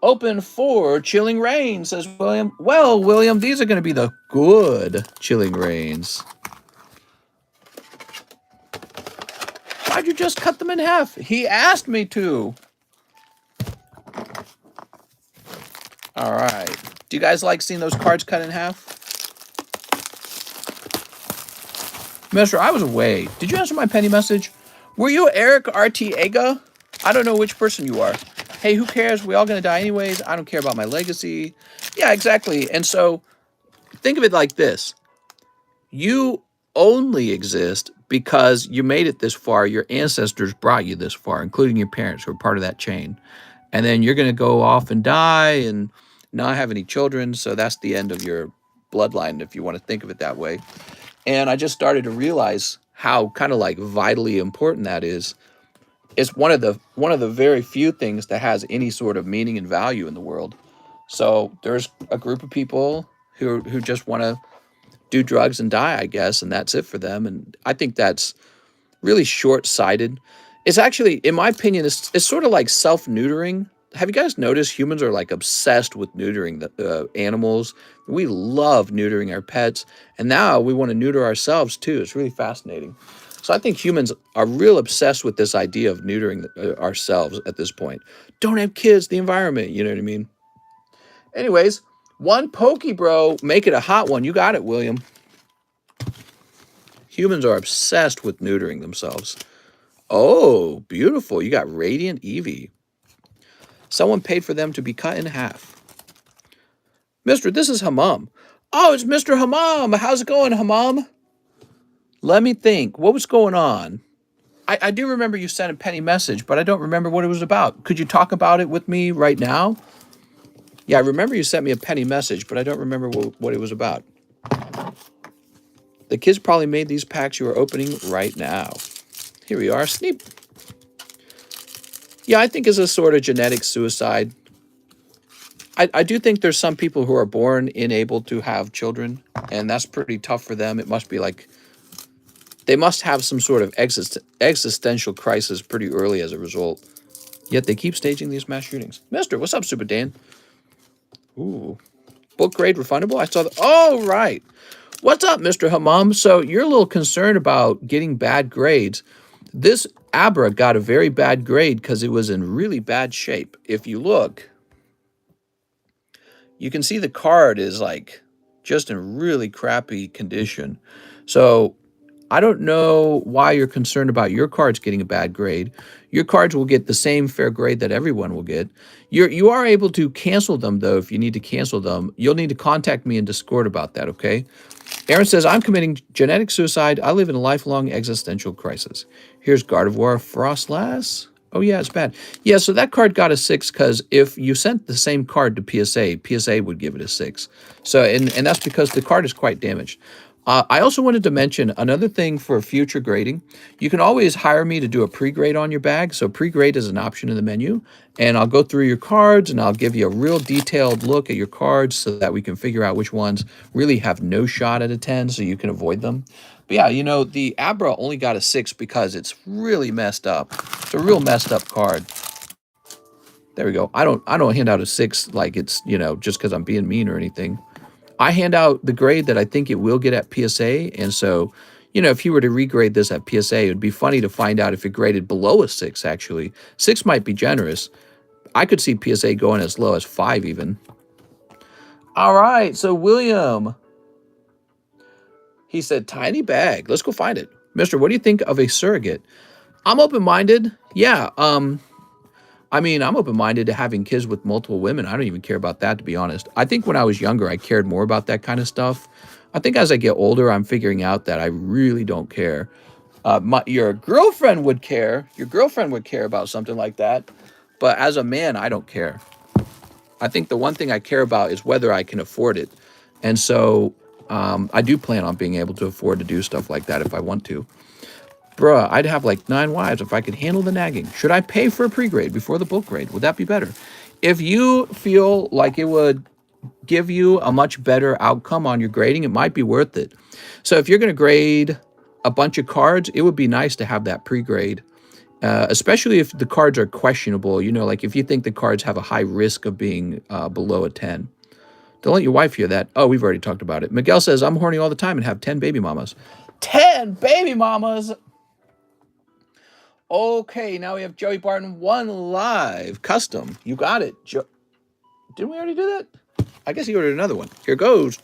Open for chilling rain, says William. Well, William, these are going to be the good chilling rains. Why'd you just cut them in half? He asked me to. All right. Do you guys like seeing those cards cut in half? Mister, I was away. Did you answer my penny message? Were you Eric Artiega? I don't know which person you are. Hey, who cares? We all going to die anyways. I don't care about my legacy. Yeah, exactly. And so think of it like this. You only exist because you made it this far. Your ancestors brought you this far, including your parents who are part of that chain. And then you're going to go off and die and not have any children. So that's the end of your bloodline, if you want to think of it that way. And I just started to realize how kind of like vitally important that is. It's one of the very few things that has any sort of meaning and value in the world. So there's a group of people who just want to do drugs and die, I guess, and that's it for them. And I think that's really short-sighted. It's actually, in my opinion, it's sort of like self-neutering. Have you guys noticed humans are like obsessed with neutering the animals? We love neutering our pets, and now we want to neuter ourselves too. It's really fascinating. So I think humans are real obsessed with this idea of neutering ourselves at this point. Don't have kids, the environment, you know what I mean? Anyways, one pokey, bro. Make it a hot one. You got it, William. Humans are obsessed with neutering themselves. Oh, beautiful. You got Radiant Eevee. Someone paid for them to be cut in half. Mister, this is Hammam. Oh, it's Mr. Hammam. How's it going, Hammam? Let me think. What was going on? I do remember you sent a penny message, but I don't remember what it was about. Could you talk about it with me right now? Yeah, I remember you sent me a penny message, but I don't remember what it was about. The kids probably made these packs you are opening right now. Here we are, Sneep. Yeah, I think it's a sort of genetic suicide. I do think there's some people who are born unable to have children, and that's pretty tough for them. It must be like, they must have some sort of existential crisis pretty early as a result. Yet they keep staging these mass shootings. Mister, what's up, Super Dan? Ooh. Book grade refundable? I saw that. Oh, right. What's up, Mr. Hammam? So you're a little concerned about getting bad grades. This Abra got a very bad grade because it was in really bad shape. If you look, you can see the card is like just in really crappy condition. So I don't know why you're concerned about your cards getting a bad grade. Your cards will get the same fair grade that everyone will get. You are able to cancel them, though, if you need to cancel them. You'll need to contact me in Discord about that, okay? Aaron says, I'm committing genetic suicide. I live in a lifelong existential crisis. Here's Gardevoir Frostlass. Oh, yeah, it's bad. Yeah, so that card got a 6 because if you sent the same card to PSA would give it a 6. So, and that's because the card is quite damaged. I also wanted to mention another thing for future grading. You can always hire me to do a pre-grade on your bag. So pre-grade is an option in the menu. And I'll go through your cards and I'll give you a real detailed look at your cards so that we can figure out which ones really have no shot at a 10 so you can avoid them. But yeah, you know, the Abra only got a 6 because it's really messed up. It's a real messed up card. There we go. I don't hand out a 6 like it's, you know, just because I'm being mean or anything. I hand out the grade that I think it will get at PSA, and so, you know, if you were to regrade this at PSA, it would be funny to find out if it graded below a 6, actually. 6 might be generous. I could see PSA going as low as 5 even. All right, so William, he said, tiny bag. Let's go find it. Mister, what do you think of a surrogate? I'm open-minded. Yeah, I mean, I'm open-minded to having kids with multiple women. I don't even care about that, to be honest. I think when I was younger, I cared more about that kind of stuff. I think as I get older, I'm figuring out that I really don't care. Your girlfriend would care. Your girlfriend would care about something like that. But as a man, I don't care. I think the one thing I care about is whether I can afford it. And so I do plan on being able to afford to do stuff like that if I want to. Bruh, I'd have like 9 wives if I could handle the nagging. Should I pay for a pre-grade before the bulk grade? Would that be better? If you feel like it would give you a much better outcome on your grading, it might be worth it. So if you're going to grade a bunch of cards, it would be nice to have that pre-grade, especially if the cards are questionable. You know, like if you think the cards have a high risk of being below a 10. Don't let your wife hear that. Oh, we've already talked about it. Miguel says, I'm horny all the time and have 10 baby mamas. 10 baby mamas! Okay, now we have Joey Barton 1 live. Custom. You got it. Didn't we already do that? I guess he ordered another one. Here goes.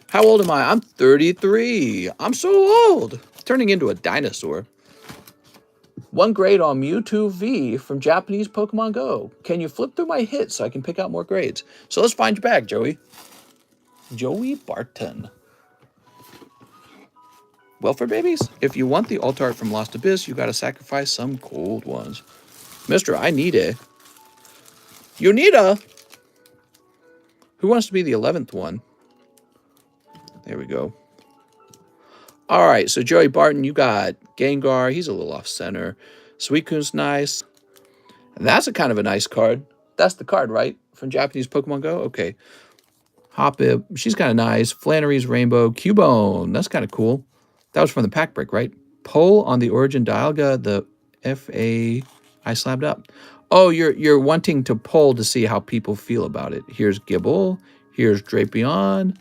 How old am I? I'm 33. I'm so old. Turning into a dinosaur. 1 grade on Mewtwo V from Japanese Pokemon Go. Can you flip through my hits so I can pick out more grades? So let's find your bag, Joey. Joey Barton. Welfare babies? If you want the alt art from Lost Abyss, you gotta sacrifice some cold ones. Mister, I need a. You need a. Who wants to be the 11th one? There we go. All right, so Joey Barton, you got Gengar. He's a little off center. Suicune's nice. And that's a kind of a nice card. That's the card, right? From Japanese Pokemon Go? Okay. Hoppip, she's kind of nice. Flannery's Rainbow. Cubone, that's kind of cool. That was from the pack break, right? Poll on the Origin Dialga, the FA I slabbed up. Oh, you're wanting to poll to see how people feel about it. Here's Gibble. Here's Drapion.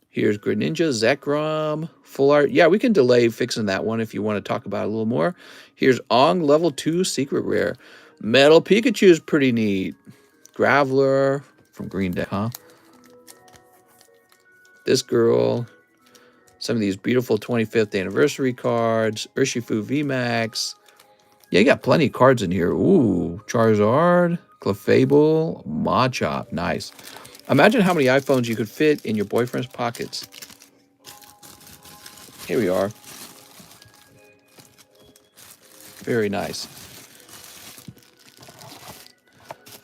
Here's Greninja, Zekrom, Full Art. Yeah, we can delay fixing that one if you want to talk about it a little more. Here's Ong, level 2, secret rare. Metal Pikachu is pretty neat. Graveler from Green Day, huh? This girl. Some of these beautiful 25th anniversary cards. Urshifu VMAX. Yeah, you got plenty of cards in here. Ooh, Charizard, Clefable, Machop. Nice. Imagine how many iPhones you could fit in your boyfriend's pockets. Here we are. Very nice.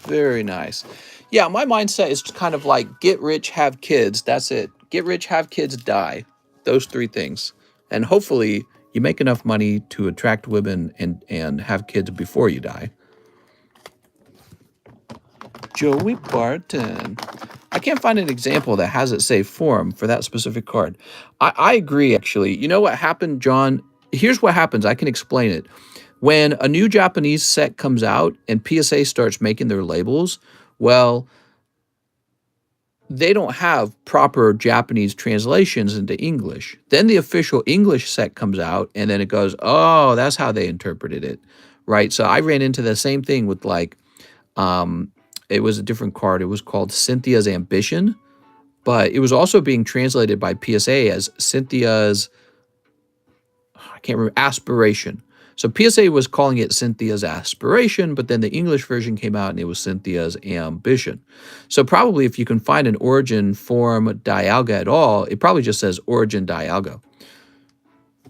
Very nice. Yeah, my mindset is kind of like get rich, have kids. That's it. Get rich, have kids, die. Those 3 things. And hopefully you make enough money to attract women and have kids before you die. Joey Barton. I can't find an example that has it say form for that specific card. I agree, actually. You know what happened, John? Here's what happens. I can explain it. When a new Japanese set comes out and PSA starts making their labels, well, they don't have proper Japanese translations into English. Then the official English set comes out, and then it goes, oh, that's how they interpreted it, right? So I ran into the same thing with like, it was a different card. It was called Cynthia's Ambition, but it was also being translated by PSA as Cynthia's, I can't remember, Aspiration. So PSA was calling it Cynthia's Aspiration, but then the English version came out and it was Cynthia's Ambition. So probably if you can find an Origin form Dialga at all, it probably just says Origin Dialga.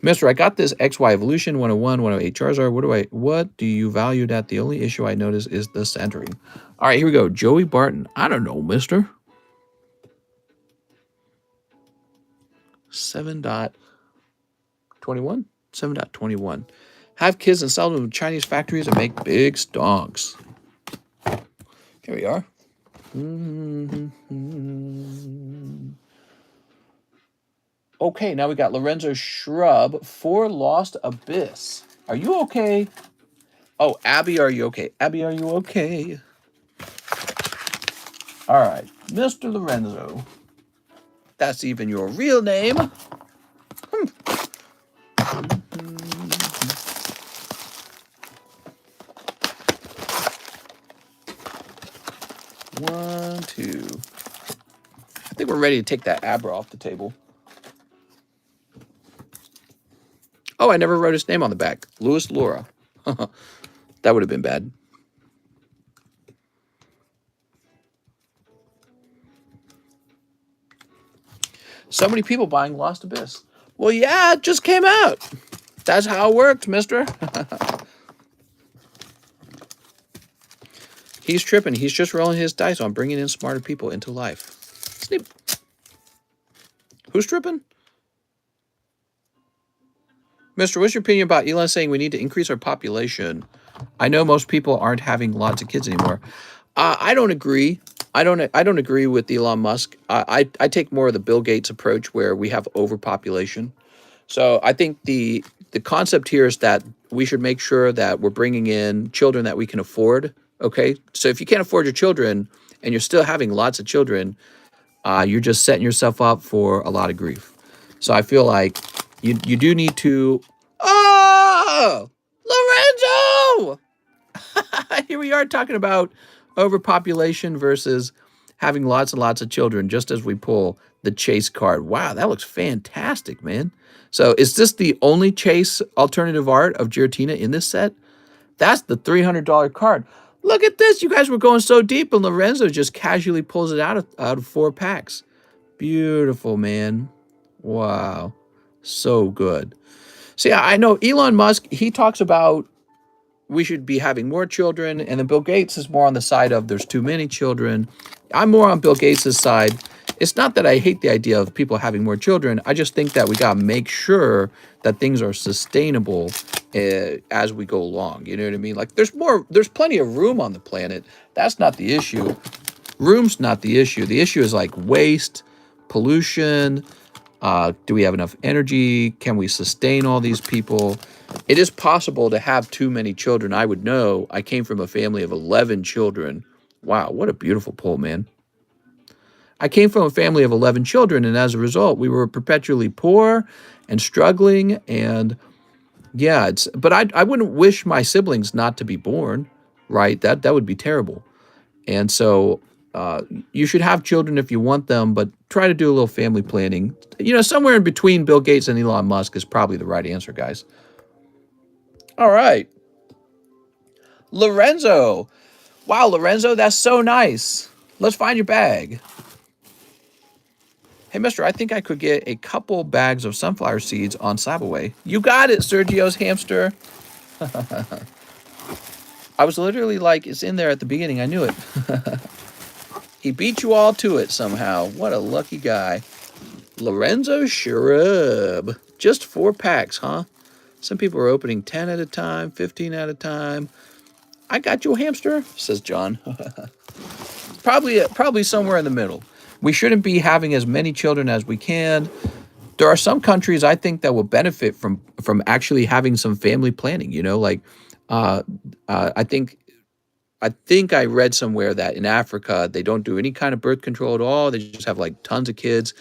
Mister, I got this XY Evolution 101, 108 Charizard. What do you value that? The only issue I notice is the centering. All right, here we go. Joey Barton. I don't know, mister. 7.21? 7.21. Have kids and sell them in Chinese factories and make big stonks. Here we are. Okay, now we got Lorenzo Shrub for Lost Abyss. Are you okay? Oh, Abby, are you okay? Abby, are you okay? All right, Mr. Lorenzo. That's even your real name. One, two. I think we're ready to take that Abra off the table. Oh, I never wrote his name on the back. Louis Laura. That would have been bad. So many people buying Lost Abyss. Well, yeah, it just came out. That's how it works, mister. He's tripping. He's just rolling his dice on bringing in smarter people into life. Snip. Who's tripping? Mister, what's your opinion about Elon saying we need to increase our population? I know most people aren't having lots of kids anymore. I don't agree. I don't agree with Elon Musk. I take more of the Bill Gates approach where we have overpopulation. So I think the concept here is that we should make sure that we're bringing in children that we can afford. Okay, so if you can't afford your children and you're still having lots of children, you're just setting yourself up for a lot of grief. So I feel like you do need to. Oh, Lorenzo! Here we are talking about overpopulation versus having lots and lots of children, just as we pull the chase card. Wow, that looks fantastic, man. So is this the only chase alternative art of Giratina in this set? That's the $300 card. Look at this. You guys were going so deep, and Lorenzo just casually pulls it out of 4 packs. Beautiful, man. Wow. So good. See, I know Elon Musk, he talks about we should be having more children, and then Bill Gates is more on the side of there's too many children. I'm more on Bill Gates' side. It's not that I hate the idea of people having more children. I just think that we got to make sure that things are sustainable as we go along. You know what I mean? Like there's plenty of room on the planet. That's not the issue. Room's not the issue. The issue is like waste, pollution. Do we have enough energy? Can we sustain all these people? It is possible to have too many children. I would know. I came from a family of 11 children. Wow, what a beautiful poll, man. I came from a family of 11 children, and as a result, we were perpetually poor and struggling. And yeah, but I wouldn't wish my siblings not to be born, right? That would be terrible. And so you should have children if you want them, but try to do a little family planning. You know, somewhere in between Bill Gates and Elon Musk is probably the right answer, guys. All right. Lorenzo. Wow, Lorenzo, that's so nice. Let's find your bag. Hey, mister, I think I could get a couple bags of sunflower seeds on SLAB-AWAY. You got it, Sergio's hamster. I was literally like, it's in there at the beginning. I knew it. He beat you all to it somehow. What a lucky guy. Lorenzo Shrub. Just 4 packs, huh? Some people are opening 10 at a time, 15 at a time. I got you a hamster, says John. Probably somewhere in the middle. We shouldn't be having as many children as we can. There are some countries I think that will benefit from actually having some family planning. You know, like I think I read somewhere that in Africa they don't do any kind of birth control at all. They just have like tons of kids.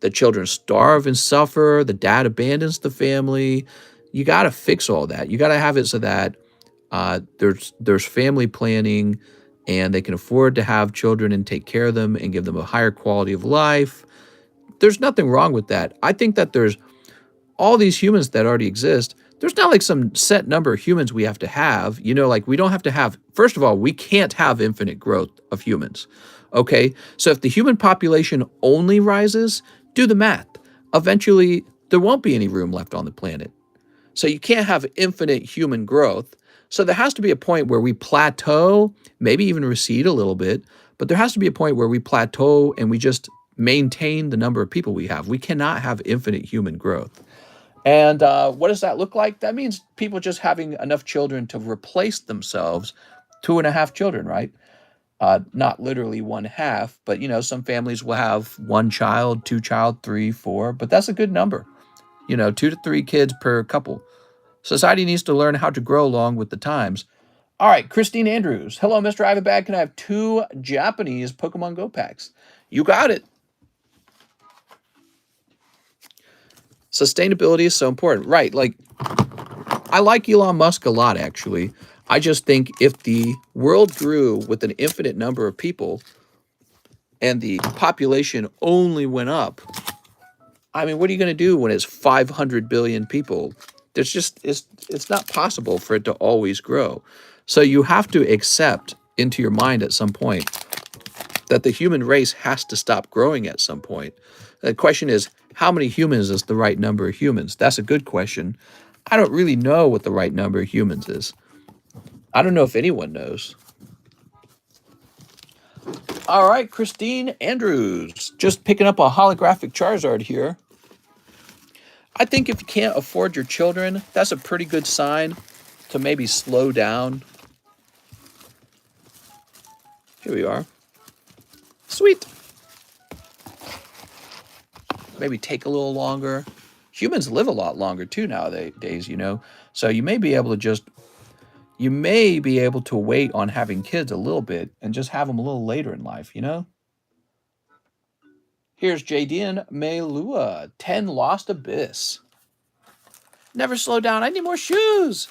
The children starve and suffer. The dad abandons the family. You got to fix all that. You got to have it so that there's family planning, and they can afford to have children and take care of them and give them a higher quality of life. There's nothing wrong with that. I think that there's all these humans that already exist. There's not like some set number of humans we have to have. You know, like we don't have to have, first of all, we can't have infinite growth of humans. Okay? So if the human population only rises, do the math. Eventually, there won't be any room left on the planet. So you can't have infinite human growth. So there has to be a point where we plateau, maybe even recede a little bit, but there has to be a point where we plateau and we just maintain the number of people we have. We cannot have infinite human growth. And what does that look like? That means people just having enough children to replace themselves, 2.5 children, right? Not literally 1/2, but you know, some families will have 1 child, 2 child, 3, 4, but that's a good number. You know, 2 to 3 kids per couple. Society needs to learn how to grow along with the times. All right, Christine Andrews. Hello, Mr. I have a bag. Can I have 2 Japanese Pokemon Go packs? You got it. Sustainability is so important. Right, like, I like Elon Musk a lot, actually. I just think if the world grew with an infinite number of people and the population only went up, I mean, what are you going to do when it's 500 billion people? There's just, it's not possible for it to always grow. So you have to accept into your mind at some point that the human race has to stop growing at some point. The question is, how many humans is the right number of humans? That's a good question. I don't really know what the right number of humans is. I don't know if anyone knows. All right, Christine Andrews. Just picking up a holographic Charizard here. I think if you can't afford your children, that's a pretty good sign to maybe slow down. Here we are. Sweet. Maybe take a little longer. Humans live a lot longer too nowadays, you know. So you may be able to wait on having kids a little bit and just have them a little later in life, you know. Here's Jadine Melua, 10 Lost Abyss. Never slow down. I need more shoes.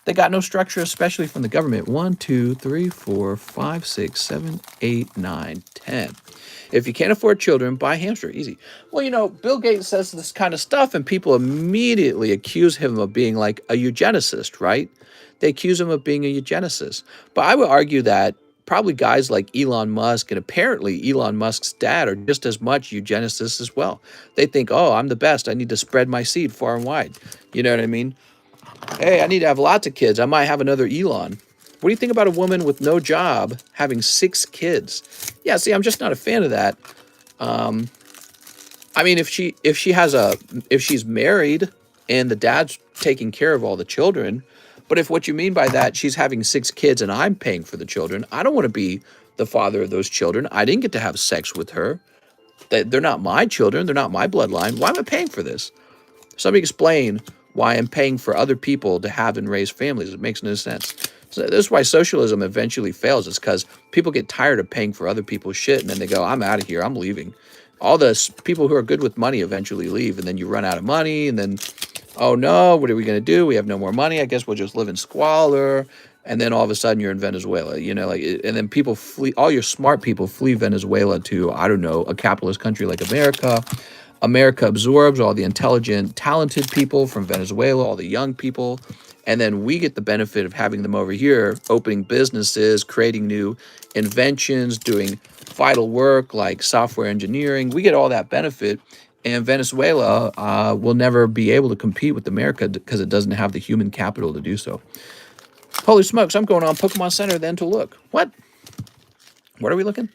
They got no structure, especially from the government. 1, 2, 3, 4, 5, 6, 7, 8, 9, 10. If you can't afford children, buy hamster. Easy. Well, you know, Bill Gates says this kind of stuff, and people immediately accuse him of being like a eugenicist, right? They accuse him of being a eugenicist. But I would argue that probably guys like Elon Musk and apparently Elon Musk's dad are just as much eugenicists as well. They think, oh, I'm the best. I need to spread my seed far and wide. You know what I mean? Hey, I need to have lots of kids. I might have another Elon. What do you think about a woman with no job having 6 kids? Yeah, see, I'm just not a fan of that. I mean, if she's married and the dad's taking care of all the children, but if what you mean by that, she's having 6 kids and I'm paying for the children, I don't want to be the father of those children. I didn't get to have sex with her. They're not my children. They're not my bloodline. Why am I paying for this? Somebody explain why I'm paying for other people to have and raise families. It makes no sense. So this is why socialism eventually fails. It's because people get tired of paying for other people's shit, and then they go, I'm out of here. I'm leaving. All the people who are good with money eventually leave, and then you run out of money, and then, oh no, what are we going to do? We have no more money. I guess we'll just live in squalor. And then all of a sudden you're in Venezuela, you know, like, and then people flee, all your smart people flee Venezuela to, I don't know, a capitalist country like America. America absorbs all the intelligent, talented people from Venezuela, all the young people, and then we get the benefit of having them over here, opening businesses, creating new inventions, doing vital work like software engineering. We get all that benefit, and Venezuela will never be able to compete with America because it doesn't have the human capital to do so. Holy smokes, I'm going on Pokemon Center then to look. What? What are we looking?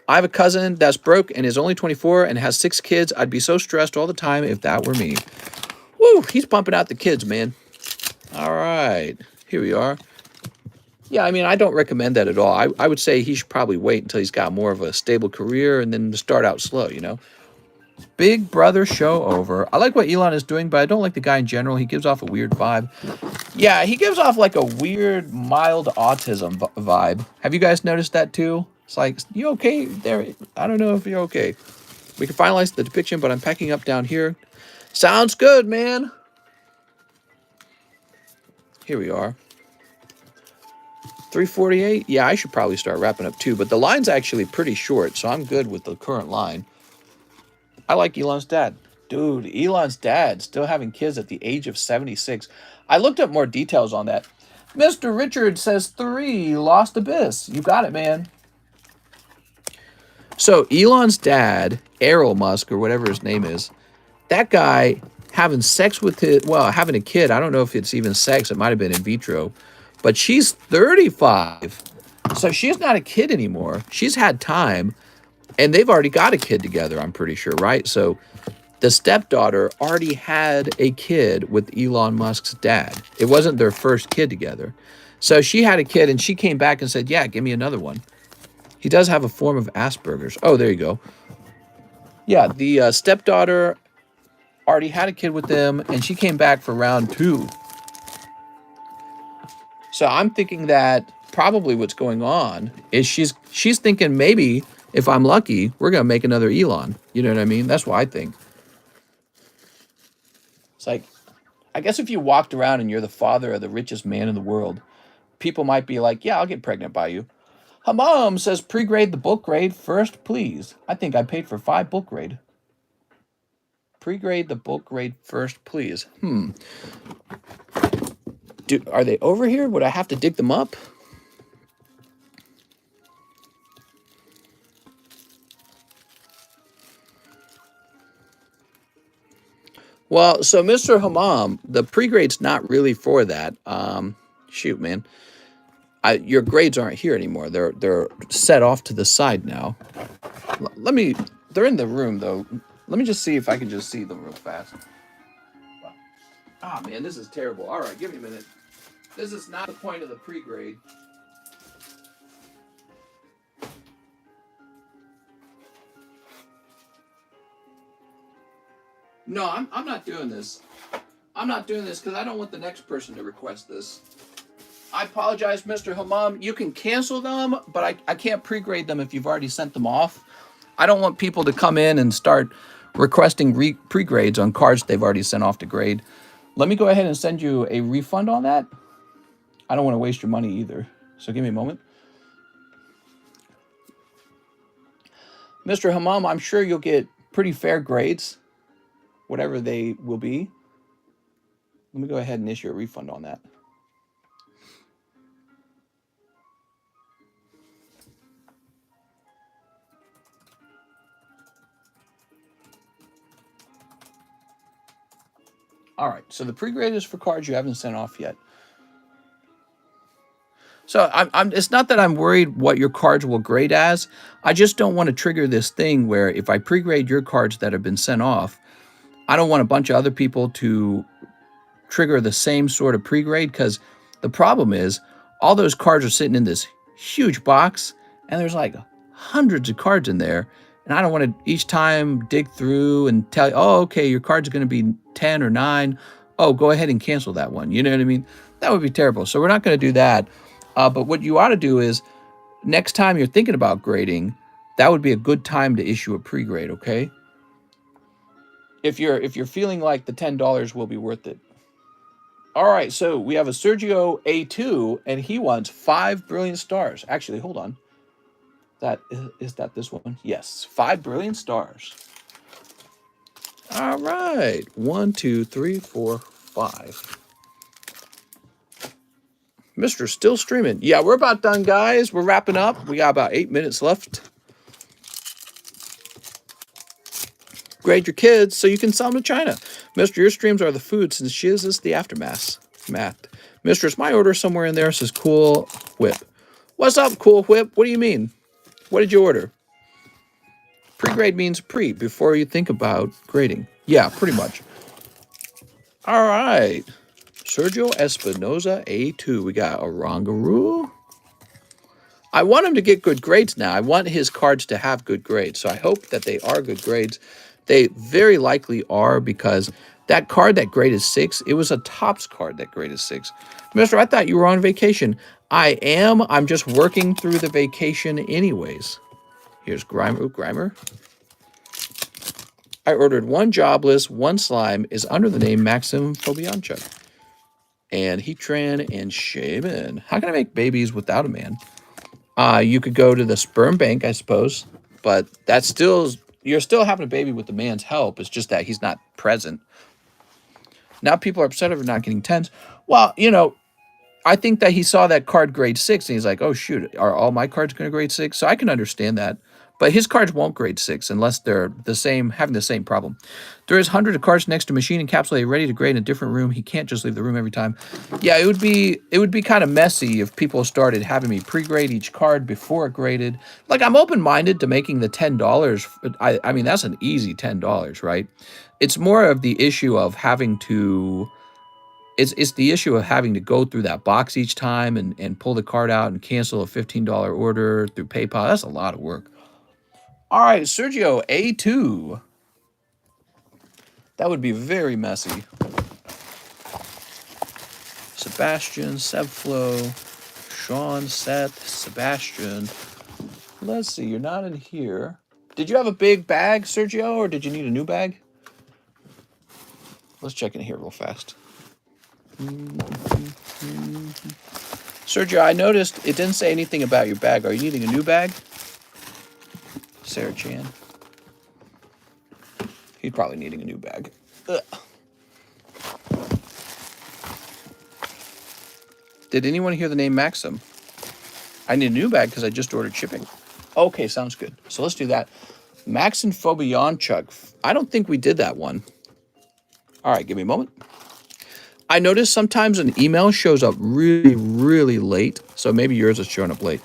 I have a cousin that's broke and is only 24 and has 6 kids. I'd be so stressed all the time if that were me. Woo, he's pumping out the kids, man. All right, here we are. Yeah, I mean, I don't recommend that at all. I would say he should probably wait until he's got more of a stable career and then start out slow, you know? Big Brother show over. I like what Elon is doing, but I don't like the guy in general. He gives off a weird vibe. Yeah, he gives off like a weird, mild autism vibe. Have you guys noticed that too? It's like, you okay there? I don't know if you're okay. We can finalize the depiction, but I'm packing up down here. Sounds good, man. Here we are. 3:48. Yeah, I should probably start wrapping up too, but the line's actually pretty short, so I'm good with the current line. I like Elon's dad. Dude, Elon's dad still having kids at the age of 76. I looked up more details on that. Mr. Richard says 3, Lost Abyss. You got it, man. So Elon's dad, Errol Musk, or whatever his name is, that guy having sex with having a kid. I don't know if it's even sex. It might have been in vitro. But she's 35. So she's not a kid anymore. She's had time. And they've already got a kid together, I'm pretty sure, right? So the stepdaughter already had a kid with Elon Musk's dad. It wasn't their first kid together. So she had a kid, and she came back and said, yeah, give me another one. He does have a form of Asperger's. Oh, there you go. Yeah, the stepdaughter already had a kid with them, and she came back for round 2. So I'm thinking that probably what's going on is she's thinking maybe if I'm lucky, we're going to make another Elon. You know what I mean? That's what I think. It's like, I guess if you walked around and you're the father of the richest man in the world, people might be like, yeah, I'll get pregnant by you. Hamam says, pre-grade the book grade first, please. I think I paid for 5 book grade. Pre-grade the book grade first, please. Are they over here? Would I have to dig them up? Well, so Mr. Hamam, the pre-grade's not really for that. Shoot, man. Your grades aren't here anymore. They're set off to the side now. They're in the room, though. Let me just see if I can just see them real fast. Ah, man, this is terrible. All right, give me a minute. This is not the point of the pre-grade. No, I'm not doing this. I'm not doing this because I don't want the next person to request this. I apologize, Mr. Hammam. You can cancel them, but I can't pre-grade them if you've already sent them off. I don't want people to come in and start requesting pre-grades on cards they've already sent off to grade. Let me go ahead and send you a refund on that. I don't want to waste your money either. So give me a moment. Mr. Hammam, I'm sure you'll get pretty fair grades, whatever they will be. Let me go ahead and issue a refund on that. All right, so the pre-grade is for cards you haven't sent off yet. So it's not that I'm worried what your cards will grade as. I just don't want to trigger this thing where if I pre-grade your cards that have been sent off, I don't want a bunch of other people to trigger the same sort of pre-grade, because the problem is all those cards are sitting in this huge box and there's like hundreds of cards in there. And I don't want to each time dig through and tell you, oh, okay, your card's going to be 10 or 9. Oh, go ahead and cancel that one. You know what I mean? That would be terrible. So we're not going to do that. But what you ought to do is next time you're thinking about grading, that would be a good time to issue a pre-grade, okay? If you're feeling like the $10 will be worth it. All right, so we have a Sergio A2, and he wants 5 brilliant stars. Actually, hold on. Is that this one? Yes, 5 brilliant stars. All right, 1, 2, 3, 4, 5. Mr. Still streaming. Yeah, we're about done, guys. We're wrapping up. We got about 8 minutes left. Grade your kids so you can sell them to China. Mr. Your streams are the food, since shiz is the aftermath. Mr. Is my order somewhere in there? Says Cool Whip. What's up, Cool Whip? What do you mean? What did you order? Pre-grade means before you think about grading. Yeah, pretty much. All right. Sergio Espinoza, A2. We got Orangaroo. I want him to get good grades now. I want his cards to have good grades. So I hope that they are good grades. They very likely are, because that card that graded 6, it was a Topps card that graded 6. Mister, I thought you were on vacation. I am. I'm just working through the vacation anyways. Here's Grimer. Ooh, Grimer. I ordered 1 jobless, 1 slime, is under the name Maxim Fobianchuk. And Heatran and Shaman. How can I make babies without a man? You could go to the sperm bank, I suppose. But that's still, you're still having a baby with the man's help. It's just that he's not present. Now people are upset over not getting 10s. Well, you know, I think that he saw that card grade 6 and he's like, oh, shoot, are all my cards going to grade 6? So I can understand that. But his cards won't grade 6 unless they're the same, having the same problem. There is hundreds of cards next to machine encapsulated ready to grade in a different room. He can't just leave the room every time. Yeah, it would be kind of messy if people started having me pre-grade each card before it graded. Like, I'm open-minded to making the $10. I mean, that's an easy $10, right? It's more of the issue of having to... It's the issue of having to go through that box each time and pull the card out and cancel a $15 order through PayPal. That's a lot of work. All right, Sergio, A2. That would be very messy. Sebastian, Sebflow, Sean, Seth, Sebastian. Let's see, you're not in here. Did you have a big bag, Sergio, or did you need a new bag? Let's check in here real fast. Sergio, I noticed it didn't say anything about your bag. Are you needing a new bag? Sarah Chan. He's probably needing a new bag. Ugh. Did anyone hear the name Maxim? I need a new bag because I just ordered shipping. Okay, sounds good. So let's do that. Maxim Fobianchuk. I don't think we did that one. All right, give me a moment. I noticed sometimes an email shows up really, really late. So maybe yours is showing up late.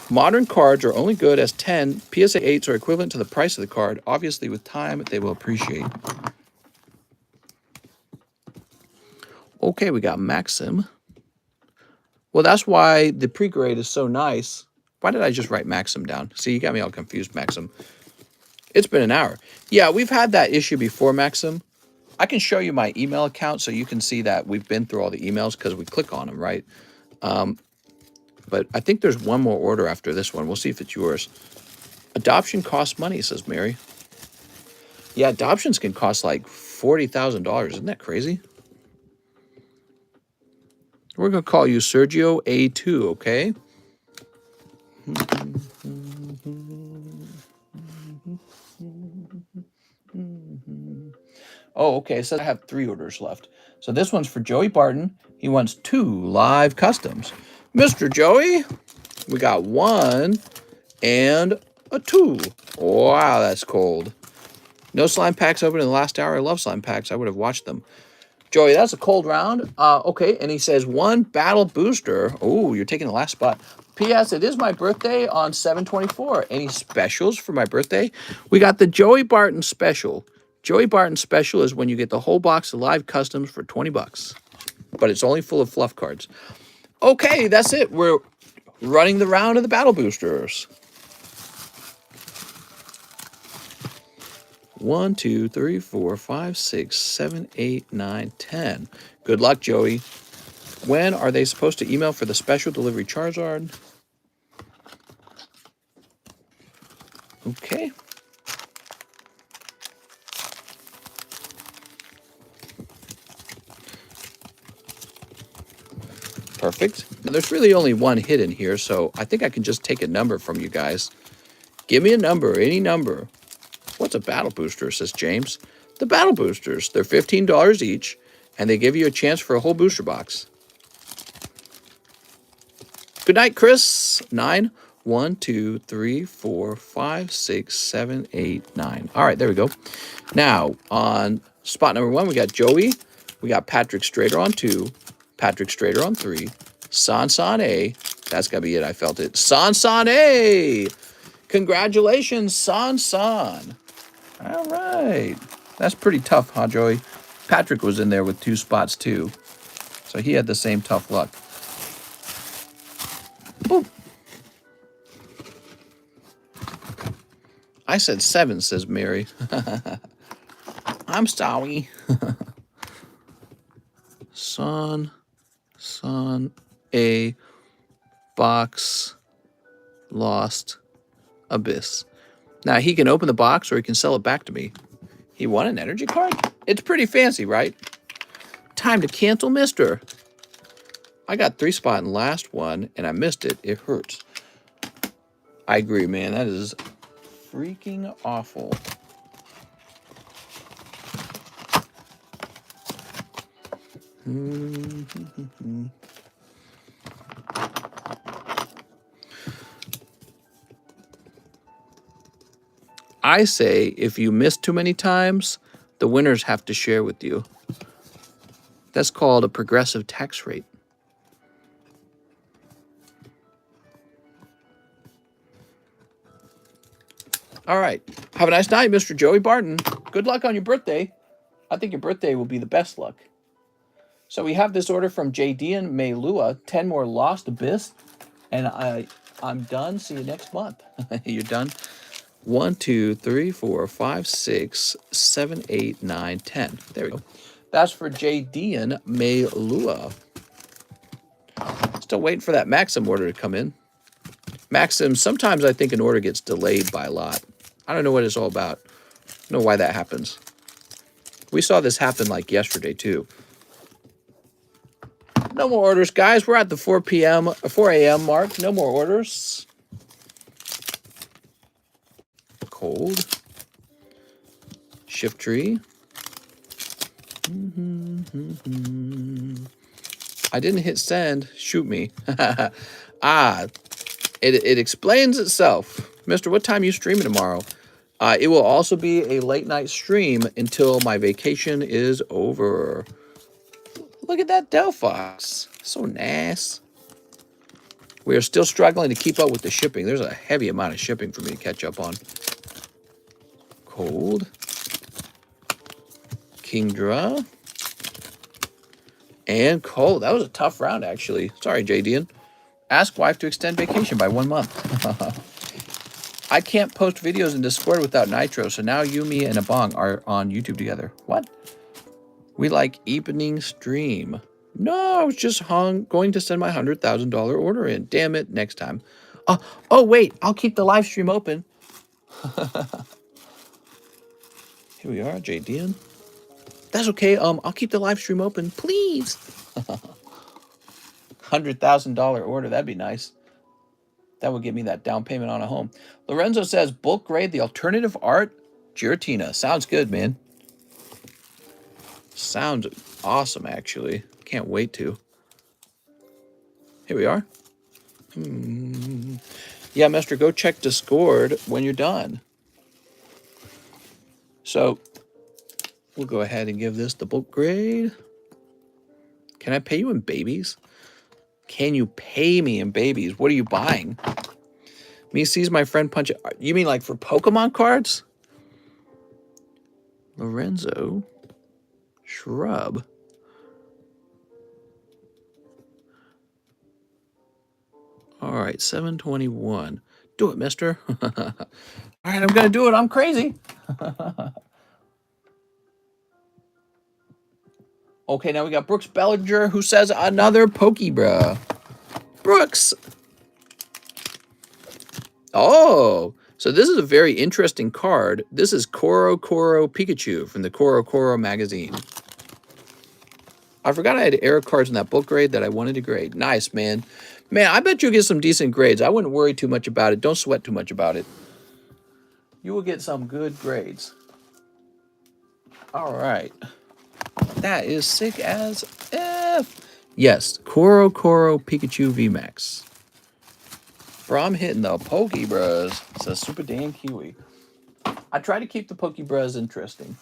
Modern cards are only good as 10. PSA 8s are equivalent to the price of the card. Obviously, with time, they will appreciate. Okay, we got Maxim. Well, that's why the pre-grade is so nice. Why did I just write Maxim down? See, you got me all confused, Maxim. It's been an hour. Yeah, we've had that issue before, Maxim. I can show you my email account so you can see that we've been through all the emails because we click on them, right? But I think there's one more order after this one. We'll see if it's yours. Adoption costs money, says Mary. Yeah, adoptions can cost like $40,000. Isn't that crazy? We're going to call you Sergio A2, okay? Oh, okay. So I have 3 orders left. So this one's for Joey Barton. He wants 2 live customs. Mr. Joey, we got 1 and a 2. Wow, that's cold. No slime packs open in the last hour. I love slime packs. I would have watched them. Joey, that's a cold round. Okay, and he says 1 battle booster. Oh, you're taking the last spot. P.S. It is my birthday on 7/24. Any specials for my birthday? We got the Joey Barton special. Joey Barton special is when you get the whole box of live customs for $20. But it's only full of fluff cards. Okay, that's it. We're running the round of the battle boosters. 1, 2, 3, 4, 5, 6, 7, 8, 9, 10. Good luck, Joey. When are they supposed to email for the special delivery Charizard? Okay. Perfect. Now, there's really only 1 hit in here, so I think I can just take a number from you guys. Give me a number, any number. What's a battle booster, says James. The battle boosters, they're $15 each, and they give you a chance for a whole booster box. Good night, Chris. 9. 1, 2, 3, 4, 5, 6, 7, 8, 9. All right, there we go. Now, on spot number 1, we got Joey. We got Patrick Strader on 2. Patrick Strader on 3. San A. That's got to be it. I felt it. San A. Congratulations, San. All right. That's pretty tough, huh, Joey? Patrick was in there with 2 spots, too. So he had the same tough luck. Boop. I said 7, says Mary. I'm sorry. San A. Box lost Abyss. Now, he can open the box or he can sell it back to me. He won an energy card? It's pretty fancy, right? Time to cancel, mister. I got 3 spot in the last one, and I missed it. It hurts. I agree, man. That is freaking awful. I say if you miss too many times, the winners have to share with you. That's called a progressive tax rate. All right. Have a nice night, Mr. Joey Barton. Good luck on your birthday. I think your birthday will be the best luck. So we have this order from JD and Maylua, 10 more Lost Abyss, and I'm done. See you next month. You're done. 1, 2, 3, 4, 5, 6, 7, 8, 9, 10. There we go. That's for JD and Maylua. Still waiting for that Maxim order to come in. Maxim, sometimes I think an order gets delayed by a lot. I don't know what it's all about. I don't know why that happens. We saw this happen like yesterday, too. No more orders, guys. We're at the 4 a.m. mark. No more orders. Cold. Shift tree. I didn't hit send. Shoot me. It explains itself. Mister, what time are you streaming tomorrow? It will also be a late night stream until my vacation is over. Look at that Delphox. So nice. We are still struggling to keep up with the shipping. There's a heavy amount of shipping for me to catch up on. Cold. Kingdra. And cold. That was a tough round, actually. Sorry, JDN. Ask wife to extend vacation by 1 month. I can't post videos in Discord without Nitro, so now you, me, and Abong are on YouTube together. What? We like evening stream. No, I was just going to send my $100,000 order in. Damn it, next time. Oh, wait, I'll keep the live stream open. Here we are, JDN. That's okay. I'll keep the live stream open, please. $100,000 order. That'd be nice. That would give me that down payment on a home. Lorenzo says, bulk grade, the alternative art, Giratina. Sounds good, man. Sounds awesome, actually. Can't wait to. Here we are. Yeah, Mister, go check Discord when you're done. So, we'll go ahead and give this the bulk grade. Can I pay you in babies? Can you pay me in babies? What are you buying? Me sees my friend punch it. You mean like for Pokemon cards? Lorenzo. Shrub. All right, 721. Do it, mister. All right, I'm going to do it. I'm crazy. Okay, now we got Brooks Bellinger, who says another Pokebra. Brooks. Oh, so this is a very interesting card. This is Koro Pikachu from the Koro magazine. I forgot I had error cards in that book grade that I wanted to grade. Nice, man. Man, I bet you'll get some decent grades. I wouldn't worry too much about it. Don't sweat too much about it. You will get some good grades. All right. That is sick as F. Yes, Koro Pikachu VMAX. Bro, I'm hitting the Pokebras. It's a Super Dan Kiwi. I try to keep the Pokebras interesting.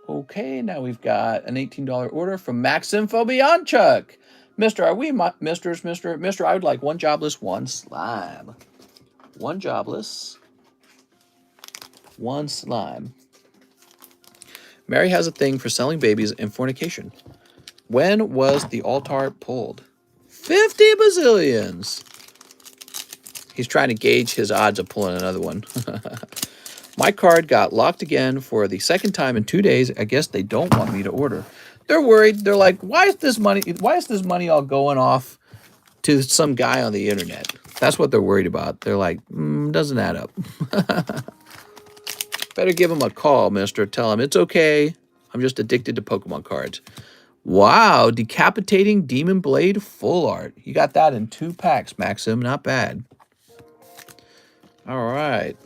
Okay, now we've got an $18 order from Maxim Fobianchuk. Mister, are we Mister, I would like one jobless, one slime. One jobless, one slime. Mary has a thing for selling babies and fornication. When was the altar pulled? 50 bazillions. He's trying to gauge his odds of pulling another one. My card got locked again for the second time in 2 days. I guess they don't want me to order. They're worried. They're like, why is this money all going off to some guy on the internet? That's what they're worried about. They're like, doesn't add up. Better give him a call, mister. Tell him it's okay. I'm just addicted to Pokemon cards. Wow, Decapitating Demon Blade full art. You got that in 2 packs, Maxim. Not bad. All right.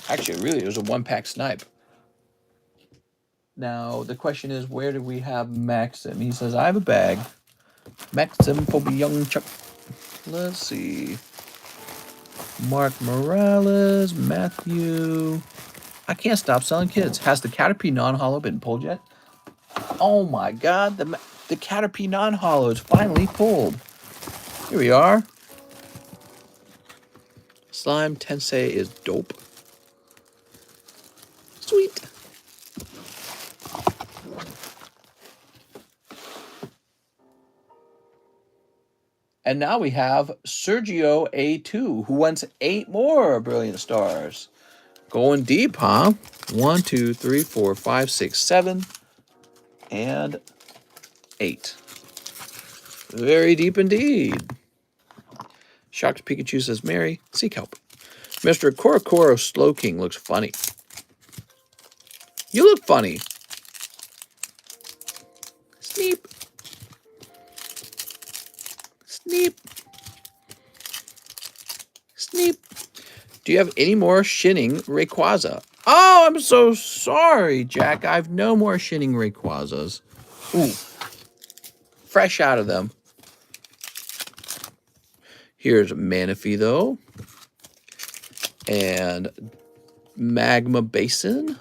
Actually, really, it was a 1-pack snipe. Now, the question is, where do we have Maxim? He says, I have a bag. Maxim Fobianchuk. Let's see. Mark Morales, Matthew. I can't stop selling kids. Has the Caterpie non-hollow been pulled yet? Oh my God, the Caterpie non-hollow is finally pulled. Here we are. Slime Tensei is dope. Sweet. And now we have Sergio A2, who wants 8 more Brilliant Stars. Going deep, huh? 1, 2, 3, 4, 5, 6, 7, and 8. Very deep indeed. Shocked Pikachu says, Mary, seek help. Mr. Korokoro Slowking looks funny. You look funny. Sneep. Sneep. Sneep. Do you have any more Shinning Rayquaza? Oh, I'm so sorry, Jack. I have no more Shinning Rayquazas. Ooh. Fresh out of them. Here's Manaphy, though. And Magma Basin.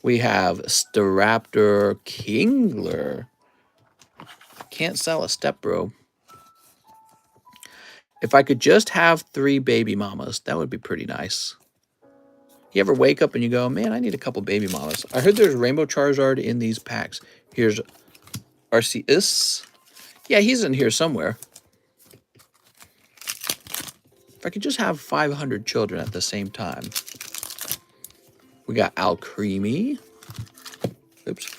We have Staraptor Kingler. Can't sell a step bro. If I could just have 3 baby mamas, that would be pretty nice. You ever wake up and you go, man, I need a couple baby mamas. I heard there's Rainbow Charizard in these packs. Here's Arceus. Yeah, he's in here somewhere. If I could just have 500 children at the same time. We got Alcremie. Oops.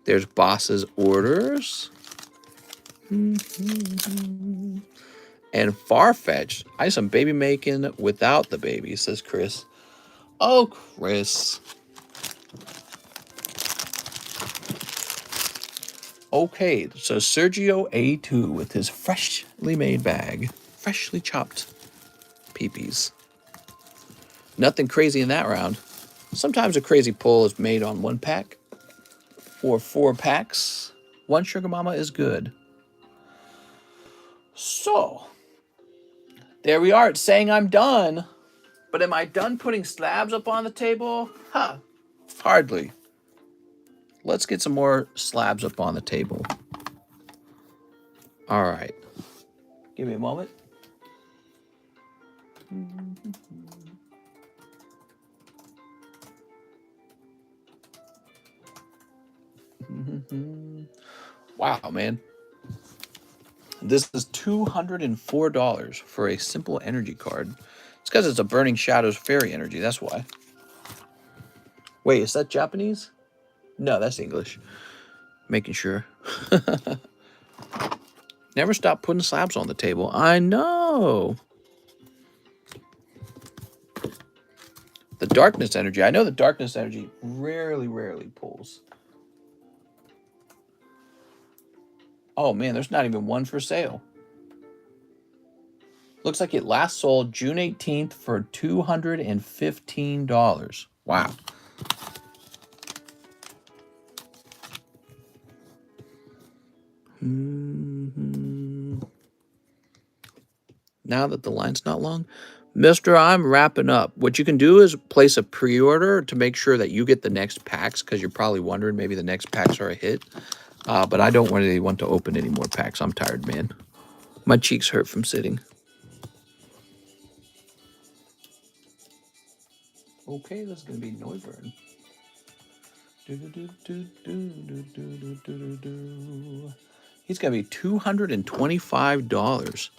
There's Boss's Orders. And Farfetch. I some baby making without the baby, says Chris. Oh, Chris. Okay, so Sergio A2 with his freshly made bag. Freshly chopped peepees. Nothing crazy in that round. Sometimes a crazy pull is made on 1 pack. For 4 packs, 1 Sugar Mama is good. So, there we are. It's saying I'm done. But am I done putting slabs up on the table? Huh. Hardly. Let's get some more slabs up on the table. All right. Give me a moment. Wow, man. This is $204 for a simple energy card. It's because it's a Burning Shadows Fairy energy. That's why. Wait, is that Japanese? No, that's English. Making sure. Never stop putting slabs on the table. I know. The darkness energy. I know the darkness energy rarely pulls. Oh, man, there's not even one for sale. Looks like it last sold June 18th for $215. Wow. Now that the line's not long, Mister, I'm wrapping up. What you can do is place a pre-order to make sure that you get the next packs, because you're probably wondering maybe the next packs are a hit. But I don't really want to open any more packs. I'm tired, man. My cheeks hurt from sitting. Okay, this is going to be Noivern. He's going to be $225.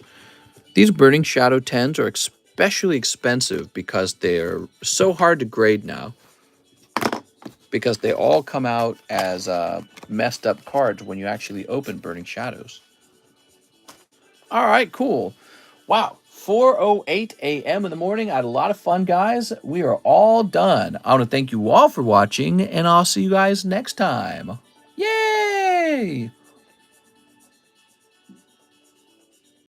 These Burning Shadow 10s are especially expensive because they're so hard to grade now. Because they all come out as messed up cards when you actually open Burning Shadows. All right, cool. Wow, 4:08 a.m. in the morning. I had a lot of fun, guys. We are all done. I want to thank you all for watching, and I'll see you guys next time. Yay!